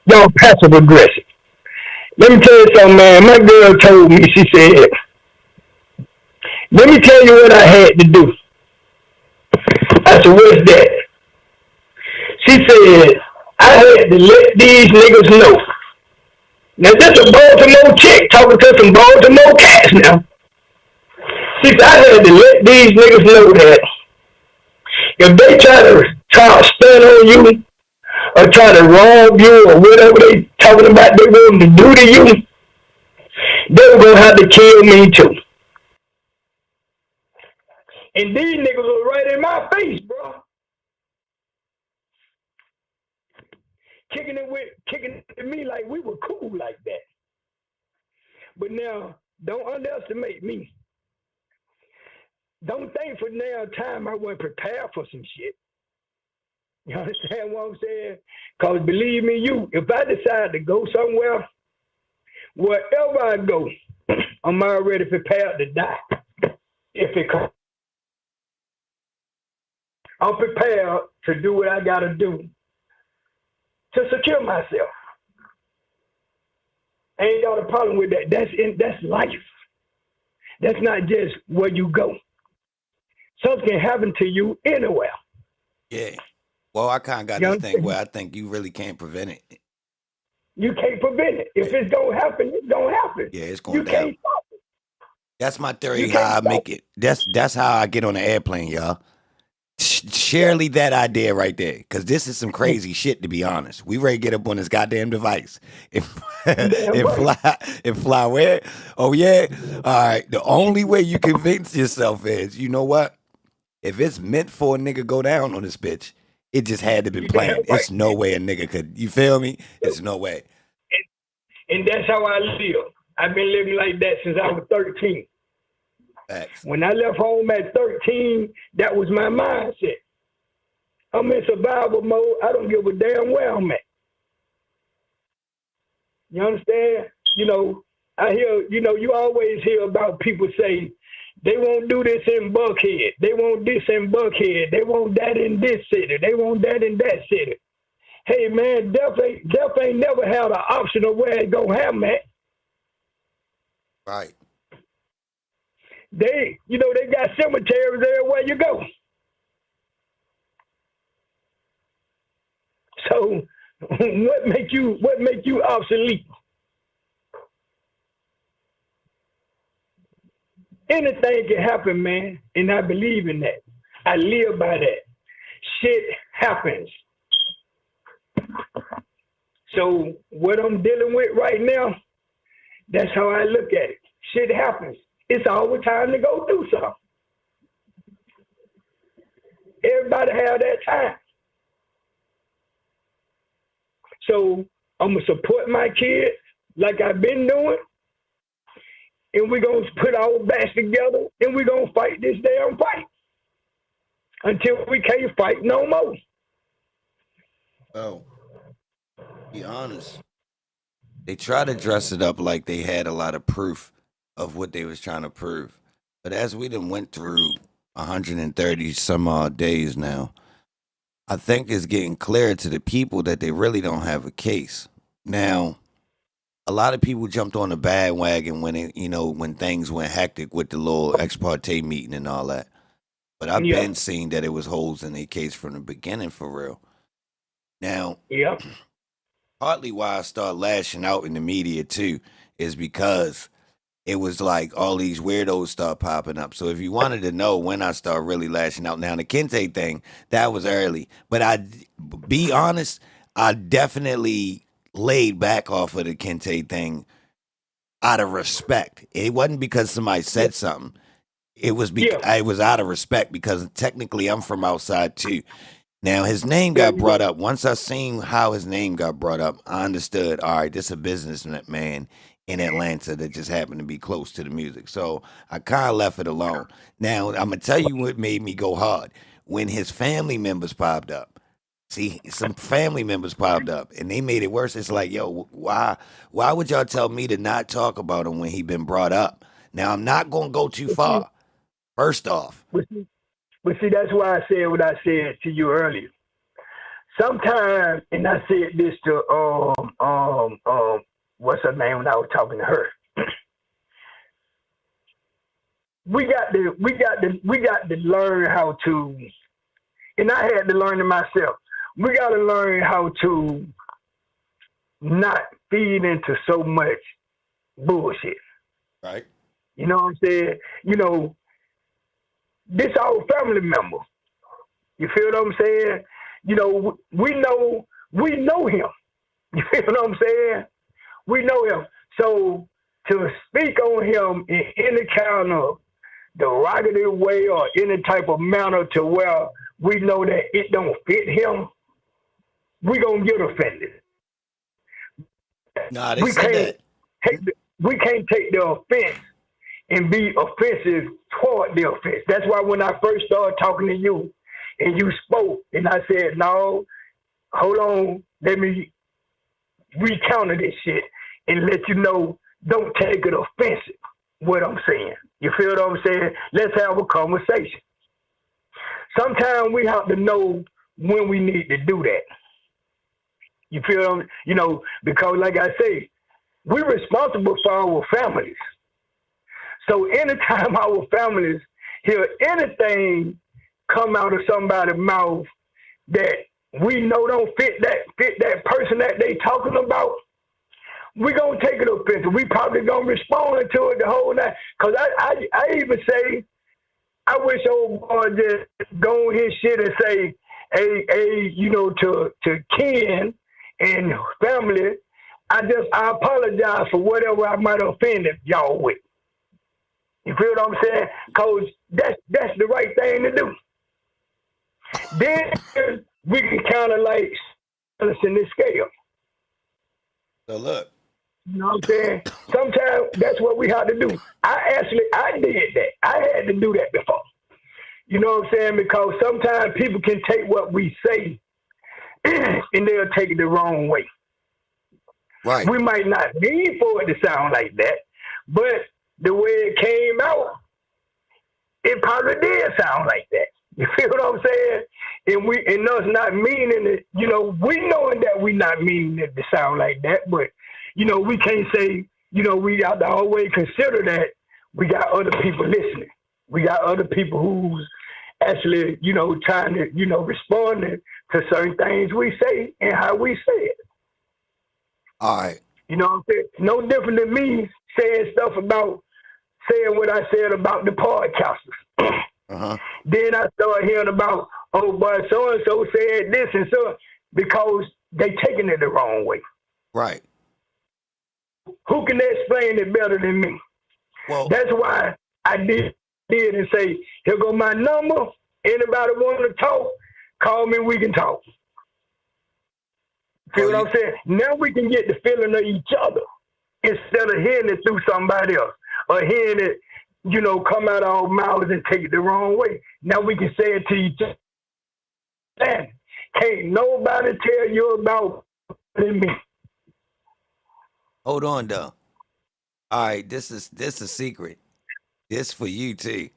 Y'all passive aggressive. Let me tell you something, man. My girl told me. She said, "Let me tell you what I had to do." I said, "What's that?" She said, "I had to let these niggas know." Now this a Baltimore chick talking to some Baltimore cats now. She said, "I had to let these niggas know that if they try to stand on you or try to rob you or whatever they talking about they want to do to you, they were gonna have to kill me too." And these niggas was right in my face, bro. Kicking it to me like we were cool like that. But now, don't underestimate me. Don't think for now time I wasn't prepared for some shit. You understand what I'm saying? Because believe me, if I decide to go somewhere, wherever I go, I'm already prepared to die. If it comes, I'm prepared to do what I gotta do to secure myself. I ain't got a problem with that. That's life. That's not just where you go. Something can happen to you anywhere. Yeah. Well, I kind of got You this thing understand? where I think you really can't prevent it. You can't prevent it. If Yeah, it's gonna happen, it's gonna happen. yeah, it's You going down. can't stop it. That's my You theory. can't How I stop make it. That's how I get on the airplane, y'all. it. Surely that idea right there, because this is some crazy shit. To be honest, we ready to get up on this goddamn device and Damn and right. fly where? Oh yeah. All right. The only way you convince yourself is, you know what? If it's meant for a nigga go down on this bitch, it just had to been You damn planned. right. It's no way a nigga could. You feel me? It's no way. And that's how I live. I've been living like that since I was 13. Facts. When I left home at 13, that was my mindset. I'm in survival mode. I don't give a damn where I'm at. You understand? I hear, you always hear about people say they won't do this in Buckhead. They want this in Buckhead. They want that in this city. They want that in that city. Hey man, death ain't never had an option of where it gonna happen at. Right. They got cemeteries everywhere you go. So what make you obsolete? Anything can happen, man, and I believe in that. I live by that. Shit happens. So what I'm dealing with right now, that's how I look at it. Shit happens. It's always time to go do something. Everybody have that time. So I'm gonna support my kids like I've been doing, and we're gonna put our backs together and we're gonna fight this damn fight until we can't fight no more. Oh, be honest. They try to dress it up like they had a lot of proof of what they was trying to prove. But as we done went through 130 some odd days now, I think it's getting clear to the people that they really don't have a case. Now, a lot of people jumped on the bandwagon when when things went hectic with the little ex parte meeting and all that. But I've Yeah, been seeing that it was holes in their case from the beginning for real. Now, yeah, partly why I started lashing out in the media too is because it was like all these weirdos start popping up. So if you wanted to know when I start really lashing out, now the Kente thing, that was early. But be honest, I definitely laid back off of the Kente thing out of respect. It wasn't because somebody yeah, said something. It was yeah. it was out of respect because technically I'm from outside too. Now his name There got you go. brought up. Once I seen how his name got brought up, I understood. All right, this is a businessman in Atlanta that just happened to be close to the music. So I kind of left it alone. Now I'm gonna tell you what made me go hard when his family members popped up. See, some family members popped up and they made it worse. It's like, yo, why would y'all tell me to not talk about him when he been brought up? Now I'm not gonna go too But see, far. First off, but see, but see, that's why I said what I said to you earlier. Sometimes, and I said this to what's her name when I was talking to her. We got to learn how to, and I had to learn it myself. We got to learn how to not feed into so much bullshit. right? You know what I'm saying? This our family member. You feel what I'm saying? We know him. You feel what I'm saying? We know him. So to speak on him in any kind of derogative way or any type of manner to where we know that it don't fit him, we gonna get offended. Nah, they We said can't that. we can't take the offense and be offensive toward the offense. That's why when I first started talking to you and you spoke and I said, no, hold on, let me recounter this shit and let you know, don't take it offensive, what I'm saying. You feel what I'm saying? Let's have a conversation. Sometimes we have to know when we need to do that. You feel what because like I say, we're responsible for our families. So anytime our families hear anything come out of somebody's mouth that we know don't fit that person that they talking about, we gonna take it offensive. We probably gonna respond to it the whole night. Cause I even say, I wish old boy just go on his shit and say, hey, to Ken and family, I apologize for whatever I might have offended y'all with. You feel what I'm saying? Cause that's the right thing to do. Then we can kind of like balance in this scale. So look, You know what I'm saying? Sometimes that's what we have to do. I did that. I had to do that before. You know what I'm saying? Because sometimes people can take what we say and they'll take it the wrong way. right? We might not mean for it to sound like that, but the way it came out, it probably did sound like that. You feel what I'm saying? And us not meaning it, we knowing that we not meaning it to sound like that, but we can't say, we have to always consider that we got other people listening. We got other people who's actually, trying to, responding to certain things we say and how we say it. All right. You know what I'm saying? No different than me saying what I said about the podcasters. Uh-huh. Then I started hearing about, oh, but so-and-so said this and so, because they taking it the wrong way. Right. Who can explain it better than me? Well, That's why I did and say, here go my number. Anybody want to talk, call me, we can talk. Feel what I'm saying? Now we can get the feeling of each other instead of hearing it through somebody else or hearing it, come out of our mouths and take it the wrong way. Now we can say it to each other. Can't nobody tell you about me. hold on though. All right, this is a secret. This for you too.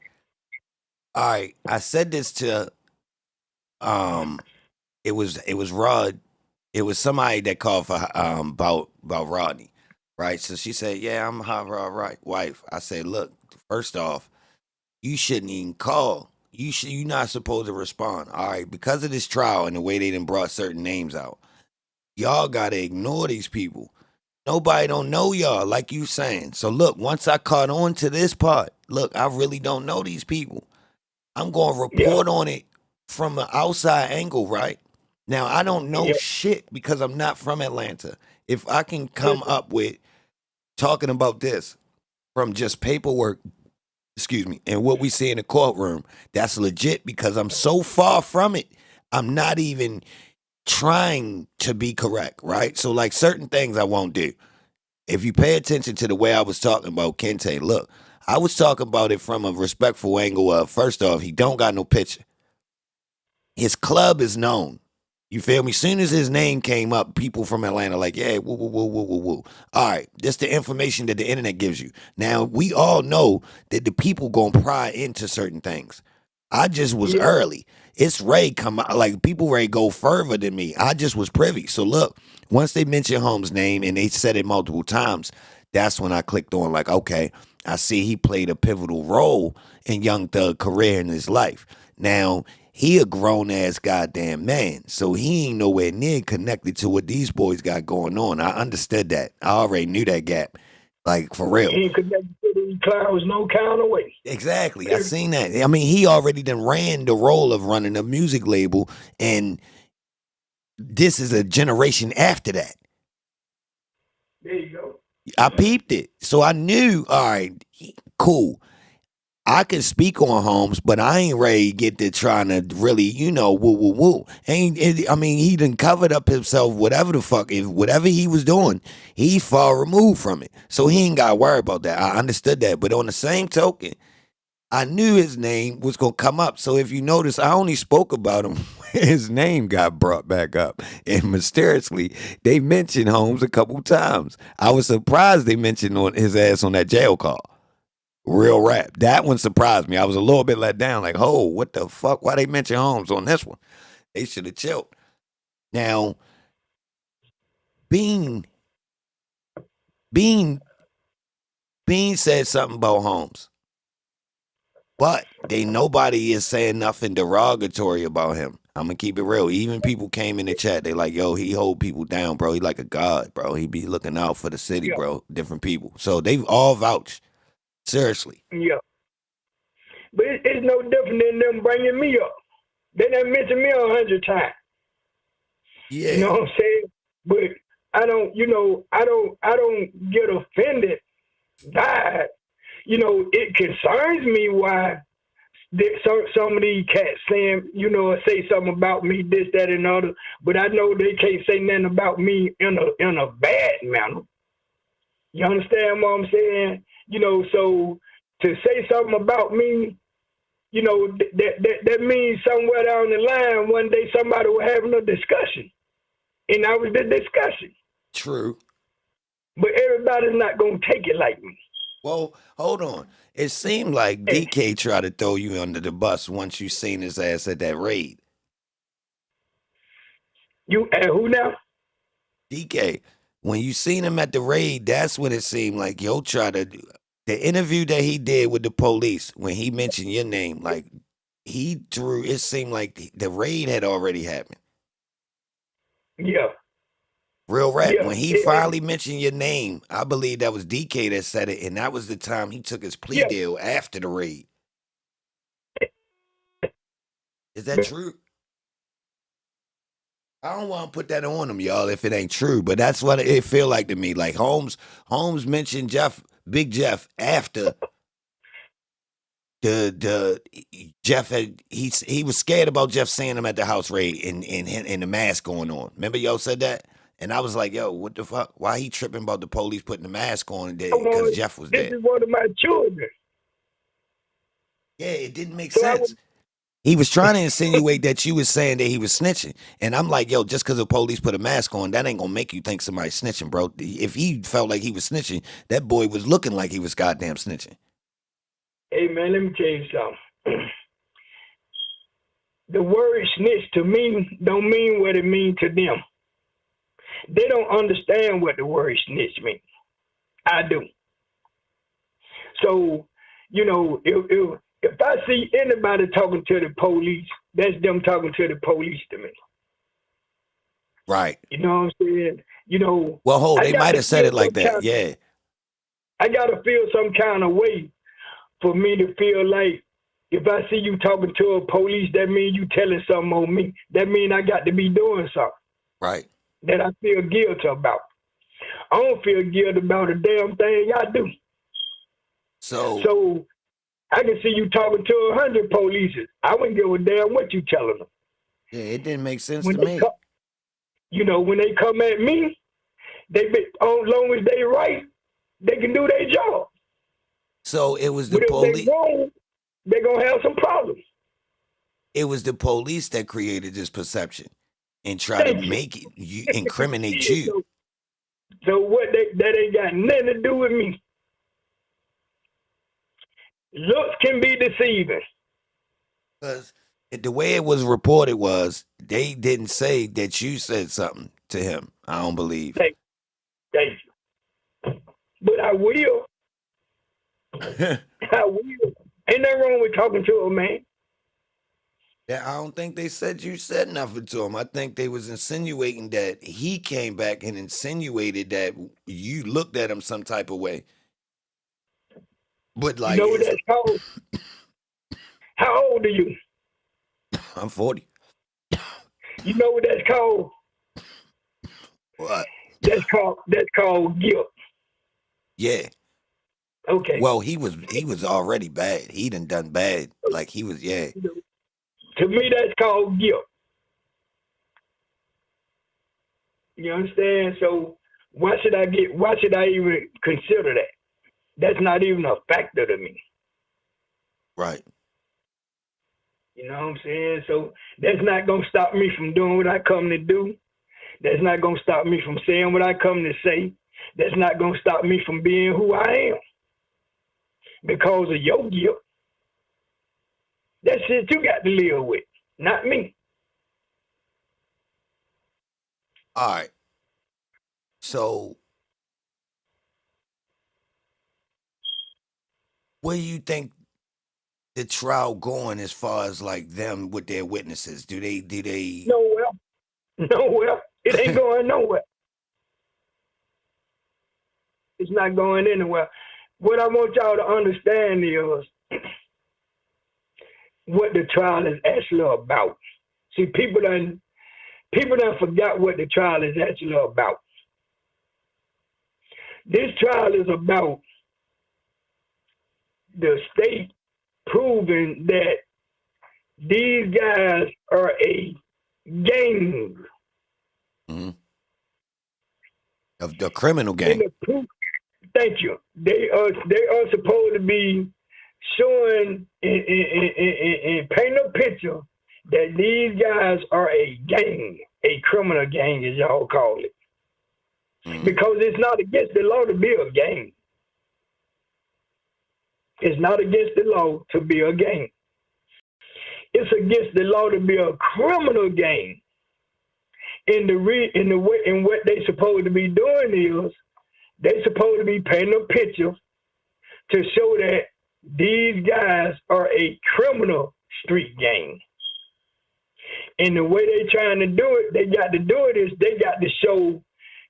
All right, I said this to it was Rod. It was somebody that called for about Rodney, right? So she said, "Yeah, I'm her right wife." I said, "Look, first off, you shouldn't even call. You're not supposed to respond. All right, because of this trial and the way they done brought certain names out, y'all gotta ignore these people. Nobody don't know y'all, like you saying. So look, once I caught on to this part, look, I really don't know these people. I'm gonna Yeah, report on it from an outside angle, right? Now I don't know yeah. shit because I'm not from Atlanta. If I can come Listen, up with talking about this from just paperwork, excuse me, and what we see in the courtroom, that's legit because I'm so far from it. I'm not even trying to be correct, right? So like certain things I won't do. If you pay attention to the way I was talking about Kente, look, I was talking about it from a respectful angle of first off, he don't got no picture. His club is known. You feel me? Soon as his name came up, people from Atlanta like, yeah, woo, woo, woo, woo, woo, woo. All right, that's the information that the internet gives you. Now, we all know that the people gonna pry into certain things. I just was Yeah. early. It's Ray come out, like people Ray go further than me. I just was privy. So look, once they mentioned Holmes' name and they said it multiple times, that's when I clicked on like, okay, I see he played a pivotal role in Young Thug career in his life. Now, he a grown ass goddamn man, so he ain't nowhere near connected to what these boys got going on. I understood that. I already knew that gap, like for real. He ain't connected to these clowns no kind of way. Exactly, I seen that. I mean, he already done ran the role of running a music label, and this is a generation after that. There you go. I peeped it, so I knew. All right, cool. I can speak on Holmes, but I ain't ready to get to trying to really, woo woo woo. I mean, he done covered up himself, whatever the fuck, if whatever he was doing, he's far removed from it. So he ain't got to worry about that. I understood that. But on the same token, I knew his name was going to come up. So if you notice, I only spoke about him when his name got brought back up. And mysteriously, they mentioned Holmes a couple times. I was surprised they mentioned on his ass on that jail call. Real rap. That one surprised me. I was a little bit let down. Like, oh, what the fuck? Why they mention Holmes on this one? They should have chilled. Now, Bean said something about Holmes, but nobody is saying nothing derogatory about him. I'm gonna keep it real. Even people came in the chat. They like, yo, he hold people down, bro. He like a god, bro. He be looking out for the city, Yeah. bro. Different people. So they've all vouched. Seriously. Yeah. But it's no different than them bringing me up. They done mentioned me 100 times. Yeah. You know what I'm saying? But I don't get offended by it. You know, it concerns me why some of these cats saying, say something about me, this, that, and other. But I know they can't say nothing about me in a bad manner. You understand what I'm saying? So to say something about me, that means somewhere down the line, one day somebody was having a discussion, and I was the discussion. True. But everybody's not gonna take it like me. Well, hold on. It seemed like DK tried to throw you under the bus once you seen his ass at that raid. You and who now? DK. When you seen him at the raid, that's when it seemed like yo try to do the interview that he did with the police when he mentioned your name. Like he threw. It seemed like the raid had already happened. Yeah. Real rap. Yeah. When he finally mentioned your name, I believe that was DK that said it, and that was the time he took his plea deal after the raid. Is that true? I don't want to put that on him, y'all, if it ain't true, but that's what it feel like to me. Like Holmes mentioned Big Jeff after the Jeff had he was scared about Jeff seeing him at the house raid and the mask going on. Remember y'all said that? And I was like, yo, what the fuck? Why he tripping about the police putting the mask on because Jeff was there? This is one of my children. Yeah, it didn't make sense. He was trying to insinuate that you was saying that he was snitching. And I'm like, yo, just because the police put a mask on, that ain't going to make you think somebody's snitching, bro. If he felt like he was snitching, that boy was looking like he was goddamn snitching. Hey, man, let me tell you something. The word snitch to me don't mean what it means to them. They don't understand what the word snitch means. I do. So, if I see anybody talking to the police, that's them talking to the police to me. Right. You know what I'm saying? Well, they might have said it like that. Yeah. I got to feel some kind of way for me to feel like if I see you talking to a police, that means you telling something on me. That means I got to be doing something. Right. That I feel guilty about. I don't feel guilty about a damn thing I do. So I can see you talking to 100 police. I wouldn't give a damn what you telling them. Yeah, it didn't make sense to me. When they come at me, as long as they right, they can do their job. So it was the police. If they wrong, they're going to have some problems. It was the police that created this perception. and try to Thank you. make it you incriminate you. So what that ain't got nothing to do with me. Looks can be deceiving. Because the way it was reported was they didn't say that you said something to him. I don't believe. Thank you. But I will. I will. Ain't nothing wrong with talking to a man. Yeah, I don't think they said you said nothing to him. I think they was insinuating that he came back and insinuated that you looked at him some type of way. But You like, know what that's called? How old are you? I'm 40. You know what that's called? What? That's called guilt. Yeah. Okay. Well, he was already bad. He done bad. Like he was, yeah. To me, that's called guilt. You understand? So why should I even consider that? That's not even a factor to me. Right. You know what I'm saying? So that's not going to stop me from doing what I come to do. That's not going to stop me from saying what I come to say. That's not going to stop me from being who I am. Because of your guilt. That's shit you got to live with, not me. All right. So where do you think the trial going as far as like them with their witnesses? Do they Nowhere. It ain't going nowhere. It's not going anywhere. What I want y'all to understand is what the trial is actually about. See, people done forgot what the trial is actually about. This trial is about the state proving that these guys are a gang. Mm-hmm. Of the criminal gang. Thank you. They are supposed to be showing and painting a picture that these guys are a gang, a criminal gang, as y'all call it. Mm-hmm. Because it's not against the law to be a gang. It's not against the law to be a gang. It's against the law to be a criminal gang. In what they supposed to be doing is they supposed to be painting a picture to show that these guys are a criminal street gang. And the way they trying to do it, they got to show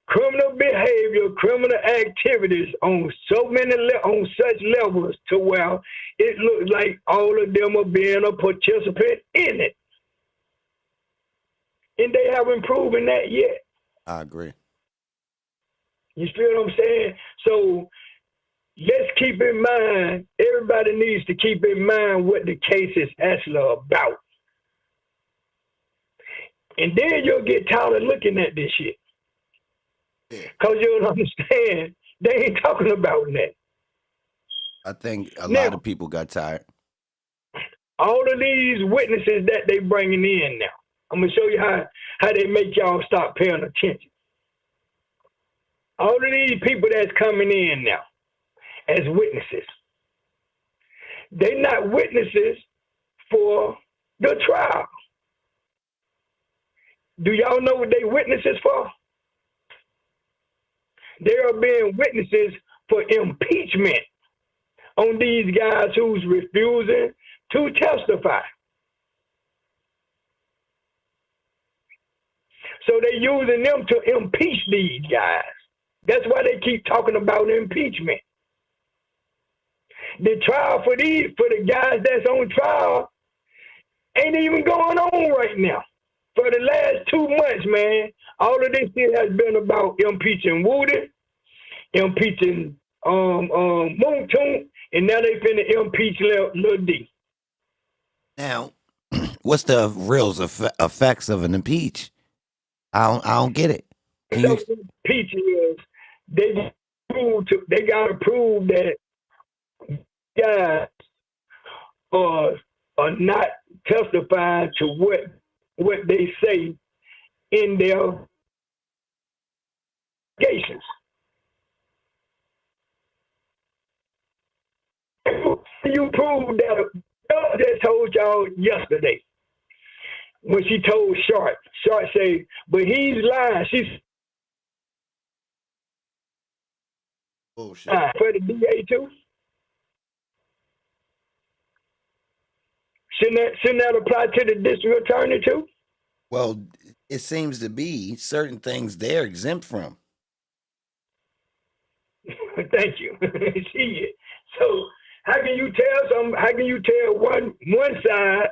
criminal behavior, criminal activities on such levels to where it looks like all of them are being a participant in it. And they haven't proven that yet. I agree. You feel what I'm saying? So let's keep in mind, everybody needs to keep in mind what the case is actually about. And then you'll get tired of looking at this shit. Because you'll understand they ain't talking about that. I think a lot of people got tired. All of these witnesses that they bringing in now, I'm going to show you how they make y'all stop paying attention. All of these people that's coming in now as witnesses, they're not witnesses for the trial. Do y'all know what they witnesses for? They are being witnesses for impeachment on these guys who's refusing to testify. So they're using them to impeach these guys. That's why they keep talking about impeachment. The trial for the guys that's on trial ain't even going on right now. For the last 2 months, man, all of this shit has been about impeaching Woody, impeaching Moontoon, and now they finna impeach Lil D. Now, what's the real effects of an impeach? I don't get it. Impeach is they gotta prove that guys are not testifying to what they say in their allegations. You proved that I just told y'all yesterday when she told Short. Short said, but he's lying. She's Bullshit. for the DA too. Shouldn't that apply to the district attorney too? Well, it seems to be certain things they're exempt from. Thank you. See, so how can you tell one side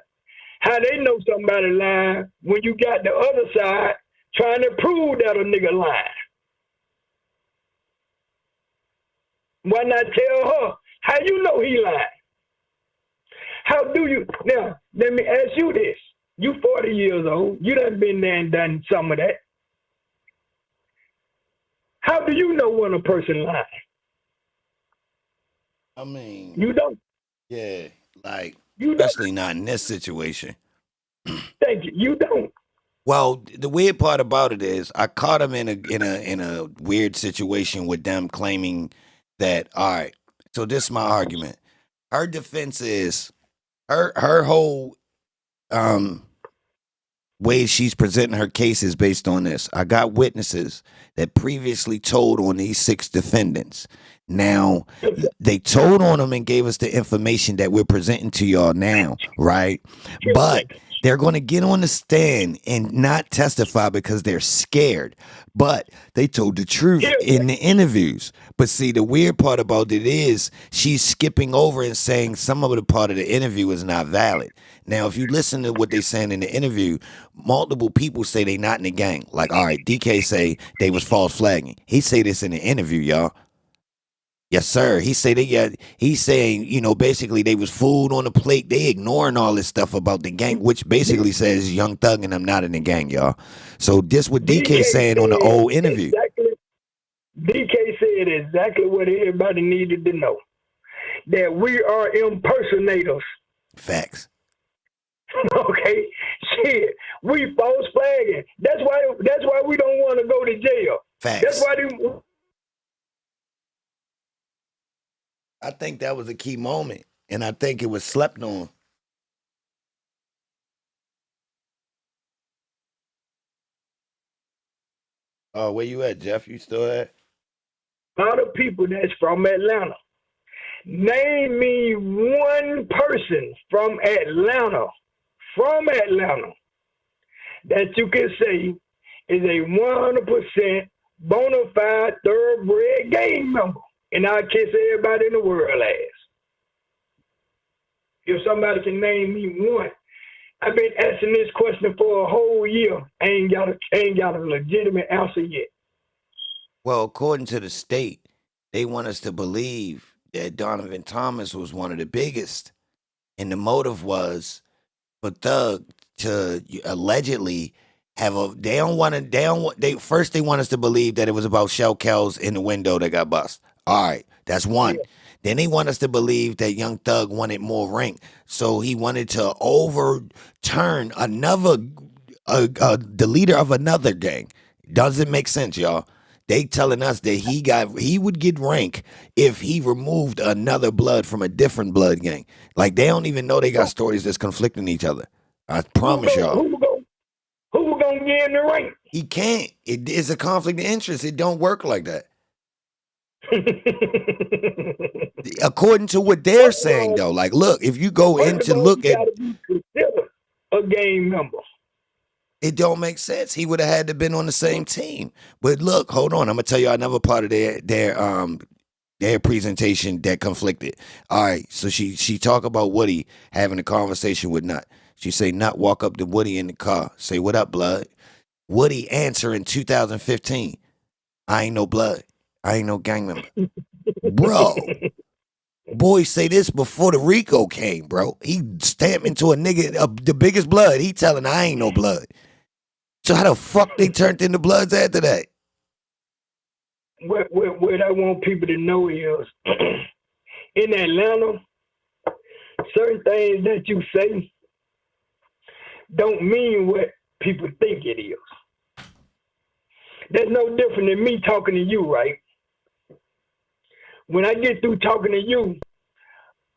how they know somebody lying when you got the other side trying to prove that a nigga lying? Why not tell her how you know he lying? How do you now? Let me ask you this: you 40 years old, you done been there and done some of that. How do you know when a person lying? I mean, You don't. yeah, like You don't. especially not in this situation. Thank you. You don't. Well, the weird part about it is I caught him in a weird situation with them claiming that, all right, so this is my argument. Her defense is her whole way she's presenting her case is based on this. I got witnesses that previously told on these 6 defendants. Now, they told on them and gave us the information that we're presenting to y'all now, right? But they're going to get on the stand and not testify because they're scared. But they told the truth in the interviews. But see, the weird part about it is she's skipping over and saying some of the part of the interview is not valid. Now, if you listen to what they saying in the interview, multiple people say they not in the gang. Like, all right, DK say they was false flagging. He say this in the interview, y'all. Yes, sir. He say he's saying, basically they was food on the plate. They ignoring all this stuff about the gang, which basically says Young Thug and I'm not in the gang, y'all. So this what DK saying on the old interview. Exactly. DK said exactly what everybody needed to know. That we are impersonators. Facts. Okay, shit, we false flagging. That's why we don't want to go to jail. Facts. That's why I think that was a key moment, and I think it was slept on. Oh, where you at, Jeff? You still at? a lot of people that's from Atlanta. Name me one person from Atlanta that you can say is a 100% bona fide thoroughbred gang member. And I kiss everybody in the world ass. If somebody can name me one. I've been asking this question for a whole year. I ain't got a legitimate answer yet. Well, according to the state, they want us to believe that Donovan Thomas was one of the biggest. And the motive was for Thug to allegedly have they want us to believe that it was about shell cows in the window that got bust. All right, that's one. Yeah. Then they want us to believe that Young Thug wanted more rank. So he wanted to overturn the leader of another gang. Doesn't make sense, y'all. They telling us that he would get rank if he removed another blood from a different blood gang. Like they don't even know they got stories that's conflicting each other. I promise y'all. Who gonna get in the rank? He can't. It is a conflict of interest. It don't work like that. According to what they're saying, though, like, look, if you go in to look at a gang member. It don't make sense. He would have had to been on the same team. But look, hold on. I'm gonna tell you another part of their presentation that conflicted. All right, so she talk about Woody having a conversation with Nut. She say Nut walk up to Woody in the car, say, "What up, blood?" Woody answer in 2015, "I ain't no blood. I ain't no gang member." Bro, boys say this before the Rico came, bro. He stamped into a nigga, the biggest blood. He telling I ain't no blood. So how the fuck they turned into Bloods after that? What I want people to know is, in Atlanta, certain things that you say don't mean what people think it is. That's no different than me talking to you, right? When I get through talking to you,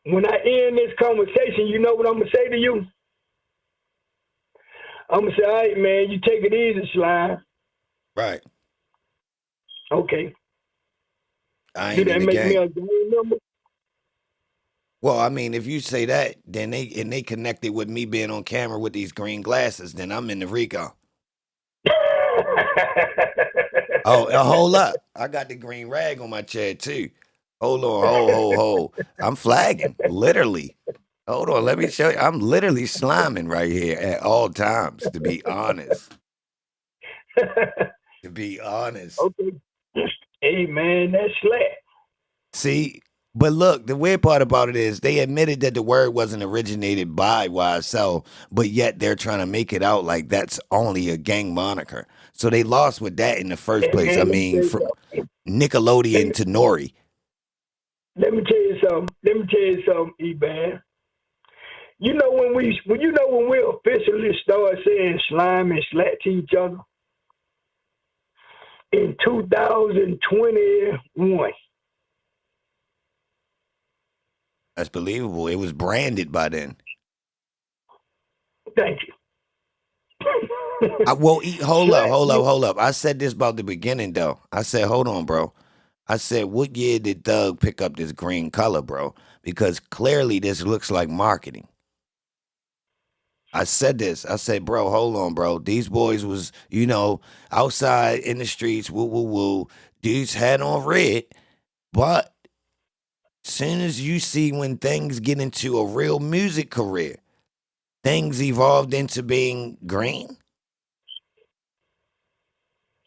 when I end this conversation, you know what I'm gonna say to you? I'm gonna say, all right, man, you take it easy, Slime. Right. Okay. I Do ain't in that the make me game. a gang member? Well, I mean, if you say that, then they connected with me being on camera with these green glasses, then I'm in the Rico. Oh, hold up. I got the green rag on my chair too. Hold on, hold. I'm flagging, literally. Hold on, let me show you. I'm literally sliming right here at all times, to be honest. To be honest. Okay. Hey, man, that's slack. See, but look, the weird part about it is they admitted that the word wasn't originated by YSL, but yet they're trying to make it out like that's only a gang moniker. So they lost with that in the first Hey, place. I man, let me mean, tell you from something. Nickelodeon to Nori. Let me tell you something. Let me tell you something, E-Man. You know when we officially start saying slime and slack to each other in 2021. That's believable. It was branded by then. Thank you. Hold Slack. up. I said this about the beginning though. I said, hold on, bro. I said, what year did Thug pick up this green color, bro? Because clearly this looks like marketing. I said this. I said, bro, hold on, bro. These boys was, outside in the streets, woo, woo, woo. Dudes had on red, but soon as you see when things get into a real music career, things evolved into being green.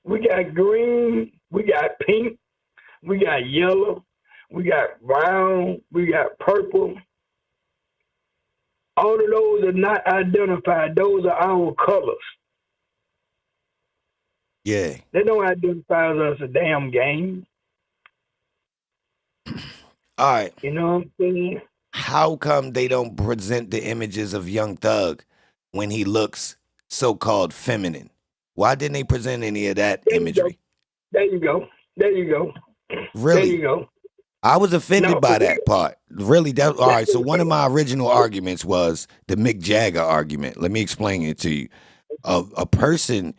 We got green, we got pink, we got yellow, we got brown, we got purple. All of those are not identified. Those are our colors. Yeah. They don't identify us as a damn game. All right. You know what I'm saying? How come they don't present the images of Young Thug when he looks so-called feminine? Why didn't they present any of that There you go. imagery? There you go. There you go. There Really? you go. I was offended No, by for real. that part. Really, all right. So one of my original arguments was the Mick Jagger argument. Let me explain it to you. A person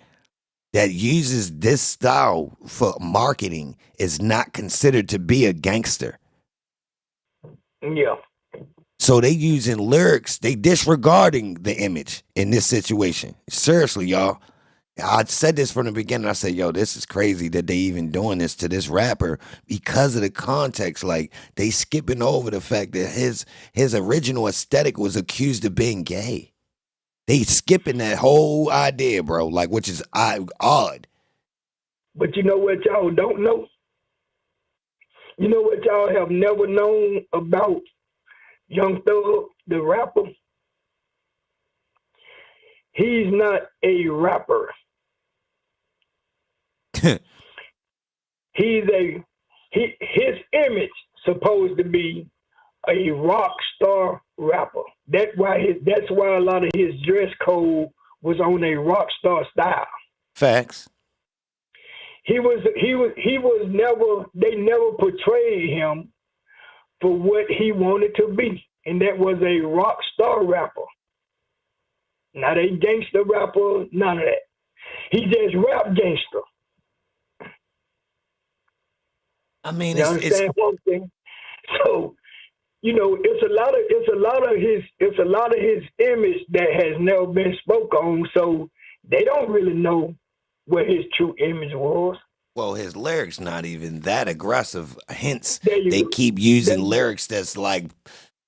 that uses this style for marketing is not considered to be a gangster. Yeah. So they using lyrics, they disregarding the image in this situation. Seriously, y'all. I said this from the beginning. I said, yo, this is crazy that they even doing this to this rapper because of the context. Like, they skipping over the fact that his original aesthetic was accused of being gay. They skipping that whole idea, bro. Like, which is odd. But you know what y'all don't know? You know what y'all have never known about Young Thug, the rapper? He's not a rapper. His image supposed to be a rock star rapper. That's why a lot of his dress code was on a rock star style. Facts. He was never, they never portrayed him for what he wanted to be, and that was a rock star rapper. Not a gangster rapper, none of that. He just rap gangster. I mean, You understand what I'm saying? So, it's a lot of his image that has never been spoke on. So they don't really know what his true image was. well, his lyrics not even that aggressive. Hence, There you they go. keep using lyrics that's like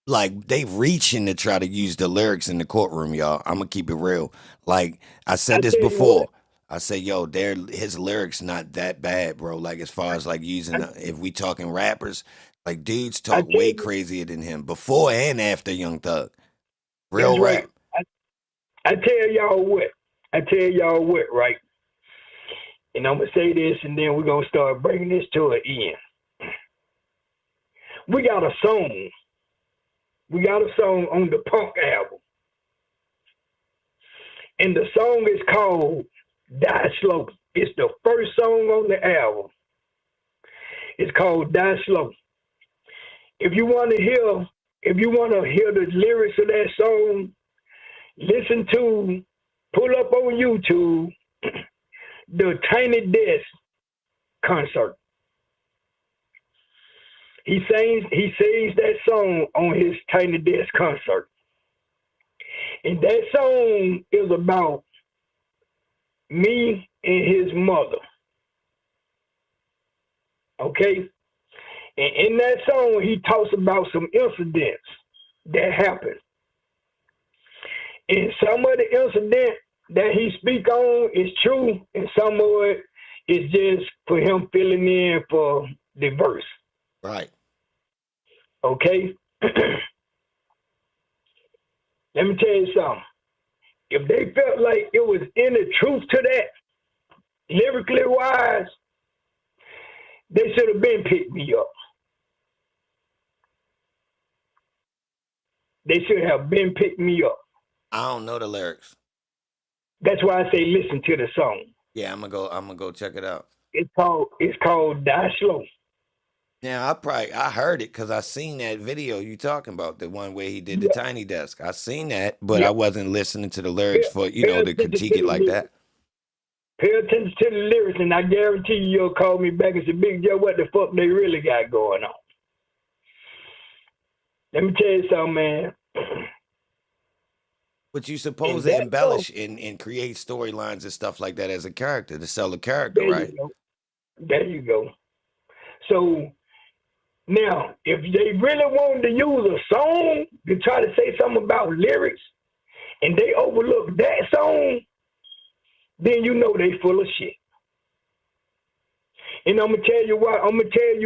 they reaching to try to use the lyrics in the courtroom, y'all. I'm gonna keep it real. Like I said this before. I say, yo, his lyrics not that bad, bro. Like as far as like using, if we talking rappers, like dudes talk way crazier than him before and after Young Thug. Real rap. Right. I tell y'all what, right? And I'm gonna say this, and then we're gonna start bringing this to an end. We got a song. We got a song on the Punk album, and the song is called "Die Slow." It's the first song on the album. It's called Die Slow. If you want to hear the lyrics of that song, pull up on YouTube the Tiny Desk concert. He sings that song on his Tiny Desk concert. And that song is about me and his mother. Okay? And in that song, he talks about some incidents that happened. And some of the incidents that he speak on is true, and some of it is just for him filling in for the verse. Right. Okay? Let me tell you something. If they felt like it was any truth to that, lyrically wise, they should have been picked me up. They should have been picked me up. I don't know the lyrics. That's why I say listen to the song. Yeah, I'm gonna go check it out. It's called Die Slow. Now I heard it because I seen that video you talking about, the one where he did the Tiny Desk. I seen that, but I wasn't listening to the lyrics for to critique it like that. Pay attention to the lyrics, and I guarantee you'll call me back and say, Big Joe, what the fuck they really got going on? Let me tell you something, man. But you supposed to embellish and create storylines and stuff like that as a character, to sell a character, right? There you go. So now, if they really wanted to use a song to try to say something about lyrics, and they overlook that song, then you know they full of shit. And I'm gonna tell you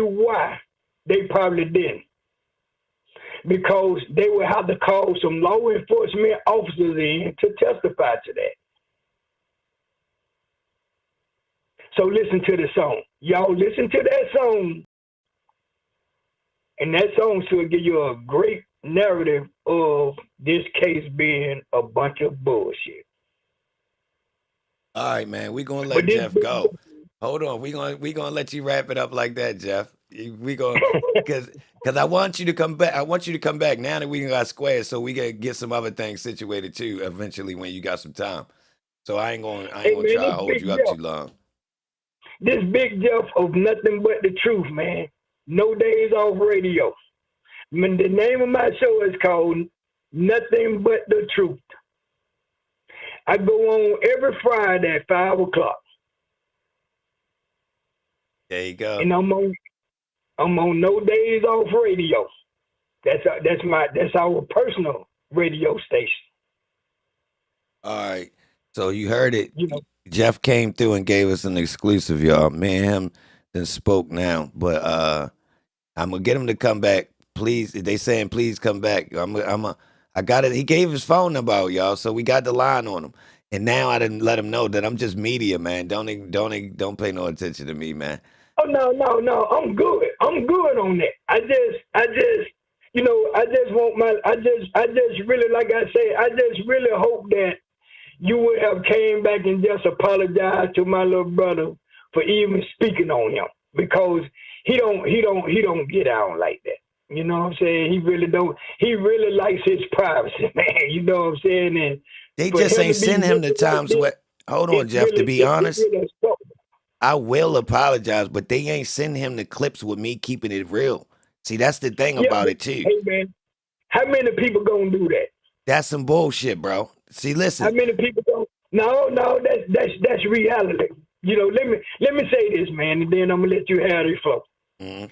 why they probably didn't. Because they would have to call some law enforcement officers in to testify to that. So listen to the song. Y'all listen to that song. And that song should give you a great narrative of this case being a bunch of bullshit. All right, man. We're gonna let Jeff go. Hold on. We're gonna let you wrap it up like that, Jeff. We gonna because I want you to come back. I want you to come back now that we got squared, so we can get some other things situated too. Eventually, when you got some time. So I ain't gonna try to hold you up too long. This Big Jeff of Nothing But the Truth, man. No Days Off Radio. I mean, the name of my show is called Nothing But the Truth. I go on every Friday at 5 o'clock. There you go. And I'm on No Days Off Radio. That's our personal radio station. All right. So you heard it. Jeff came through and gave us an exclusive, y'all. Me and him then spoke now, but I'm gonna get him to come back. Please, they saying please come back. I got it. He gave his phone number out, y'all, so we got the line on him. And now I didn't let him know that I'm just media, man. Don't pay no attention to me, man. Oh no, I'm good. I'm good on that. I just really, like I say, I just really hope that you would have came back and just apologized to my little brother for even speaking on him, because he don't get out like that. You know what I'm saying? He really likes his privacy, man. You know what I'm saying? And they just ain't send him the times where, hold on, Jeff, to be honest, I will apologize, but they ain't send him the clips with me keeping it real. See, that's the thing about it too. Hey man, how many people gonna do that? That's some bullshit, bro. See, listen. How many people don't? No, that's reality. You know, let me say this, man, and then I'm gonna let you have it flow. Mm-hmm.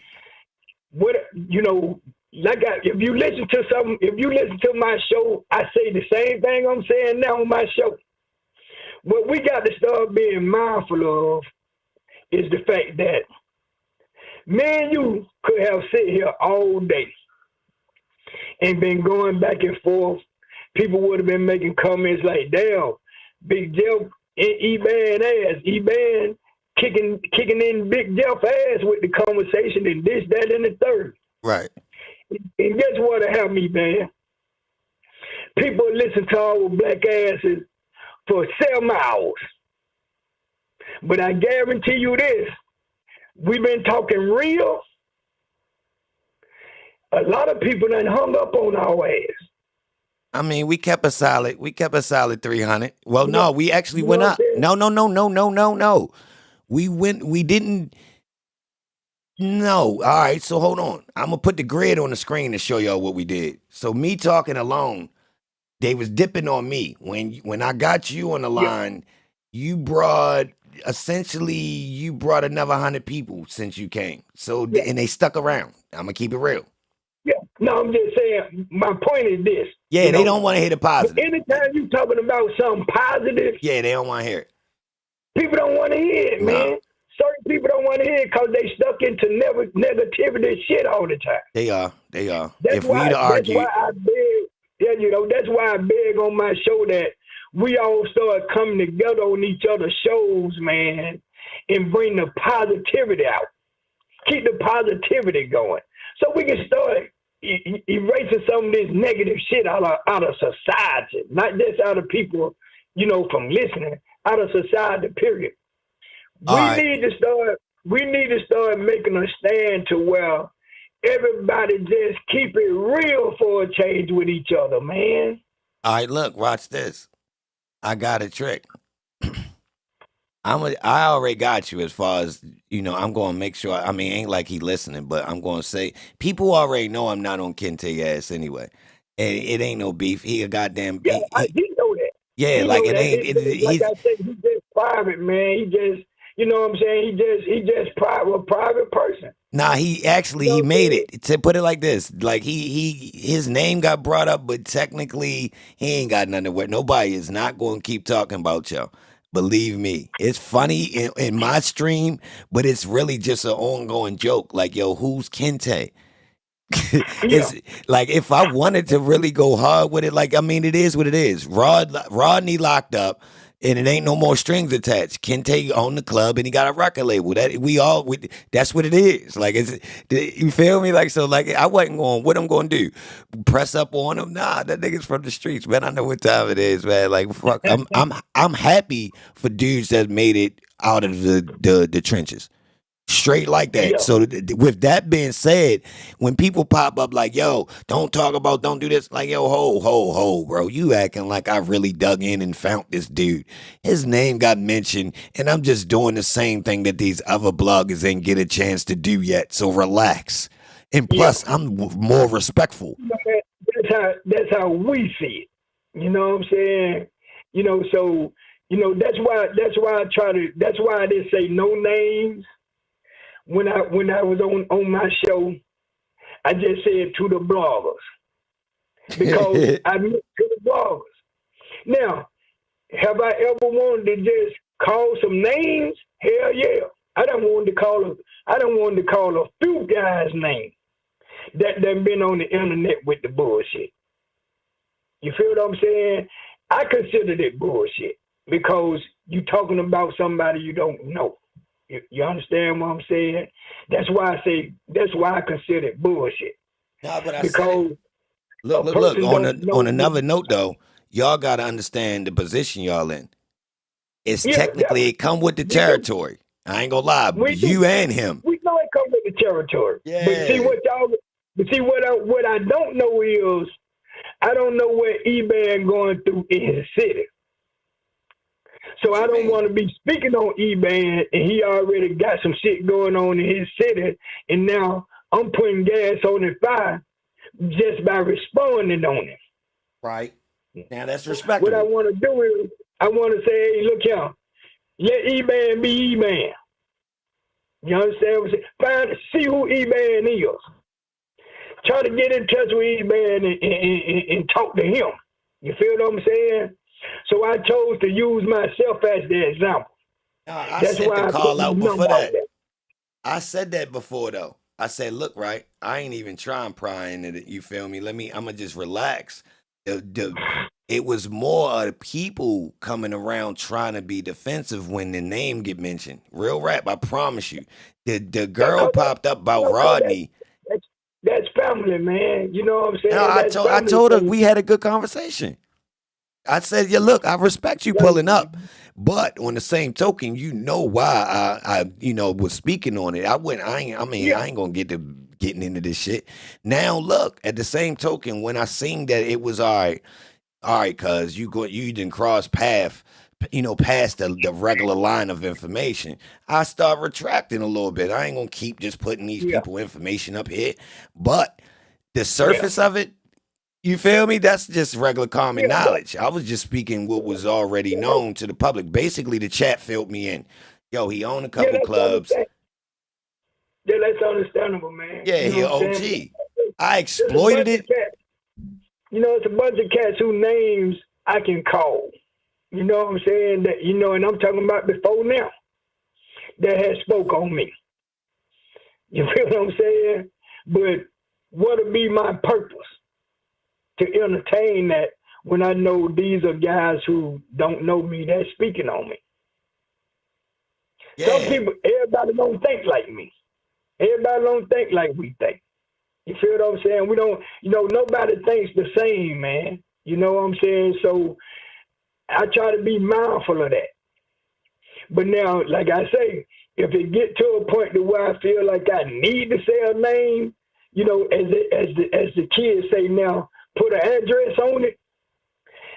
If you listen to my show, I say the same thing I'm saying now on my show. What we got to start being mindful of is the fact that me and you could have sit here all day and been going back and forth. People would have been making comments like, damn, Big Jeff E-Ban ass, E-Ban kicking in Big Jeff ass with the conversation and this, that, and the third. Right. And guess what have me, man? People listen to our black asses for 7 hours. But I guarantee you this: we've been talking real. A lot of people done hung up on our ass. I mean, we kept a solid 300. Well, You know, no, we actually you know went what I'm up. saying? No. We didn't. No. All right, so hold on. I'm gonna put the grid on the screen to show y'all what we did. So me talking alone, they was dipping on me. When I got you on the Yeah, line, you brought another 100 people since you came. So yeah, and they stuck around. I'm gonna keep it real. yeah. No, I'm just saying. My point is this: Yeah, they don't want to hear the positive. anytime you talking about something positive, Yeah, they don't want to hear it. people don't want to hear it, No. man. Certain people don't want to hear it because they stuck into negativity shit all the time. They are. That's If why. we'd That's argue, why I beg. Yeah, that's why I beg on my show that we all start coming together on each other's shows, man, and bring the positivity out. Keep the positivity going, so we can start erasing some of this negative shit out of society, not just out of people, from listening, out of society. Period. all right. We need to start making a stand to where everybody just keep it real for a change with each other, man. All right, look, watch this. I got a trick. I already got you as far as, I'm going to make sure. I mean, ain't like he listening, but I'm going to say, people already know I'm not on Kente ass anyway. And it ain't no beef. He a goddamn, Yeah, he know that. yeah, He like know it that. ain't, Like he's, I said, he just private, man. He just, you know what I'm saying? He just a private person. nah, he made it. To put it like this, like his name got brought up, but technically he ain't got nothing to wear. Nobody is not going to keep talking about y'all. Believe me, it's funny in my stream, but it's really just an ongoing joke. Like, yo, who's Kente? Yeah. It's like if I wanted to really go hard with it, like I mean, it is what it is. Rodney locked up, and it ain't no more strings attached. Kente own the club, and he got a record label. That's what it is. Like you feel me? Like so, like I wasn't going. What I'm going to do? Press up on him? Nah, that nigga's from the streets, man. I know what time it is, man. Like fuck, I'm happy for dudes that made it out of the trenches. Straight like that. Yeah. So with that being said, when people pop up like, yo, don't do this, like, yo, ho, bro, you acting like I really dug in and found this dude. His name got mentioned, and I'm just doing the same thing that these other bloggers ain't get a chance to do yet. So relax. And plus, I'm more respectful. That's how we see it. You know what I'm saying? So that's why I didn't say no names. When I was on my show, I just said to the bloggers because I meant to the bloggers. Now, have I ever wanted to just call some names? Hell yeah! I don't want to call a few guys' names that been on the internet with the bullshit. You feel what I'm saying? I consider it bullshit because you talking about somebody you don't know. You understand what I'm saying? That's why I consider it bullshit. Nah, but I because said, look. On another note, though, y'all gotta understand the position y'all in. It's technically it come with the territory. I ain't gonna lie, you and him. We know it come with the territory. Yeah. But see what I don't know is I don't know what eBay going through in his city. So I don't want to be speaking on eBay, and he already got some shit going on in his city, and now I'm putting gas on his fire just by responding on it. Right. Now that's respectable. What I want to do is I want to say, hey, look here, let eBay be eBay. You understand what I'm saying? See who eBay is. Try to get in touch with eBay and talk to him. You feel what I'm saying? So I chose to use myself as the example. That's why I call out before that. I said that before though. I said, look, right, I ain't even trying prying it. You feel me? I'ma just relax. It was more of people coming around trying to be defensive when the name get mentioned. Real rap, I promise you. The girl popped up about Rodney. That's family, man. You know what I'm saying? No, I told her we had a good conversation. I said, yeah, look, I respect you pulling up, but on the same token, you know why I was speaking on it. Yeah, I ain't gonna get to getting into this shit. Now, look, at the same token, when I seen that it was all right, cuz you didn't cross path, past the regular line of information. I start retracting a little bit. I ain't gonna keep just putting these yeah, people information up here, but the yeah, surface of it, you feel me? That's just regular common yeah. knowledge. I was just speaking what was already known to the public. Basically, the chat filled me in. Yo, he owned a Yeah, couple that's clubs. understandable. Yeah, that's understandable, man. Yeah, You know he what a I'm saying? OG. I There's a exploited bunch of it. cats. It's a bunch of cats whose names I can call. You know what I'm saying? That and I'm talking about before now that has spoke on me. You feel what I'm saying? But what'll be my purpose to entertain that when I know these are guys who don't know me that's speaking on me? Some Yeah, people, everybody don't think like me. Everybody don't think like we think. You feel what I'm saying? We don't, nobody thinks the same, man. You know what I'm saying? So I try to be mindful of that. But now, like I say, if it get to a point to where I feel like I need to say a name, as the kids say now, put an address on it.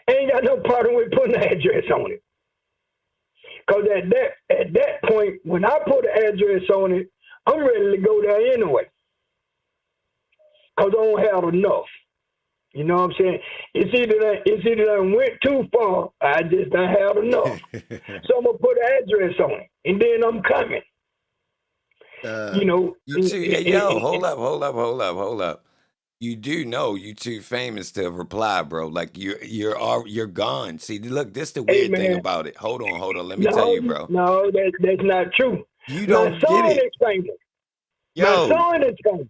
I ain't got no problem with putting an address on it. Cause at that point, when I put an address on it, I'm ready to go there anyway. Cause I don't have enough. You know what I'm saying? It's either I went too far, I just don't have enough. So I'm gonna put an address on it, and then I'm coming. you too. Hey, yo, hold up. You do know you too famous to reply, bro. Like you're gone. See, look, this the Hey weird thing man, about it. Hold on. Let me tell you, bro. no, that's not true. You My don't get son it, is famous. My yo. son is famous.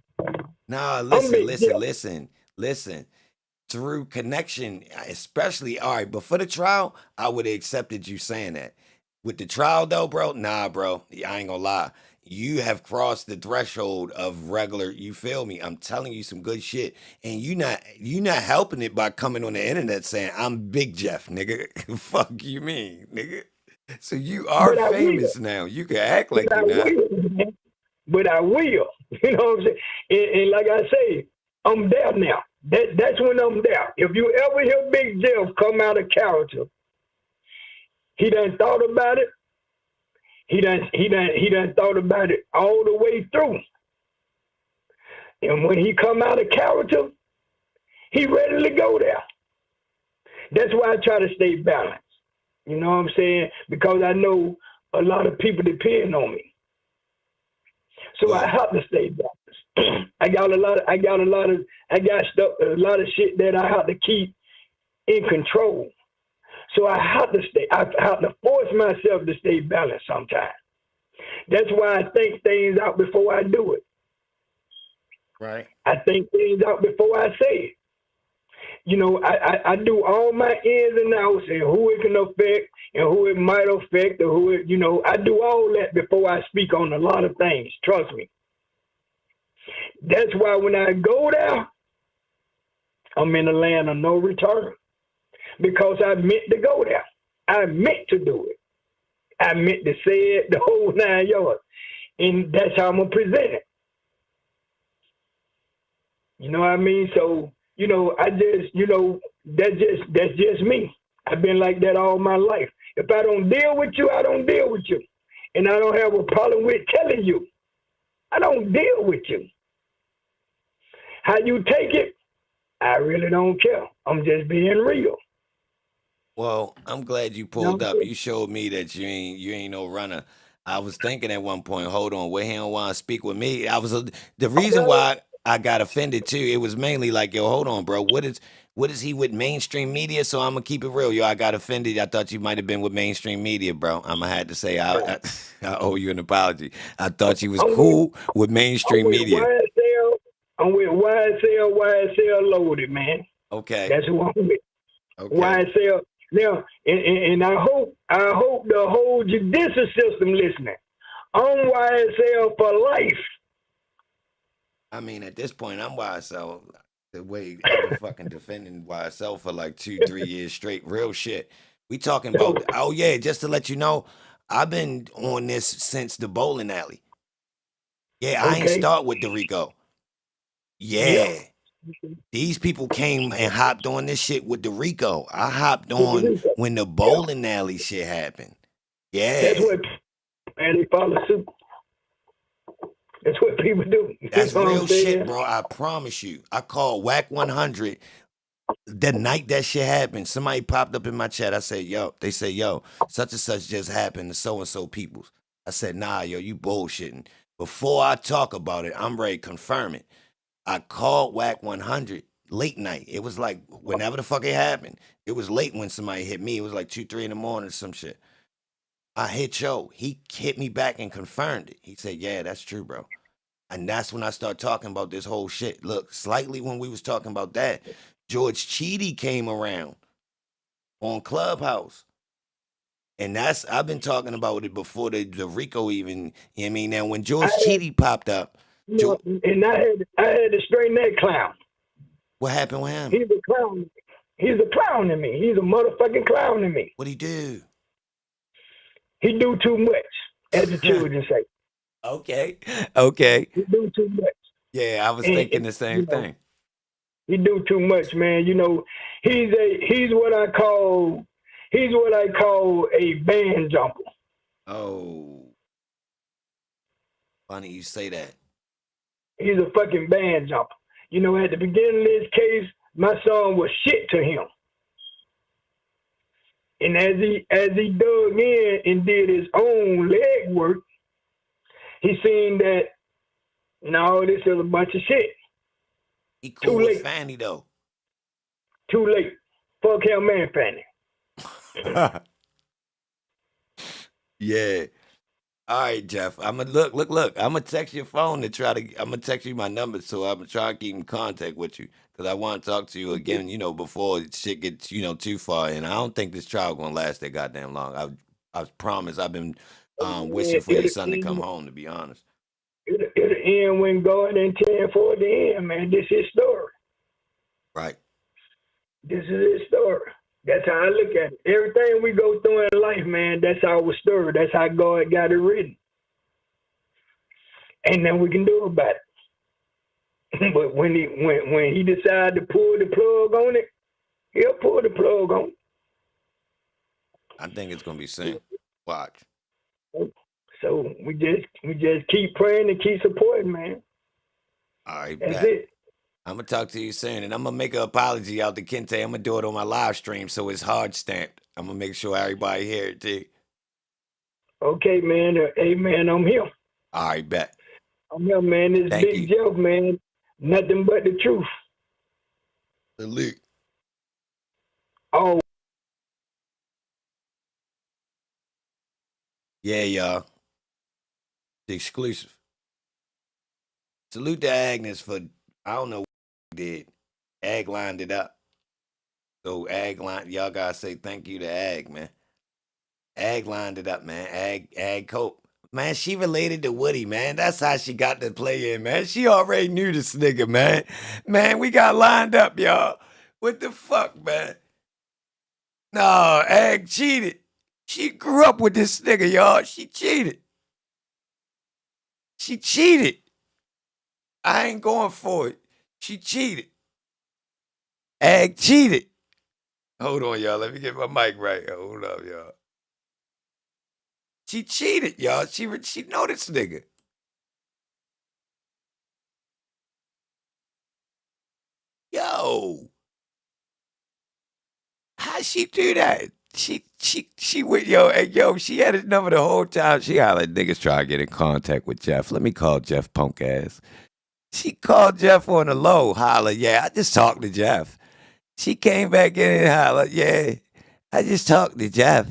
Nah, I'm Big Jeff. listen. Through connection, especially all right. But for the trial, I would have accepted you saying that. With the trial though, bro, nah, bro. I ain't gonna lie. You have crossed the threshold of regular. You feel me? I'm telling you some good shit, and you not helping it by coming on the internet saying I'm Big Jeff, nigga. Fuck you mean, nigga. So you are But I will. famous now. You can act But like I you not. will, man. But I will. You know what I'm saying? And like I say, I'm there now. That's when I'm there. If you ever hear Big Jeff come out of character, he done thought about it. He done thought about it all the way through. And when he come out of character, he ready to go there. That's why I try to stay balanced. You know what I'm saying? Because I know a lot of people depend on me. So I Well, have to stay balanced. I got a lot of shit that I have to keep in control. So I have to force myself to stay balanced sometimes. That's why I think things out before I do it. right. I think things out before I say it. I do all my ins and outs and who it can affect and who it might affect or I do all that before I speak on a lot of things. Trust me. That's why when I go there, I'm in the land of no return because I meant to go there. I meant to do it. I meant to say it the whole 9 yards. And that's how I'm going to present it. You know what I mean? So, that's just me. I've been like that all my life. If I don't deal with you, I don't deal with you. And I don't have a problem with telling you. I don't deal with you. How you take it, I really don't care. I'm just being real. Well, I'm glad you You know pulled what I'm up. saying? You showed me that you ain't no runner. I was thinking at one point, hold on, where he don't want to speak with me. The reason Well, why I got offended too. It was mainly like, yo, hold on, bro. What is he with mainstream media? So I'm gonna keep it real, yo. I got offended. I thought you might have been with mainstream media, bro. I'm gonna have to say I I owe you an apology. I thought you was I'm with cool with I'm mainstream with media. YSL. I'm with YSL loaded, man. Okay, That's who I'm with. okay. YSL. Now, and I hope the whole judicial system listening. I'm YSL for life. I mean, at this point, I'm wise, so The way I've been fucking defending YSL for like 2, 3 years straight. Real shit. We talking So, about, oh yeah, just to let you know, I've been on this since the bowling alley. Yeah, I ain't okay. start with the Rico. Yeah. Yeah. These people came and hopped on this shit with the Rico. I hopped Puerto on Rico. when the Yeah. bowling alley shit happened. That's Yeah. what, man, they follow suit. That's what people do. You That's know what real I'm shit, saying? bro. I promise you. I called Whack 100 the night that shit happened. Somebody popped up in my chat. I said, yo, they say, yo, such and such just happened to so and so peoples. I said, nah, yo, you bullshitting. Before I talk about it, I'm ready to confirm it. I called Whack 100 late night. It was like whenever the fuck it happened. It was late when somebody hit me. It was like 2, 3 in the morning or some shit. I hit Joe. He hit me back and confirmed it. He said, yeah, that's true, bro. And that's when I start talking about this whole shit. Look, slightly when we was talking about that, George Cheedy came around on Clubhouse. And that's I've been talking about it before the Rico even. You know what I mean? Now when George Cheedy popped up, And I had to straighten that clown. what happened with him? He's a clown. He's a clown to me. He's a motherfucking clown to me. What'd he do? He do too much, as the children say. Okay. He do too much. Yeah, I was thinking the same thing. He do too much, man. You know, he's what I call a band jumper. Oh. Funny you say that. He's a fucking band jumper. You know, at the beginning of this case, my son was shit to him. And as he dug in and did his own leg work, he seen that no, this is a bunch of shit. He cool with Fanny though. Too late. Fuck him, man, Fanny. Yeah. All right, Jeff. I'm gonna look. I'm gonna text your phone I'm gonna text you my number, so I'm gonna try to keep in contact with you because I want to talk to you again. You know, before shit gets too far, and I don't think this trial gonna last that goddamn long. I promise. I've been wishing for your son to come home. To be honest, it'll end when God intended for it to end, man. This is his story. Right. This is his story. That's how I look at it. Everything we go through in life, man, that's our story. That's how God got it written. Ain't nothing we can do about it. But when he decide to pull the plug on it, he'll pull the plug on it. I think it's gonna be soon. Watch. So we just keep praying and keep supporting, man. All right, that's it. I'm gonna talk to you soon, and I'm gonna make an apology out to Kente. I'm gonna do it on my live stream, so it's hard stamped. I'm gonna make sure everybody hear it too. Okay, man. Hey, man, I'm here. All right, bet. I'm here, man. This Big Jeff, man. Nothing but the truth. Salute. Oh. Yeah, y'all. The exclusive. Salute to Agnes for, I don't know what he did. Ag lined it up. So y'all gotta say thank you to Ag, man. Ag lined it up, man. Ag Cope. Man, she related to Woody, man. That's how she got the play in, man. She already knew this nigga, man. Man, we got lined up, y'all. What the fuck, man? No, Ag cheated. She grew up with this nigga, y'all. She cheated. She cheated. I ain't going for it. She cheated. Ag cheated. Hold on, y'all. Let me get my mic right. Hold up, y'all. She cheated, y'all. She know this nigga. Yo. How'd she do that? She went, yo, she had his number the whole time. She hollered, niggas try to get in contact with Jeff. Let me call Jeff, punk ass. She called Jeff on the low, holler, yeah, I just talked to Jeff. She came back in and hollered, yeah, I just talked to Jeff.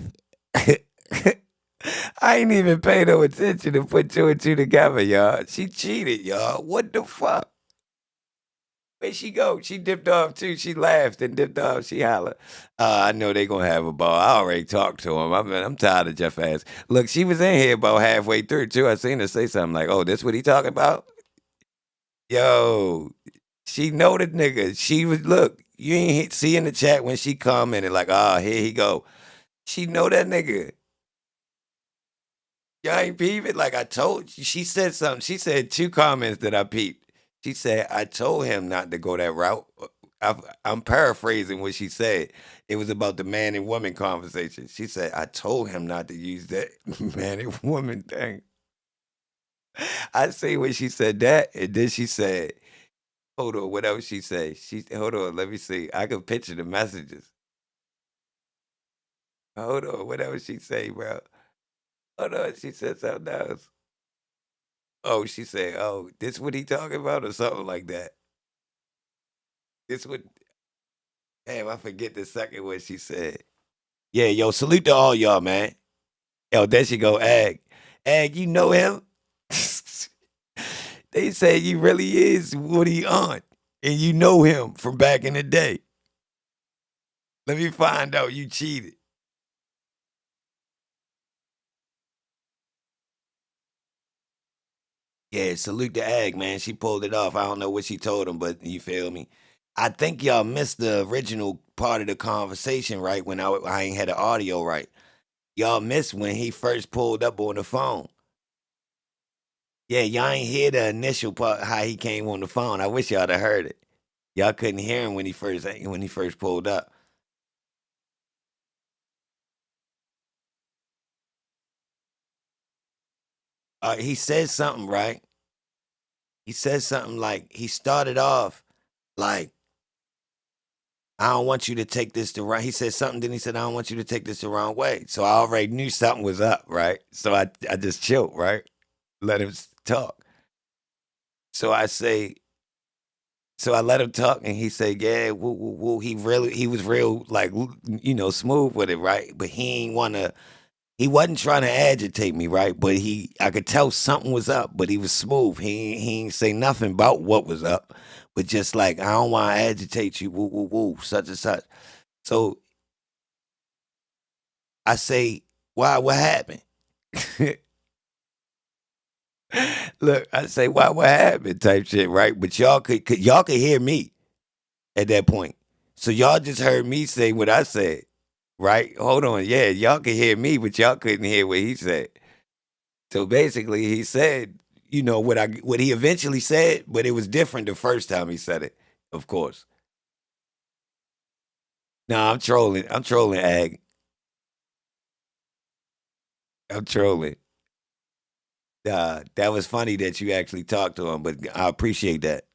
I ain't even pay no attention to put 2 and 2 together, y'all. She cheated, y'all. What the fuck? Where'd she go? She dipped off too. She laughed and dipped off. She hollered. I know they gonna have a ball. I already talked to him. I'm tired of Jeff ass. Look, she was in here about halfway through too. I seen her say something like, "Oh, this what he talking about?" Yo, She know the nigga. She was look. You ain't see in the chat when she commented like, "Ah, here he go." She know that nigga. Y'all ain't peep it. Like I told you. She said something. She said 2 comments that I peeped. She said, "I told him not to go that route." I'm paraphrasing what she said. It was about the man and woman conversation. She said, "I told him not to use that man and woman thing." I see when she said that, and then she said, hold on, what else she say? She hold on, let me see. I can picture the messages. Hold on, what else she say, bro? Hold on, she said something else. Oh, she said, "Oh, this what he talking about," or something like that. This what? Damn, I forget the second what she said. Yeah, yo, salute to all y'all, man. Yo, there she go, Ag. Ag, you know him? They say he really is Woody Aunt, and you know him from back in the day. Let me find out you cheated. Yeah, salute to Ag, man. She pulled it off. I don't know what she told him, but you feel me? I think y'all missed the original part of the conversation, right? When I ain't had the audio right. Y'all missed when he first pulled up on the phone. Yeah, y'all ain't hear the initial part how he came on the phone. I wish y'all'd have heard it. Y'all couldn't hear him when he first pulled up. He said something, right? He said something like he started off like, "I don't want you to take this the right." He said something, then he said, "I don't want you to take this the wrong way." So I already knew something was up, right? So I just chilled, right? Let him talk. So I say, so I let him talk, and he said, "Yeah, woo, woo, woo." He was real, like, smooth with it, right? But he wasn't trying to agitate me, right? But I could tell something was up, but he was smooth. He ain't say nothing about what was up, but just like, "I don't want to agitate you, woo, woo, woo, such and such." So I say, "Why? What happened?" Look, I say, "Why? What happened?" Type shit, right? But y'all could hear me at that point. So y'all just heard me say what I said, right? Hold on, yeah, y'all could hear me, but y'all couldn't hear what he said. So basically, he said, what he eventually said, but it was different the first time he said it. Of course. No, I'm trolling. I'm trolling, Ag. I'm trolling. That was funny that you actually talked to him, but I appreciate that.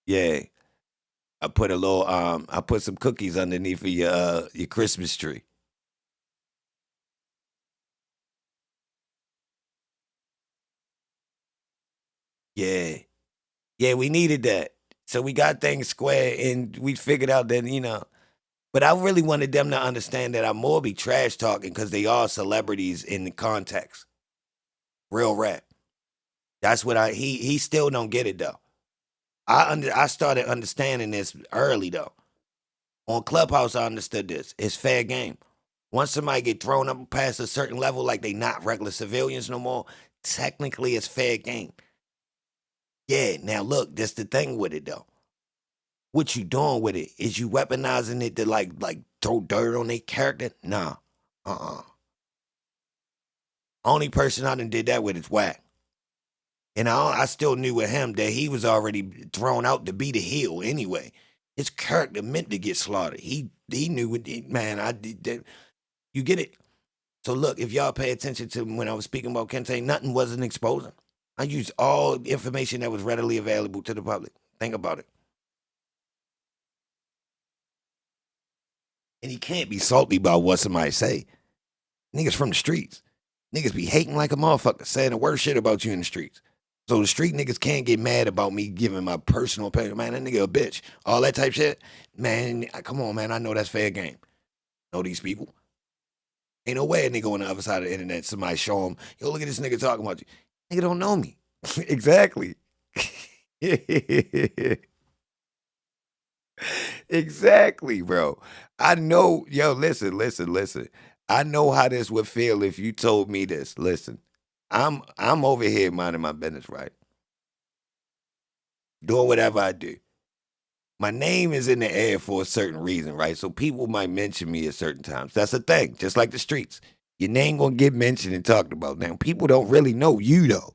Yeah. I put some cookies underneath of your Christmas tree. Yeah. Yeah, we needed that. So we got things square and we figured out that, but I really wanted them to understand that I'm more be trash talking because they are celebrities in the context. Real rap. That's what he still don't get it though. I started understanding this early though. On Clubhouse, I understood this. It's fair game. Once somebody get thrown up past a certain level, like they not regular civilians no more, technically it's fair game. Yeah, now look, that's the thing with it though. What you doing with it? Is you weaponizing it to like throw dirt on their character? Nah. Only person I done did that with is Whack. And I still knew with him that he was already thrown out to be the heel anyway. His character meant to get slaughtered. He knew it, man. I did that. You get it? So look, if y'all pay attention to when I was speaking about Kente, nothing wasn't exposing. I used all information that was readily available to the public. Think about it. And he can't be salty about what somebody say. Niggas from the streets. Niggas be hating like a motherfucker, saying the worst shit about you in the streets. So the street niggas can't get mad about me giving my personal opinion. Man, that nigga a bitch. All that type shit. Man, come on, man. I know that's fair game. Know these people. Ain't no way a nigga on the other side of the internet, somebody show him, yo, look at this nigga talking about you. Nigga don't know me. Exactly. Exactly, bro. I know, yo, listen. I know how this would feel if you told me this. Listen, I'm over here minding my business, right? Doing whatever I do. my name is in the air for a certain reason, right? So people might mention me at certain times. That's a thing, just like the streets. Your name gonna get mentioned and talked about. Now, people don't really know you though.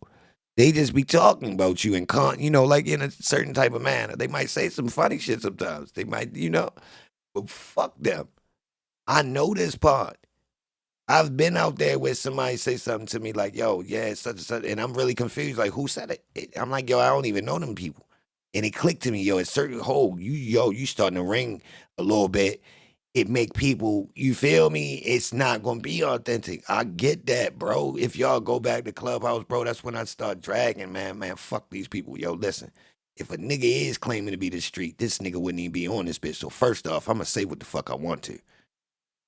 They just be talking about you in like in a certain type of manner. They might say some funny shit sometimes. They might, but fuck them. I know this part. I've been out there where somebody say something to me like, yo, yeah, it's such and such, and I'm really confused. Like, who said it? I'm like, yo, I don't even know them people. And it clicked to me, yo, it's certain you starting to ring a little bit. It make people, you feel me? It's not gonna be authentic. I get that, bro. If y'all go back to Clubhouse, bro, that's when I start dragging, man, fuck these people. Yo, listen. If a nigga is claiming to be the street, this nigga wouldn't even be on this bitch. So first off, I'm gonna say what the fuck I want to.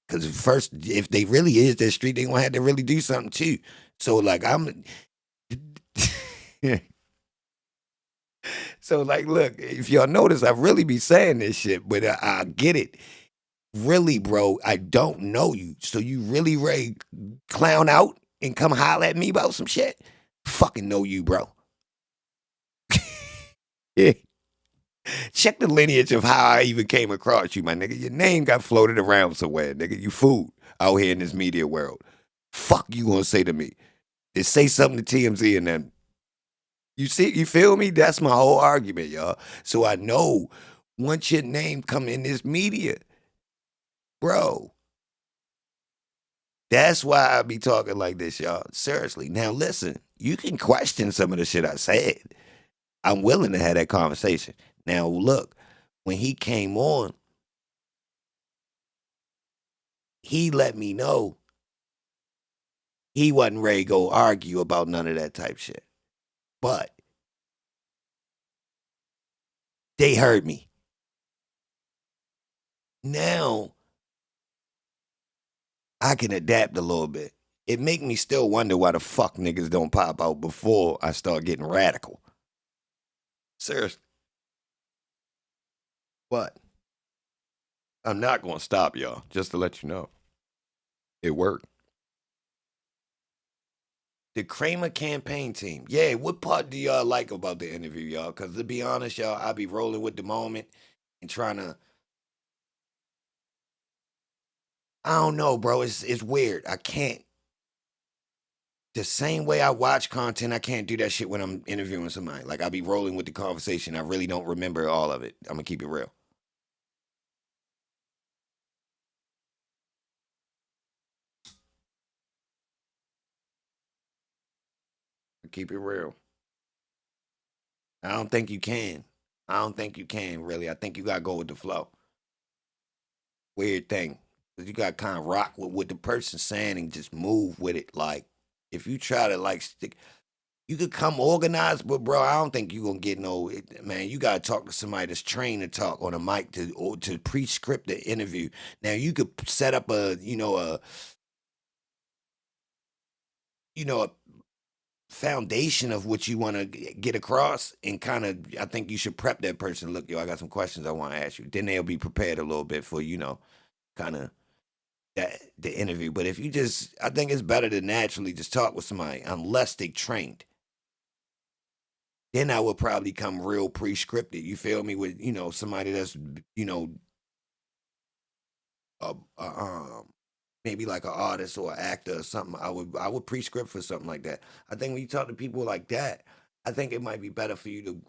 Cause first, if they really is that street, they gonna have to really do something too. So like so like, look, if y'all notice, I really be saying this shit, but I get it. Really, bro, I don't know you. So you really ready to clown out and come holler at me about some shit? Fucking know you, bro. Yeah. Check the lineage of how I even came across you, my nigga. Your name got floated around somewhere, nigga. You fool out here in this media world. Fuck you gonna say to me? Just say something to TMZ and then you feel me? That's my whole argument, y'all. So I know once your name come in this media, bro, that's why I be talking like this, y'all. Seriously. Now listen, you can question some of the shit I said. I'm willing to have that conversation. Now look, when he came on, he let me know he wasn't ready to go argue about none of that type shit. But they heard me. Now I can adapt a little bit. It make me still wonder why the fuck niggas don't pop out before I start getting radical. Seriously. But I'm not gonna stop y'all, just to let you know. It worked. The Kramer campaign team. Yeah, what part do y'all like about the interview, y'all? Because to be honest, y'all, I be rolling with the moment and trying to. I don't know, bro. It's weird. I can't. The same way I watch content, I can't do that shit when I'm interviewing somebody. Like I be rolling with the conversation. I really don't remember all of it. I'm gonna keep it real. Keep it real. I don't think you can. I don't think you can really. I think you gotta go with the flow. Weird thing. 'Cause you gotta kind of rock with what the person's saying and just move with it. Like if you try to like stick, you could come organized, but bro, I don't think you gonna get man. You gotta talk to somebody that's trained to talk on a mic to pre-script the interview. Now you could set up a foundation of what you want to get across and kind of I think you should prep that person. Look, yo, I got some questions I want to ask you. Then they'll be prepared a little bit for kind of that the interview. But if you just I think it's better to naturally just talk with somebody unless they trained. Then I would probably come real pre-scripted. You feel me? With somebody that's you know uh, uh, um maybe like an artist or an actor or something. I would pre-script for something like that. I think when you talk to people like that, I think it might be better for you to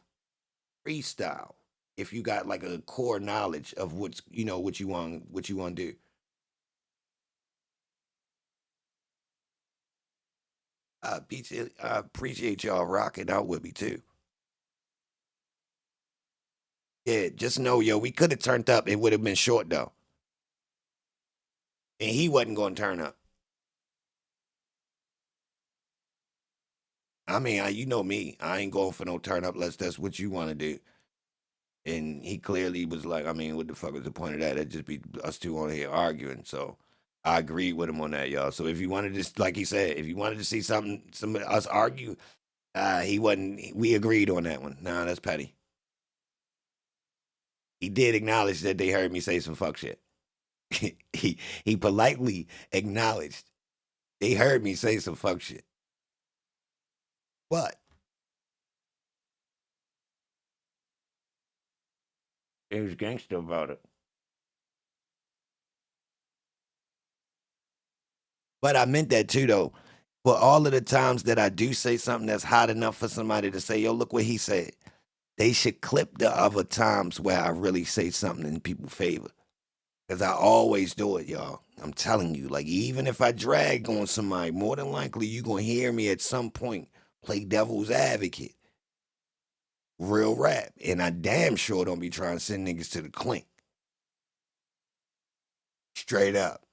freestyle if you got like a core knowledge of what you want to do. I appreciate y'all rocking out with me too. Yeah, just know, yo, we could have turned up. It would have been short though, and he wasn't going to turn up. I mean, you know me. I ain't going for no turn up unless that's what you want to do. And he clearly was like, I mean, what the fuck is the point of that? It'd just be us two on here arguing. So I agreed with him on that, y'all. So if you wanted to, like he said, if you wanted to see some of us argue, he wasn't. We agreed on that one. Nah, that's petty. He did acknowledge that they heard me say some fuck shit. he politely acknowledged they heard me say some fuck shit. But They was gangster about it. But I meant that too, though. For all of the times that I do say something that's hot enough for somebody to say, yo, look what he said. They should clip the other times where I really say something in people's favor. Because I always do it, y'all. I'm telling you, like, even if I drag on somebody, more than likely you're going to hear me at some point play devil's advocate. Real rap. And I damn sure don't be trying to send niggas to the clink. Straight up.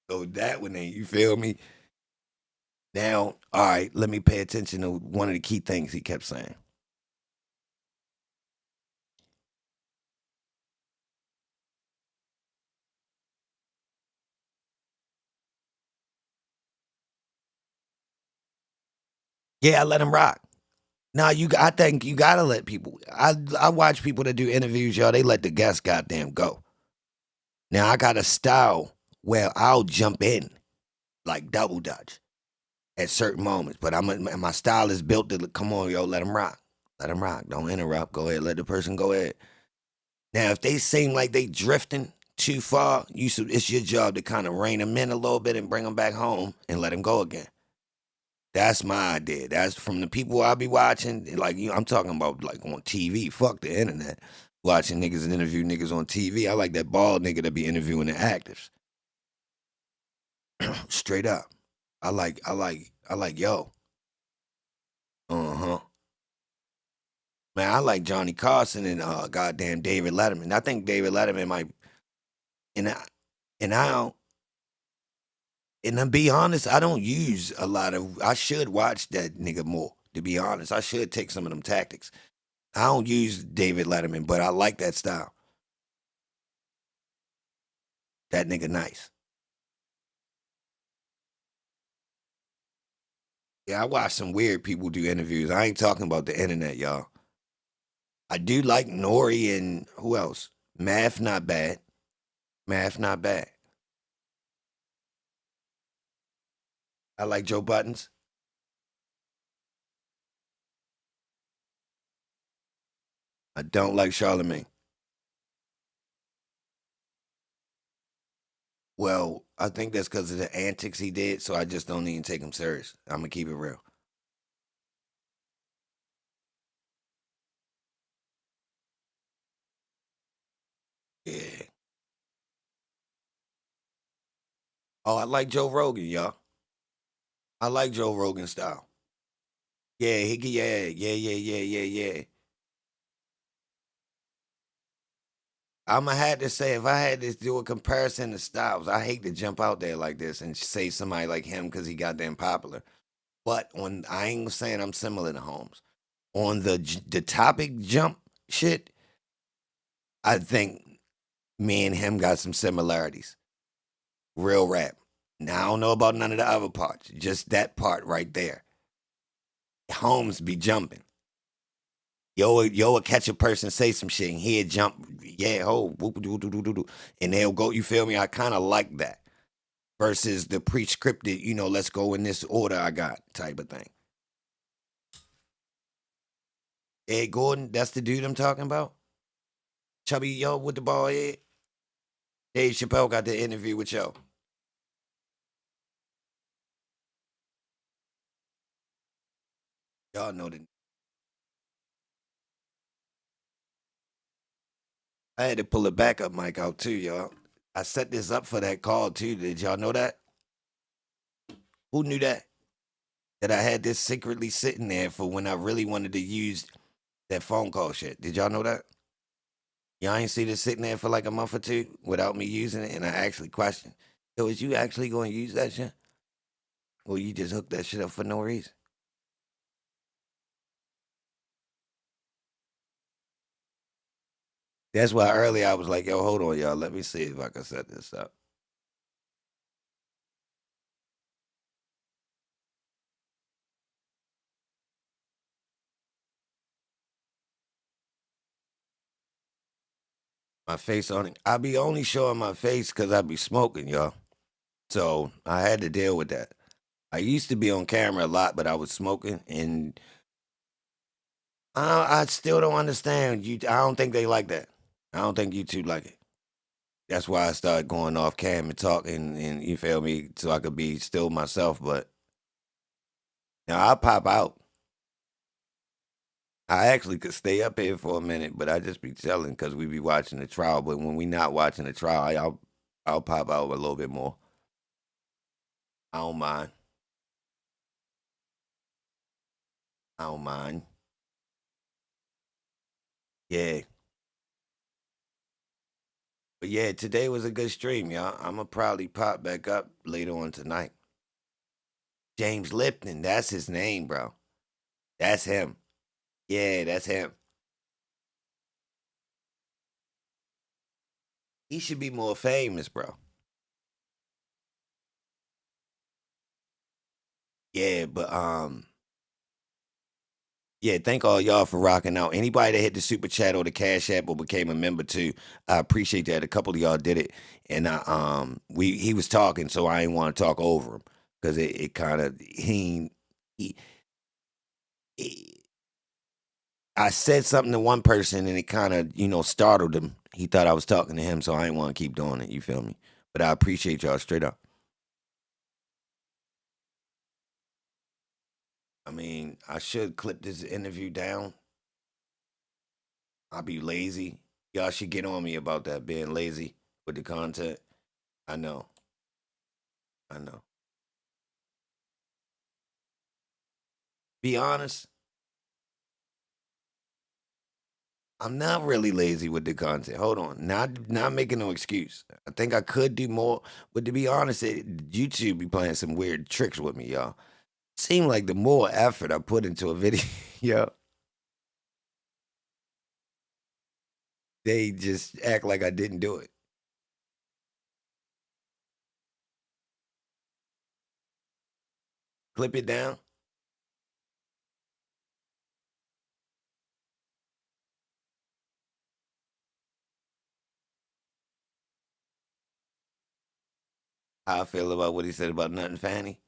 So that one ain't, you feel me? Now, all right, let me pay attention to one of the key things he kept saying. Yeah, I let him rock. Now I think you gotta let people. I watch people that do interviews, y'all. They let the guests goddamn go. Now I got a style where I'll jump in like double dutch at certain moments, but my style is built to come on, yo. Let them rock. Let them rock. Don't interrupt. Go ahead. Let the person go ahead. Now if they seem like they drifting too far, it's your job to kind of rein them in a little bit and bring them back home and let them go again. That's my idea. That's from the people I be watching. Like, I'm talking about like on TV. Fuck the internet. Watching niggas and interview niggas on TV. I like that bald nigga that be interviewing the actors. Straight up. I like, yo. Uh-huh. Man, I like Johnny Carson and goddamn David Letterman. I think David Letterman might, and I don't, and to be honest, I don't use a lot of, I should watch that nigga more, to be honest. I should take some of them tactics. I don't use David Letterman, but I like that style. That nigga nice. Yeah, I watch some weird people do interviews. I ain't talking about the internet, y'all. I do like Nori and who else? Math not bad. Math not bad. I like Joe Buttons. I don't like Charlemagne. Well, I think that's because of the antics he did, so I just don't even take him serious. I'm gonna keep it real. Yeah. Oh, I like Joe Rogan, y'all. I like Joe Rogan style. Yeah, yeah. I'ma have to say, if I had to do a comparison to styles, I hate to jump out there like this and say somebody like him because he goddamn popular. But I ain't saying I'm similar to Holmes. On the topic jump shit, I think me and him got some similarities. Real rap. Now I don't know about none of the other parts. Just that part right there. Holmes be jumping. Yo would catch a person say some shit and he'd jump, yeah, ho, whoop, doo, doo, doo, doo, doo, and they'll go, you feel me? I kind of like that versus the pre-scripted, let's go in this order I got type of thing. Ed Gordon, that's the dude I'm talking about? Chubby yo with the bald head? Dave Chappelle got the interview with yo. Y'all know that. I had to pull the backup mic out too, y'all. I set this up for that call too. Did y'all know that? Who knew that? That I had this secretly sitting there for when I really wanted to use that phone call shit. Did y'all know that? Y'all ain't see this sitting there for like a month or two without me using it, and I actually questioned, yo, is you actually going to use that shit? Or you just hooked that shit up for no reason? That's why earlier I was like, yo, hold on, y'all. Let me see if I can set this up. My face on it. I be only showing my face because I be smoking, y'all. So I had to deal with that. I used to be on camera a lot, but I was smoking, and I still don't understand. I don't think they like that. I don't think YouTube like it. That's why I started going off cam and talking, and you feel me, so I could be still myself. But now I'll pop out. I actually could stay up here for a minute, but I just be chilling because we be watching the trial. But when we not watching the trial, I'll pop out a little bit more. I don't mind. I don't mind. Yeah. But yeah, today was a good stream, y'all. I'ma probably pop back up later on tonight. James Lipton, that's his name, bro. That's him. Yeah, that's him. He should be more famous, bro. Yeah, but yeah, thank all y'all for rocking out. Anybody that hit the super chat or the cash app or became a member too, I appreciate that. A couple of y'all did it, and he was talking, so I didn't want to talk over him because it kind of he I said something to one person and it kind of startled him. He thought I was talking to him, so I didn't want to keep doing it. You feel me? But I appreciate y'all straight up. I mean, I should clip this interview down. I'll be lazy. Y'all should get on me about that, being lazy with the content. I know. I know. Be honest, I'm not really lazy with the content. Hold on. Not making no excuse. I think I could do more, but to be honest, YouTube be playing some weird tricks with me, y'all. Seem like the more effort I put into a video, they just act like I didn't do it. Clip it down. How I feel about what he said about nothing Fanny.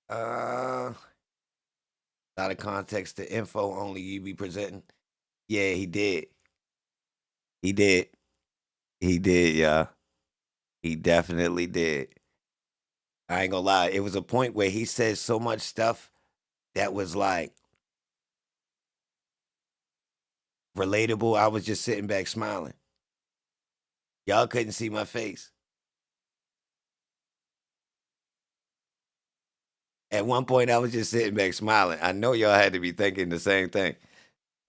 A lot of context to info only you be presenting. Yeah, he did. He did. He did, yeah. He definitely did. I ain't gonna lie. It was a point where he said so much stuff that was like relatable. I was just sitting back smiling. Y'all couldn't see my face. At one point, I was just sitting back smiling. I know y'all had to be thinking the same thing.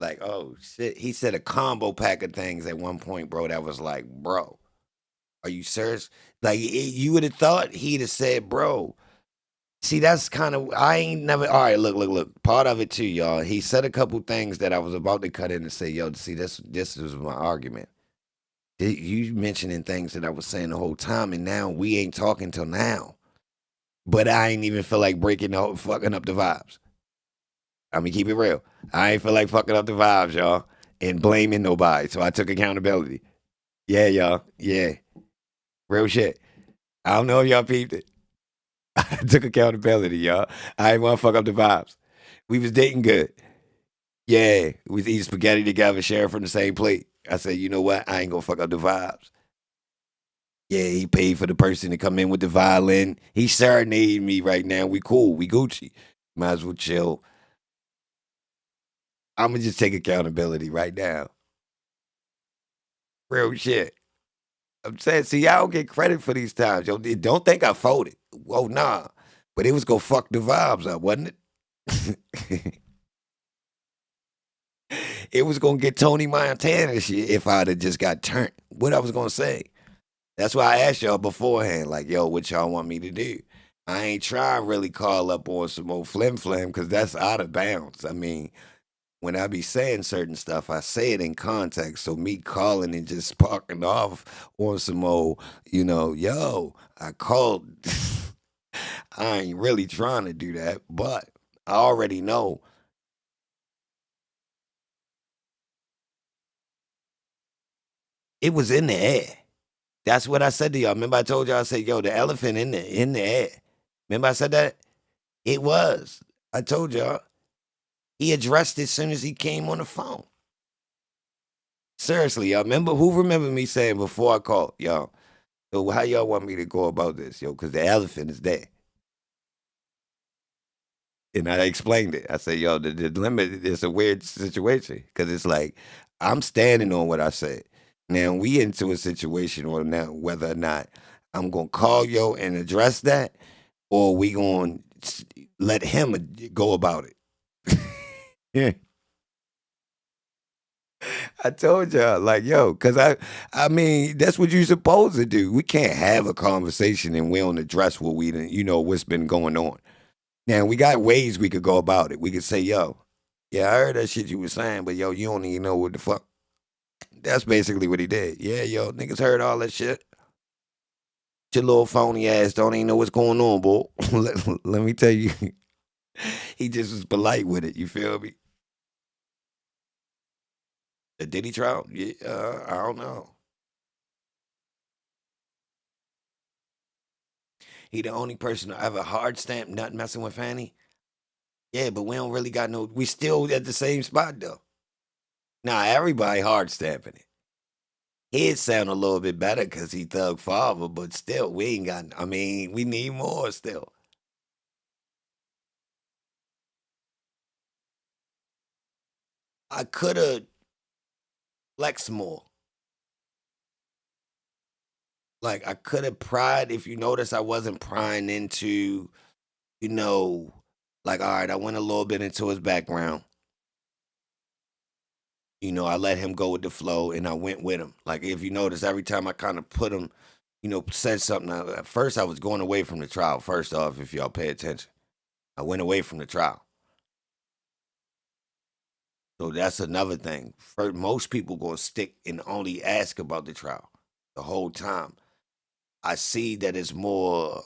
Like, oh shit. He said a combo pack of things at one point, bro. That was like, bro, are you serious? Like, you would have thought he'd have said, bro. See, that's kind of, I ain't never, all right, look. Part of it too, y'all. He said a couple things that I was about to cut in and say, yo, see, this was my argument. You mentioning things that I was saying the whole time, and now we ain't talking till now. But I ain't even feel like fucking up the vibes. I mean, keep it real. I ain't feel like fucking up the vibes, y'all, and blaming nobody. So I took accountability. Yeah, y'all. Yeah. Real shit. I don't know if y'all peeped it. I took accountability, y'all. I ain't want to fuck up the vibes. We was dating good. Yeah. We was eating spaghetti together, sharing from the same plate. I said, you know what? I ain't gonna fuck up the vibes. Yeah, he paid for the person to come in with the violin. He serenading me right now. We cool. We Gucci. Might as well chill. I'm gonna just take accountability right now. Real shit. I'm saying, see, I don't get credit for these times. Yo, don't think I folded. Whoa, nah. But it was gonna fuck the vibes up, wasn't it? It was gonna get Tony Montana shit if I'd have just got turned. What I was gonna say. That's why I asked y'all beforehand, like, yo, what y'all want me to do? I ain't trying to really call up on some old flim because that's out of bounds. I mean, when I be saying certain stuff, I say it in context. So me calling and just sparking off on some old, yo, I called. I ain't really trying to do that, but I already know. It was in the air. That's what I said to y'all. Remember I told y'all, I said, yo, the elephant in the air. Remember I said that? It was. I told y'all. He addressed it as soon as he came on the phone. Seriously, y'all. Who remember me saying before I called, y'all? So how y'all want me to go about this, yo? Because the elephant is there. And I explained it. I said, yo, the limit is a weird situation. Because it's like, I'm standing on what I said. Now we into a situation on now whether or not I'm gonna call yo and address that, or we gonna let him go about it. Yeah. I told y'all, like, yo, because I mean, that's what you're supposed to do. We can't have a conversation and we don't address what we, what's been going on. Now, we got ways we could go about it. We could say, yo, yeah, I heard that shit you was saying, but yo, you don't even know what the fuck. That's basically what he did. Yeah, yo, niggas heard all that shit. Your little phony ass don't even know what's going on, boy. let me tell you, he just was polite with it. You feel me? The Diddy trial? Yeah, I don't know. He the only person to ever hard stamp not messing with Fanny. Yeah, but we don't really got no. We still at the same spot though. Nah, everybody hard stamping it. His sound a little bit better because he thug father, but still, we ain't got. I mean, we need more still. I could have flexed more. Like I could have pried. If you notice, I wasn't prying into, you know, like all right. I went a little bit into his background. I let him go with the flow and I went with him. Like if you notice, every time I kind of put him, said something. At first, I was going away from the trial. First off, if y'all pay attention, I went away from the trial. So that's another thing. Most people gonna stick and only ask about the trial the whole time. I see that it's more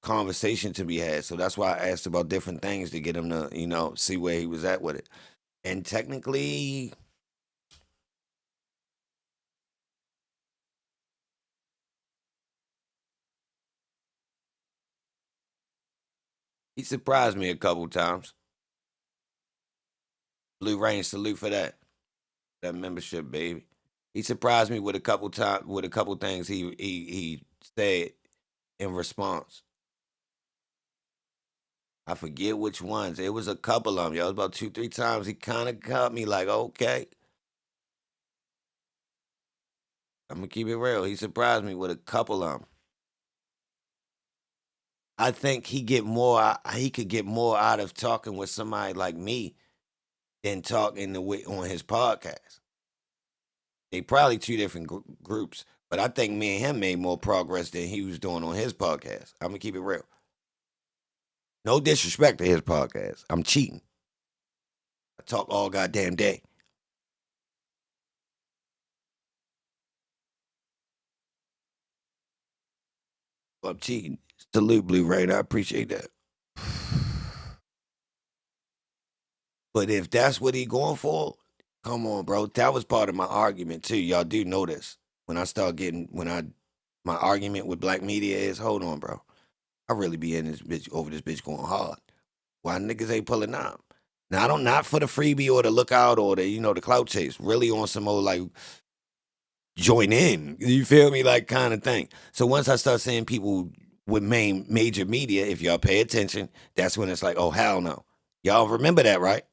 conversation to be had. So that's why I asked about different things to get him to, see where he was at with it. And technically, he surprised me a couple times. Blue Rain, salute for that. That membership, baby. He surprised me with a couple times with a couple things he said in response. I forget which ones. It was a couple of them. Yo, it was about 2, 3 times. He kind of caught me like, okay. I'm gonna keep it real. He surprised me with a couple of them. I think he could get more out of talking with somebody like me than talking on his podcast. They probably two different groups, but I think me and him made more progress than he was doing on his podcast. I'm gonna keep it real. No disrespect to his podcast. I'm cheating. I talk all goddamn day. I'm cheating. Salute, Blue Rain. I appreciate that. But if that's what he going for, come on, bro. That was part of my argument too. Y'all do know this. When I start getting my argument with black media is, hold on, bro. I really be in this bitch over this bitch going hard. Why niggas ain't pulling up? Now I don't not for the freebie or the lookout or the clout chase. Really on some old like join in. You feel me? Like kind of thing. So once I start seeing people with major media, if y'all pay attention, that's when it's like, oh hell no. Y'all remember that, right?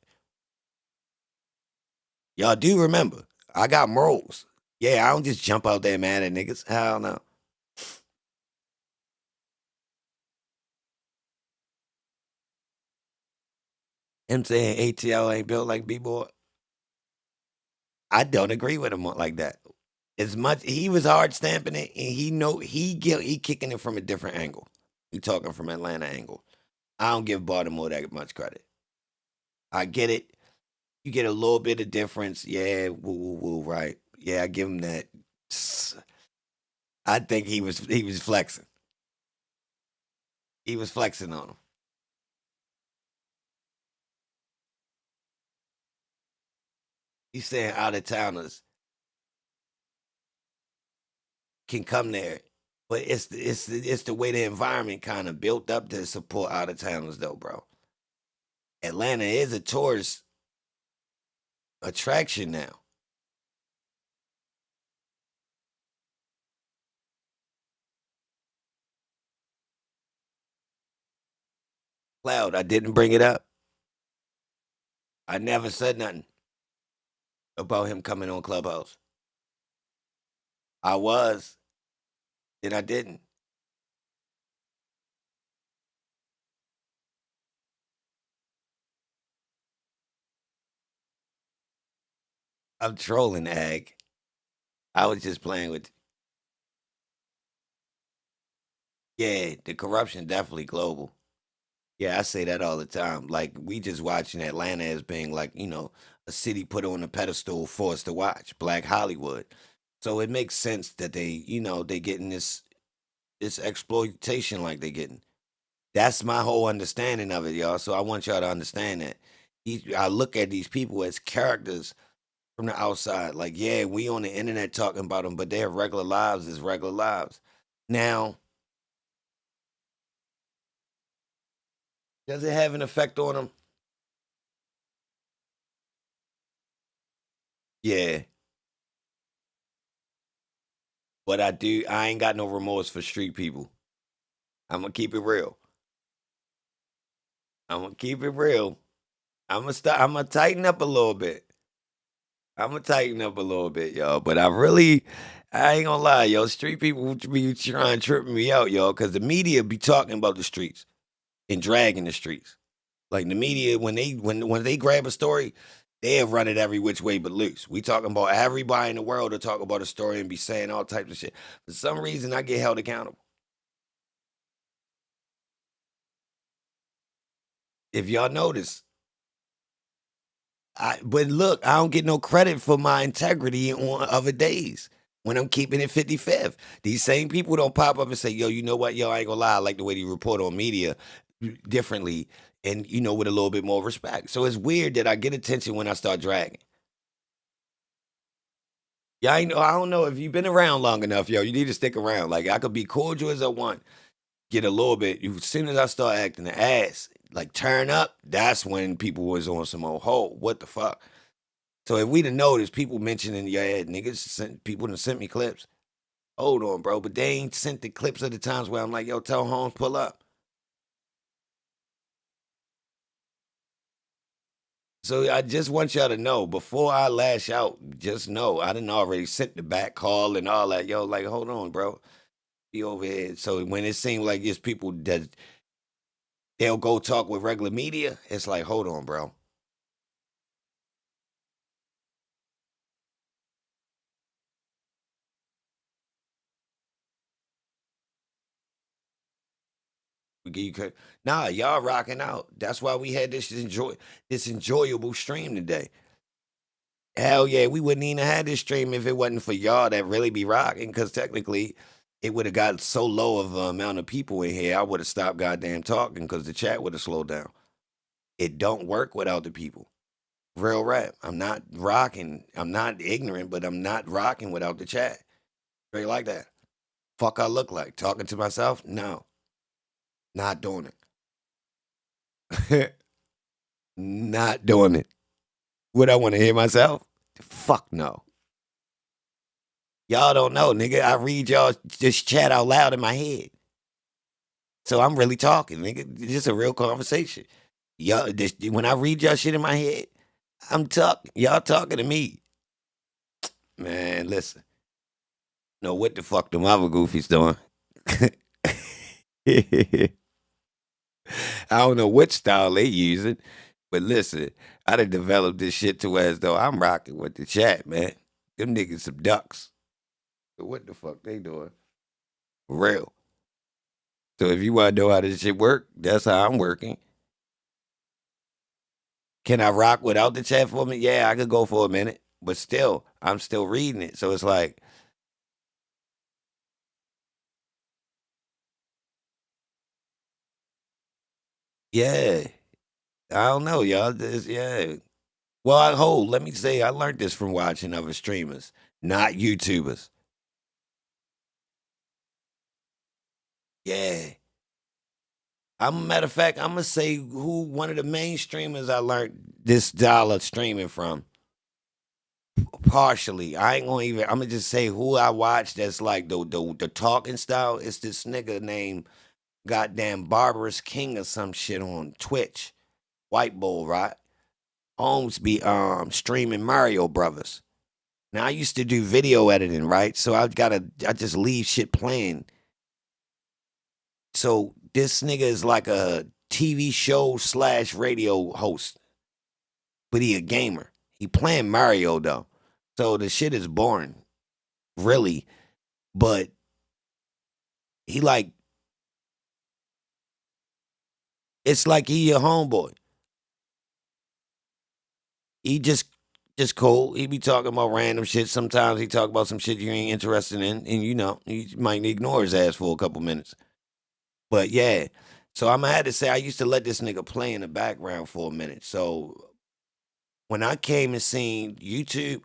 Y'all do remember. I got morals. Yeah, I don't just jump out there mad at niggas. Hell no. Him saying ATL ain't built like B-boy. I don't agree with him like that. As much he was hard stamping it, and he kicking it from a different angle. He talking from Atlanta angle. I don't give Baltimore that much credit. I get it. You get a little bit of difference. Yeah, woo, woo, woo, right. Yeah, I give him that. I think he was flexing. He was flexing on him. He's saying out of towners. can come there. But it's the way the environment kind of built up to support out of towners though, bro. Atlanta is a tourist attraction now. Cloud, I didn't bring it up. I never said nothing about him coming on Clubhouse. I was, then I didn't. I'm trolling, Ag. I was just playing with. Yeah, the corruption definitely global. Yeah, I say that all the time. Like we just watching Atlanta as being like, a city put on a pedestal for us to watch, Black Hollywood. So it makes sense that they getting this exploitation like they getting. That's my whole understanding of it, y'all. So I want y'all to understand that. I look at these people as characters from the outside. Like, yeah, we on the internet talking about them, but their regular lives is regular lives. Now, does it have an effect on them? Yeah. But I ain't got no remorse for street people. I'm gonna keep it real. I'm gonna keep it real. I'm gonna tighten up a little bit. I'm gonna tighten up a little bit, y'all. But I ain't gonna lie, yo. Street people be trying to trip me out, y'all, because the media be talking about the streets and dragging the streets. Like the media, when they grab a story, they'll run it every which way but loose. We talking about everybody in the world to talk about a story and be saying all types of shit. For some reason, I get held accountable. If y'all notice, but look, I don't get no credit for my integrity on other days when I'm keeping it 55th. These same people don't pop up and say, yo, you know what? Yo, I ain't gonna lie. I like the way you report on media differently and, with a little bit more respect. So it's weird that I get attention when I start dragging. Yeah, I don't know if you've been around long enough, yo. You need to stick around. Like I could be cordial as I want, get a little bit. As soon as I start acting the ass, like turn up, that's when people was on some old hole. What the fuck? So if we'd have noticed people mentioning, yeah, niggas people done sent me clips. Hold on, bro, but they ain't sent the clips of the times where I'm like, yo, tell Holmes pull up. So I just want y'all to know before I lash out, just know I done already sent the back call and all that. Yo, like, hold on, bro. Be over here. So when it seems like it's people that they'll go talk with regular media, it's like, hold on, bro. Nah, y'all rocking out. That's why we had this enjoyable stream today. Hell yeah, we wouldn't even have had this stream if it wasn't for y'all that really be rocking. Because technically, it would have got so low of an amount of people in here, I would have stopped goddamn talking because the chat would have slowed down. It don't work without the people. Real rap. I'm not rocking. I'm not ignorant, but I'm not rocking without the chat. Straight like that. Fuck I look like. Talking to myself? No. Not doing it. Not doing it. Would I want to hear myself? Fuck no. Y'all don't know, nigga. I read y'all just chat out loud in my head. So I'm really talking, nigga. It's just a real conversation. Y'all, when I read y'all shit in my head, I'm talking. Y'all talking to me. Man, listen. Know what the fuck them other goofies doing. I don't know what style they using, but listen, I done developed this shit to as though I'm rocking with the chat, man. Them niggas some ducks. So what the fuck they doing? For real. So if you want to know how this shit work, that's how I'm working. Can I rock without the chat for me? Yeah, I could go for a minute, but still, I'm still reading it. So it's like, yeah, I don't know, y'all. Yeah. Well, let me say, I learned this from watching other streamers, not YouTubers. Yeah. Matter of fact, I'm gonna say who one of the main streamers I learned this dollar streaming from. Partially, I ain't gonna even. I'm gonna just say who I watch. That's like the talking style. It's this nigga named goddamn Barbarous King or some shit on Twitch. White Bull, right? Holmes be streaming Mario Brothers. Now I used to do video editing, right? So I just leave shit playing. So this nigga is like a TV show / radio host, but he a gamer. He playing Mario though. So the shit is boring, really. But he like it's like he your homeboy. He just cool. He be talking about random shit. Sometimes he talk about some shit you ain't interested in, and you know, you might ignore his ass for a couple minutes. But yeah. So I'm gonna have to say I used to let this nigga play in the background for a minute. So when I came and seen YouTube,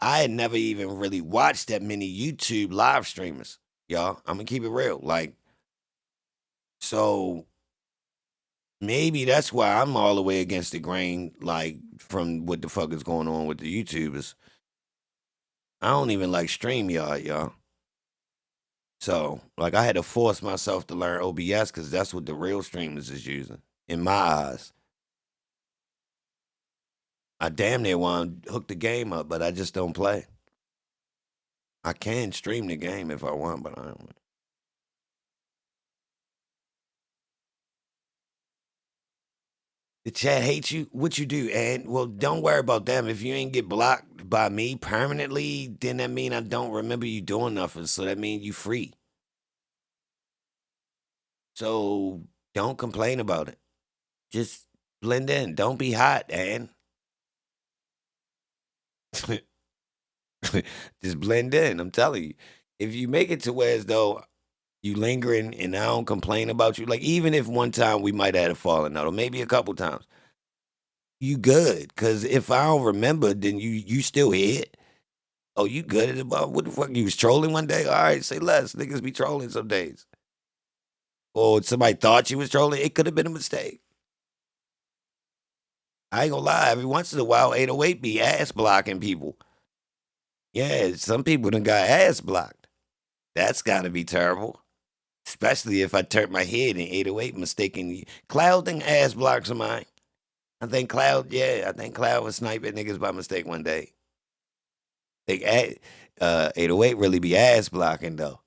I had never even really watched that many YouTube live streamers. Y'all, I'm gonna keep it real. Like, so maybe that's why I'm all the way against the grain, like from what the fuck is going on with the YouTubers. I don't even like StreamYard, y'all. So, like, I had to force myself to learn OBS because that's what the real streamers is using, in my eyes. I damn near want to hook the game up, but I just don't play. I can stream the game if I want, but I don't. The chat hates you. What you do, and well, don't worry about them. If you ain't get blocked by me permanently, then that mean I don't remember you doing nothing. So that mean you free. So don't complain about it. Just blend in. Don't be hot, and just blend in. I'm telling you. If you make it to where as though you lingering and I don't complain about you, like even if one time we might have had a falling out, or maybe a couple times, you good. Cause if I don't remember, then you still here. Oh, you good at about what the fuck? You was trolling one day? All right, say less. Niggas be trolling some days. Or somebody thought you was trolling. It could have been a mistake. I ain't gonna lie. Every once in a while, 808 be ass blocking people. Yeah, some people done got ass blocked. That's gotta be terrible. Especially if I turn my head in 808 mistakenly. Cloud done ass blocked somebody. I think Cloud was sniping niggas by mistake one day. 808 really be ass blocking though.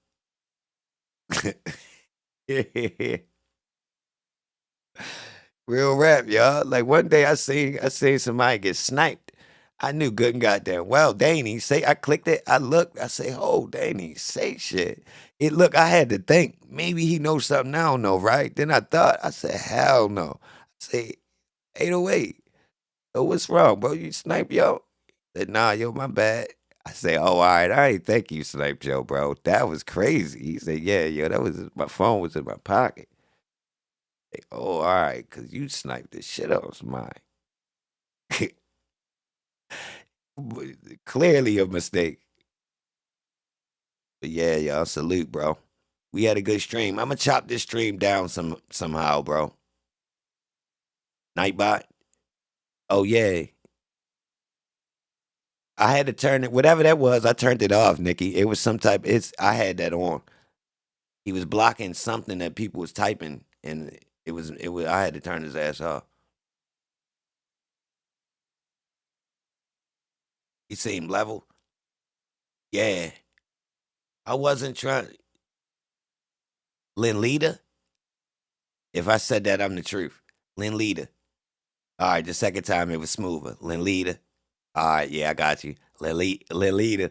Real rap, y'all. Like one day I seen somebody get sniped. I knew good and goddamn well. They ain't even say I clicked it. I looked, I say, oh, they ain't even say shit. I had to think. Maybe he knows something I don't know, right? Then I thought, I said, hell no. I say, 808. Oh, what's wrong, bro? You sniped, yo? Said, nah, yo, my bad. I say, oh, all right, I ain't think you sniped, yo, bro. That was crazy. He said, yeah, yo, my phone was in my pocket. Like, oh, all right, because you sniped the shit out of mine. Clearly a mistake. But yeah, y'all, salute, bro. We had a good stream. I'm gonna chop this stream down somehow, bro. Nightbot. Oh yeah. I had to turn it, whatever that was, I turned it off, Nikki. It was some type, I had that on. He was blocking something that people was typing, and I had to turn his ass off. He seemed level. Yeah. I wasn't trying. Lynn Leader? If I said that, I'm the truth. Lynn Leader. All right, the second time it was smoother. Lynn Leader. All right, yeah, I got you. Lynn Leader.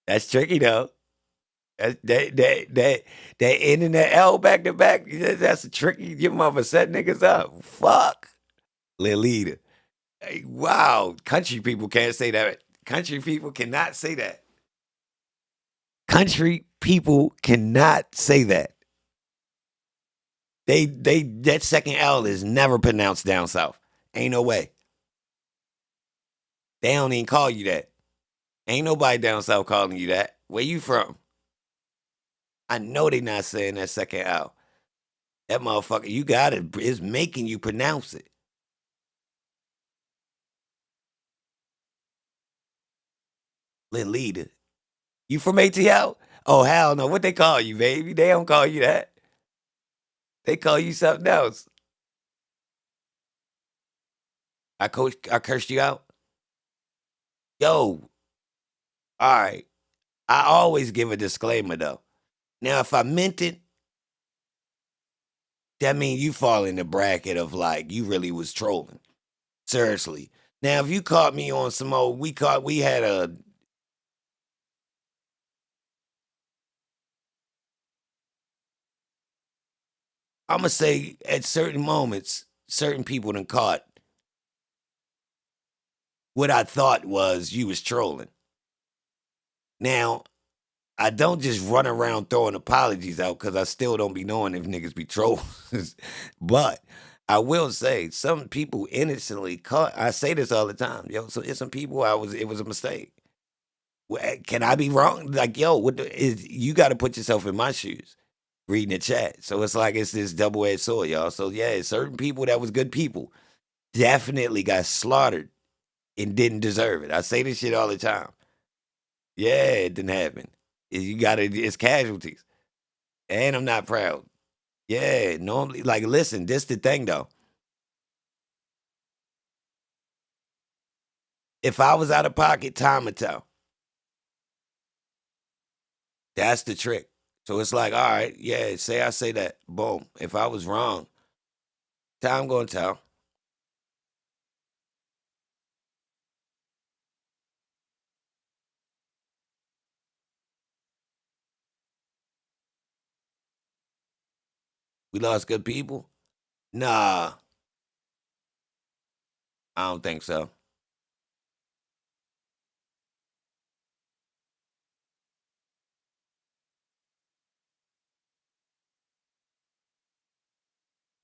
That's tricky though. That ending that L back to back. That's a tricky. Your mother set niggas up. Fuck. Lynn Leader. Hey, wow. Country people can't say that. Country people cannot say that. Country people cannot say that. They that second L is never pronounced down south. Ain't no way. They don't even call you that. Ain't nobody down south calling you that. Where you from? I know they not saying that second L. That motherfucker, you got it. It's making you pronounce it. Leader. You from ATL? Oh, hell no. What they call you, baby? They don't call you that. They call you something else. I cursed you out? Yo, all right. I always give a disclaimer, though. Now, if I meant it, that means you fall in the bracket of like, you really was trolling. Seriously. Now, if you caught me on some old, we had a, I'm going to say at certain moments, certain people done caught what I thought was you was trolling. Now, I don't just run around throwing apologies out because I still don't be knowing if niggas be trolls. But I will say some people innocently caught. I say this all the time, yo. So it's some people it was a mistake. Can I be wrong? Like, yo, you got to put yourself in my shoes. Reading the chat, so it's like it's this double-edged sword, y'all. So yeah, certain people that was good people definitely got slaughtered and didn't deserve it. I say this shit all the time. Yeah, it didn't happen. It's casualties. And I'm not proud. Yeah, normally, like, listen, this the thing though. If I was out of pocket, time would tell. That's the trick. So it's like, all right, yeah, say I say that. Boom. If I was wrong, time gonna tell. We lost good people? Nah, I don't think so.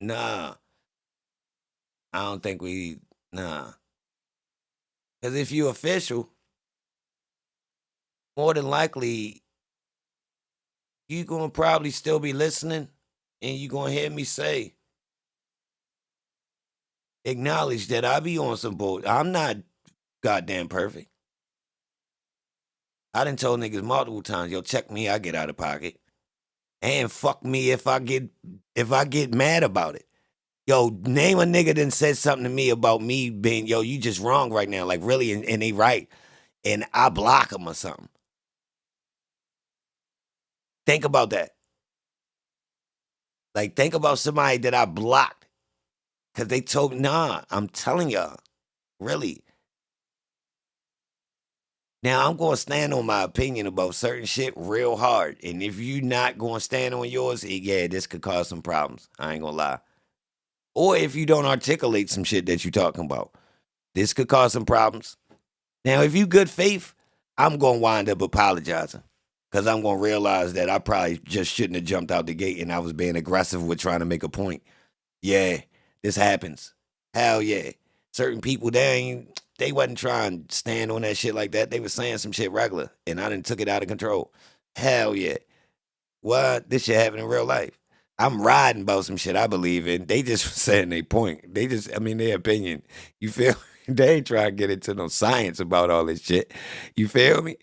Nah, I don't think nah. Because if you official, more than likely, you gonna probably still be listening and you gonna hear me say, acknowledge that I be on some bull. I'm not goddamn perfect. I done told niggas multiple times, yo, check me, I get out of pocket. And fuck me if I get mad about it. Yo, name a nigga that said something to me about me being, yo, you just wrong right now. Like really, and they right. And I block them or something. Think about that. Like, think about somebody that I blocked. Cause they told me, nah, I'm telling y'all. Really. Now I'm gonna stand on my opinion about certain shit real hard. And if you not gonna stand on yours, yeah, this could cause some problems. I ain't gonna lie. Or if you don't articulate some shit that you talking about, this could cause some problems. Now, if you good faith, I'm gonna wind up apologizing. Cause I'm gonna realize that I probably just shouldn't have jumped out the gate and I was being aggressive with trying to make a point. Yeah, this happens. Hell yeah. Certain people they wasn't trying to stand on that shit like that. They was saying some shit regular, and I done took it out of control. Hell yeah. What? This shit happen in real life. I'm riding about some shit I believe in. They just saying their point. Their opinion. You feel? They ain't trying to get into no science about all this shit. You feel me?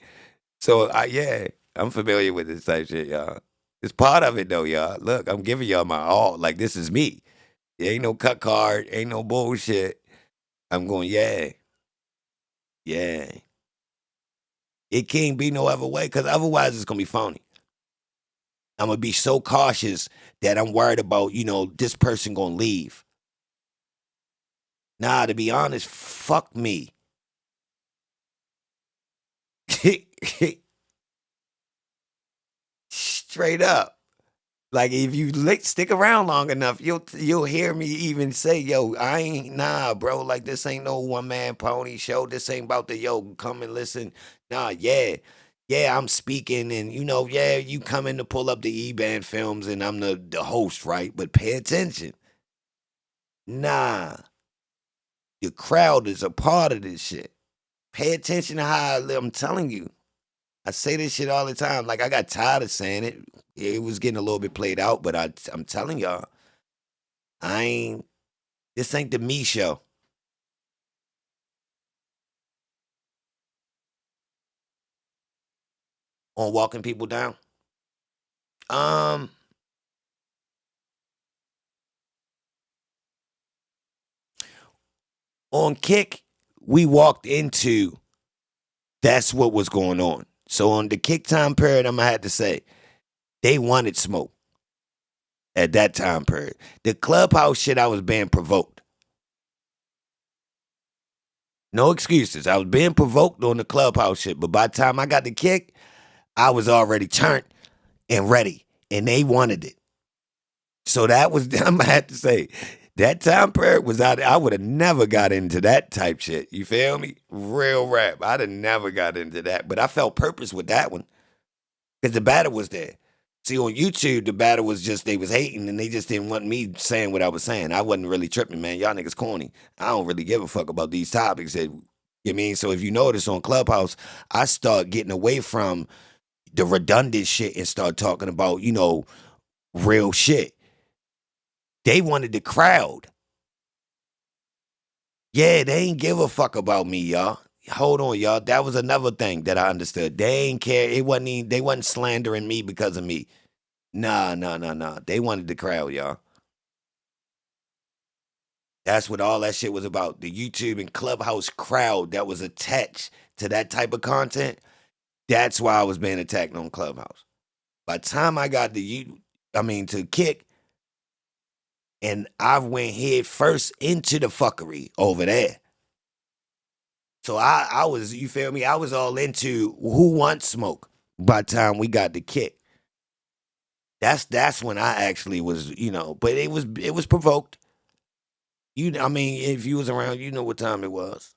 So yeah, I'm familiar with this type shit, y'all. It's part of it though, y'all. Look, I'm giving y'all my all. Like this is me. There ain't no cut card, ain't no bullshit. I'm going, yeah, yeah. It can't be no other way, because otherwise it's gonna be phony. I'm gonna be so cautious that I'm worried about, this person gonna leave. Nah, to be honest, fuck me. Straight up. Like if you stick around long enough, you'll hear me even say, "Yo, I ain't bro. Like this ain't no one man pony show. This ain't about the come and listen. Nah, yeah, yeah. I'm speaking, and yeah, you come in to pull up the E-band films, and I'm the host, right? But pay attention. Nah, your crowd is a part of this shit. Pay attention to how I'm telling you. I say this shit all the time. Like, I got tired of saying it. It was getting a little bit played out, but I'm telling y'all, this ain't the me show. On walking people down. On Kick, we walked into that's what was going on. So on the Kick time period, I'm gonna have to say they wanted smoke at that time period. The Clubhouse shit, I was being provoked. No excuses. I was being provoked on the Clubhouse shit, but by the time I got the Kick, I was already turned and ready, and they wanted it. So that was, I'm gonna have to say, that time period was out. I would have never got into that type shit. You feel me? Real rap. I'd have never got into that. But I felt purpose with that one because the battle was there. See, on YouTube, the battle was just they was hating and they just didn't want me saying what I was saying. I wasn't really tripping, man. Y'all niggas corny. I don't really give a fuck about these topics. You know what I mean? So if you notice on Clubhouse, I start getting away from the redundant shit and start talking about, real shit. They wanted the crowd. Yeah, they ain't give a fuck about me, y'all. Hold on, y'all. That was another thing that I understood. They ain't care. They wasn't slandering me because of me. Nah. They wanted the crowd, y'all. That's what all that shit was about. The YouTube and Clubhouse crowd that was attached to that type of content. That's why I was being attacked on Clubhouse. By the time I got to Kick, and I went head first into the fuckery over there. So I was, you feel me? I was all into who wants smoke by the time we got the Kick. That's when I actually was, but it was provoked. If you was around, you know what time it was.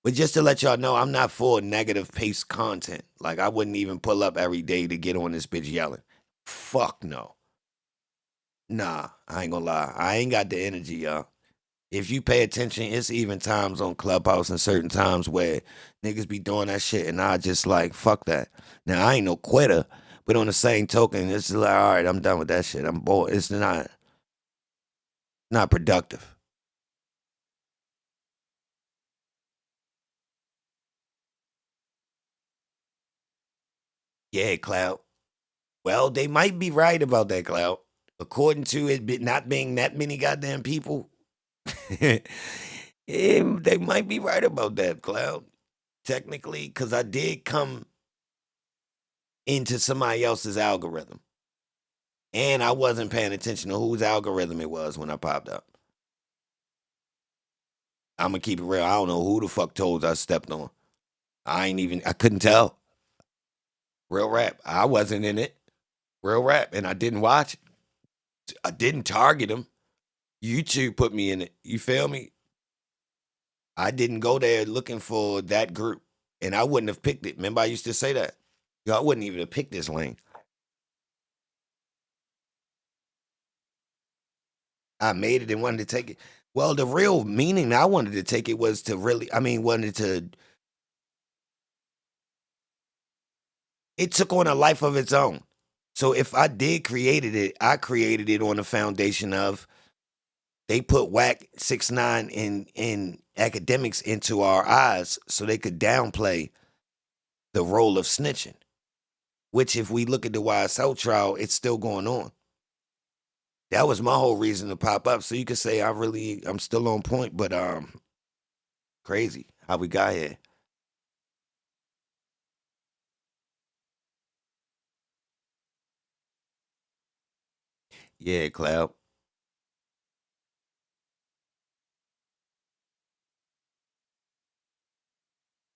But just to let y'all know, I'm not for negative paced content. Like, I wouldn't even pull up every day to get on this bitch yelling. Fuck no. Nah, I ain't gonna lie. I ain't got the energy, y'all. If you pay attention, it's even times on Clubhouse and certain times where niggas be doing that shit and I just like, fuck that. Now, I ain't no quitter, but on the same token, it's like, all right, I'm done with that shit. I'm bored. It's not productive. Yeah, Cloud. Well, they might be right about that, Cloud. According to it not being that many goddamn people, they might be right about that, Cloud. Technically, because I did come into somebody else's algorithm. And I wasn't paying attention to whose algorithm it was when I popped up. I'm going to keep it real. I don't know who the fuck toes I stepped on. I couldn't tell. Real rap. I wasn't in it. Real rap. And I didn't watch it. I didn't target them. YouTube put me in it. You feel me? I didn't go there looking for that group. And I wouldn't have picked it. Remember, I used to say that. I wouldn't even have picked this lane. I made it and wanted to take it. Well, the real meaning I wanted to take it was to really, it took on a life of its own. So if I did created it, I created it on the foundation of they put whack 6ix9ine in akademiks into our eyes so they could downplay the role of snitching. Which, if we look at the YSL trial, it's still going on. That was my whole reason to pop up. So you could say I'm still on point, but crazy how we got here. Yeah, Cloud.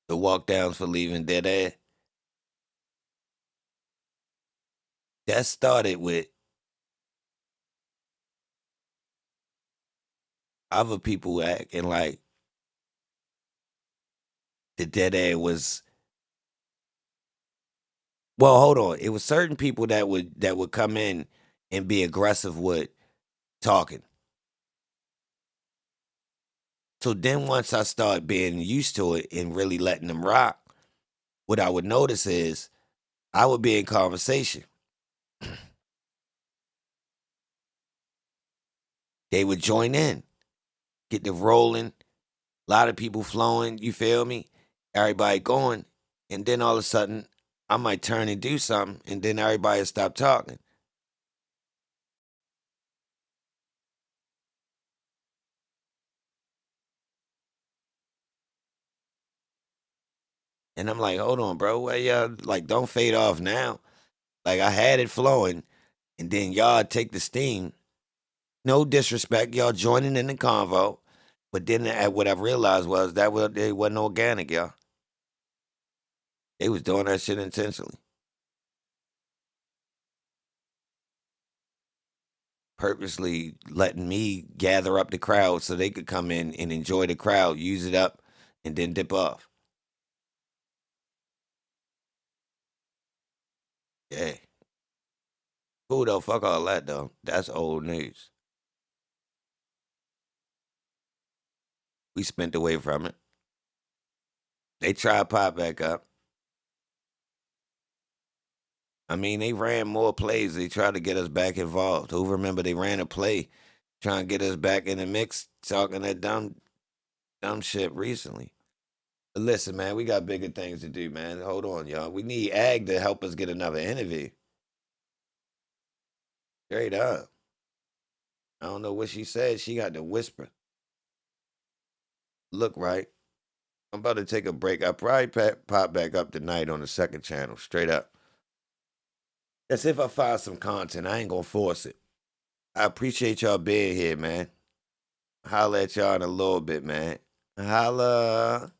The walk downs for leaving dead air. That started with other people acting like the dead air was. Well, hold on. It was certain people that would come in and be aggressive with talking. So then once I started being used to it and really letting them rock, what I would notice is I would be in conversation. They would join in, get the rolling, a lot of people flowing, you feel me? Everybody going. And then all of a sudden, I might turn and do something, and then everybody stop talking. And I'm like, hold on, bro. Well, y'all, like, don't fade off now. Like, I had it flowing, and then y'all take the steam. No disrespect, y'all joining in the convo. But then what I realized was that they wasn't organic, y'all. They was doing that shit intentionally. Purposely letting me gather up the crowd so they could come in and enjoy the crowd, use it up, and then dip off. Yeah. Cool though, fuck all that though. That's old news. We spent away from it. They tried to pop back up. I mean, they ran more plays. They tried to get us back involved. Who remember they ran a play trying to get us back in the mix, talking that dumb shit recently. But listen, man, we got bigger things to do, man. Hold on, y'all. We need Ag to help us get another interview. Straight up. I don't know what she said. She got to whisper. Look right. I'm about to take a break. I probably pop back up tonight on the second channel. Straight up. That's if I find some content. I ain't gonna force it. I appreciate y'all being here, man. Holla at y'all in a little bit, man. Holla.